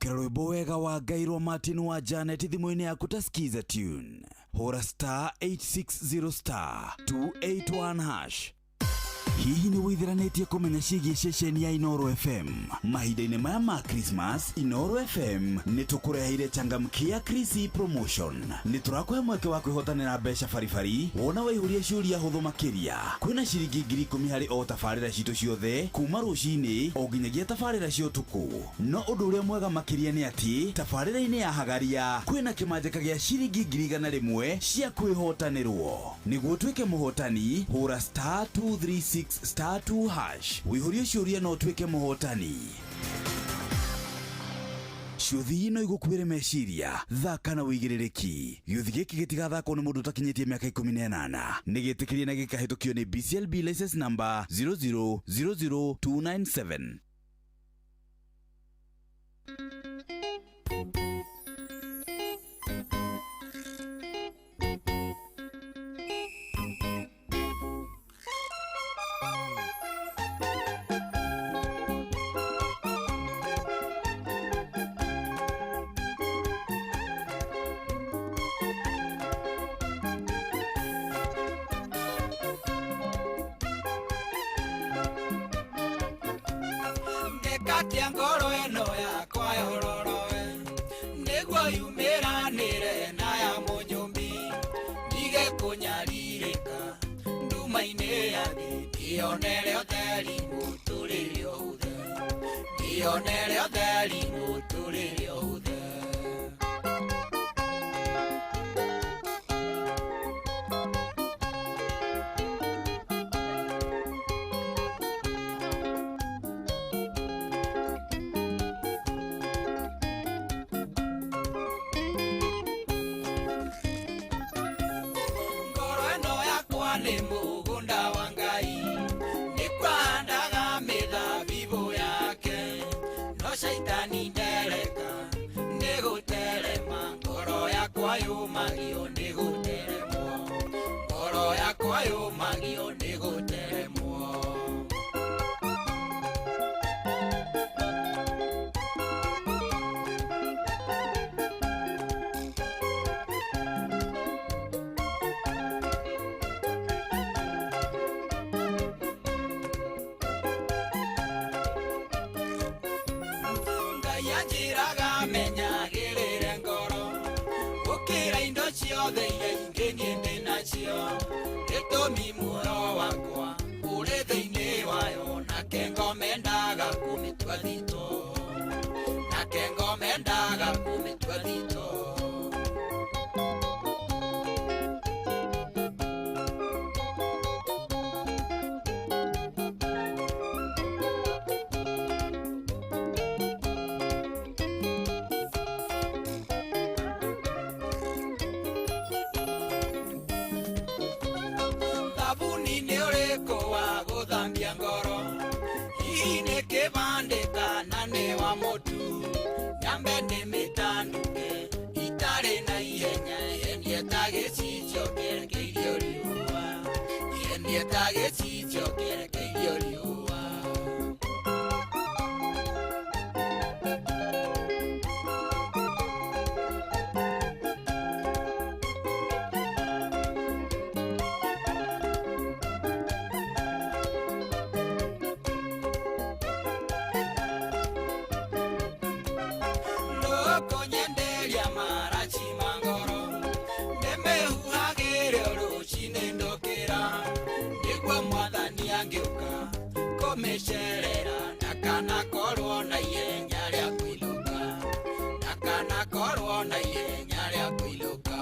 Rwimbo wega wa Ngai rwa Martin wa Janet thimũ-inĩ yaku ta skiza tune hũra star 860 star 281 hash. Hihi nĩ wĩtheranĩtie kũmenya ciĩgiĩ ceceni ya Inoro FM? Mahinda-inĩ maya ma Christmas, Inoro FM nĩ tũkũreheire changamkia Chrissy promotion. Nĩ tũrakũhe mweke wa kwĩhotanĩra mbeca baribari wona waihũria ciũria hũthũ makĩria. Kwĩna ciringi 10,000 harĩ o tabarĩra citũ ciothe kuma rũcinĩ o nginyagia tabarĩra cia ũtukũ. No ũndũ ũrĩa mwega makĩria nĩ atĩ tabarĩra-inĩ ya Hagaria kwĩna kĩmanjĩka gĩa ciringi 100,000 cia kwĩhotanĩrwo. Nĩguo tuĩke mũhotani hũra star 236 star 2 hash. Wĩihũrie ciũria no tuĩke mũhotani. Ciũthi ino igũkuĩre meciria thaka na wĩigĩrĩrĩki. Gĩũthi gĩkĩ gĩtigathakwo nĩ mũndũ ũtakinyĩtie mĩaka 18. Nĩ gĩtĩkĩrie na gĩkahĩtũkio nĩ BCLB license number 0000297. Katia ngoro eno yakwa yororoe nĩguo yumiranire na ya mũnyũmbi ndige kũnyarirĩka nduma-inĩ ya ndionere ũtheri mũtũrĩre ũhũthe ndionere ũtheri mũtũrĩre ũhũthe. Nĩ mũgũnda wa Ngai nĩ kwandaga mĩthabibũ yake no caitani ndereka nĩ gũterema ngoro yakwa yũmagio nĩ gũteremwo ngoro yakwa yũmagio nĩ gũteremwo. Yanjiraga menyagĩrĩre ngoro gũkĩra indo ciothe iria ingĩ niĩ ndĩnacio gĩtũmi muoyo wakwa ũrĩ thĩinĩ wayo nake ngomendaga kũmĩtua thito nake ngomendaga kũmĩtua thito. Ngoro hihi nĩ kĩbandĩka na nĩ wa mũtu nyambe ndĩmĩtanduke itarĩ na ihenya yendie ta gĩcicio kĩrekeirio riũa yendie ta gĩcicio kĩrekeirio riũa. Konyenderia marachi mangoro nemehuhagĩre rũcinĩ ndokĩra nĩguo mwathani angĩũka kũmĩcerera ndakanakorwo na ihenya rĩa kũinũka ndakanakorwo na ihenya rĩa kũinũka.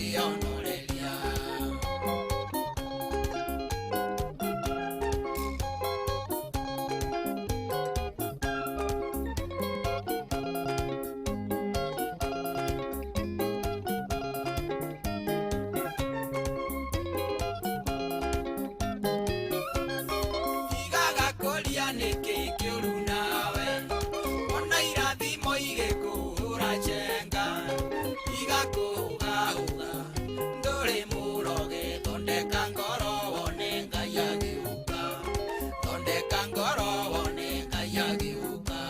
kwĩyonoreria. Igaga kũria nĩkĩ kĩũru nawe, ona irathimo igĩkũhũra cenga, igakũhũgahũga, ndũrĩ mũroge, thondeka ngoro wone Ngai agĩũka, thondeka ngoro wone Ngai agĩũka.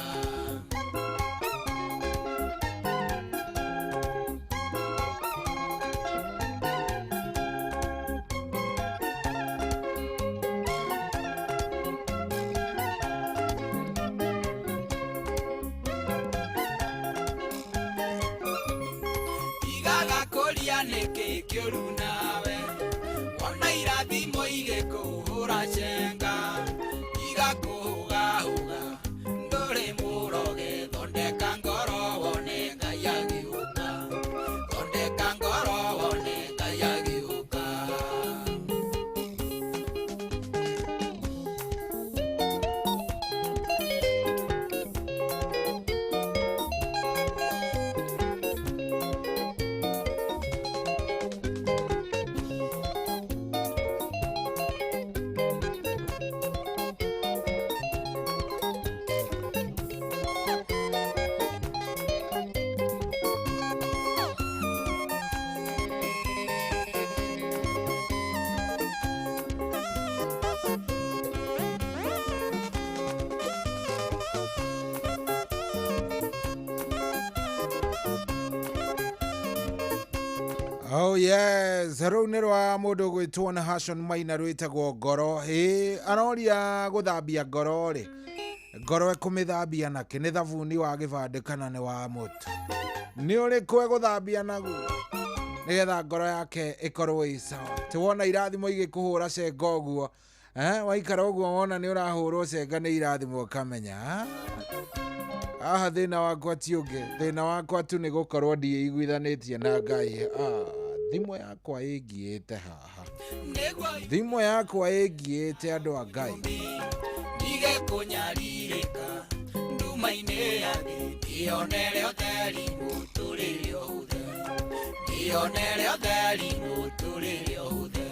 Igaga kũria nĩkĩ kĩũru nawe, wona irathimo igĩkũhũra cenga, igakũhũgahũga, ndũrĩ mũroge, thondeka ngoro wone Ngai agĩũka, thondeka ngoro wone Ngai agĩũka. Oh yes, rũu nĩ rwa mũndũ gwĩtwo na Hashon Maina rwĩtagwo ngoro. Aroria gũthambia ngoro rĩ, ngoro ekũmĩthambia nake nĩ thabuni wa gĩbandĩ kana nĩ wa mũtu? Nĩ ũrĩkũ egũthambia naguo nĩgetha ngoro yake ĩkorwo ĩ sawa? Ti wona irathimo igĩkũhũra cenga ũguo, waikara ũguo wona nĩ ũrahũrwo cenga nĩ irathimo ũkamenya aha thĩna wakwa ti ũngĩ, thĩna wakwa tu nĩ gũkorwo ndiĩiguithanĩtie na Ngai. Thimo yakwa ĩngiĩte haha, thimo yakwa ĩngiĩte andũ a Ngai. Ndige kũnyarirĩka nduma-inĩ ya thĩ, ionere ũtheri mũtũrĩre ũhũthe, ionere ũtheri mũtũrĩre ũhũthe.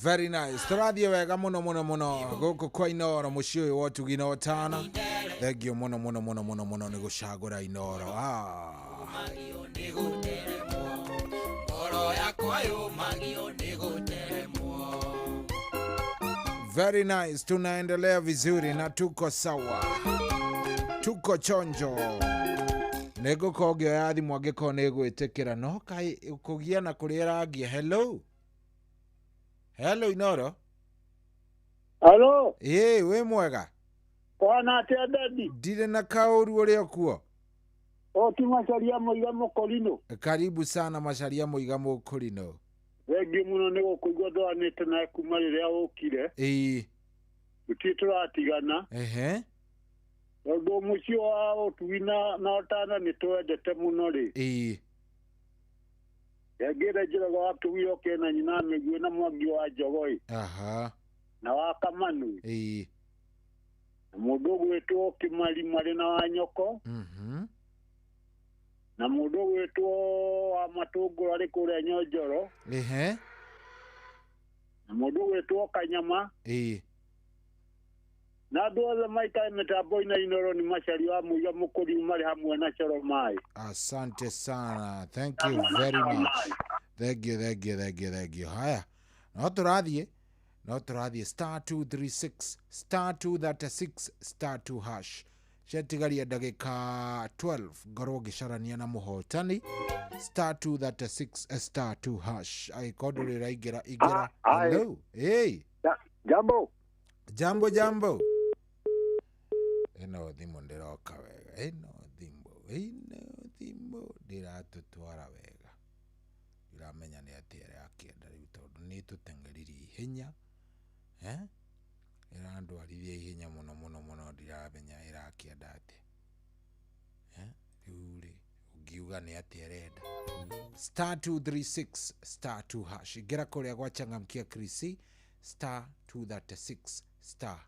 Very nice. Tũrathiĩ wega mũno mũno mũno gũkũ kwa Inooro mũciĩ ũyũ wa ũtugi na ũtana. Thengio mũno mũno mũno mũno mũno nĩ gũcagũra Inooro. Very nice. Tunaendelea vizuri na tuko sawa, tuko chonjo. Nĩgũkorwo ngĩoya thimũ angĩkorwo nĩ gwĩtĩkĩra, no kaĩ kũgia na kũrĩa ĩrangia. Hello. Hello Inooro. Hello. Wĩ mwega? Kwana atĩa Dedi? Ndirĩ na kaũru ũrĩ o kuo. Ti Macharia Mũiga Mũkũrinũ. Karibu sana Macharia Mũiga Mũkũrinũ. Thengiũ mũno nĩ gũkũigua ndwanĩte nawe kuma rĩrĩa ũkire. Gũtirĩ tũratigana. Tondũ mũciĩ wa ũtugi na ũtana nĩ twendete mũno rĩ. Ngĩre njĩraga wa ũtugi oke na nyina mĩguĩ na Mwangi wa Njogoi. Na wa Kamanu. Na mũndũ ũgwĩtwo Kĩmari marĩ na wa Nyoko. Na mũndũ ũgwĩtwo wa Matũngũra arĩ kũrĩa Nyonjoro. Na mũndũ ũgwĩtwo Kanyama. Na andũ othe maikae mĩtambo-inĩ ya Inooro nĩ Macharia wa Mũiga Mũkũrinũ marĩ hamwe na Coro Mai. Asante sana. Thank you very much. Thank you. Haya. No tũrathiĩ star 236 star 236 star 2 hash. Cetigaria ndagĩka 12 ngorwo ngĩcarania na mũhotani star 236 star 2 hash. Agĩkorwo ndũrĩ raingĩra. Hello. Jambo. Jambo. eno thimo ndiroka wega eno thimo ndiratutwara wega ndiramenya ni atiere akienda riu tondu ni tutengeririe ihenya irandwarithia ihenya muno ndiramenya irakienda ati riu ri ungiuga ni atierenda *236 *2# igera kuria gwachangamkia Krisi *236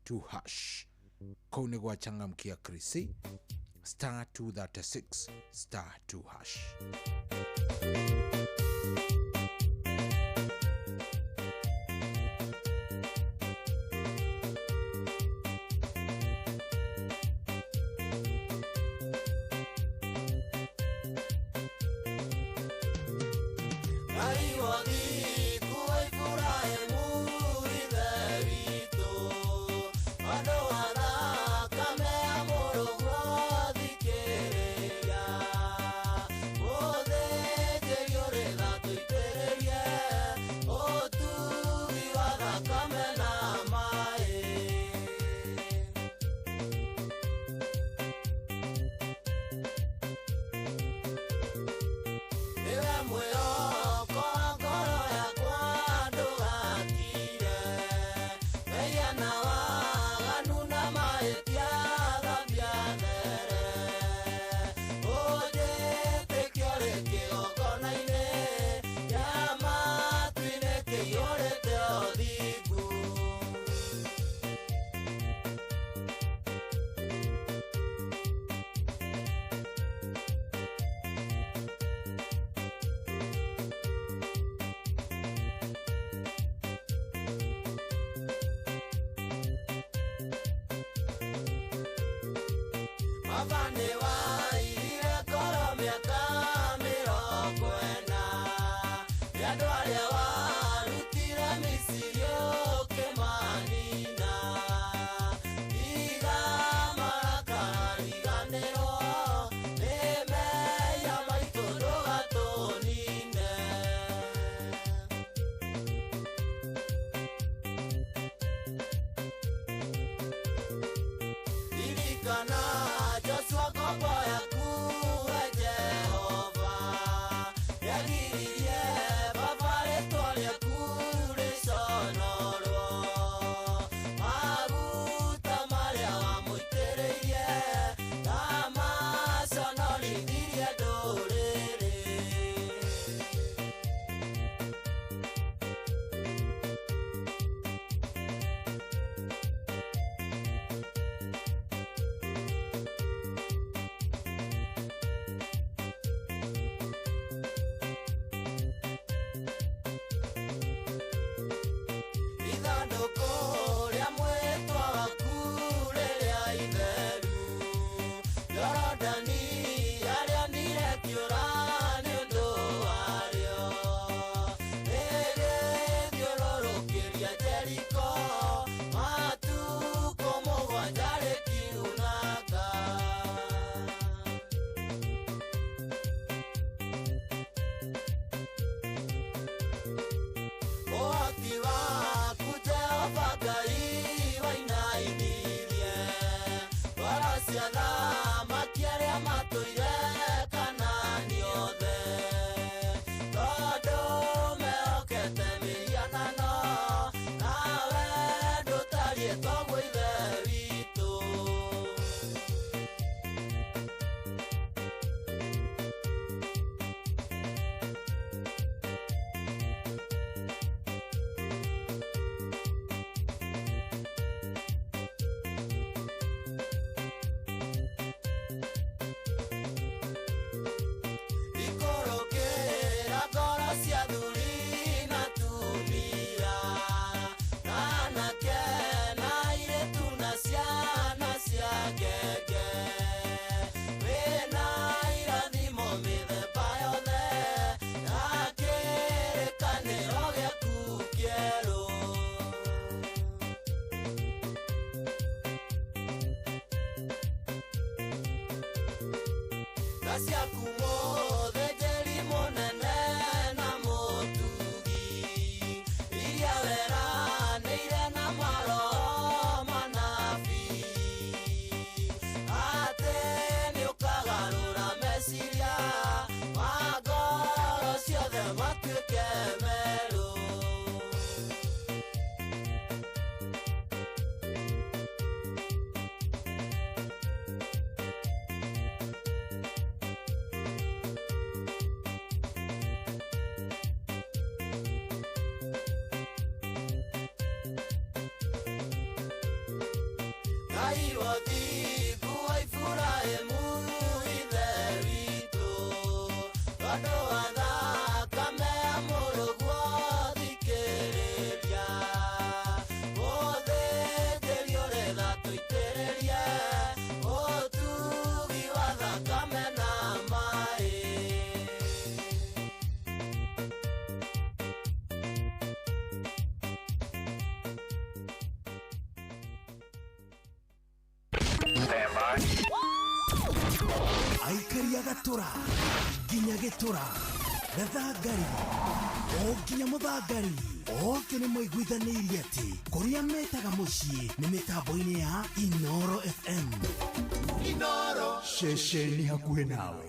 *2# kau ni gwachangamkia Krisi *236 *2#. Aikaria gatura nginya gitura gathangari o nginya muthangari othe nĩ maiguithanĩirie atĩ kũrĩa metaga mũciĩ nĩ mĩtambo-inĩ ya Inoro FM. Inoro ceceni hakuhĩ nawe.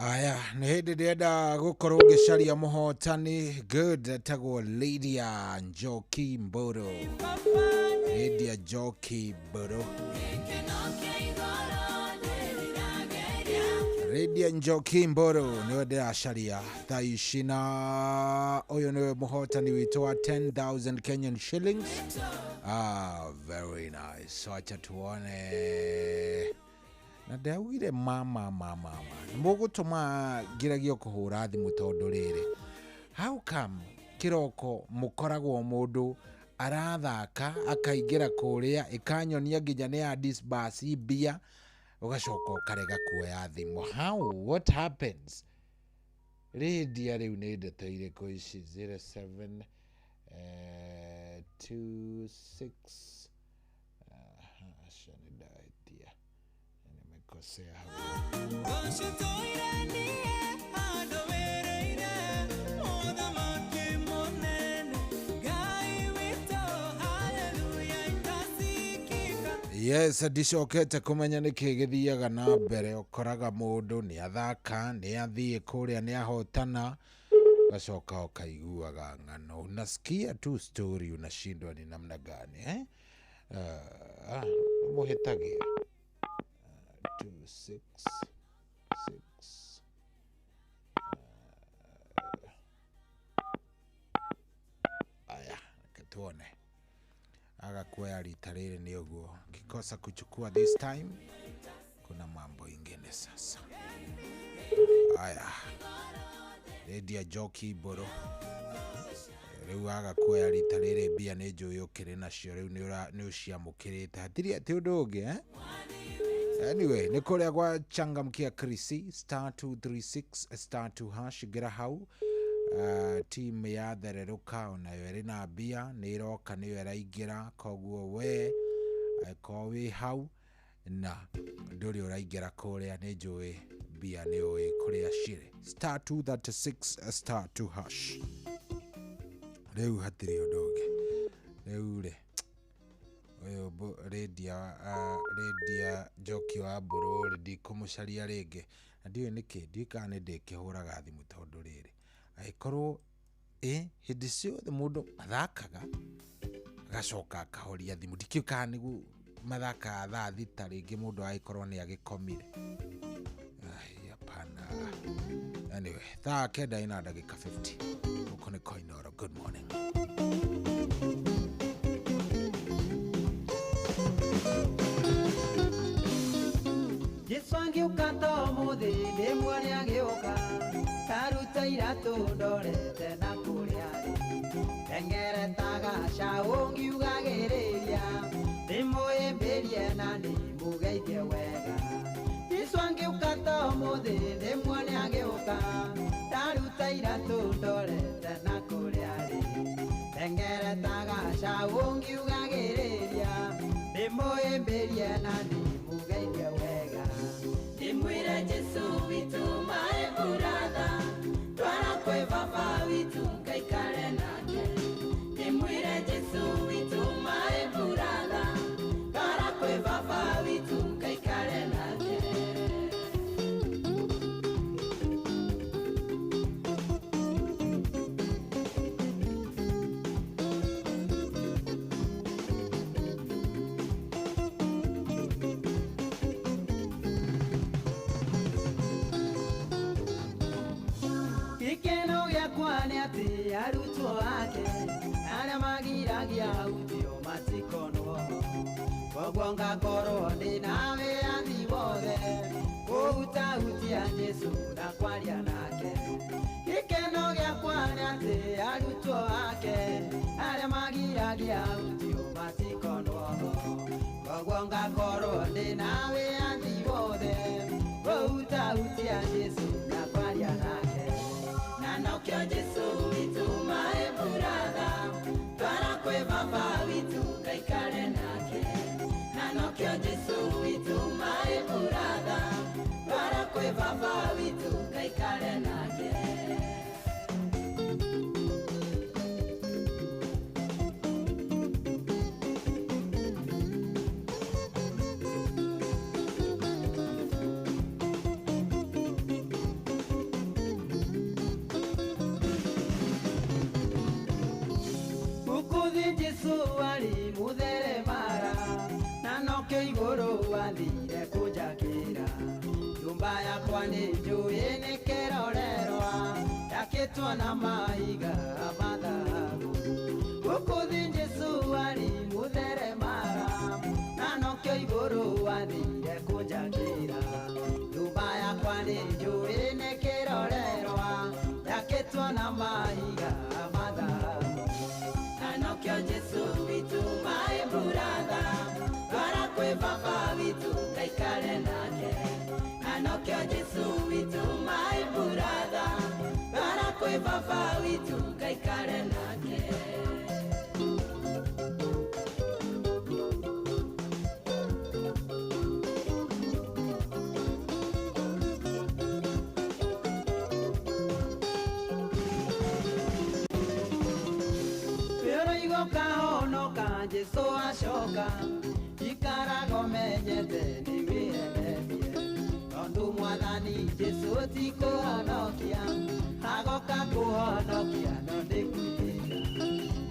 Aya, nĩ hĩndĩ ndĩrenda gũkorwo ngĩcaria mũhotani good tagwo Lydia Njoki Mburu. Lydia Njoki Mburu. Lydia Njoki Mburu nĩwe ndĩracaria thaa ici, na ũyũ nĩwe mũhotani witũ wa 10,000 Kenyan shillings. Very nice. So acha tuone. Na ndaugire mama mugutuma ngiragio kuhura thimu tondu riri, how come kiroko mukoragwo mundu arathaka akaingira kuria ikanyonia nginya ni Addis basi bia ugacoka ukarega kuoya thimu? What happens? Lydia riu ni ndeteire ko ici 07 26 Yes, ndicokete kumenya niki githiaga na mbere. Ukoraga mundu ni athaka, ni athie kuria, ni ahotana, gacoka ukaiguaga ng'ano, unasikia tu story, unashindwa ni namna gani muhetagia 266 aya katuone agakwea rita rĩrĩ nĩ ũguo, kikosa kuchukua this time kuna mambo ingine sasa. Aya Redia Joki Boro rĩu agakwea rita rĩrĩ mbia nĩ njũyũkĩrĩ nacio, rĩu nĩ ũciamũkĩrĩte hatirĩ atĩ ũndũ ũngĩ anyway nĩ kũrĩa gwa changamkia Krisi *236 *2# gera hau. Team ya Thereruka onayo ĩrĩ na mbia nĩ ĩroka nĩyo ĩraingĩra, koguo we ko wĩ hau na ndũrĩ ũraingĩra kũrĩa, nĩ njũĩ mbia nĩ ũĩ kũrĩa cirĩ *236 *2#. Rĩu hatirĩ ũndũ ũngĩ, rĩu rĩ ũyũ Redia Joki wa Mbũrũ ndikũmũcaria rĩngĩ, na ndiũĩ nĩkĩ, ndiũĩ kana nĩ ndĩkĩhũraga thimũ tondũ rĩrĩ agĩkorwo hĩndĩ ciothe mũndũ athakaga agacoka akahoria thimũ, ndikĩũĩ kana nĩguo mathakaga thaa thita rĩngĩ mũndũ agĩkorwo nĩ agĩkomire. Hapana. Anyway, thaa 9:50 gũkũ nĩ Koinoro. Good morning. Jeswangi ukata umuthi ndimwone agĩũka, karuta iratũ ndorete na kũrĩa tengeretaga caũ ngiugagĩrĩria ndĩmũhĩmbĩrie na ndĩmũgeithie wega. Jeswangi ukata umuthi ndimwone agĩũka, karuta iratũ ndorete na kũrĩa tengeretaga caũ ngiugagĩrĩria ndĩmũhĩmbĩrie na ndĩmũgeithie wega. Ndimwire Jesu witu my brother, twara kwe baba witu ngaikare nake. Ndimwire Jesu witu my brother, twara kwe baba witu ngaikare nake. Arutwo ake arĩa magiragia ũthiũ matikonwo, koguo ngakorwo ndĩ na wĩyathi wothe kũhutahutia Jesũ na kwaria nake. Gĩkeno gĩakwa nĩ atĩ arutwo ake arĩa magiragia ũthiũ matikonwo, koguo ngakorwo ndĩ na wĩyathi wothe kũhutahutia Jesũ na kwaria nake. Na nokio Jesũ witu my brother, twara kwe baba witu ngaikare nake. Na nokio Jesũ witu my brother, twara kwe baba witu ngaikare nake. Wathire kũnjakĩra nyũmba yakwa nĩ njũĩ nĩ kĩrorerwa, yakĩtwo na mahiga mathagu. Gũkũ thĩ Jesũ arĩ mũtheremara, na nokĩo igũrũ wathire kũnjakĩra nyũmba yakwa nĩ njũĩ nĩ kĩrorerwa, yakĩtwo na mahiga mathagu. Na nokĩo Jesũ witũ my brother, twara kwe baba witu ngaikare nake. Na nokĩo Jesũ witũ my brother, twara kwe baba witu ngaikare nake. Pero igoka honoka Jesũ acoka, ikarago menyete nĩ wĩyememie, tondũ Mwathani Jesũ ti kũhonokia, agoka kũhonokia kuhonokia no ndĩkwĩrĩga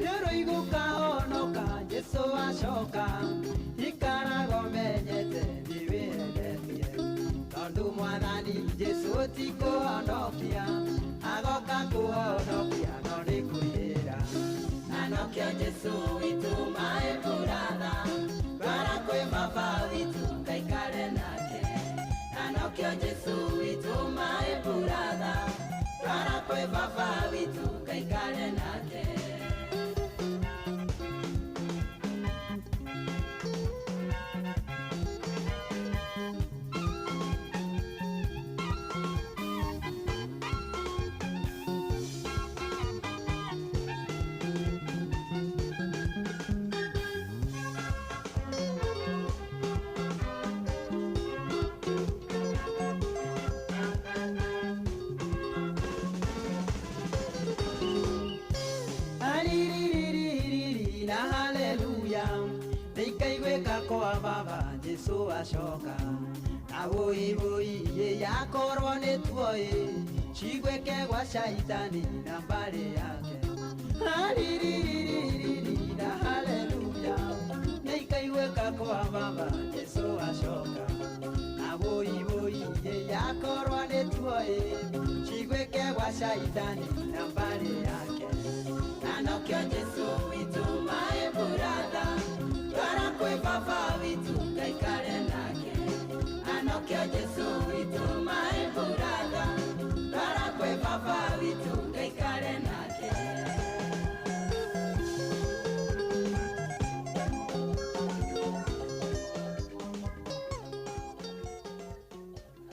rĩũrũ igũkahonoka Jesũ acoka ikarago menyete nĩwĩendetie tondũ mwathani Jesũ ti kũhonokia agoka kũhonokia no ndĩkwĩrĩga anokia Jesũ witũ my brother bara kwĩ baba witũ ngaikare nake anokia Jesũ witũ my brother bara kwĩ baba witũ ngaikare nake kwa baba Jesũ acoka awoi ye yakorwo nĩ tuoĩ cigwĩke gwa caitani na mbarĩ yake na haleluya nĩikaiguĩka kwa baba Jesũ acoka awoi ye yakorwo nĩ tuoĩ cigwĩke gwa caitani na mbarĩ yake anokio Jesũ witũ my brother bara kwĩ baba witũ ngaikare nake anokio Jesũ witũ my brother bara kwĩ baba witũ ngaikare nake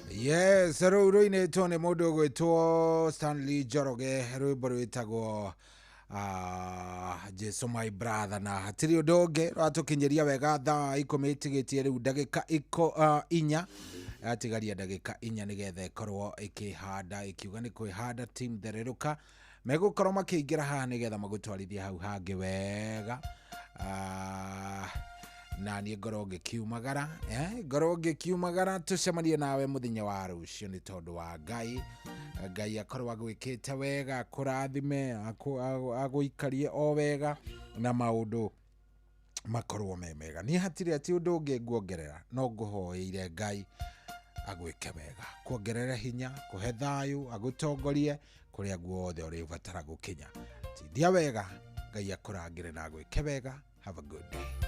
Yes, rũĩ-inĩ nĩ mũndũ ũgwĩtwo Stanley Njoroge rwĩmbo rwĩtagwo Jesũ my brother na hatirĩ ũndũ ũngĩ rwatũkinyĩria wega thaa 10 ĩtigĩtie rĩu ndagĩka 4 atigaria ndagĩka 4 nĩgetha ĩkorwo ĩkĩhanda ĩkiuga nĩ kwĩhanda team thererũka megũkorwo makĩingĩra haha nĩgetha magũtwarithia hau hangĩ wega na niĩ ngorwo ngĩkiumagara tũcemanie nawe mũthenya wa rũciũ nĩ tondũ wa Ngai akorwo agwĩkĩte wega akũrathime agũikarie o wega na maũndũ makorwo me mega niĩ hatirĩ atĩ ũndũ ũngĩ nguongerera no ngũhoeire Ngai agwĩke wega kuongerere hinya kũhe thayũ agũtongorie kũrĩa guothe ũrĩbatara gũkinya tindia wega Ngai akũrangĩre na agwĩke wega. Have a good day.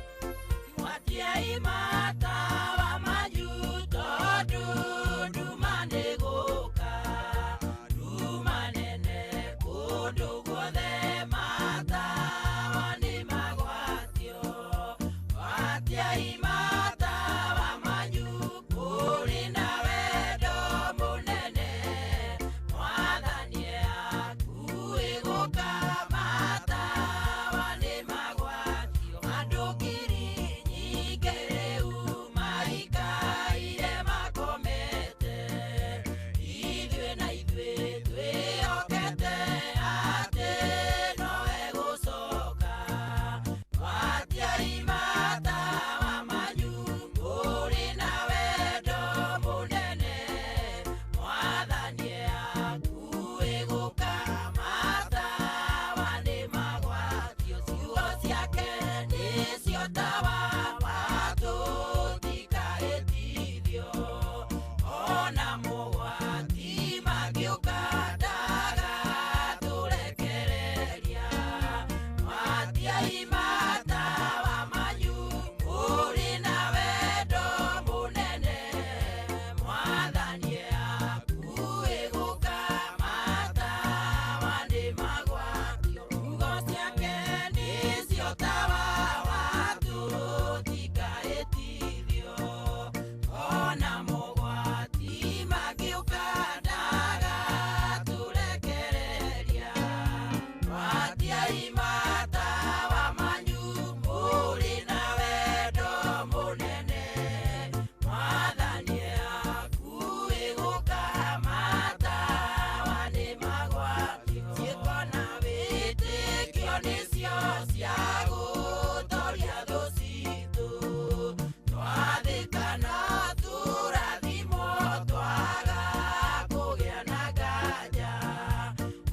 Watia imata wa majuto dumane goka dumanene kudu gwothe mata wani magwatio watia imata wa majuto na wedo munene mwathanie akue goka mata wani magwatio andukiri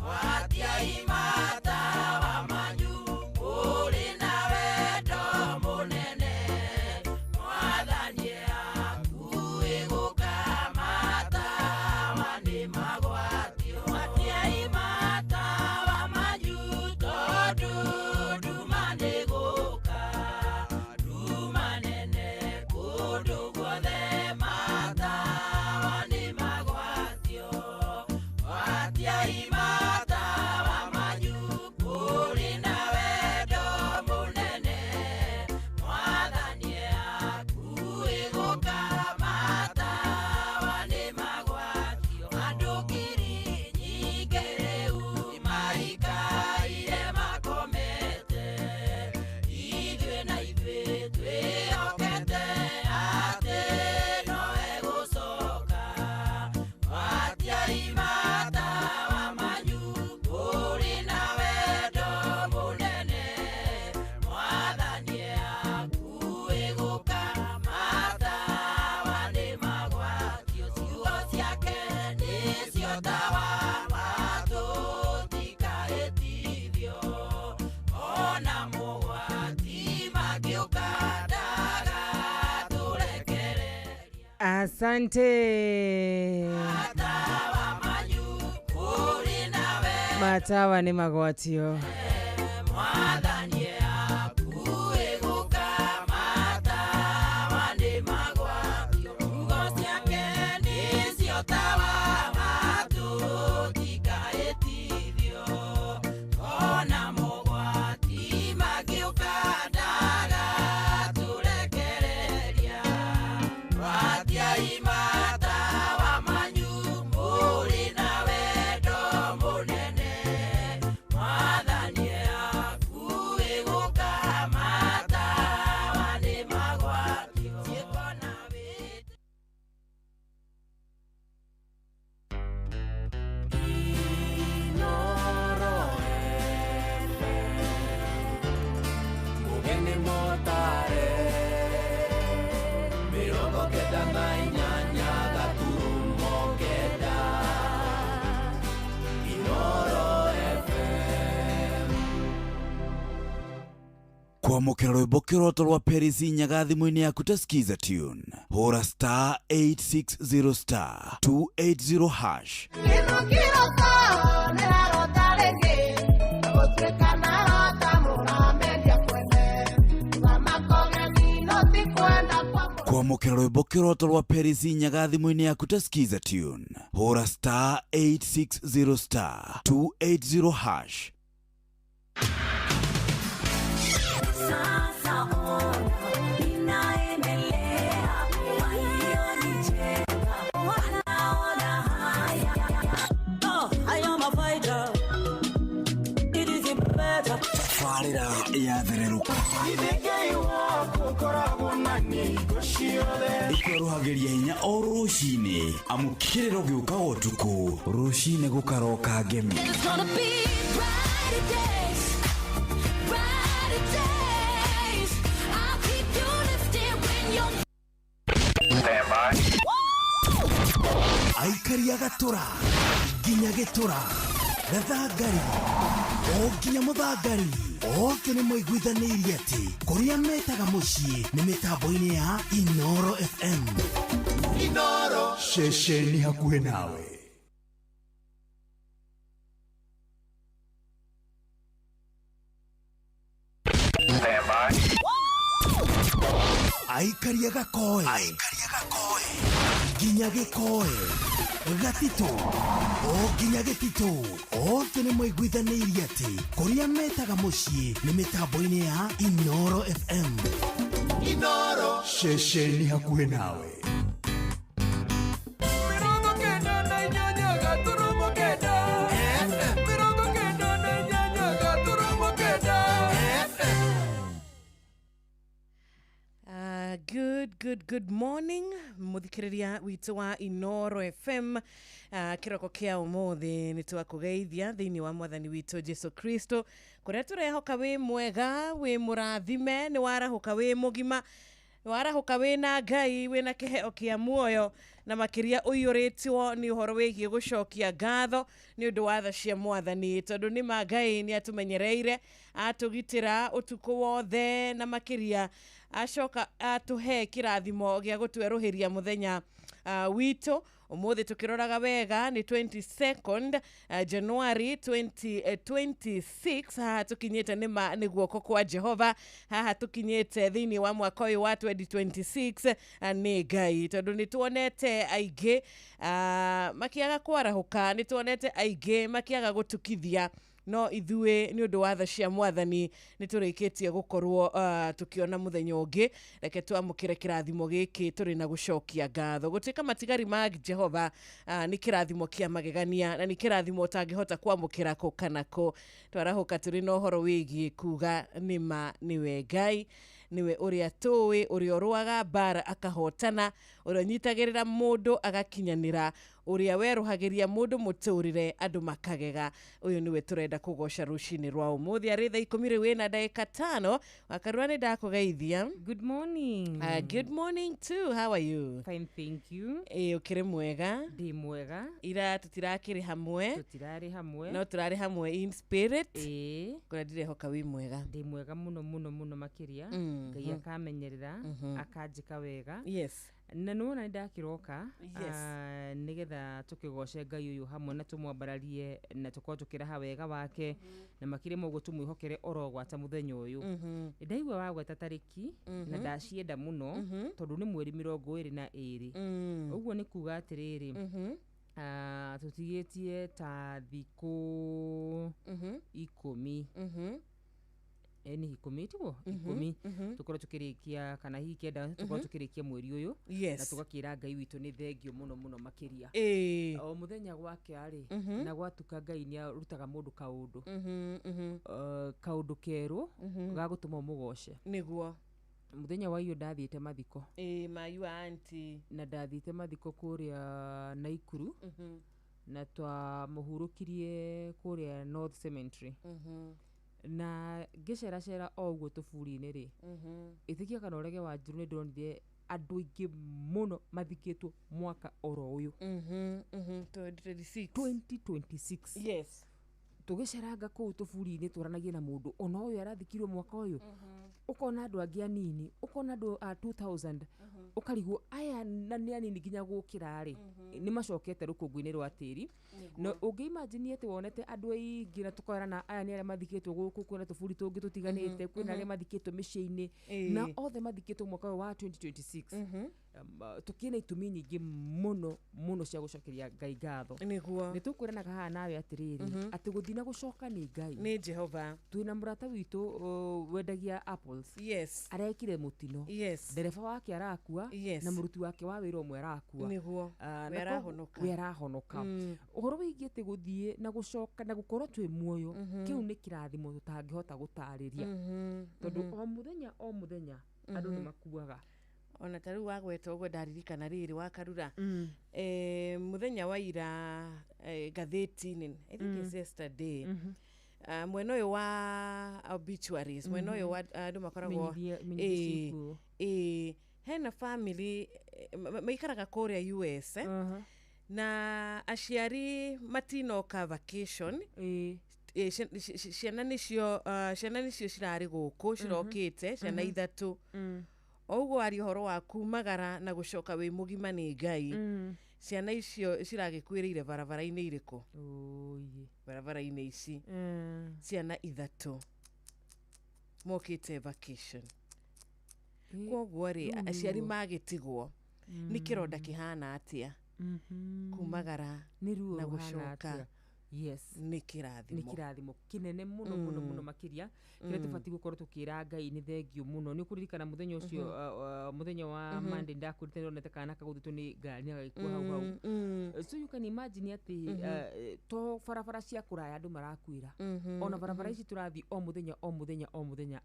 Watia Asante. Matawa ni magwatio. Kwamukira rwimbo kiroto rwa Perisi Nyaga thimũ-inĩ yaku ta skiza tune. Hũra star 860 star 280 hash. Kwamukira rwimbo kiroto rwa Perisi Nyaga thimũ-inĩ yaku ta skiza tune. Hũra star 860 star 280 hash. Farira yathereruka ikweruhagiria hinya o rucini amukiriro giuka utuku rucini gukaroka ngemi Aikaria gatura ginya gitura gathangari o ginya muthangari oke nĩ moiguithanĩirie atĩ kũrĩa metaga mũciĩ nĩ mĩtambo-inĩ ya Inoro FM. Inoro ceceni hakuhĩ nawe. Aikaria gakoe ginya gĩkoe gatito o ginya gĩtito oke nĩ moiguithanĩirie atĩ kũrĩa metaga mũciĩ nĩ mĩtambo-inĩ ya Inoro FM. Inoro ceceni hakuhĩ nawe. Good morning muthikiriria witu wa Inoro FM. Kiroko kia umuthi nitwakugeithia thiini wa mwathani witu Jesu Kristo kuria turehoka wi mwega wi murathime ni warahuka wi mugima warahuka wi na Ngai wi na kiheo kia muoyo na makiria uyuritwo ni uhoro wigie gucokia ngatho ni undu wa tha cia mwathani tondu ni Ngai ni atumenyereire atugitira utuku wothe na makiria acoka atuhe kirathimo gia gutweruhiria muthenya wito umuthi tukiroraga wega ni 22nd January 2026 haha tukinyete ni guoko kwa Jehova haha tukinyete thiini wa mwaka uyu wa 2026 ni Ngai tondu ni tuonete aige makiaga kwarahuka ni tuonete aige makiaga gutukithia no ithue ni undu wa tha cia mwathani ni turikitie gukorwo tukiona muthenya ungi reke twamukire kirathimo giki turi na gucokia ngatho gutika matigari ma Jehova ni kirathimo kia magegania na ni kirathimo utangihota kwamukira ko kanako twarahuka turi no horo wigi kuga nima niwe Ngai niwe uria tuwi uria ruaga bara akahotana uria nyitagirira mundu agakinyanira uria weruhagiria mundu muturire andu makagega uyu niwe turenda kugoca rucini rwa umuthi ari tha 10 na dakika 5 wakarua ni ndakugeithia. Good morning. Good morning too. How are you? Fine, thank you. Ukire mwega? Ndi mwega. Ira tutirakiri hamwe? Tutirari hamwe. No turari hamwe in spirit? Kuna ndirehoka wi mwega. Ndi mwega muno muno muno makiria. Ngai akamenyerera akanjika wega. Yes. na nuona ndakiroka Yes. nigetha tukigoce Ngai uyu hamwe na tumwambararie na tukorwo tukiraha wega wake na makire mogo tumwihokere orogwata muthenya uyu ndaigua wagweta tariki na ndacienda muno tondu ni mweri 22 uguo ni kuga atiriri tutigetie ta thiku 10 ni 10 tiguo 10 tukorwo tukirikia kana hihi kenda tukorwo tukirikia mweri uyu na tugakira Ngai witu ni thengio muno muno makiria o muthenya gwake ari na gwatuka Ngai ni arutaga mundu kaundu kaundu keru ga gutuma mugoce niguo muthenya wa iyo ndathiite mathiko mayu auntie na ndathiite mathiko kuria Naikuru na twa muhurukirie kuria North Cemetery na ngicera o uguo tuburi-ini ri itikia kana urege wa njuru ni ndonire andu ingi muno mathikitwo mwaka oro uyu 2026 yes tugiceranga kuu tuburi-ini turanagie na mundu ona uyu arathikirwo mwaka uyu ukona andu angi anini ukona andu a 2000 ukarigwo aya na ni anini nginya gukira ri ni macokete rukungu-ini rwa tiri no ungi imagine ati wonete andu aingi na tukorana aya ni aria mathikitwo guku kwina tuburi tungi tutiganite kwina aria mathikitwo micii-ini na othe mathikitwo mwaka wa 2026 tukina itumi nyingi muno muno cia gucokeria Ngai ngatho niguo ni tukwiranaga haha nawe atiriri ati guthina gucoka ni Ngai ni Jehova twina murata witu wendagia apples yes arekire mutino yes ndereba wake arakua na muruti wake wa wira umwe arakua niguo werahonoka uhoro wigie ati guthie na gucoka na gukorwo twi muoyo kiu ni kirathimo tutangihota gutariria tondu o muthenya andu ni makuaga ona taru wagweta ugo ndaririkana riri wakarura muthenya wa ira gatheti-ini I think it's yesterday mwena uyu wa obituaries mwena uyu wa andu makoragwo hena family maikaraga kuria US na aciari matinoka vacation ciana nicio cirari guku cirokite ciana ithatu oguo ari horo wa kumagara na gucoka wi mugima ni Ngai ciana icio ciragikwirire barabara-ini iriku barabara-ini ici ciana ithatu mokite vacation koguo ri aciari magitigwo ni kironda kihana atia kumagara na gucoka yes ni kirathimo kinene muno muno muno makiria kire tubati gukorwo tukira Ngai ni thengio muno ni kuririkana muthenya ucio muthenya wa Monday ndakurite ndonete kana kaguthitwo ni ngari agikua hau so you can imagine ati to barabara cia kuraya andu marakwira ona barabara ici turathi o muthenya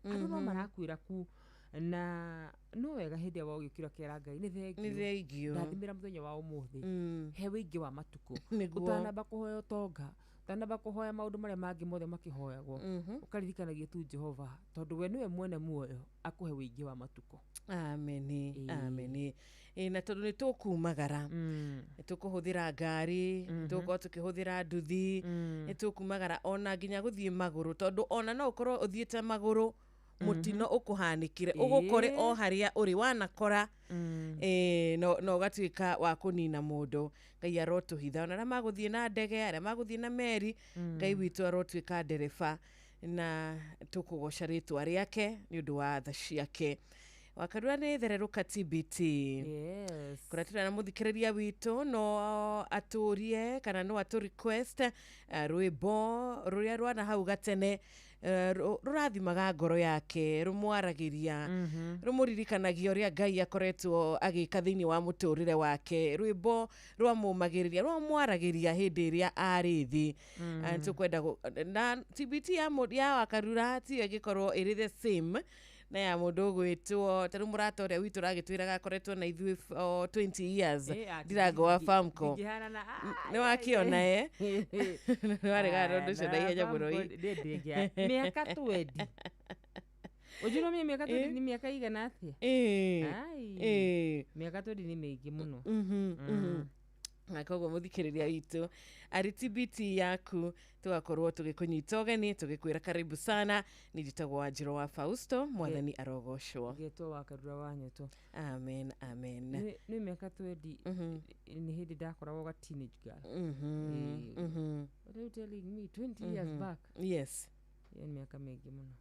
andu no marakwira ku na no wega hindi wa gukira kera Ngai ni thengio ndathimira muthenya wa umuthi he wingi wa matuko utanamba kuhoya tonga utanamba kuhoya maundu maria mangi mothe makihoyagwo ukaririkanagia tu Jehova tondu we niwe mwene muoyo akuhe wingi wa matuko amen na tondu ni tukumagara tukuhuthira ngari tuko tukihuthira nduthi ni tukumagara ona nginya guthie maguru tondu ona no ukorwo uthiete maguru mutino ukuhanikire ugukore o haria uri wanakora no gatwika wa kunina mundu Ngai arotuhitha ona maguthie na ndege aria maguthie na meri Ngai witu arotwika ndereba na tukugoca ritwa riake ni undu wa tha ciake wakarura ni thereruka TBT kuratira na muthikiriria witu no aturie kana no atu request rwimbo ruria rwana hau gatene rurathimaga ngoro yake rumwaragiria rumuririkanagia uria Ngai akoretwo agika thiini wa muturire wake rwimbo rwamumagiriria rwamwaragiria hindi iria ari thi tukwenda na TBT ya wakarura ti agikorwo iri the same na ya mundu gwitwo taru murata uria witu ragitwiraga akoretwo na ithui 20 years ndirango wa Famco ni wakiona ni warega rondu cio naihenya muno miaka 20 ujuro miaka 20 ni miaka igana atia miaka 20 ni mingi muno na koguo muthikiriria witu aritibiti yaku tugakorwo tugikunyita ugeni tugikwira karibu sana nijitagwo Wanjiru wa Fausto mwathani arogoshwo getwo wakarura wanyeto amen amen ni miaka 20 ni hindi ndakoragwo ga teenage girl what are you telling me 20 years back yes ni miaka mingi muno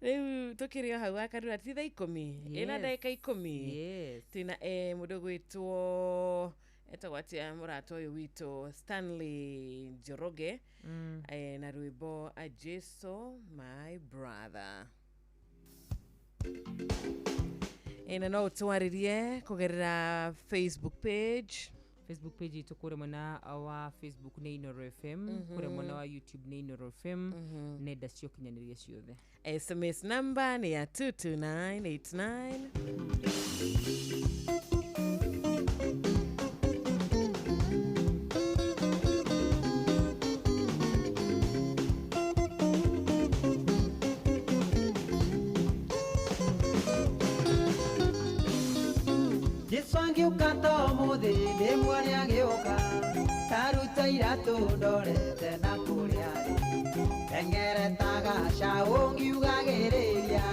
riu tukirio hau akarura ti thaa 10 ina ndagika 10 yes tina mundu gwitwo etagwatia murato uyu witu Stanley Njoroge na rwimbo a Jesu my brother ina no tuwaririe kugerera Facebook page itu kure mwana wa Facebook ni Inoro FM kure mwana wa YouTube ni Inoro FM nenda cio kinyaniria ciothe SMS number ni ya 22989 Giswangi ukato muthi ni mwari agioka taruta iratu ndorete na kuria engere taga shaungi ugagiriria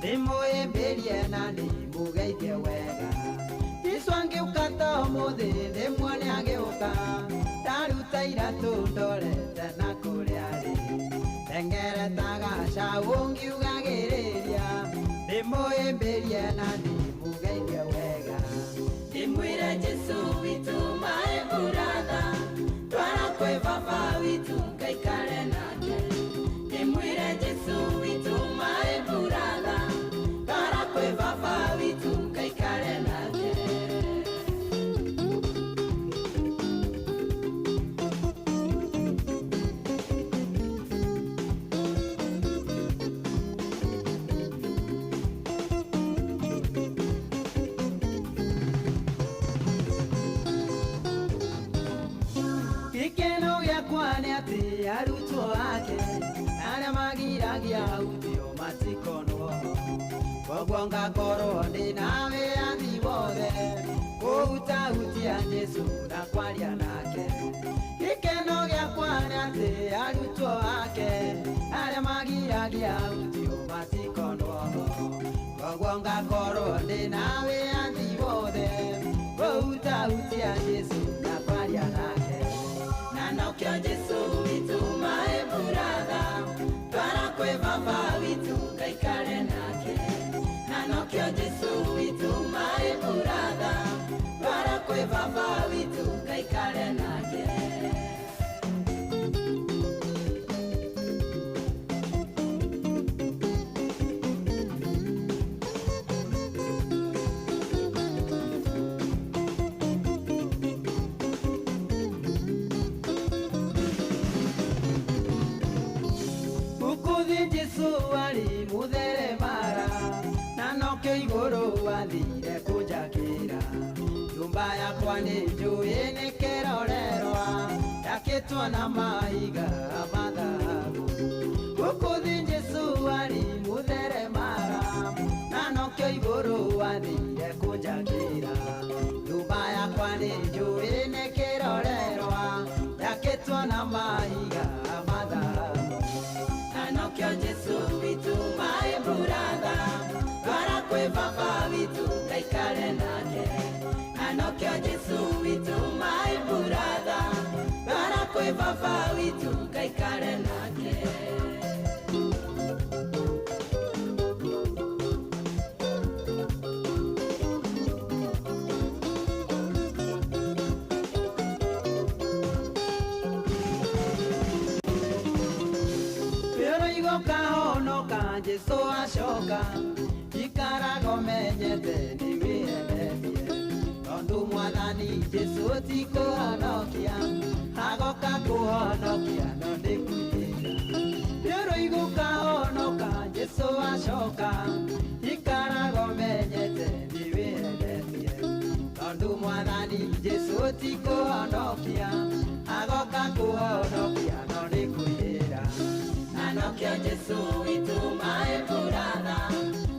nimuimbirie na nimugeithie wega Giswangi ukato muthi ni mwari agioka taruta iratu ndorete na kuria engere taga shaungi ugagiriria nimuimbirie na nimugeithie wega Imwire Jesu witu my brother Twara kwe baba witu kaikare nake Imwire Jesu witu my brother Twara kwe baba witu kaikare nake ati arutwo ake aria magiragia uthio matikono koguo ngakorwo ndi nawe athi wothe kuutahutia Jesu na kwaria nake gikeno giakwa nĩ atĩ arutwo ake aria magiragia uthio matikono koguo ngakorwo ndi nawe athi wothe kuutahutia Jesu na kwaria nake Nanokyo Jesu witu my brother Twara kwe baba witu kaikare nake Nanokyo Jesu witu my brother Twara kwe baba witu kaikare nake Jesu ali muthere mara Nanokyo iguru athire kujakira Nyumba yakwa nĩ njũĩ nĩ kĩrorerwa yakĩtwo na mahiga mathagu Gũkũ Jesu ali muthere mara Nanokyo iguru athire kujakira Nyumba yakwa nĩ njũĩ nĩ kĩrorerwa yakĩtwo na mahiga mathagu Nanokyo Jesu witu my brother Twara kwe baba witu kaikare nake Nanokyo Jesu witu my brother Twara kwe baba witu kaikare nake Jesu ashoka ikarago menyete ni wienetie Tondu mwathani Jesu ti kuhonokia agoka kuhonokia no ndi kwithira Pero iguka honoka Jesu ashoka ikarago menyete ni wienetie Tondu mwathani Jesu ti kuhonokia agoka kuhonokia no ndi kwithira Nanokyo Jesu witu my brother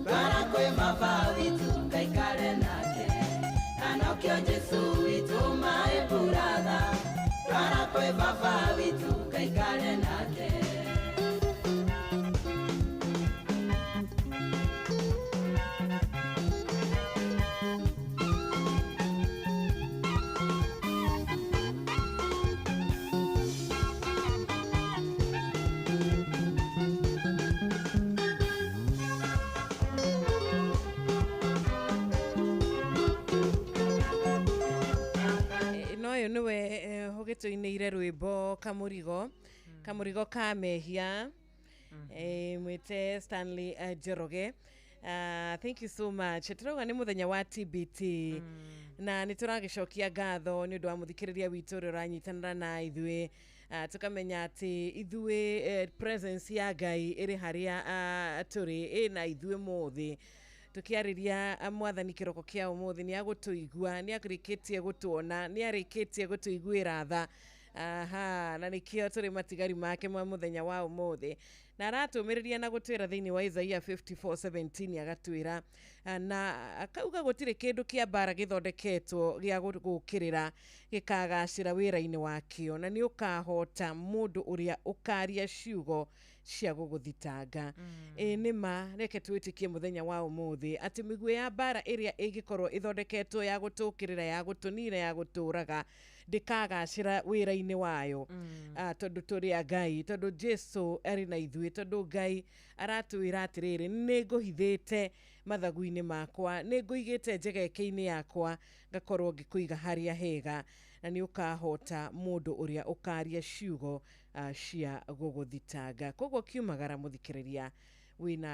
Twara kwe baba witu kaikare nake Nanokyo Jesu witu my we baba witu kaikare nake. Niwe hogetoineire rwimbo kamurigo ka mehia mwite Stanley Njoroge. Thank you so much. Turoga ni muthenya wa TBT na nituragicokia ngatho ni undu wa muthikiriria witu uri uranyitanira na ithue tukamenya ati ithue presence ya Ngai iri haria turi ina ithue mothi tukiariria mwathani kiroko kia umuthi ni agutuigua ni akirikitie gutuona ni arikitie gutuiguira tha na nikio turi matigari make mwa muthenya wa umuthi na aratumiriria na gutwira thiini wa Isaiah 54:17 agatwira na akauga gutire kindu kia bara githondeketwo gia gukirira gikagacira wira-ini wakio na ni ukahota mundu uria ukaria ciugo cia guguthitanga. Nima reke twitikie muthenya wa umuthi ati migwe ya bara iria igikorwo ithondeketwo ya gutukirira ya gutunira ya guturaga ndikagacira wira-ini wayo tondu turi a Ngai, tondu Jesu ari na ithue, tondu Ngai aratwira atiriri ninguhithite mathagu-ini makwa, ninguigite njegeke-ini yakwa ngakorwo ngikuiga haria hega na ni ukahota mundu uria ukaria ciugo cia guguthitanga. Koguo kiumagara muthikiriria wina